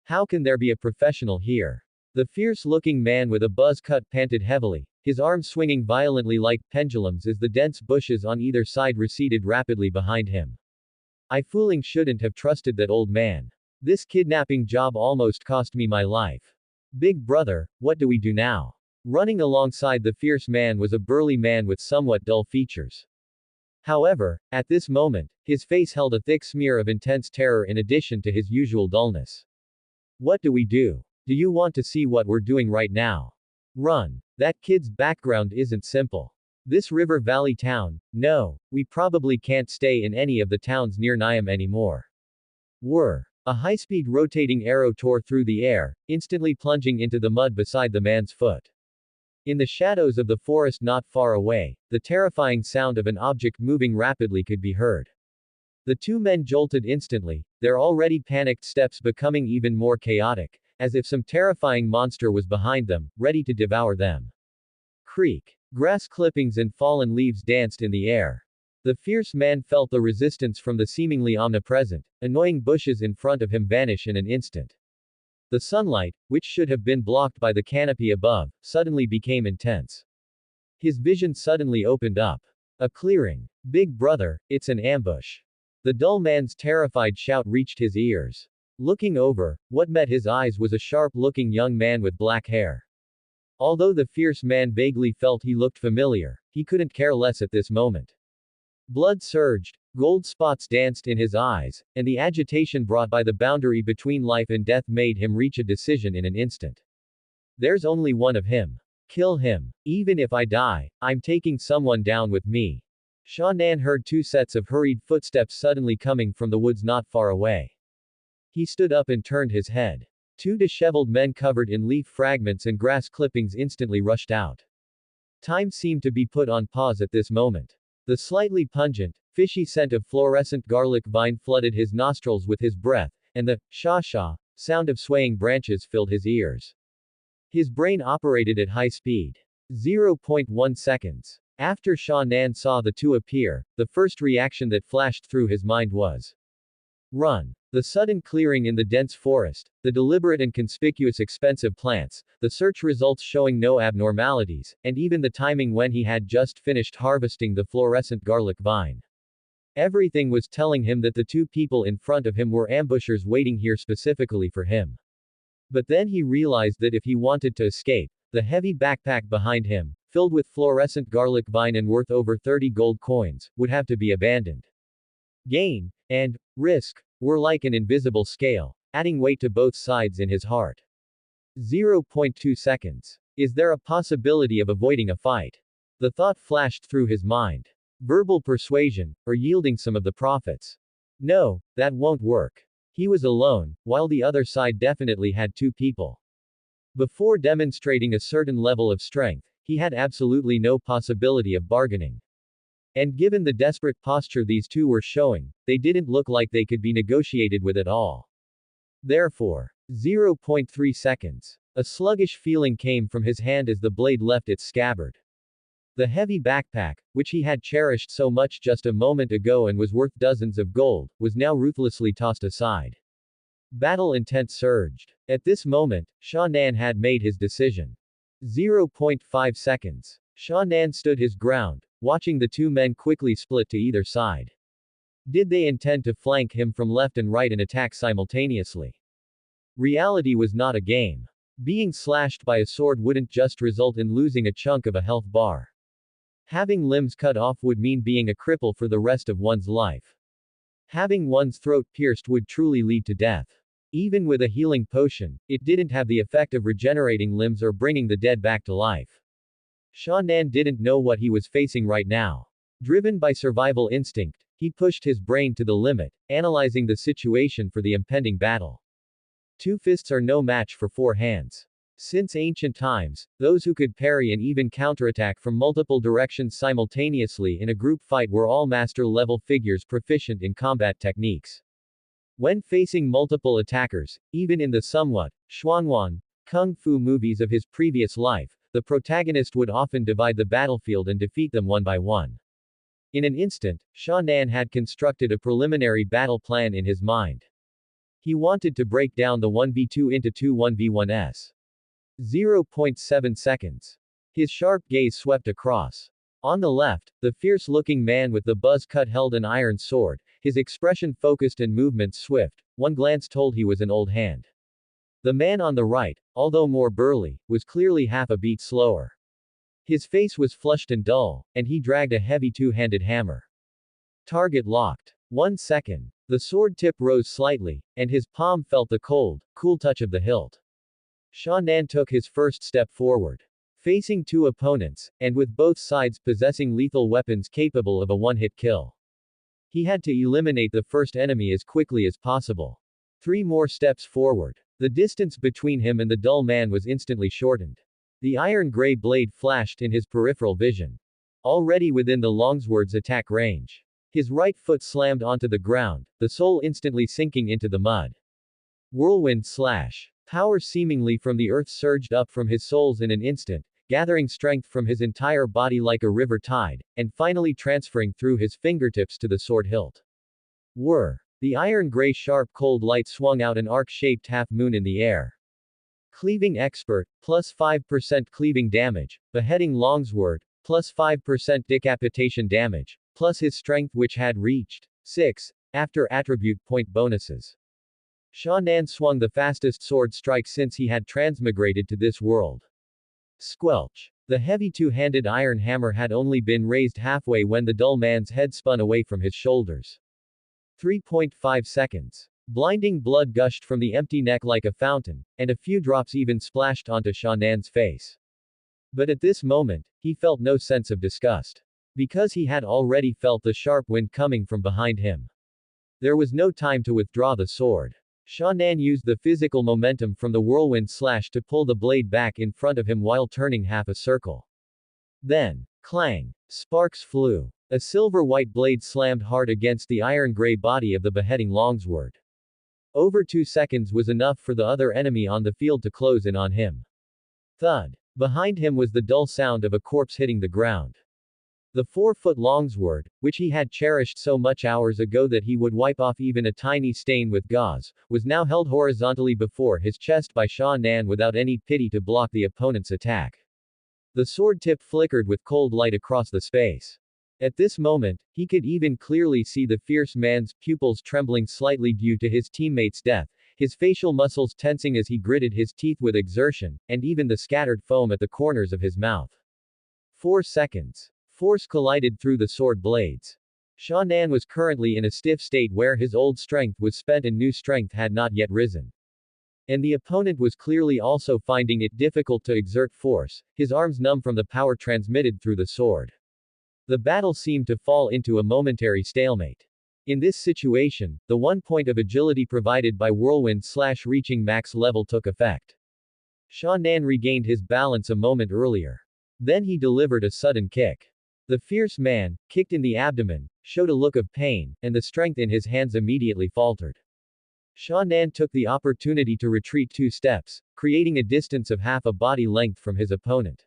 How can there be a professional here? The fierce-looking man with a buzz cut panted heavily, his arms swinging violently like pendulums as the dense bushes on either side receded rapidly behind him. I fooling shouldn't have trusted that old man. This kidnapping job almost cost me my life. Big brother, what do we do now? Running alongside the fierce man was a burly man with somewhat dull features. However, at this moment, his face held a thick smear of intense terror in addition to his usual dullness. What do we do? Do you want to see what we're doing right now? Run. That kid's background isn't simple. This river valley town, no, we probably can't stay in any of the towns near Niam anymore. Whir. A high-speed rotating arrow tore through the air, instantly plunging into the mud beside the man's foot. In the shadows of the forest not far away, the terrifying sound of an object moving rapidly could be heard. The 2 men jolted instantly, their already panicked steps becoming even more chaotic, as if some terrifying monster was behind them, ready to devour them. Creak. Grass clippings and fallen leaves danced in the air. The fierce man felt the resistance from the seemingly omnipresent, annoying bushes in front of him vanish in an instant. The sunlight, which should have been blocked by the canopy above, suddenly became intense. His vision suddenly opened up. A clearing. Big brother, it's an ambush. The dull man's terrified shout reached his ears. Looking over, what met his eyes was a sharp-looking young man with black hair. Although the fierce man vaguely felt he looked familiar, he couldn't care less at this moment. Blood surged, gold spots danced in his eyes, and the agitation brought by the boundary between life and death made him reach a decision in an instant. There's only one of him. Kill him. Even if I die, I'm taking someone down with me. Sha Nan heard two sets of hurried footsteps suddenly coming from the woods not far away. He stood up and turned his head. Two disheveled men covered in leaf fragments and grass clippings instantly rushed out. Time seemed to be put on pause at this moment. The slightly pungent, fishy scent of fluorescent garlic vine flooded his nostrils with his breath, and the sha-sha sound of swaying branches filled his ears. His brain operated at high speed. 0.1 seconds. After Sha Nan saw the two appear, the first reaction that flashed through his mind was run. The sudden clearing in the dense forest, the deliberate and conspicuous expensive plants, the search results showing no abnormalities, and even the timing when he had just finished harvesting the fluorescent garlic vine. Everything was telling him that the two people in front of him were ambushers waiting here specifically for him. But then he realized that if he wanted to escape, the heavy backpack behind him, filled with fluorescent garlic vine and worth over 30 gold coins, would have to be abandoned. Gain and risk were like an invisible scale, adding weight to both sides in his heart. 0.2 seconds. Is there a possibility of avoiding a fight? The thought flashed through his mind. Verbal persuasion, or yielding some of the profits. No, that won't work. He was alone, while the other side definitely had two people. Before demonstrating a certain level of strength, he had absolutely no possibility of bargaining. And given the desperate posture these two were showing, they didn't look like they could be negotiated with at all. Therefore, 0.3 seconds. A sluggish feeling came from his hand as the blade left its scabbard. The heavy backpack, which he had cherished so much just a moment ago and was worth dozens of gold, was now ruthlessly tossed aside. Battle intent surged. At this moment, Sha Nan had made his decision. 0.5 seconds. Sha Nan stood his ground, watching the two men quickly split to either side. Did they intend to flank him from left and right and attack simultaneously? Reality was not a game. Being slashed by a sword wouldn't just result in losing a chunk of a health bar. Having limbs cut off would mean being a cripple for the rest of one's life. Having one's throat pierced would truly lead to death. Even with a healing potion, it didn't have the effect of regenerating limbs or bringing the dead back to life. Sha Nan didn't know what he was facing right now. Driven by survival instinct, he pushed his brain to the limit, analyzing the situation for the impending battle. Two fists are no match for four hands. Since ancient times, those who could parry and even counterattack from multiple directions simultaneously in a group fight were all master-level figures proficient in combat techniques. When facing multiple attackers, even in the somewhat xuanwan kung fu movies of his previous life, the protagonist would often divide the battlefield and defeat them one by one. In an instant, Sha Nan had constructed a preliminary battle plan in his mind. He wanted to break down the 1v2 into two 1v1s. 0.7 seconds. His sharp gaze swept across. On the left, the fierce-looking man with the buzz cut held an iron sword, his expression focused and movements swift. One glance told he was an old hand. The man on the right, although more burly, was clearly half a beat slower. His face was flushed and dull, and he dragged a heavy two-handed hammer. Target locked. 1 second. The sword tip rose slightly, and his palm felt the cold, cool touch of the hilt. Sha Nan took his first step forward. Facing two opponents, and with both sides possessing lethal weapons capable of a one-hit kill. He had to eliminate the first enemy as quickly as possible. 3 more steps forward. The distance between him and the dull man was instantly shortened. The iron-gray blade flashed in his peripheral vision. Already within the longsword's attack range. His right foot slammed onto the ground, the sole instantly sinking into the mud. Whirlwind slash. Power seemingly from the earth surged up from his soles in an instant, gathering strength from his entire body like a river tide, and finally transferring through his fingertips to the sword hilt. Whir! The iron-gray sharp cold light swung out an arc-shaped half-moon in the air. Cleaving expert, plus 5% cleaving damage, beheading longsword, plus 5% decapitation damage, plus his strength which had reached 6, after attribute point bonuses. Sha Nan swung the fastest sword strike since he had transmigrated to this world. Squelch. The heavy two-handed iron hammer had only been raised halfway when the dull man's head spun away from his shoulders. 3.5 seconds. Blinding blood gushed from the empty neck like a fountain, and a few drops even splashed onto Sha Nan's face. But at this moment, he felt no sense of disgust. Because he had already felt the sharp wind coming from behind him. There was no time to withdraw the sword. Sha Nan used the physical momentum from the whirlwind slash to pull the blade back in front of him while turning half a circle. Then, clang! Sparks flew. A silver-white blade slammed hard against the iron-gray body of the beheading longsword. Over 2 seconds was enough for the other enemy on the field to close in on him. Thud. Behind him was the dull sound of a corpse hitting the ground. The 4-foot longsword, which he had cherished so much hours ago that he would wipe off even a tiny stain with gauze, was now held horizontally before his chest by Sha Nan without any pity to block the opponent's attack. The sword tip flickered with cold light across the space. At this moment, he could even clearly see the fierce man's pupils trembling slightly due to his teammate's death, his facial muscles tensing as he gritted his teeth with exertion, and even the scattered foam at the corners of his mouth. 4 seconds. Force collided through the sword blades. Sha Nan was currently in a stiff state where his old strength was spent and new strength had not yet risen. And the opponent was clearly also finding it difficult to exert force, his arms numb from the power transmitted through the sword. The battle seemed to fall into a momentary stalemate. In this situation, the 1 point of agility provided by whirlwind slash reaching max level took effect. Sha Nan regained his balance a moment earlier. Then he delivered a sudden kick. The fierce man, kicked in the abdomen, showed a look of pain, and the strength in his hands immediately faltered. Sha Nan took the opportunity to retreat 2 steps, creating a distance of half a body length from his opponent.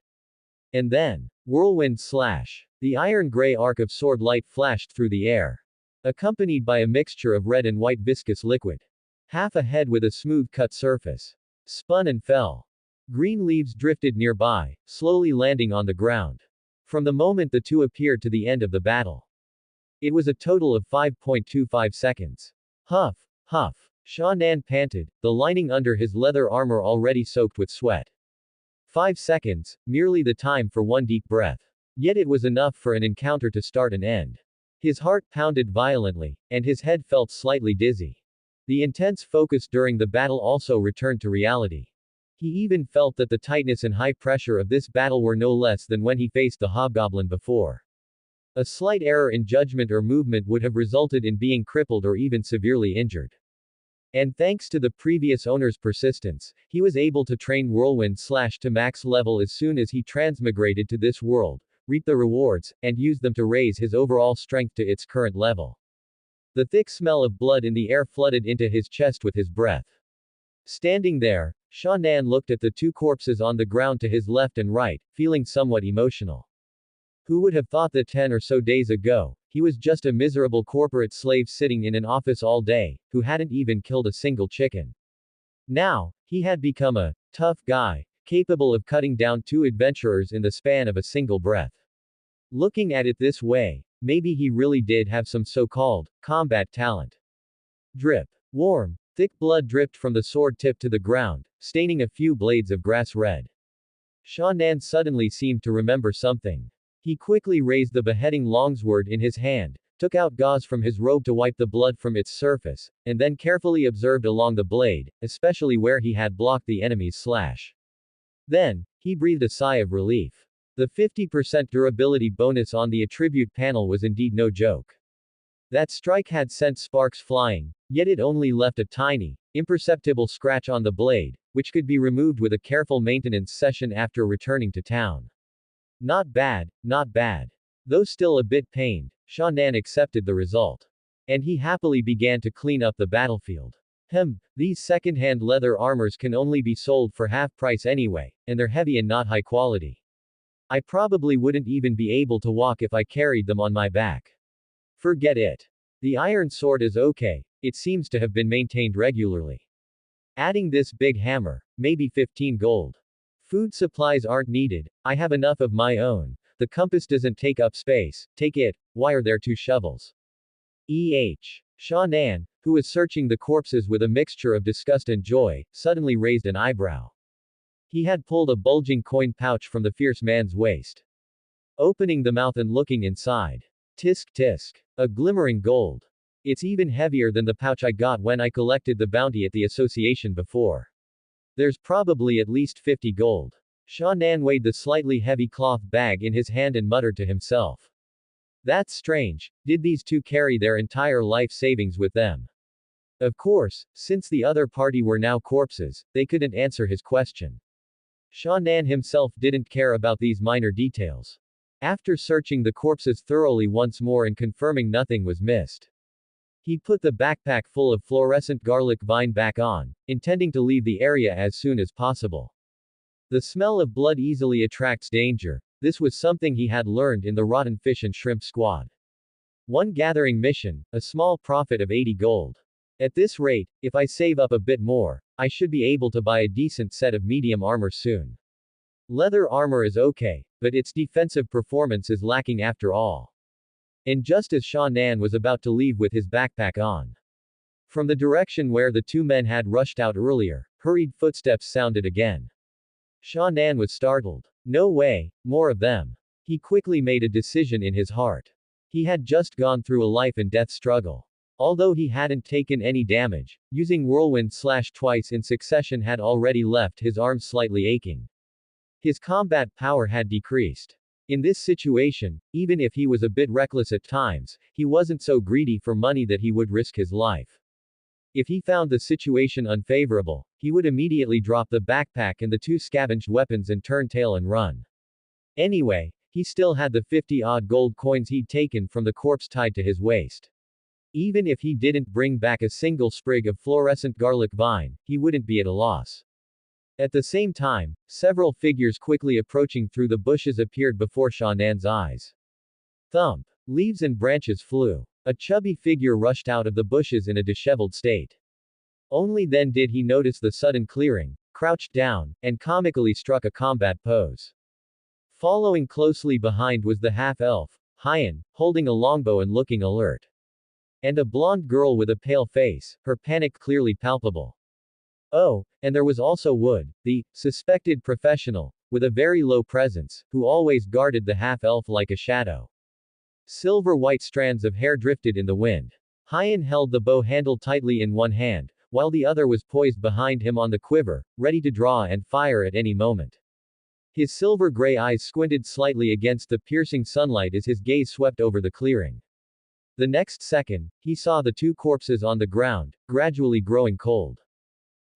And then, whirlwind slash. The iron-gray arc of sword light flashed through the air. Accompanied by a mixture of red and white viscous liquid. Half a head with a smooth-cut surface. Spun and fell. Green leaves drifted nearby, slowly landing on the ground. From the moment the two appeared to the end of the battle. It was a total of 5.25 seconds. Huff, huff. Sha Nan panted, the lining under his leather armor already soaked with sweat. 5 seconds, merely the time for one deep breath. Yet it was enough for an encounter to start and end. His heart pounded violently, and his head felt slightly dizzy. The intense focus during the battle also returned to reality. He even felt that the tightness and high pressure of this battle were no less than when he faced the hobgoblin before. A slight error in judgment or movement would have resulted in being crippled or even severely injured. And thanks to the previous owner's persistence, he was able to train Whirlwind Slash to max level as soon as he transmigrated to this world, reap the rewards, and use them to raise his overall strength to its current level. The thick smell of blood in the air flooded into his chest with his breath. Standing there, Sha Nan looked at the 2 corpses on the ground to his left and right, feeling somewhat emotional. Who would have thought that 10 or so days ago, he was just a miserable corporate slave sitting in an office all day, who hadn't even killed a single chicken. Now, he had become a tough guy, capable of cutting down 2 adventurers in the span of a single breath. Looking at it this way, maybe he really did have some so-called combat talent. Drip. Warm, thick blood dripped from the sword tip to the ground, staining a few blades of grass red. Sha Nan suddenly seemed to remember something. He quickly raised the beheading longsword in his hand, took out gauze from his robe to wipe the blood from its surface, and then carefully observed along the blade, especially where he had blocked the enemy's slash. Then, he breathed a sigh of relief. The 50% durability bonus on the attribute panel was indeed no joke. That strike had sent sparks flying, yet it only left a tiny, imperceptible scratch on the blade, which could be removed with a careful maintenance session after returning to town. Not bad, not bad. Though still a bit pained, Sha Nan accepted the result. And he happily began to clean up the battlefield. These second-hand leather armors can only be sold for half price anyway, and they're heavy and not high quality. I probably wouldn't even be able to walk if I carried them on my back. Forget it. The iron sword is okay, it seems to have been maintained regularly. Adding this big hammer, maybe 15 gold. Food supplies aren't needed, I have enough of my own. The compass doesn't take up space, take it, why are there 2 shovels? Sha Nan, who was searching the corpses with a mixture of disgust and joy, suddenly raised an eyebrow. He had pulled a bulging coin pouch from the fierce man's waist. Opening the mouth and looking inside. Tisk tisk. A glimmering gold. It's even heavier than the pouch I got when I collected the bounty at the association before. There's probably at least 50 gold. Sha Nan weighed the slightly heavy cloth bag in his hand and muttered to himself. That's strange, did these 2 carry their entire life savings with them? Of course, since the other party were now corpses, they couldn't answer his question. Sha Nan himself didn't care about these minor details. After searching the corpses thoroughly once more and confirming nothing was missed, he put the backpack full of fluorescent garlic vine back on, intending to leave the area as soon as possible. The smell of blood easily attracts danger. This was something he had learned in the rotten fish and shrimp squad. One gathering mission, a small profit of 80 gold. At this rate, if I save up a bit more, I should be able to buy a decent set of medium armor soon. Leather armor is okay, but its defensive performance is lacking after all. And just as Sha Nan was about to leave with his backpack on, from the direction where the 2 men had rushed out earlier, hurried footsteps sounded again. Sha Nan was startled. No way, more of them. He quickly made a decision in his heart. He had just gone through a life and death struggle. Although he hadn't taken any damage, using whirlwind slash twice in succession had already left his arms slightly aching. His combat power had decreased. In this situation, even if he was a bit reckless at times, he wasn't so greedy for money that he would risk his life. If he found the situation unfavorable, he would immediately drop the backpack and the 2 scavenged weapons and turn tail and run. Anyway, he still had the 50-odd gold coins he'd taken from the corpse tied to his waist. Even if he didn't bring back a single sprig of fluorescent garlic vine, he wouldn't be at a loss. At the same time, several figures quickly approaching through the bushes appeared before Sha Nan's eyes. Thump! Leaves and branches flew. A chubby figure rushed out of the bushes in a disheveled state. Only then did he notice the sudden clearing, crouched down, and comically struck a combat pose. Following closely behind was the half-elf, Hyan, holding a longbow and looking alert. And a blonde girl with a pale face, her panic clearly palpable. Oh, and there was also Wood, the suspected professional, with a very low presence, who always guarded the half-elf like a shadow. Silver-white strands of hair drifted in the wind. Hyan held the bow handle tightly in one hand, while the other was poised behind him on the quiver, ready to draw and fire at any moment. His silver-gray eyes squinted slightly against the piercing sunlight as his gaze swept over the clearing. The next second, he saw the 2 corpses on the ground, gradually growing cold.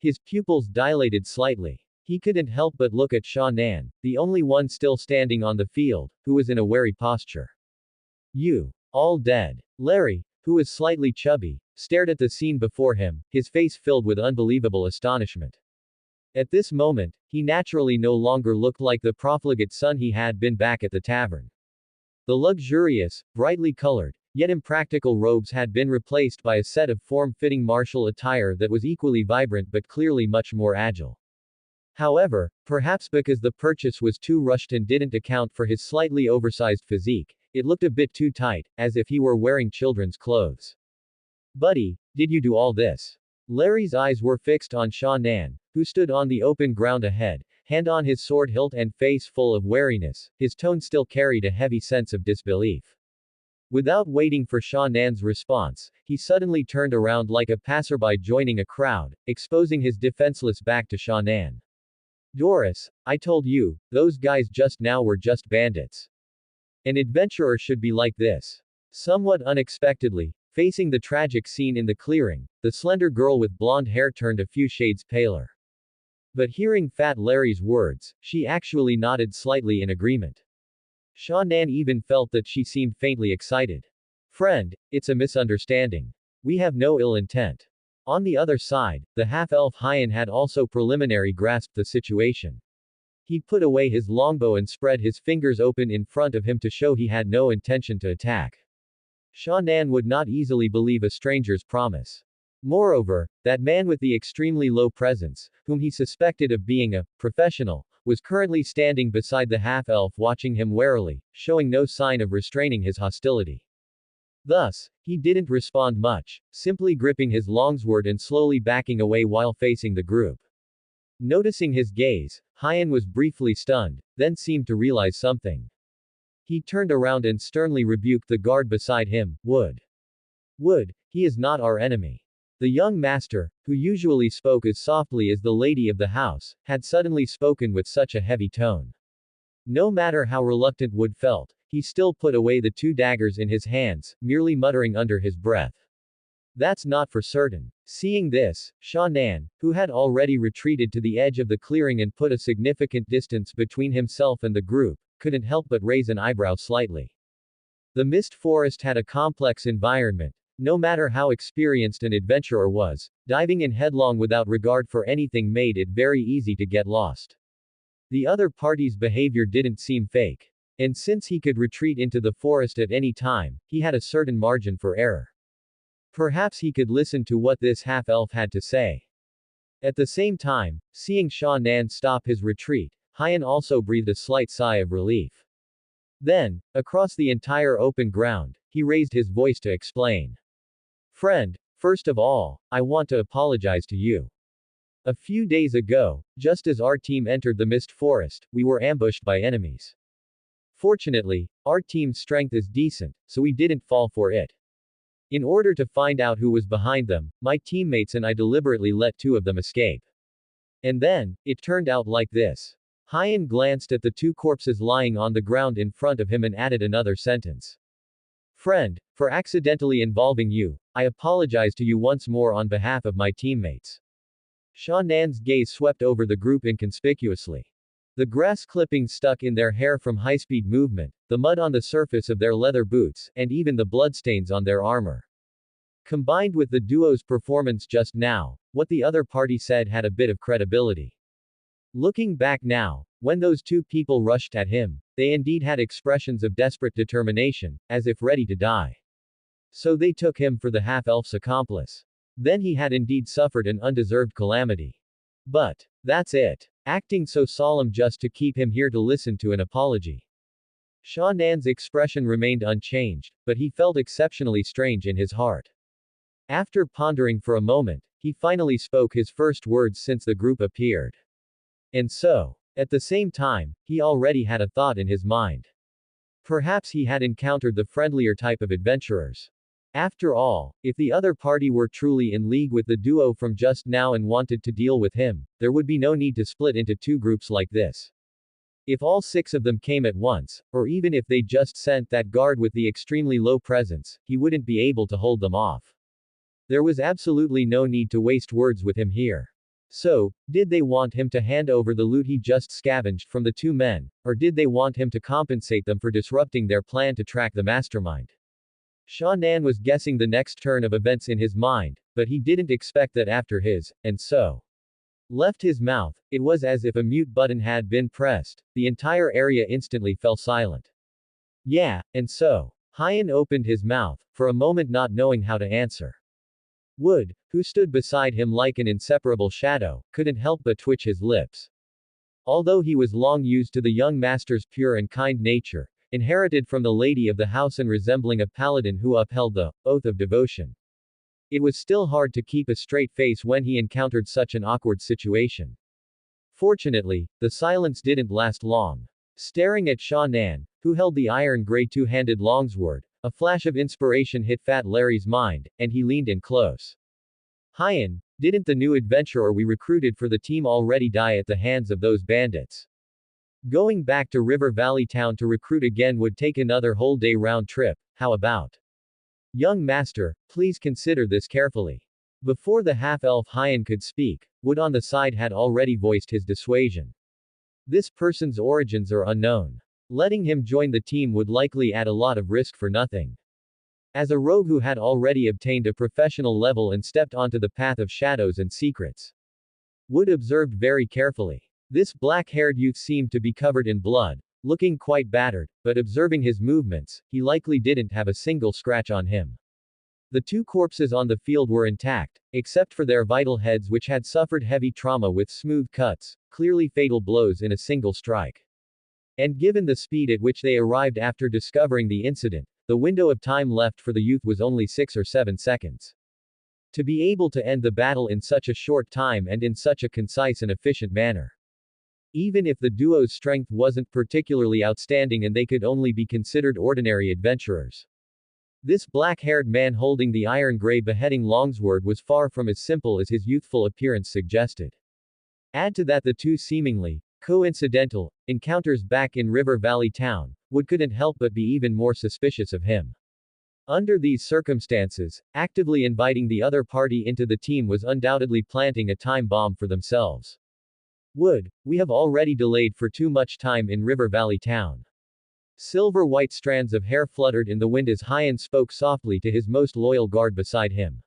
His pupils dilated slightly. He couldn't help but look at Sha Nan, the only one still standing on the field, who was in a wary posture. You. All dead. Larry, who was slightly chubby, stared at the scene before him, his face filled with unbelievable astonishment. At this moment, he naturally no longer looked like the profligate son he had been back at the tavern. The luxurious, brightly colored, yet impractical robes had been replaced by a set of form-fitting martial attire that was equally vibrant but clearly much more agile. However, perhaps because the purchase was too rushed and didn't account for his slightly oversized physique, it looked a bit too tight, as if he were wearing children's clothes. Buddy, did you do all this? Larry's eyes were fixed on Sha Nan, who stood on the open ground ahead, hand on his sword hilt and face full of wariness. His tone still carried a heavy sense of disbelief. Without waiting for Sha Nan's response, he suddenly turned around like a passerby joining a crowd, exposing his defenseless back to Sha Nan. Doris, I told you, those guys just now were just bandits. An adventurer should be like this. Somewhat unexpectedly, facing the tragic scene in the clearing, the slender girl with blonde hair turned a few shades paler. But hearing Fat Larry's words, she actually nodded slightly in agreement. Sha Nan even felt that she seemed faintly excited. Friend, it's a misunderstanding. We have no ill intent. On the other side, the half-elf Hyan had also preliminary grasped the situation. He put away his longbow and spread his fingers open in front of him to show he had no intention to attack. Sha Nan would not easily believe a stranger's promise. Moreover, that man with the extremely low presence, whom he suspected of being a professional, was currently standing beside the half-elf watching him warily, showing no sign of restraining his hostility. Thus, he didn't respond much, simply gripping his longsword and slowly backing away while facing the group. Noticing his gaze, Hyan was briefly stunned, then seemed to realize something. He turned around and sternly rebuked the guard beside him. Wood, he is not our enemy. The young master, who usually spoke as softly as the lady of the house, had suddenly spoken with such a heavy tone. No matter how reluctant Wood felt, he still put away the two daggers in his hands, merely muttering under his breath. That's not for certain. Seeing this, Sha Nan, who had already retreated to the edge of the clearing and put a significant distance between himself and the group, couldn't help but raise an eyebrow slightly. The mist forest had a complex environment. No matter how experienced an adventurer was, diving in headlong without regard for anything made it very easy to get lost. The other party's behavior didn't seem fake. And since he could retreat into the forest at any time, he had a certain margin for error. Perhaps he could listen to what this half-elf had to say. At the same time, seeing Sha Nan stop his retreat, Hyan also breathed a slight sigh of relief. Then, across the entire open ground, he raised his voice to explain. Friend, first of all, I want to apologize to you. A few days ago, just as our team entered the mist forest, we were ambushed by enemies. Fortunately, our team's strength is decent, so we didn't fall for it. In order to find out who was behind them, my teammates and I deliberately let two of them escape. And then, it turned out like this. Hyan glanced at the two corpses lying on the ground in front of him and added another sentence. Friend, for accidentally involving you, I apologize to you once more on behalf of my teammates. Sha Nan's gaze swept over the group inconspicuously. The grass clippings stuck in their hair from high-speed movement, the mud on the surface of their leather boots, and even the bloodstains on their armor. Combined with the duo's performance just now, what the other party said had a bit of credibility. Looking back now, when those two people rushed at him, they indeed had expressions of desperate determination, as if ready to die. So they took him for the half-elf's accomplice. Then he had indeed suffered an undeserved calamity. But, that's it. Acting so solemn just to keep him here to listen to an apology. Sha Nan's expression remained unchanged, but he felt exceptionally strange in his heart. After pondering for a moment, he finally spoke his first words since the group appeared. And so, at the same time, he already had a thought in his mind. Perhaps he had encountered the friendlier type of adventurers. After all, if the other party were truly in league with the duo from just now and wanted to deal with him, there would be no need to split into two groups like this. If all six of them came at once, or even if they just sent that guard with the extremely low presence, he wouldn't be able to hold them off. There was absolutely no need to waste words with him here. So, did they want him to hand over the loot he just scavenged from the two men, or did they want him to compensate them for disrupting their plan to track the mastermind? Sha Nan was guessing the next turn of events in his mind, but he didn't expect that after his, and so left his mouth, it was as if a mute button had been pressed, the entire area instantly fell silent. Yeah, and so. Hyan opened his mouth, for a moment not knowing how to answer. Wood, who stood beside him like an inseparable shadow, couldn't help but twitch his lips. Although he was long used to the young master's pure and kind nature, inherited from the lady of the house and resembling a paladin who upheld the oath of devotion, it was still hard to keep a straight face when he encountered such an awkward situation. Fortunately, the silence didn't last long. Staring at Sha Nan, who held the iron gray two-handed longsword, a flash of inspiration hit Fat Larry's mind, and he leaned in close. Hyan, didn't the new adventurer we recruited for the team already die at the hands of those bandits? Going back to River Valley Town to recruit again would take another whole day round trip, how about? Young master, please consider this carefully. Before the half-elf Hyan could speak, Wood on the side had already voiced his dissuasion. This person's origins are unknown. Letting him join the team would likely add a lot of risk for nothing. As a rogue who had already obtained a professional level and stepped onto the path of shadows and secrets, Wood observed very carefully. This black-haired youth seemed to be covered in blood, looking quite battered, but observing his movements, he likely didn't have a single scratch on him. The two corpses on the field were intact, except for their vital heads which had suffered heavy trauma with smooth cuts, clearly fatal blows in a single strike. And given the speed at which they arrived after discovering the incident, the window of time left for the youth was only 6 or 7 seconds. To be able to end the battle in such a short time and in such a concise and efficient manner. Even if the duo's strength wasn't particularly outstanding and they could only be considered ordinary adventurers. This black-haired man holding the iron-gray beheading longsword was far from as simple as his youthful appearance suggested. Add to that the two seemingly coincidental encounters back in River Valley Town, Wood couldn't help but be even more suspicious of him. Under these circumstances, actively inviting the other party into the team was undoubtedly planting a time bomb for themselves. Wood, we have already delayed for too much time in River Valley Town. Silver-white strands of hair fluttered in the wind as Hyan spoke softly to his most loyal guard beside him.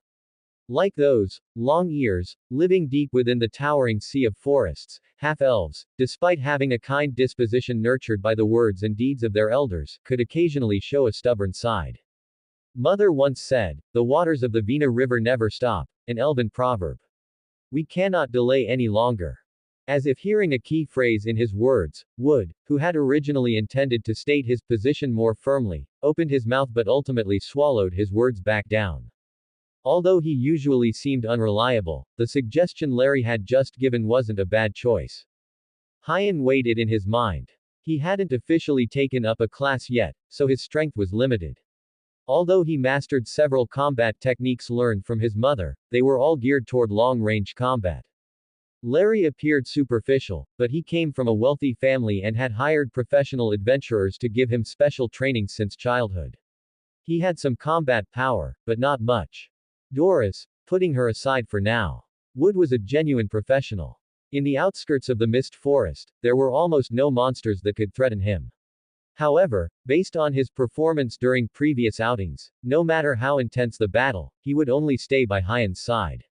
Like those long ears, living deep within the towering sea of forests, half-elves, despite having a kind disposition nurtured by the words and deeds of their elders, could occasionally show a stubborn side. Mother once said, "The waters of the Vina River never stop," an elven proverb. We cannot delay any longer. As if hearing a key phrase in his words, Wood, who had originally intended to state his position more firmly, opened his mouth but ultimately swallowed his words back down. Although he usually seemed unreliable, the suggestion Larry had just given wasn't a bad choice. Hyan weighed it in his mind. He hadn't officially taken up a class yet, so his strength was limited. Although he mastered several combat techniques learned from his mother, they were all geared toward long-range combat. Larry appeared superficial, but he came from a wealthy family and had hired professional adventurers to give him special training since childhood. He had some combat power, but not much. Doris, putting her aside for now. Wood was a genuine professional. In the outskirts of the Mist Forest, there were almost no monsters that could threaten him. However, based on his performance during previous outings, no matter how intense the battle, he would only stay by Hyan's side.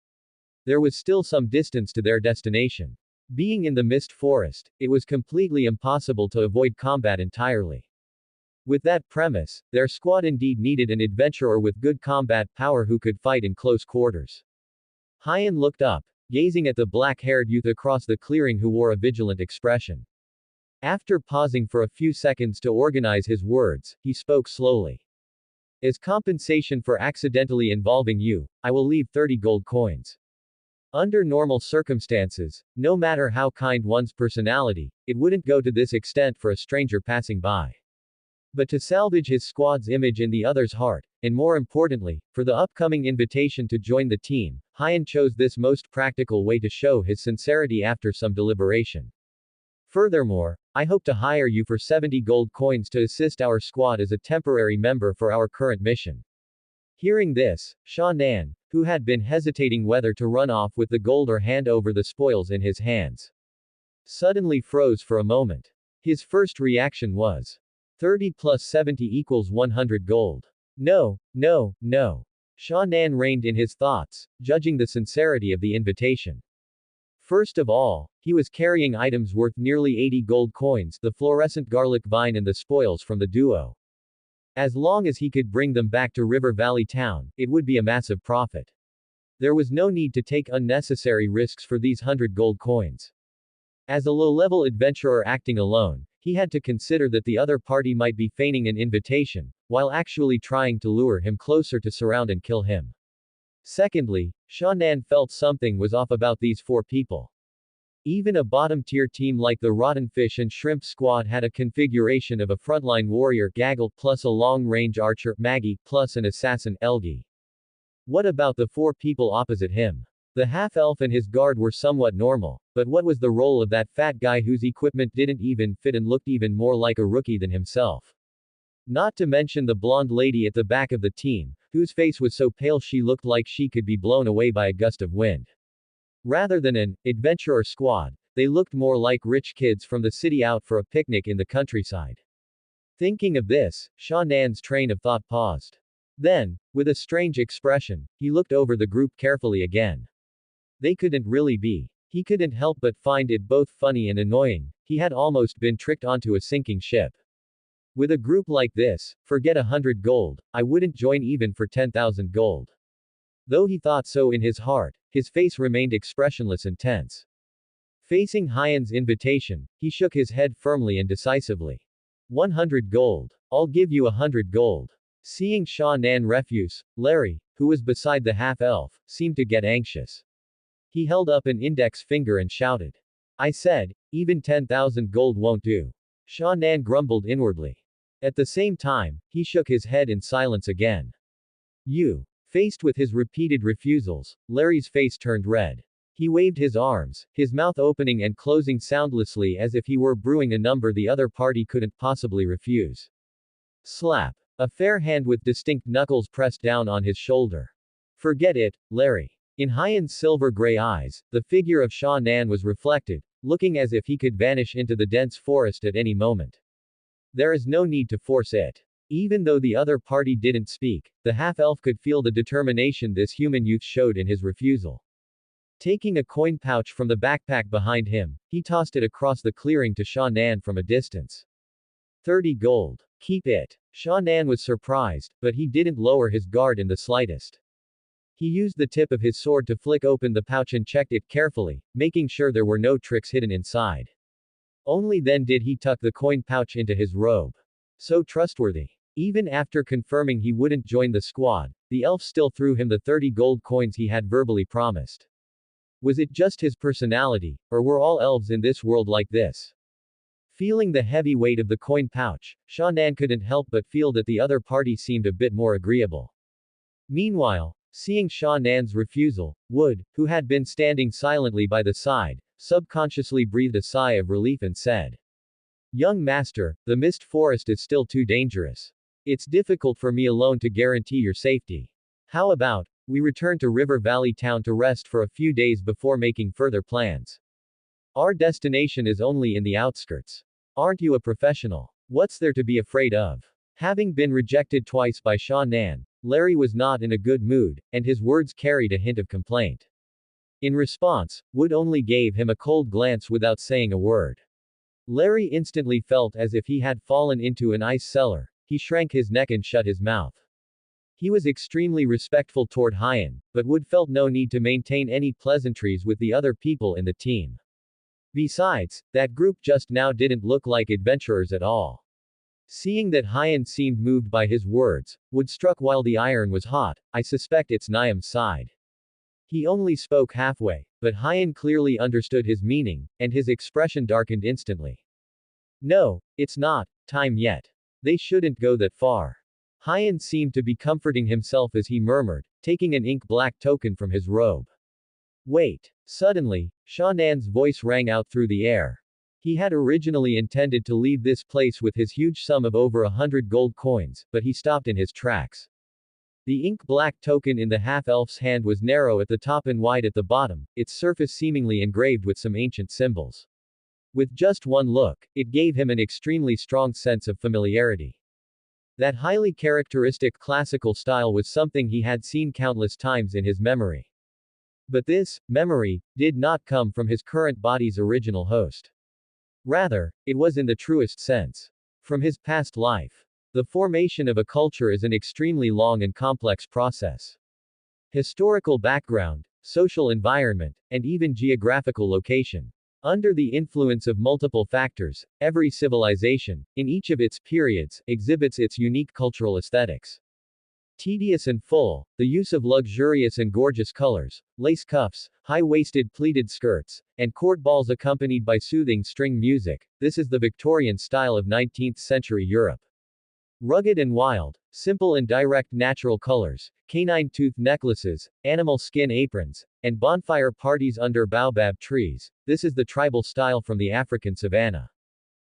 There was still some distance to their destination. Being in the Mist Forest, it was completely impossible to avoid combat entirely. With that premise, their squad indeed needed an adventurer with good combat power who could fight in close quarters. Hyan looked up, gazing at the black-haired youth across the clearing who wore a vigilant expression. After pausing for a few seconds to organize his words, he spoke slowly. As compensation for accidentally involving you, I will leave 30 gold coins. Under normal circumstances, no matter how kind one's personality, it wouldn't go to this extent for a stranger passing by. But to salvage his squad's image in the other's heart, and more importantly, for the upcoming invitation to join the team, Hyan chose this most practical way to show his sincerity after some deliberation. Furthermore, I hope to hire you for 70 gold coins to assist our squad as a temporary member for our current mission. Hearing this, Sha Nan, who had been hesitating whether to run off with the gold or hand over the spoils in his hands, suddenly froze for a moment. His first reaction was, 30 plus 70 equals 100 gold. No, no, no. Sha Nan reined in his thoughts, judging the sincerity of the invitation. First of all, he was carrying items worth nearly 80 gold coins, the fluorescent garlic vine and the spoils from the duo. As long as he could bring them back to River Valley Town, it would be a massive profit. There was no need to take unnecessary risks for these 100 gold coins. As a low-level adventurer acting alone, he had to consider that the other party might be feigning an invitation, while actually trying to lure him closer to surround and kill him. Secondly, Sha Nan felt something was off about these four people. Even a bottom-tier team like the Rotten Fish and Shrimp Squad had a configuration of a frontline warrior Gaggle plus a long-range archer Maggie plus an assassin Elgi. What about the four people opposite him? The half-elf and his guard were somewhat normal, but what was the role of that fat guy whose equipment didn't even fit and looked even more like a rookie than himself? Not to mention the blonde lady at the back of the team, whose face was so pale she looked like she could be blown away by a gust of wind. Rather than an adventurer squad, they looked more like rich kids from the city out for a picnic in the countryside. Thinking of this, Sha Nan's train of thought paused. Then, with a strange expression, he looked over the group carefully again. They couldn't really be He couldn't help but find it both funny and annoying. He had almost been tricked onto a sinking ship. With a group like this, forget 100 gold, I wouldn't join even for 10,000 gold. Though he thought so in his heart, his face remained expressionless and tense. Facing Hyan's invitation, he shook his head firmly and decisively. 100 gold. I'll give you 100 gold. Seeing Sha Nan refuse, Larry, who was beside the half-elf, seemed to get anxious. He held up an index finger and shouted. I said, even 10,000 gold won't do. Sha Nan grumbled inwardly. At the same time, he shook his head in silence again. You. Faced with his repeated refusals, Larry's face turned red. He waved his arms, his mouth opening and closing soundlessly as if he were brewing a number the other party couldn't possibly refuse. Slap. A fair hand with distinct knuckles pressed down on his shoulder. Forget it, Larry. In Hyan's silver-gray eyes, the figure of Sha Nan was reflected, looking as if he could vanish into the dense forest at any moment. There is no need to force it. Even though the other party didn't speak, the half-elf could feel the determination this human youth showed in his refusal. Taking a coin pouch from the backpack behind him, he tossed it across the clearing to Sha Nan from a distance. 30 gold. Keep it. Sha Nan was surprised, but he didn't lower his guard in the slightest. He used the tip of his sword to flick open the pouch and checked it carefully, making sure there were no tricks hidden inside. Only then did he tuck the coin pouch into his robe. So trustworthy. Even after confirming he wouldn't join the squad, the elf still threw him the 30 gold coins he had verbally promised. Was it just his personality, or were all elves in this world like this? Feeling the heavy weight of the coin pouch, Sha Nan couldn't help but feel that the other party seemed a bit more agreeable. Meanwhile, seeing Sha Nan's refusal, Wood, who had been standing silently by the side, subconsciously breathed a sigh of relief and said, Young master, the mist forest is still too dangerous. It's difficult for me alone to guarantee your safety. How about, we return to River Valley Town to rest for a few days before making further plans? Our destination is only in the outskirts. Aren't you a professional? What's there to be afraid of? Having been rejected twice by Sha Nan, Larry was not in a good mood, and his words carried a hint of complaint. In response, Wood only gave him a cold glance without saying a word. Larry instantly felt as if he had fallen into an ice cellar. He shrank his neck and shut his mouth. He was extremely respectful toward Hyan, but Wood felt no need to maintain any pleasantries with the other people in the team. Besides, that group just now didn't look like adventurers at all. Seeing that Hyan seemed moved by his words, Wood struck while the iron was hot. I suspect it's Niam's side. He only spoke halfway, but Hyan clearly understood his meaning, and his expression darkened instantly. No, it's not time yet. They shouldn't go that far. Hyan seemed to be comforting himself as he murmured, taking an ink-black token from his robe. Wait. Suddenly, Sha Nan's voice rang out through the air. He had originally intended to leave this place with his huge sum of over 100 gold coins, but he stopped in his tracks. The ink-black token in the half-elf's hand was narrow at the top and wide at the bottom, its surface seemingly engraved with some ancient symbols. With just one look, it gave him an extremely strong sense of familiarity. That highly characteristic classical style was something he had seen countless times in his memory. But this memory did not come from his current body's original host. Rather, it was in the truest sense from his past life. The formation of a culture is an extremely long and complex process. Historical background, social environment, and even geographical location. Under the influence of multiple factors, every civilization, in each of its periods, exhibits its unique cultural aesthetics. Tedious and full, the use of luxurious and gorgeous colors, lace cuffs, high-waisted pleated skirts, and court balls accompanied by soothing string music, this is the Victorian style of 19th-century Europe. Rugged and wild, simple and direct natural colors, canine tooth necklaces, animal skin aprons, and bonfire parties under baobab trees, this is the tribal style from the African savanna.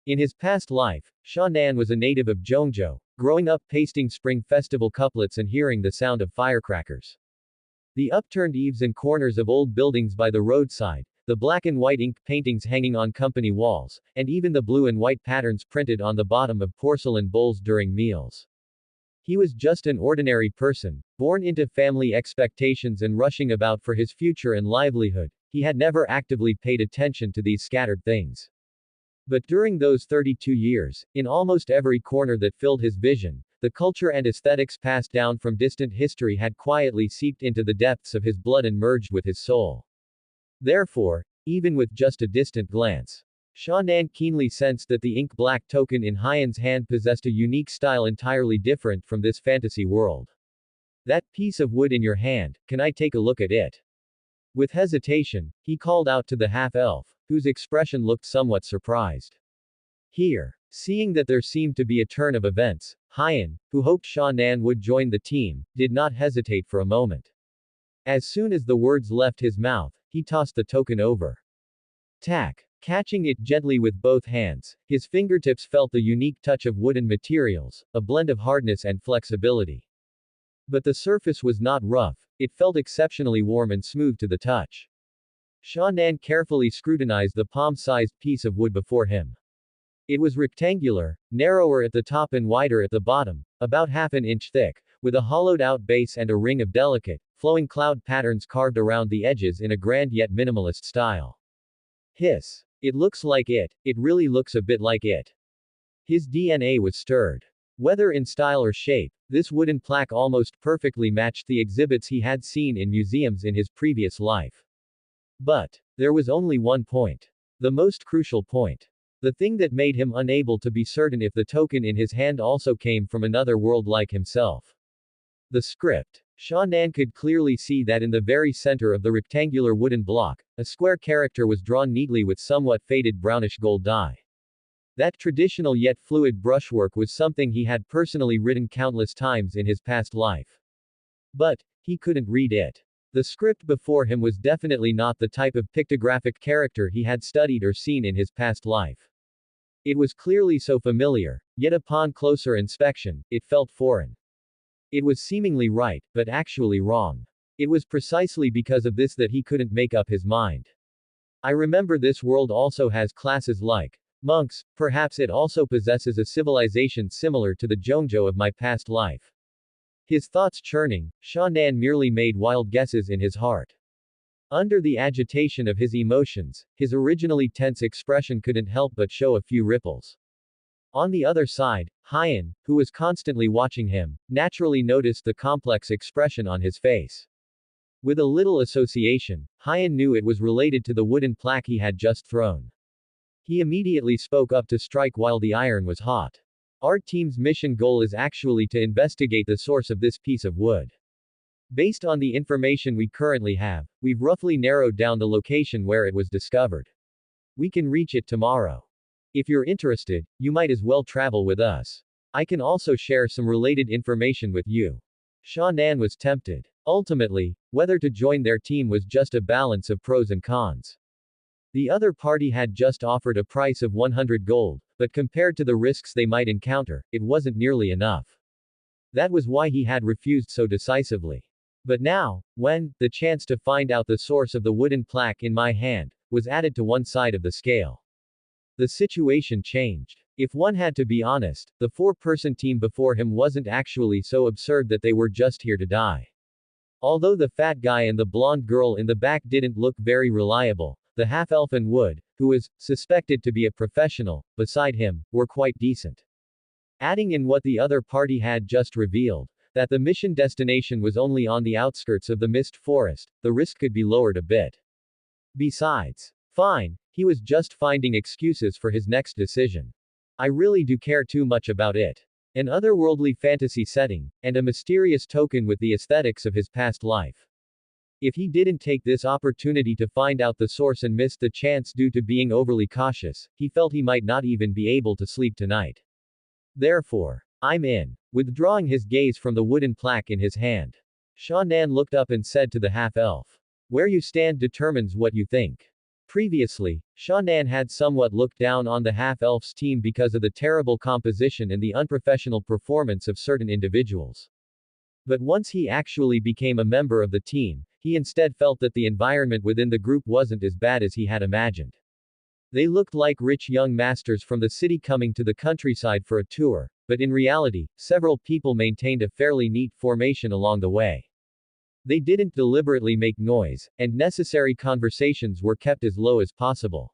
In his past life, Sha Nan was a native of Zhongzhou, growing up pasting spring festival couplets and hearing the sound of firecrackers. The upturned eaves and corners of old buildings by the roadside, the black and white ink paintings hanging on company walls, and even the blue and white patterns printed on the bottom of porcelain bowls during meals. He was just an ordinary person, born into family expectations and rushing about for his future and livelihood, he had never actively paid attention to these scattered things. But during those 32 years, in almost every corner that filled his vision, the culture and aesthetics passed down from distant history had quietly seeped into the depths of his blood and merged with his soul. Therefore, even with just a distant glance, Sha Nan keenly sensed that the ink-black token in Hyan's hand possessed a unique style entirely different from this fantasy world. That piece of wood in your hand, can I take a look at it? With hesitation, he called out to the half-elf, whose expression looked somewhat surprised. Here, seeing that there seemed to be a turn of events, Hyan, who hoped Sha Nan would join the team, did not hesitate for a moment. As soon as the words left his mouth, he tossed the token over. Tack. Catching it gently with both hands, his fingertips felt the unique touch of wooden materials, a blend of hardness and flexibility. But the surface was not rough, it felt exceptionally warm and smooth to the touch. Sha Nan carefully scrutinized the palm-sized piece of wood before him. It was rectangular, narrower at the top and wider at the bottom, about half an inch thick, with a hollowed-out base and a ring of delicate, flowing cloud patterns carved around the edges in a grand yet minimalist style. Hiss. It looks like it really looks a bit like it. His DNA was stirred. Whether in style or shape, this wooden plaque almost perfectly matched the exhibits he had seen in museums in his previous life. But there was only one point. The most crucial point. The thing that made him unable to be certain if the token in his hand also came from another world like himself. The script. Sha Nan could clearly see that in the very center of the rectangular wooden block, a square character was drawn neatly with somewhat faded brownish gold dye. That traditional yet fluid brushwork was something he had personally written countless times in his past life. But he couldn't read it. The script before him was definitely not the type of pictographic character he had studied or seen in his past life. It was clearly so familiar, yet upon closer inspection, it felt foreign. It was seemingly right, but actually wrong. It was precisely because of this that he couldn't make up his mind. I remember this world also has classes like monks, perhaps it also possesses a civilization similar to the Zhongzhou of my past life. His thoughts churning, Sha Nan merely made wild guesses in his heart. Under the agitation of his emotions, his originally tense expression couldn't help but show a few ripples. On the other side, Hyan, who was constantly watching him, naturally noticed the complex expression on his face. With a little association, Hyan knew it was related to the wooden plaque he had just thrown. He immediately spoke up to strike while the iron was hot. Our team's mission goal is actually to investigate the source of this piece of wood. Based on the information we currently have, we've roughly narrowed down the location where it was discovered. We can reach it tomorrow. If you're interested, you might as well travel with us. I can also share some related information with you. Sha Nan was tempted. Ultimately, whether to join their team was just a balance of pros and cons. The other party had just offered a price of 100 gold, but compared to the risks they might encounter, it wasn't nearly enough. That was why he had refused so decisively. But now, when the chance to find out the source of the wooden plaque in my hand was added to one side of the scale, the situation changed. If one had to be honest, the four-person team before him wasn't actually so absurd that they were just here to die. Although the fat guy and the blonde girl in the back didn't look very reliable, the half-elfin Wood, who was suspected to be a professional, beside him, were quite decent. Adding in what the other party had just revealed, that the mission destination was only on the outskirts of the mist forest, the risk could be lowered a bit. Besides, fine, he was just finding excuses for his next decision. I really do care too much about it. An otherworldly fantasy setting, and a mysterious token with the aesthetics of his past life. If he didn't take this opportunity to find out the source and missed the chance due to being overly cautious, he felt he might not even be able to sleep tonight. Therefore, I'm in. Withdrawing his gaze from the wooden plaque in his hand, Sha Nan looked up and said to the half-elf, "Where you stand determines what you think." Previously, Sha Nan had somewhat looked down on the half-elf's team because of the terrible composition and the unprofessional performance of certain individuals. But once he actually became a member of the team, he instead felt that the environment within the group wasn't as bad as he had imagined. They looked like rich young masters from the city coming to the countryside for a tour, but in reality, several people maintained a fairly neat formation along the way. They didn't deliberately make noise, and necessary conversations were kept as low as possible.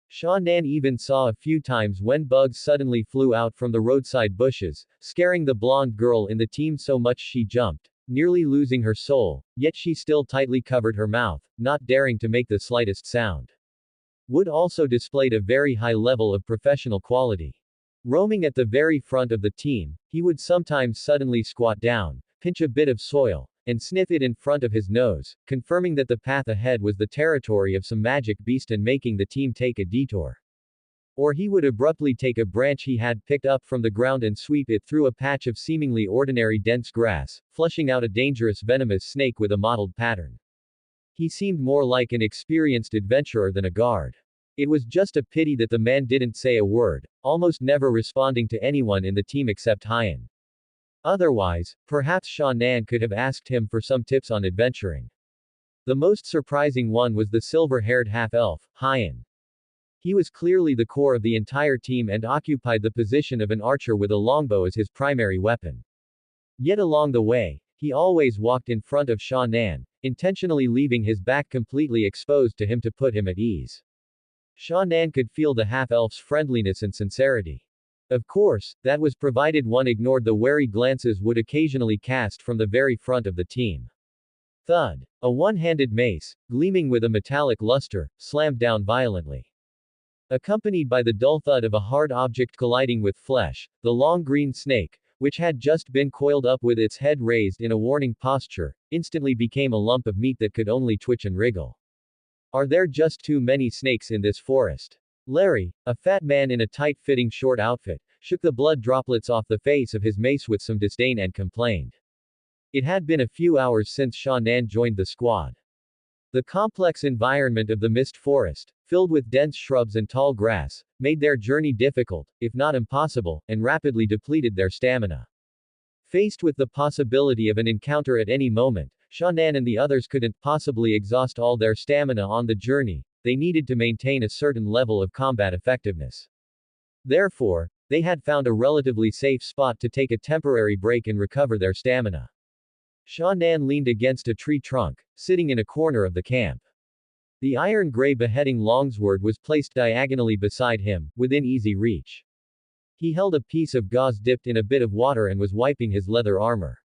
Sha Nan even saw a few times when bugs suddenly flew out from the roadside bushes, scaring the blonde girl in the team so much she jumped, nearly losing her soul, yet she still tightly covered her mouth, not daring to make the slightest sound. Wood also displayed a very high level of professional quality. Roaming at the very front of the team, he would sometimes suddenly squat down, pinch a bit of soil, and sniff it in front of his nose, confirming that the path ahead was the territory of some magic beast and making the team take a detour. Or he would abruptly take a branch he had picked up from the ground and sweep it through a patch of seemingly ordinary dense grass, flushing out a dangerous venomous snake with a mottled pattern. He seemed more like an experienced adventurer than a guard. It was just a pity that the man didn't say a word, almost never responding to anyone in the team except Hyan. Otherwise, perhaps Sha Nan could have asked him for some tips on adventuring. The most surprising one was the silver-haired half-elf, Hyan. He was clearly the core of the entire team and occupied the position of an archer with a longbow as his primary weapon. Yet along the way, he always walked in front of Sha Nan, intentionally leaving his back completely exposed to him to put him at ease. Sha Nan could feel the half-elf's friendliness and sincerity. Of course, that was provided one ignored the wary glances would occasionally cast from the very front of the team. Thud. A one-handed mace, gleaming with a metallic luster, slammed down violently. Accompanied by the dull thud of a hard object colliding with flesh, the long green snake, which had just been coiled up with its head raised in a warning posture, instantly became a lump of meat that could only twitch and wriggle. Are there just too many snakes in this forest? Larry, a fat man in a tight-fitting short outfit, shook the blood droplets off the face of his mace with some disdain and complained. It had been a few hours since Sha Nan joined the squad. The complex environment of the mist forest, filled with dense shrubs and tall grass, made their journey difficult, if not impossible, and rapidly depleted their stamina. Faced with the possibility of an encounter at any moment, Sha Nan and the others couldn't possibly exhaust all their stamina on the journey. They needed to maintain a certain level of combat effectiveness. Therefore, they had found a relatively safe spot to take a temporary break and recover their stamina. Sha Nan leaned against a tree trunk, sitting in a corner of the camp. The iron-gray beheading longsword was placed diagonally beside him, within easy reach. He held a piece of gauze dipped in a bit of water and was wiping his leather armor.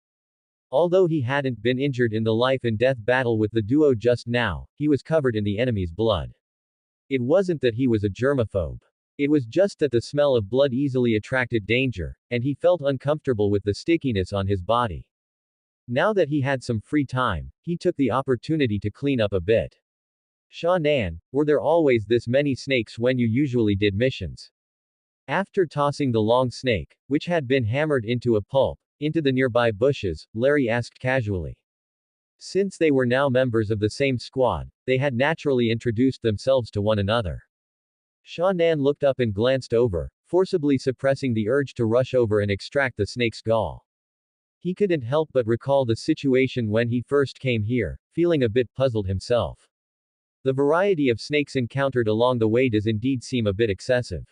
Although he hadn't been injured in the life-and-death battle with the duo just now, he was covered in the enemy's blood. It wasn't that he was a germaphobe. It was just that the smell of blood easily attracted danger, and he felt uncomfortable with the stickiness on his body. Now that he had some free time, he took the opportunity to clean up a bit. Sha Nan, were there always this many snakes when you usually did missions? After tossing the long snake, which had been hammered into a pulp, into the nearby bushes, Larry asked casually. Since they were now members of the same squad, they had naturally introduced themselves to one another. Sha Nan looked up and glanced over, forcibly suppressing the urge to rush over and extract the snake's gall. He couldn't help but recall the situation when he first came here, feeling a bit puzzled himself. The variety of snakes encountered along the way does indeed seem a bit excessive.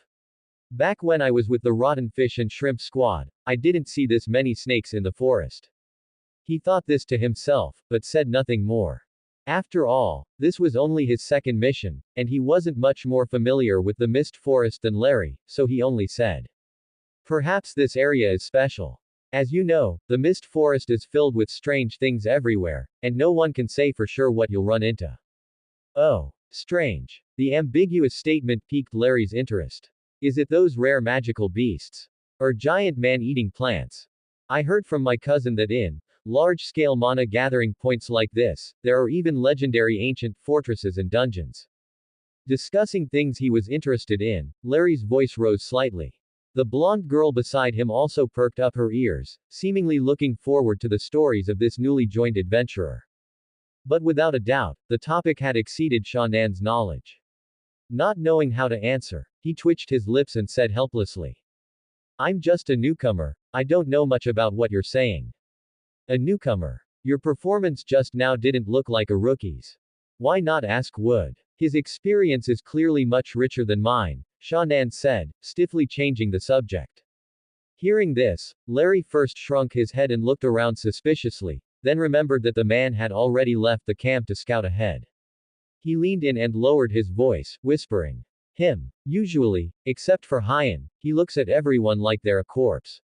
Back when I was with the rotten fish and shrimp squad, I didn't see this many snakes in the forest. He thought this to himself, but said nothing more. After all, this was only his second mission, and he wasn't much more familiar with the mist forest than Larry, so he only said. Perhaps this area is special. As you know, the mist forest is filled with strange things everywhere, and no one can say for sure what you'll run into. Oh, strange. The ambiguous statement piqued Larry's interest. Is it those rare magical beasts? Or giant man-eating plants? I heard from my cousin that in large-scale mana gathering points like this, there are even legendary ancient fortresses and dungeons. Discussing things he was interested in, Larry's voice rose slightly. The blonde girl beside him also perked up her ears, seemingly looking forward to the stories of this newly joined adventurer. But without a doubt, the topic had exceeded Sha Nan's knowledge. Not knowing how to answer, he twitched his lips and said helplessly. I'm just a newcomer, I don't know much about what you're saying. A newcomer. Your performance just now didn't look like a rookie's. Why not ask Wood? His experience is clearly much richer than mine, Sha Nan said, stiffly changing the subject. Hearing this, Larry first shrunk his head and looked around suspiciously, then remembered that the man had already left the camp to scout ahead. He leaned in and lowered his voice, whispering. Him. Usually, except for Hyan, he looks at everyone like they're a corpse.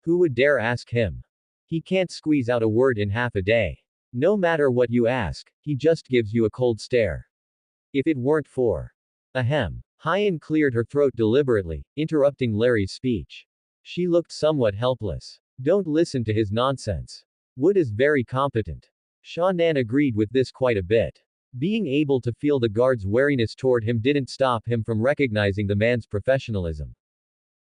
Who would dare ask him? He can't squeeze out a word in half a day. No matter what you ask, he just gives you a cold stare. If it weren't for. Ahem. Hyan cleared her throat deliberately, interrupting Larry's speech. She looked somewhat helpless. Don't listen to his nonsense. Wood is very competent. Sha Nan agreed with this quite a bit. Being able to feel the guard's wariness toward him didn't stop him from recognizing the man's professionalism.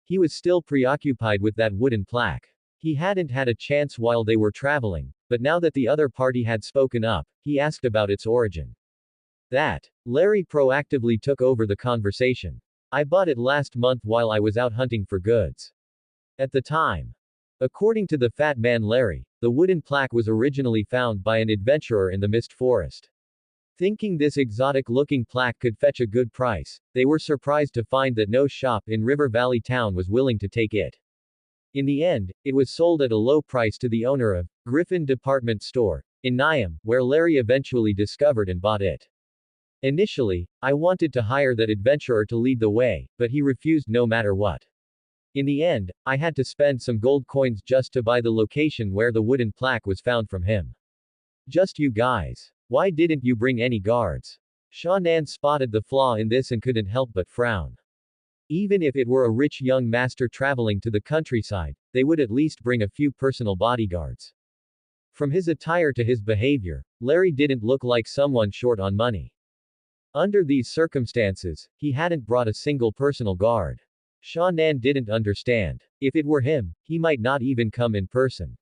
He was still preoccupied with that wooden plaque. He hadn't had a chance while they were traveling, but now that the other party had spoken up, he asked about its origin. Larry proactively took over the conversation. I bought it last month while I was out hunting for goods. At the time. According to the fat man Larry, the wooden plaque was originally found by an adventurer in the Mist Forest. Thinking this exotic-looking plaque could fetch a good price, they were surprised to find that no shop in River Valley Town was willing to take it. In the end, it was sold at a low price to the owner of Griffin Department Store in Niam, where Larry eventually discovered and bought it. Initially, I wanted to hire that adventurer to lead the way, but he refused no matter what. In the end, I had to spend some gold coins just to buy the location where the wooden plaque was found from him. Just you guys. Why didn't you bring any guards? Sha Nan spotted the flaw in this and couldn't help but frown. Even if it were a rich young master traveling to the countryside, they would at least bring a few personal bodyguards. From his attire to his behavior, Larry didn't look like someone short on money. Under these circumstances, he hadn't brought a single personal guard. Sha Nan didn't understand. If it were him, he might not even come in person.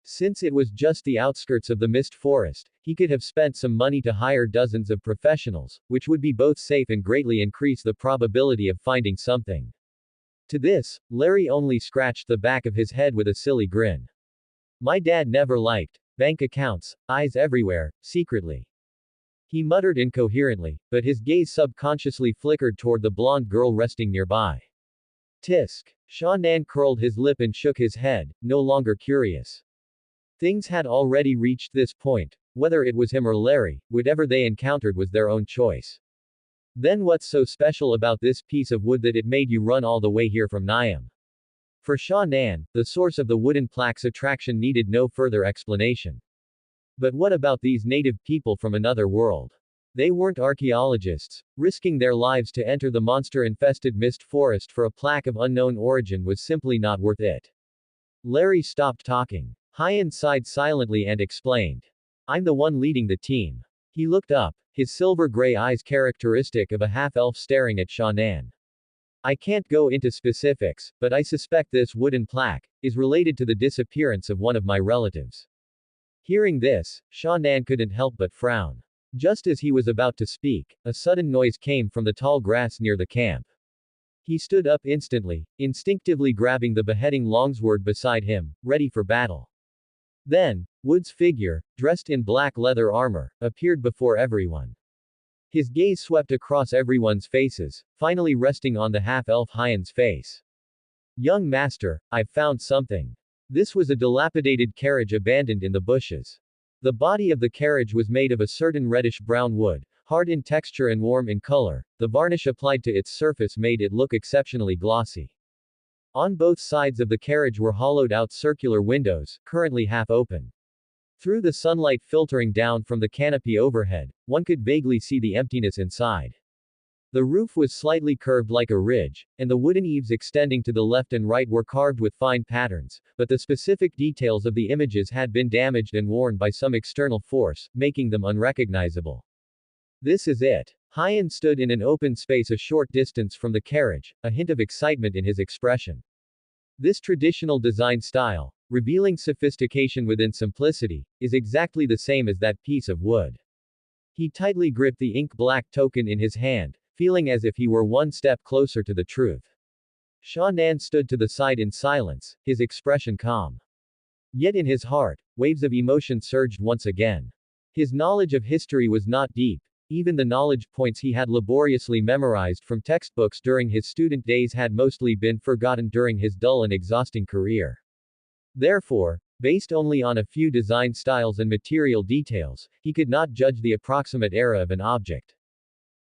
Since it was just the outskirts of the Mist Forest, he could have spent some money to hire dozens of professionals, which would be both safe and greatly increase the probability of finding something. To this, Larry only scratched the back of his head with a silly grin. My dad never liked bank accounts, eyes everywhere, secretly. He muttered incoherently, but his gaze subconsciously flickered toward the blonde girl resting nearby. Tisk. Sha Nan curled his lip and shook his head, no longer curious. Things had already reached this point. Whether it was him or Larry, whatever they encountered was their own choice. Then what's so special about this piece of wood that it made you run all the way here from Niam? For Sha Nan, the source of the wooden plaque's attraction needed no further explanation. But what about these native people from another world? They weren't archaeologists. Risking their lives to enter the monster-infested Mist Forest for a plaque of unknown origin was simply not worth it. Larry stopped talking. Hyan sighed silently and explained. I'm the one leading the team. He looked up, his silver-gray eyes characteristic of a half-elf staring at Sha Nan. I can't go into specifics, but I suspect this wooden plaque is related to the disappearance of one of my relatives. Hearing this, Sha Nan couldn't help but frown. Just as he was about to speak, a sudden noise came from the tall grass near the camp. He stood up instantly, instinctively grabbing the beheading longsword beside him, ready for battle. Then, Wood's figure, dressed in black leather armor, appeared before everyone. His gaze swept across everyone's faces, finally resting on the half-elf Hyan's face. Young master, I've found something. This was a dilapidated carriage abandoned in the bushes. The body of the carriage was made of a certain reddish-brown wood, hard in texture and warm in color. The varnish applied to its surface made it look exceptionally glossy. On both sides of the carriage were hollowed-out circular windows, currently half open. Through the sunlight filtering down from the canopy overhead, one could vaguely see the emptiness inside. The roof was slightly curved like a ridge, and the wooden eaves extending to the left and right were carved with fine patterns, but the specific details of the images had been damaged and worn by some external force, making them unrecognizable. This is it. Hyan stood in an open space a short distance from the carriage, a hint of excitement in his expression. This traditional design style, revealing sophistication within simplicity, is exactly the same as that piece of wood. He tightly gripped the ink-black token in his hand, feeling as if he were one step closer to the truth. Sha Nan stood to the side in silence, his expression calm. Yet in his heart, waves of emotion surged once again. His knowledge of history was not deep. Even the knowledge points he had laboriously memorized from textbooks during his student days had mostly been forgotten during his dull and exhausting career. Therefore, Based only on a few design styles and material details, he could not judge the approximate era of an object.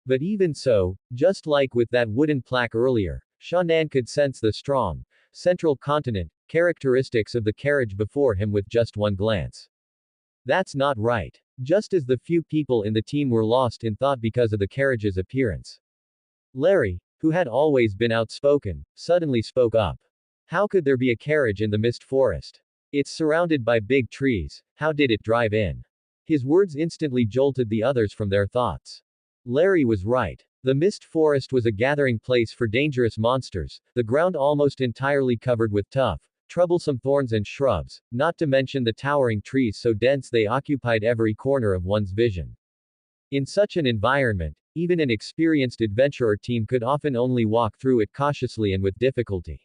But even so, just like with that wooden plaque earlier, Shannan could sense the strong, central continent characteristics of the carriage before him with just one glance. That's not right. Just as the few people in the team were lost in thought because of the carriage's appearance. Larry, who had always been outspoken, suddenly spoke up. How could there be a carriage in the mist forest? It's surrounded by big trees, how did it drive in? His words instantly jolted the others from their thoughts. Larry was right. The mist forest was a gathering place for dangerous monsters, the ground almost entirely covered with tough, troublesome thorns and shrubs, not to mention the towering trees so dense they occupied every corner of one's vision. In such an environment, even an experienced adventurer team could often only walk through it cautiously and with difficulty.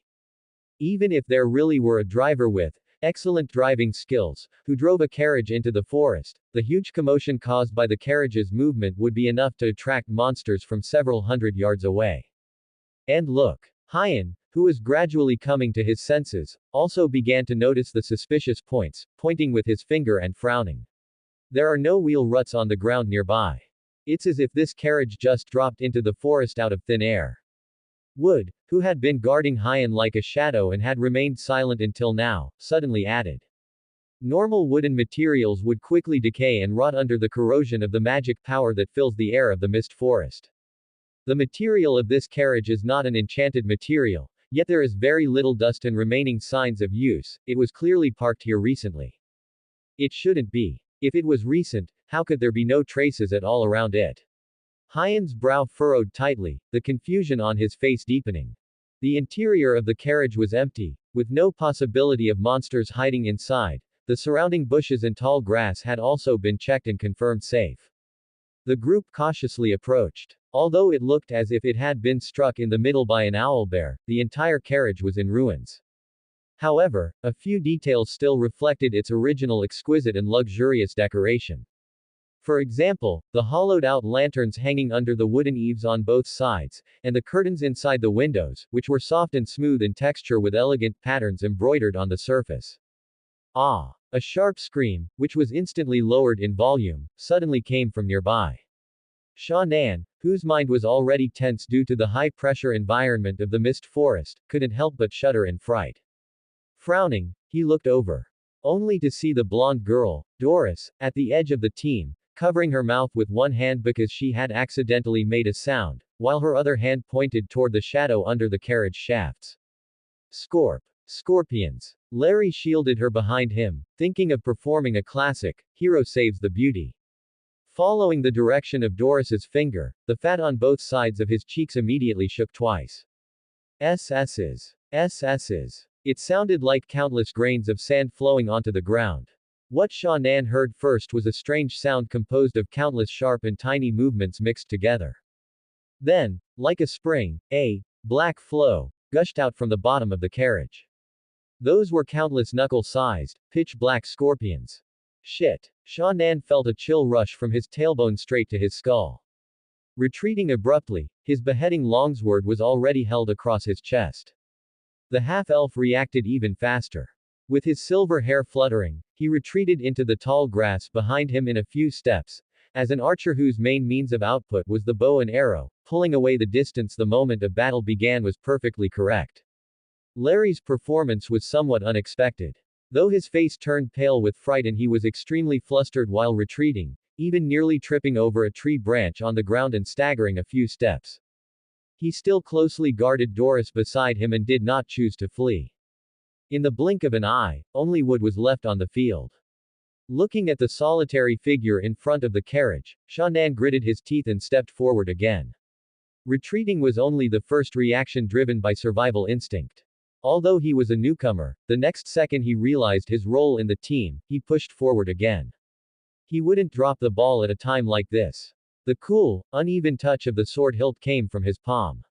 Even if there really were a driver with excellent driving skills, who drove a carriage into the forest, the huge commotion caused by the carriage's movement would be enough to attract monsters from several hundred yards away. And look. Hyan, who was gradually coming to his senses, also began to notice the suspicious points, pointing with his finger and frowning. There are no wheel ruts on the ground nearby. It's as if this carriage just dropped into the forest out of thin air. Wood, who had been guarding Hyan like a shadow and had remained silent until now, suddenly added. Normal wooden materials would quickly decay and rot under the corrosion of the magic power that fills the air of the mist forest. The material of this carriage is not an enchanted material, yet there is very little dust and remaining signs of use, it was clearly parked here recently. It shouldn't be. If it was recent, how could there be no traces at all around it? Hyan's brow furrowed tightly, the confusion on his face deepening. The interior of the carriage was empty, with no possibility of monsters hiding inside. The surrounding bushes and tall grass had also been checked and confirmed safe. The group cautiously approached. Although it looked as if it had been struck in the middle by an owlbear, the entire carriage was in ruins. However, a few details still reflected its original exquisite and luxurious decoration. For example, the hollowed-out lanterns hanging under the wooden eaves on both sides, and the curtains inside the windows, which were soft and smooth in texture with elegant patterns embroidered on the surface. Ah! A sharp scream, which was instantly lowered in volume, suddenly came from nearby. Shannan, whose mind was already tense due to the high-pressure environment of the mist forest, couldn't help but shudder in fright. Frowning, he looked over. Only to see the blonde girl, Doris, at the edge of the team, covering her mouth with one hand because she had accidentally made a sound, while her other hand pointed toward the shadow under the carriage shafts. Scorpions. Larry shielded her behind him, thinking of performing a classic, Hero Saves the Beauty. Following the direction of Doris's finger, the fat on both sides of his cheeks immediately shook twice. SS's. It sounded like countless grains of sand flowing onto the ground. What Shannan heard first was a strange sound composed of countless sharp and tiny movements mixed together. Then, like a spring, a black flow gushed out from the bottom of the carriage. Those were countless knuckle-sized, pitch-black scorpions. Shit. Shannan felt a chill rush from his tailbone straight to his skull. Retreating abruptly, his beheading longsword was already held across his chest. The half-elf reacted even faster. With his silver hair fluttering, he retreated into the tall grass behind him in a few steps, as an archer whose main means of output was the bow and arrow, pulling away the distance the moment a battle began was perfectly correct. Larry's performance was somewhat unexpected. Though his face turned pale with fright and he was extremely flustered while retreating, even nearly tripping over a tree branch on the ground and staggering a few steps. He still closely guarded Doris beside him and did not choose to flee. In the blink of an eye, only Wood was left on the field. Looking at the solitary figure in front of the carriage, Shannan gritted his teeth and stepped forward again. Retreating was only the first reaction driven by survival instinct. Although he was a newcomer, the next second he realized his role in the team, he pushed forward again. He wouldn't drop the ball at a time like this. The cool, uneven touch of the sword hilt came from his palm.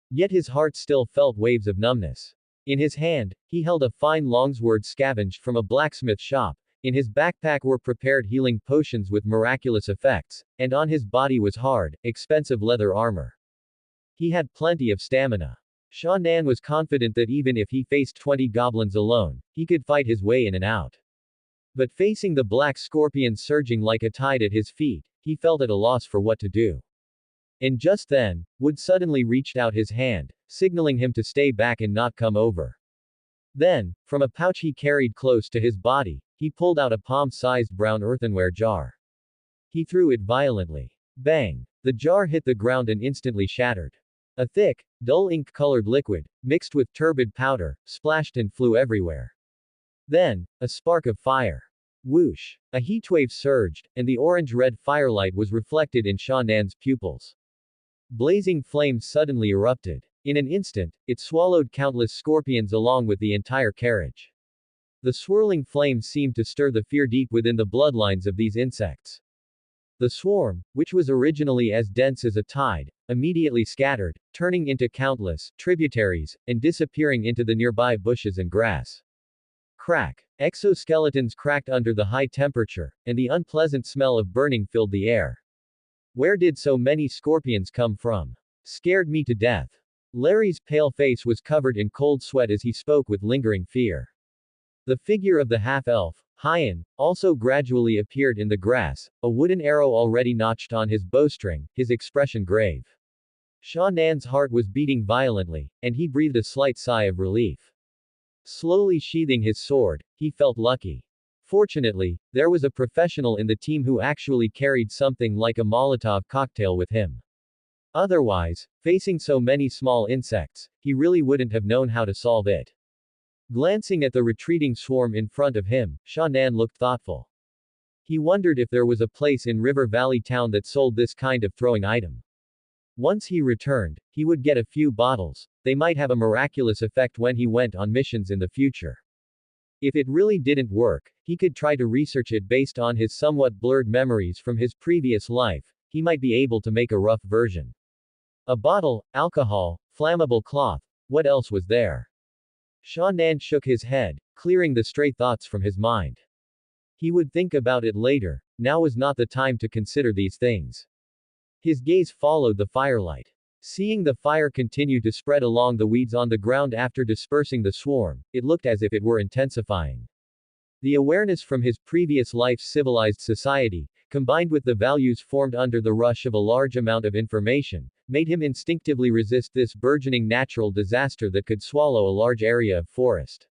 Yet his heart still felt waves of numbness. In his hand, he held a fine longsword scavenged from a blacksmith shop. In his backpack were prepared healing potions with miraculous effects, and on his body was hard, expensive leather armor. He had plenty of stamina. Sha Nan was confident that even if he faced 20 goblins alone, he could fight his way in and out. But facing the black scorpion surging like a tide at his feet, he felt at a loss for what to do. And just then, Wood suddenly reached out his hand, signaling him to stay back and not come over. Then, from a pouch he carried close to his body, he pulled out a palm-sized brown earthenware jar. He threw it violently. Bang! The jar hit the ground and instantly shattered. A thick, dull ink-colored liquid, mixed with turbid powder, splashed and flew everywhere. Then, a spark of fire. Whoosh! A heatwave surged, and the orange-red firelight was reflected in Sha Nan's pupils. Blazing flames suddenly erupted. In an instant, it swallowed countless scorpions along with the entire carriage. The swirling flames seemed to stir the fear deep within the bloodlines of these insects. The swarm, which was originally as dense as a tide, immediately scattered, turning into countless tributaries, and disappearing into the nearby bushes and grass. Crack! Exoskeletons cracked under the high temperature, and the unpleasant smell of burning filled the air. Where did so many scorpions come from? Scared me to death. Larry's pale face was covered in cold sweat as he spoke with lingering fear. The figure of the half-elf, Hyan, also gradually appeared in the grass, a wooden arrow already notched on his bowstring, his expression grave. Sha Nan's heart was beating violently, and he breathed a slight sigh of relief. Slowly sheathing his sword, he felt lucky. Fortunately, there was a professional in the team who actually carried something like a Molotov cocktail with him. Otherwise, facing so many small insects, he really wouldn't have known how to solve it. Glancing at the retreating swarm in front of him, Sha Nan looked thoughtful. He wondered if there was a place in River Valley Town that sold this kind of throwing item. Once he returned, he would get a few bottles. They might have a miraculous effect when he went on missions in the future. If it really didn't work, he could try to research it based on his somewhat blurred memories from his previous life. He might be able to make a rough version. A bottle, alcohol, flammable cloth. What else was there? Sha Nan shook his head, clearing the stray thoughts from his mind. He would think about it later. Now was not the time to consider these things. His gaze followed the firelight. Seeing the fire continue to spread along the weeds on the ground after dispersing the swarm, it looked as if it were intensifying. The awareness from his previous life's civilized society, combined with the values formed under the rush of a large amount of information, made him instinctively resist this burgeoning natural disaster that could swallow a large area of forest.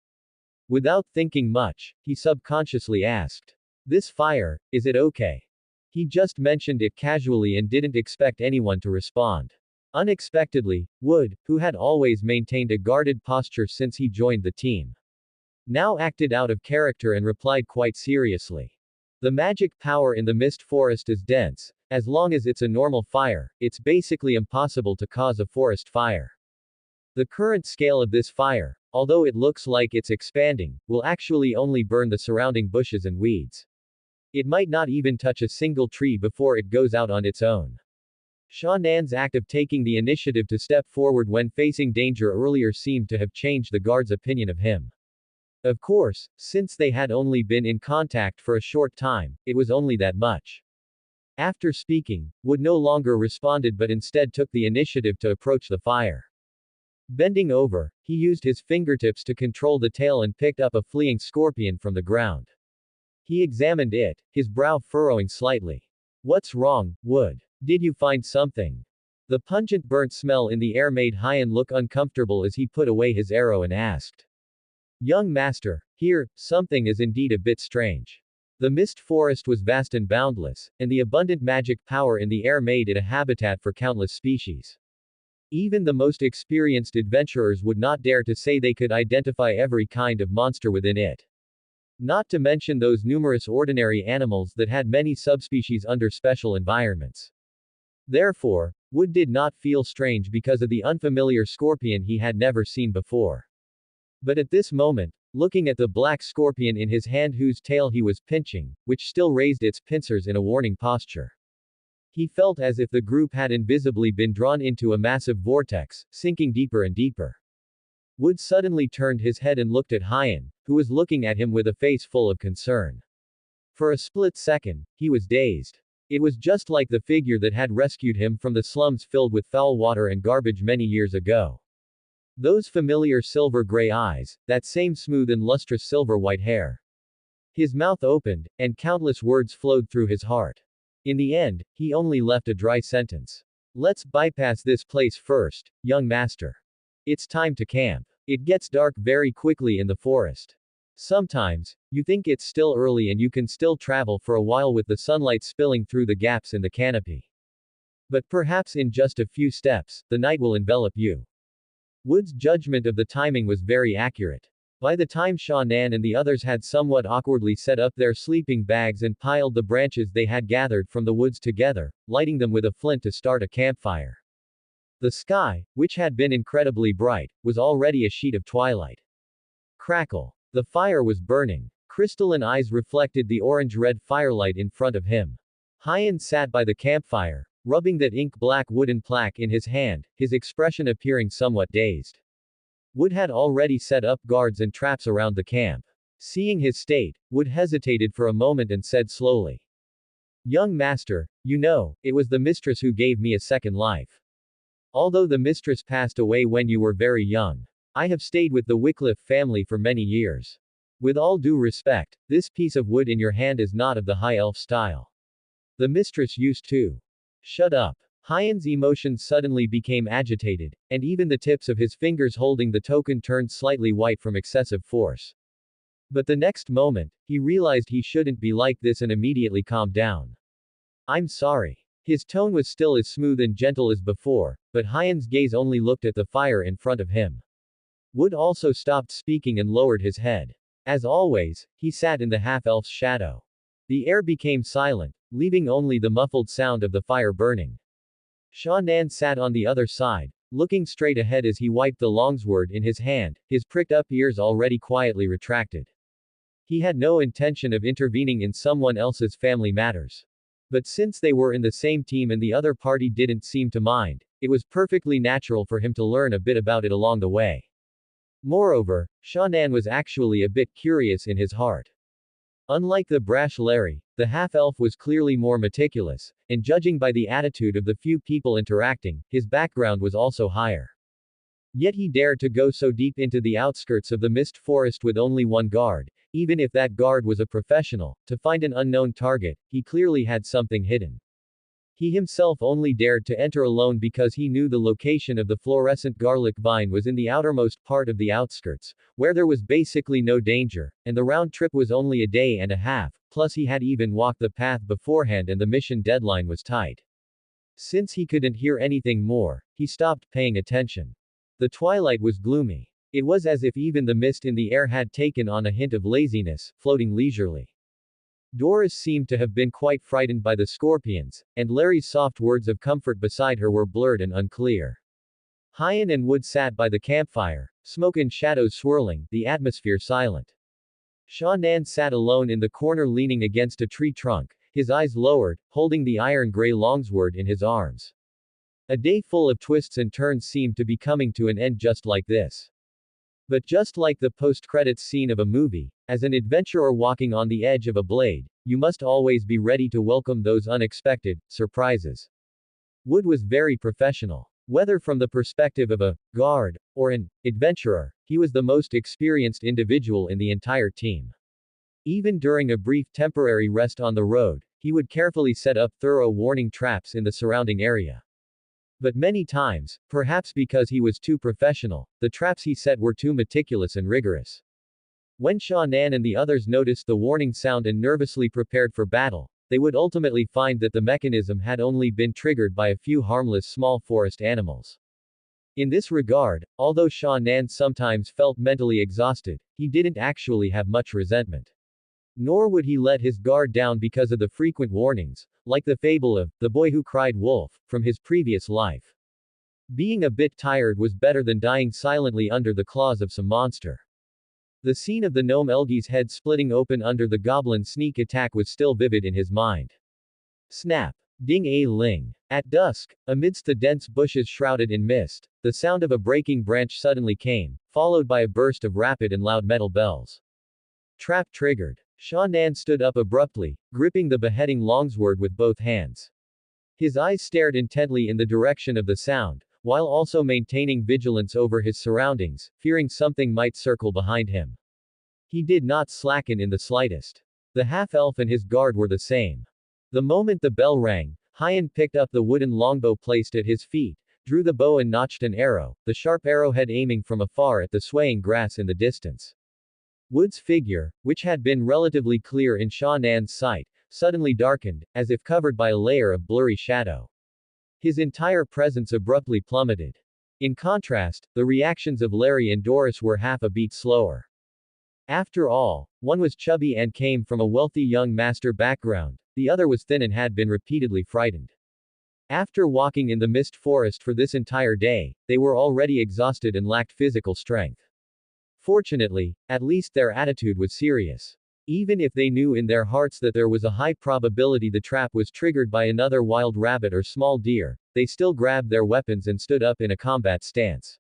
Without thinking much, he subconsciously asked, "This fire, is it okay?" He just mentioned it casually and didn't expect anyone to respond. Unexpectedly, Wood, who had always maintained a guarded posture since he joined the team, now acted out of character and replied quite seriously. The magic power in the mist forest is dense. As long as it's a normal fire, it's basically impossible to cause a forest fire. The current scale of this fire, although it looks like it's expanding, will actually only burn the surrounding bushes and weeds. It might not even touch a single tree before it goes out on its own. Sha Nan's act of taking the initiative to step forward when facing danger earlier seemed to have changed the guard's opinion of him. Of course, since they had only been in contact for a short time, it was only that much. After speaking, Wood no longer responded but instead took the initiative to approach the fire. Bending over, he used his fingertips to control the tail and picked up a fleeing scorpion from the ground. He examined it, his brow furrowing slightly. "What's wrong, Wood? Did you find something?" The pungent burnt smell in the air made Hyan look uncomfortable as he put away his arrow and asked, "Young master, here, something is indeed a bit strange." The mist forest was vast and boundless, and the abundant magic power in the air made it a habitat for countless species. Even the most experienced adventurers would not dare to say they could identify every kind of monster within it. Not to mention those numerous ordinary animals that had many subspecies under special environments. Therefore, Wood did not feel strange because of the unfamiliar scorpion he had never seen before. But at this moment, looking at the black scorpion in his hand whose tail he was pinching, which still raised its pincers in a warning posture, he felt as if the group had invisibly been drawn into a massive vortex, sinking deeper and deeper. Wood suddenly turned his head and looked at Hyan, who was looking at him with a face full of concern. For a split second, he was dazed. It was just like the figure that had rescued him from the slums filled with foul water and garbage many years ago. Those familiar silver-gray eyes, that same smooth and lustrous silver-white hair. His mouth opened, and countless words flowed through his heart. In the end, he only left a dry sentence. Let's bypass this place first, young master. It's time to camp. It gets dark very quickly in the forest. Sometimes, you think it's still early and you can still travel for a while with the sunlight spilling through the gaps in the canopy. But perhaps in just a few steps, the night will envelop you. Wood's judgment of the timing was very accurate. By the time Sha Nan and the others had somewhat awkwardly set up their sleeping bags and piled the branches they had gathered from the woods together, lighting them with a flint to start a campfire. The sky, which had been incredibly bright, was already a sheet of twilight. Crackle. The fire was burning. Crystalline eyes reflected the orange-red firelight in front of him. Hyen sat by the campfire, rubbing that ink-black wooden plaque in his hand, his expression appearing somewhat dazed. Wood had already set up guards and traps around the camp. Seeing his state, Wood hesitated for a moment and said slowly, "Young master, you know, it was the mistress who gave me a second life. Although the mistress passed away when you were very young, I have stayed with the Wycliffe family for many years. With all due respect, this piece of wood in your hand is not of the high elf style. The mistress used to." "Shut up." Hyen's emotions suddenly became agitated, and even the tips of his fingers holding the token turned slightly white from excessive force. But the next moment, he realized he shouldn't be like this and immediately calmed down. "I'm sorry." His tone was still as smooth and gentle as before, but Hyen's gaze only looked at the fire in front of him. Wood also stopped speaking and lowered his head. As always, he sat in the half-elf's shadow. The air became silent, leaving only the muffled sound of the fire burning. Sha Nan sat on the other side, looking straight ahead as he wiped the longsword in his hand, his pricked-up ears already quietly retracted. He had no intention of intervening in someone else's family matters. But since they were in the same team and the other party didn't seem to mind, it was perfectly natural for him to learn a bit about it along the way. Moreover, Sha Nan was actually a bit curious in his heart. Unlike the brash Larry, the half-elf was clearly more meticulous, and judging by the attitude of the few people interacting, his background was also higher. Yet he dared to go so deep into the outskirts of the mist forest with only one guard, even if that guard was a professional, to find an unknown target. He clearly had something hidden. He himself only dared to enter alone because he knew the location of the fluorescent garlic vine was in the outermost part of the outskirts, where there was basically no danger, and the round trip was only a day and a half, plus he had even walked the path beforehand and the mission deadline was tight. Since he couldn't hear anything more, he stopped paying attention. The twilight was gloomy. It was as if even the mist in the air had taken on a hint of laziness, floating leisurely. Doris seemed to have been quite frightened by the scorpions, and Larry's soft words of comfort beside her were blurred and unclear. Hyen and Wood sat by the campfire, smoke and shadows swirling, the atmosphere silent. Sha Nan sat alone in the corner leaning against a tree trunk, his eyes lowered, holding the iron-gray longsword in his arms. A day full of twists and turns seemed to be coming to an end just like this. But just like the post-credits scene of a movie, as an adventurer walking on the edge of a blade, you must always be ready to welcome those unexpected surprises. Wood was very professional. Whether from the perspective of a guard or an adventurer, he was the most experienced individual in the entire team. Even during a brief temporary rest on the road, he would carefully set up thorough warning traps in the surrounding area. But many times, perhaps because he was too professional, the traps he set were too meticulous and rigorous. When Sha Nan and the others noticed the warning sound and nervously prepared for battle, they would ultimately find that the mechanism had only been triggered by a few harmless small forest animals. In this regard, although Sha Nan sometimes felt mentally exhausted, he didn't actually have much resentment. Nor would he let his guard down because of the frequent warnings, like the fable of the boy who cried wolf, from his previous life. Being a bit tired was better than dying silently under the claws of some monster. The scene of the gnome Elgi's head splitting open under the goblin sneak attack was still vivid in his mind. Snap. Ding-a-ling. At dusk, amidst the dense bushes shrouded in mist, the sound of a breaking branch suddenly came, followed by a burst of rapid and loud metal bells. Trap triggered. Sha Nan stood up abruptly, gripping the beheading longsword with both hands. His eyes stared intently in the direction of the sound, while also maintaining vigilance over his surroundings, fearing something might circle behind him. He did not slacken in the slightest. The half-elf and his guard were the same. The moment the bell rang, Hyan picked up the wooden longbow placed at his feet, drew the bow and notched an arrow, the sharp arrowhead aiming from afar at the swaying grass in the distance. Wood's figure, which had been relatively clear in Sha Nan's sight, suddenly darkened, as if covered by a layer of blurry shadow. His entire presence abruptly plummeted. In contrast, the reactions of Larry and Doris were half a beat slower. After all, one was chubby and came from a wealthy young master background, the other was thin and had been repeatedly frightened. After walking in the mist forest for this entire day, they were already exhausted and lacked physical strength. Fortunately, at least their attitude was serious. Even if they knew in their hearts that there was a high probability the trap was triggered by another wild rabbit or small deer, they still grabbed their weapons and stood up in a combat stance.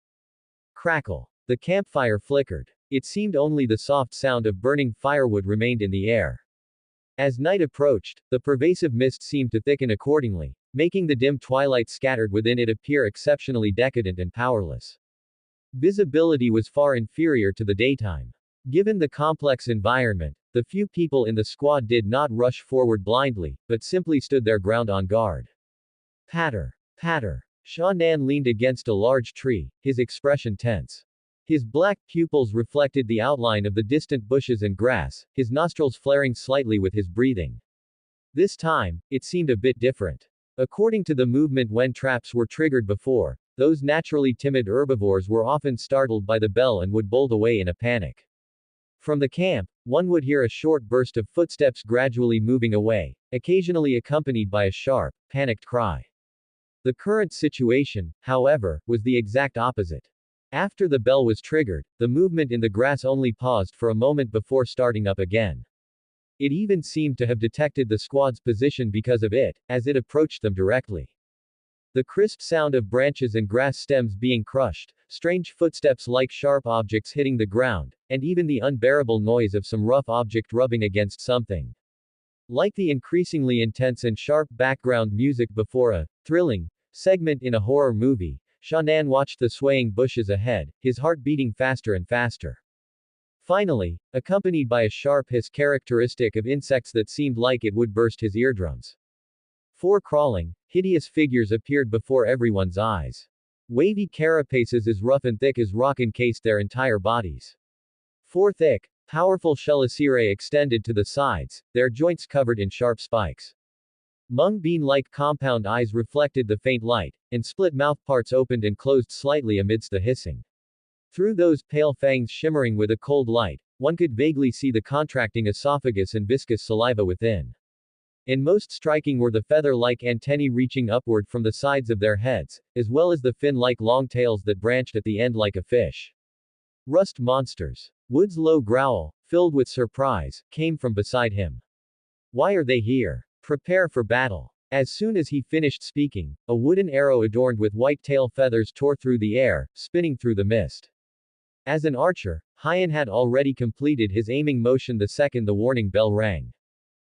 Crackle. The campfire flickered. It seemed only the soft sound of burning firewood remained in the air. As night approached, the pervasive mist seemed to thicken accordingly, making the dim twilight scattered within it appear exceptionally decadent and powerless. Visibility was far inferior to the daytime. Given the complex environment, the few people in the squad did not rush forward blindly, but simply stood their ground on guard. Patter. Patter. Sha Nan leaned against a large tree, his expression tense. His black pupils reflected the outline of the distant bushes and grass, his nostrils flaring slightly with his breathing. This time, it seemed a bit different. According to the movement when traps were triggered before, those naturally timid herbivores were often startled by the bell and would bolt away in a panic. From the camp, one would hear a short burst of footsteps gradually moving away, occasionally accompanied by a sharp, panicked cry. The current situation, however, was the exact opposite. After the bell was triggered, the movement in the grass only paused for a moment before starting up again. It even seemed to have detected the squad's position because of it, as it approached them directly. The crisp sound of branches and grass stems being crushed, strange footsteps like sharp objects hitting the ground, and even the unbearable noise of some rough object rubbing against something. Like the increasingly intense and sharp background music before a thrilling segment in a horror movie, Sha Nan watched the swaying bushes ahead, his heart beating faster and faster. Finally, accompanied by a sharp hiss characteristic of insects that seemed like it would burst his eardrums. Four crawling, hideous figures appeared before everyone's eyes. Wavy carapaces as rough and thick as rock encased their entire bodies. Four thick, powerful chelicerae extended to the sides, their joints covered in sharp spikes. Mung bean-like compound eyes reflected the faint light, and split mouthparts opened and closed slightly amidst the hissing. Through those pale fangs shimmering with a cold light, one could vaguely see the contracting esophagus and viscous saliva within. And most striking were the feather-like antennae reaching upward from the sides of their heads, as well as the fin-like long tails that branched at the end like a fish. Rust monsters. Wood's low growl, filled with surprise, came from beside him. Why are they here? Prepare for battle. As soon as he finished speaking, a wooden arrow adorned with white tail feathers tore through the air, spinning through the mist. As an archer, Hyan had already completed his aiming motion the second the warning bell rang.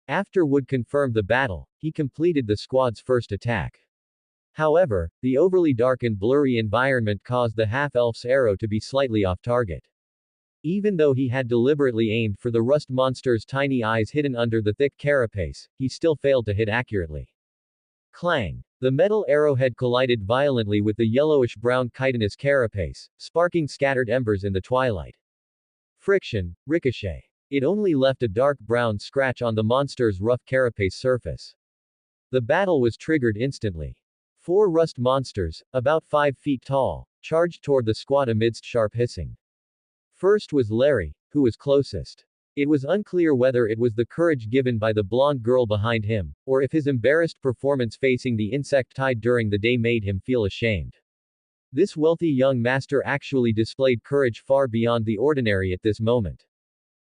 After Wood confirmed the battle, he completed the squad's first attack. However, the overly dark and blurry environment caused the half-elf's arrow to be slightly off target. Even though he had deliberately aimed for the rust monster's tiny eyes hidden under the thick carapace, he still failed to hit accurately. Clang! The metal arrowhead collided violently with the yellowish-brown chitinous carapace, sparking scattered embers in the twilight. Friction, ricochet. It only left a dark brown scratch on the monster's rough carapace surface. The battle was triggered instantly. Four rust monsters, about 5 feet tall, charged toward the squad amidst sharp hissing. First was Larry, who was closest. It was unclear whether it was the courage given by the blonde girl behind him, or if his embarrassed performance facing the insect tide during the day made him feel ashamed. This wealthy young master actually displayed courage far beyond the ordinary at this moment.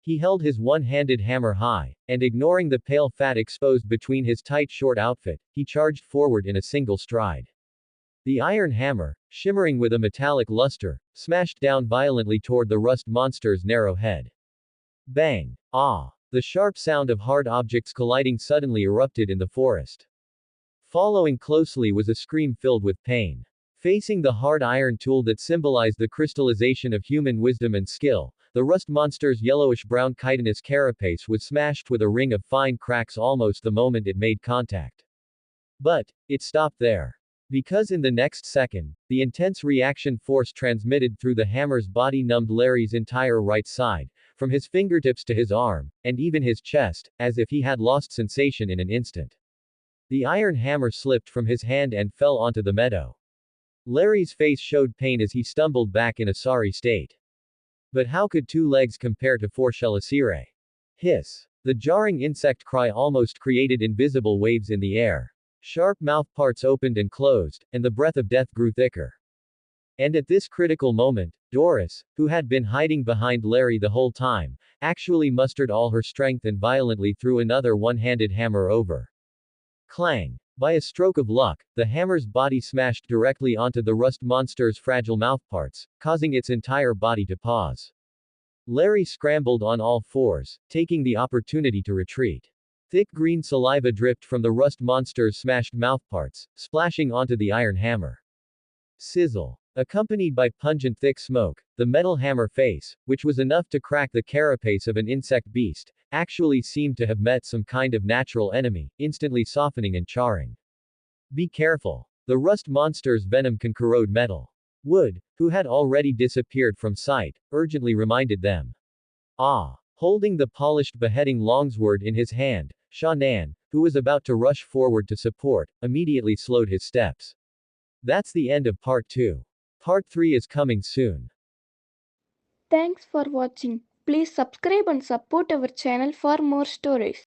He held his one-handed hammer high, and ignoring the pale fat exposed between his tight short outfit, he charged forward in a single stride. The iron hammer, shimmering with a metallic luster, smashed down violently toward the rust monster's narrow head. Bang! Ah! The sharp sound of hard objects colliding suddenly erupted in the forest. Following closely was a scream filled with pain. Facing the hard iron tool that symbolized the crystallization of human wisdom and skill, the rust monster's yellowish-brown chitinous carapace was smashed with a ring of fine cracks almost the moment it made contact. But, it stopped there. Because in the next second, the intense reaction force transmitted through the hammer's body numbed Larry's entire right side, from his fingertips to his arm, and even his chest, as if he had lost sensation in an instant. The iron hammer slipped from his hand and fell onto the meadow. Larry's face showed pain as he stumbled back in a sorry state. But how could two legs compare to four Shelasire? Hiss. The jarring insect cry almost created invisible waves in the air. Sharp mouthparts opened and closed, and the breath of death grew thicker. And at this critical moment, Doris, who had been hiding behind Larry the whole time, actually mustered all her strength and violently threw another one-handed hammer over. Clang! By a stroke of luck, the hammer's body smashed directly onto the rust monster's fragile mouthparts, causing its entire body to pause. Larry scrambled on all fours, taking the opportunity to retreat. Thick green saliva dripped from the rust monster's smashed mouthparts, splashing onto the iron hammer. Sizzle. Accompanied by pungent thick smoke, the metal hammer face, which was enough to crack the carapace of an insect beast, actually seemed to have met some kind of natural enemy, instantly softening and charring. Be careful. The rust monster's venom can corrode metal. Wood, who had already disappeared from sight, urgently reminded them. Ah! Holding the polished beheading longsword in his hand, Sha Nan, who was about to rush forward to support, immediately slowed his steps. That's the end of part 2. Part 3 is coming soon. Thanks for watching. Please subscribe and support our channel for more stories.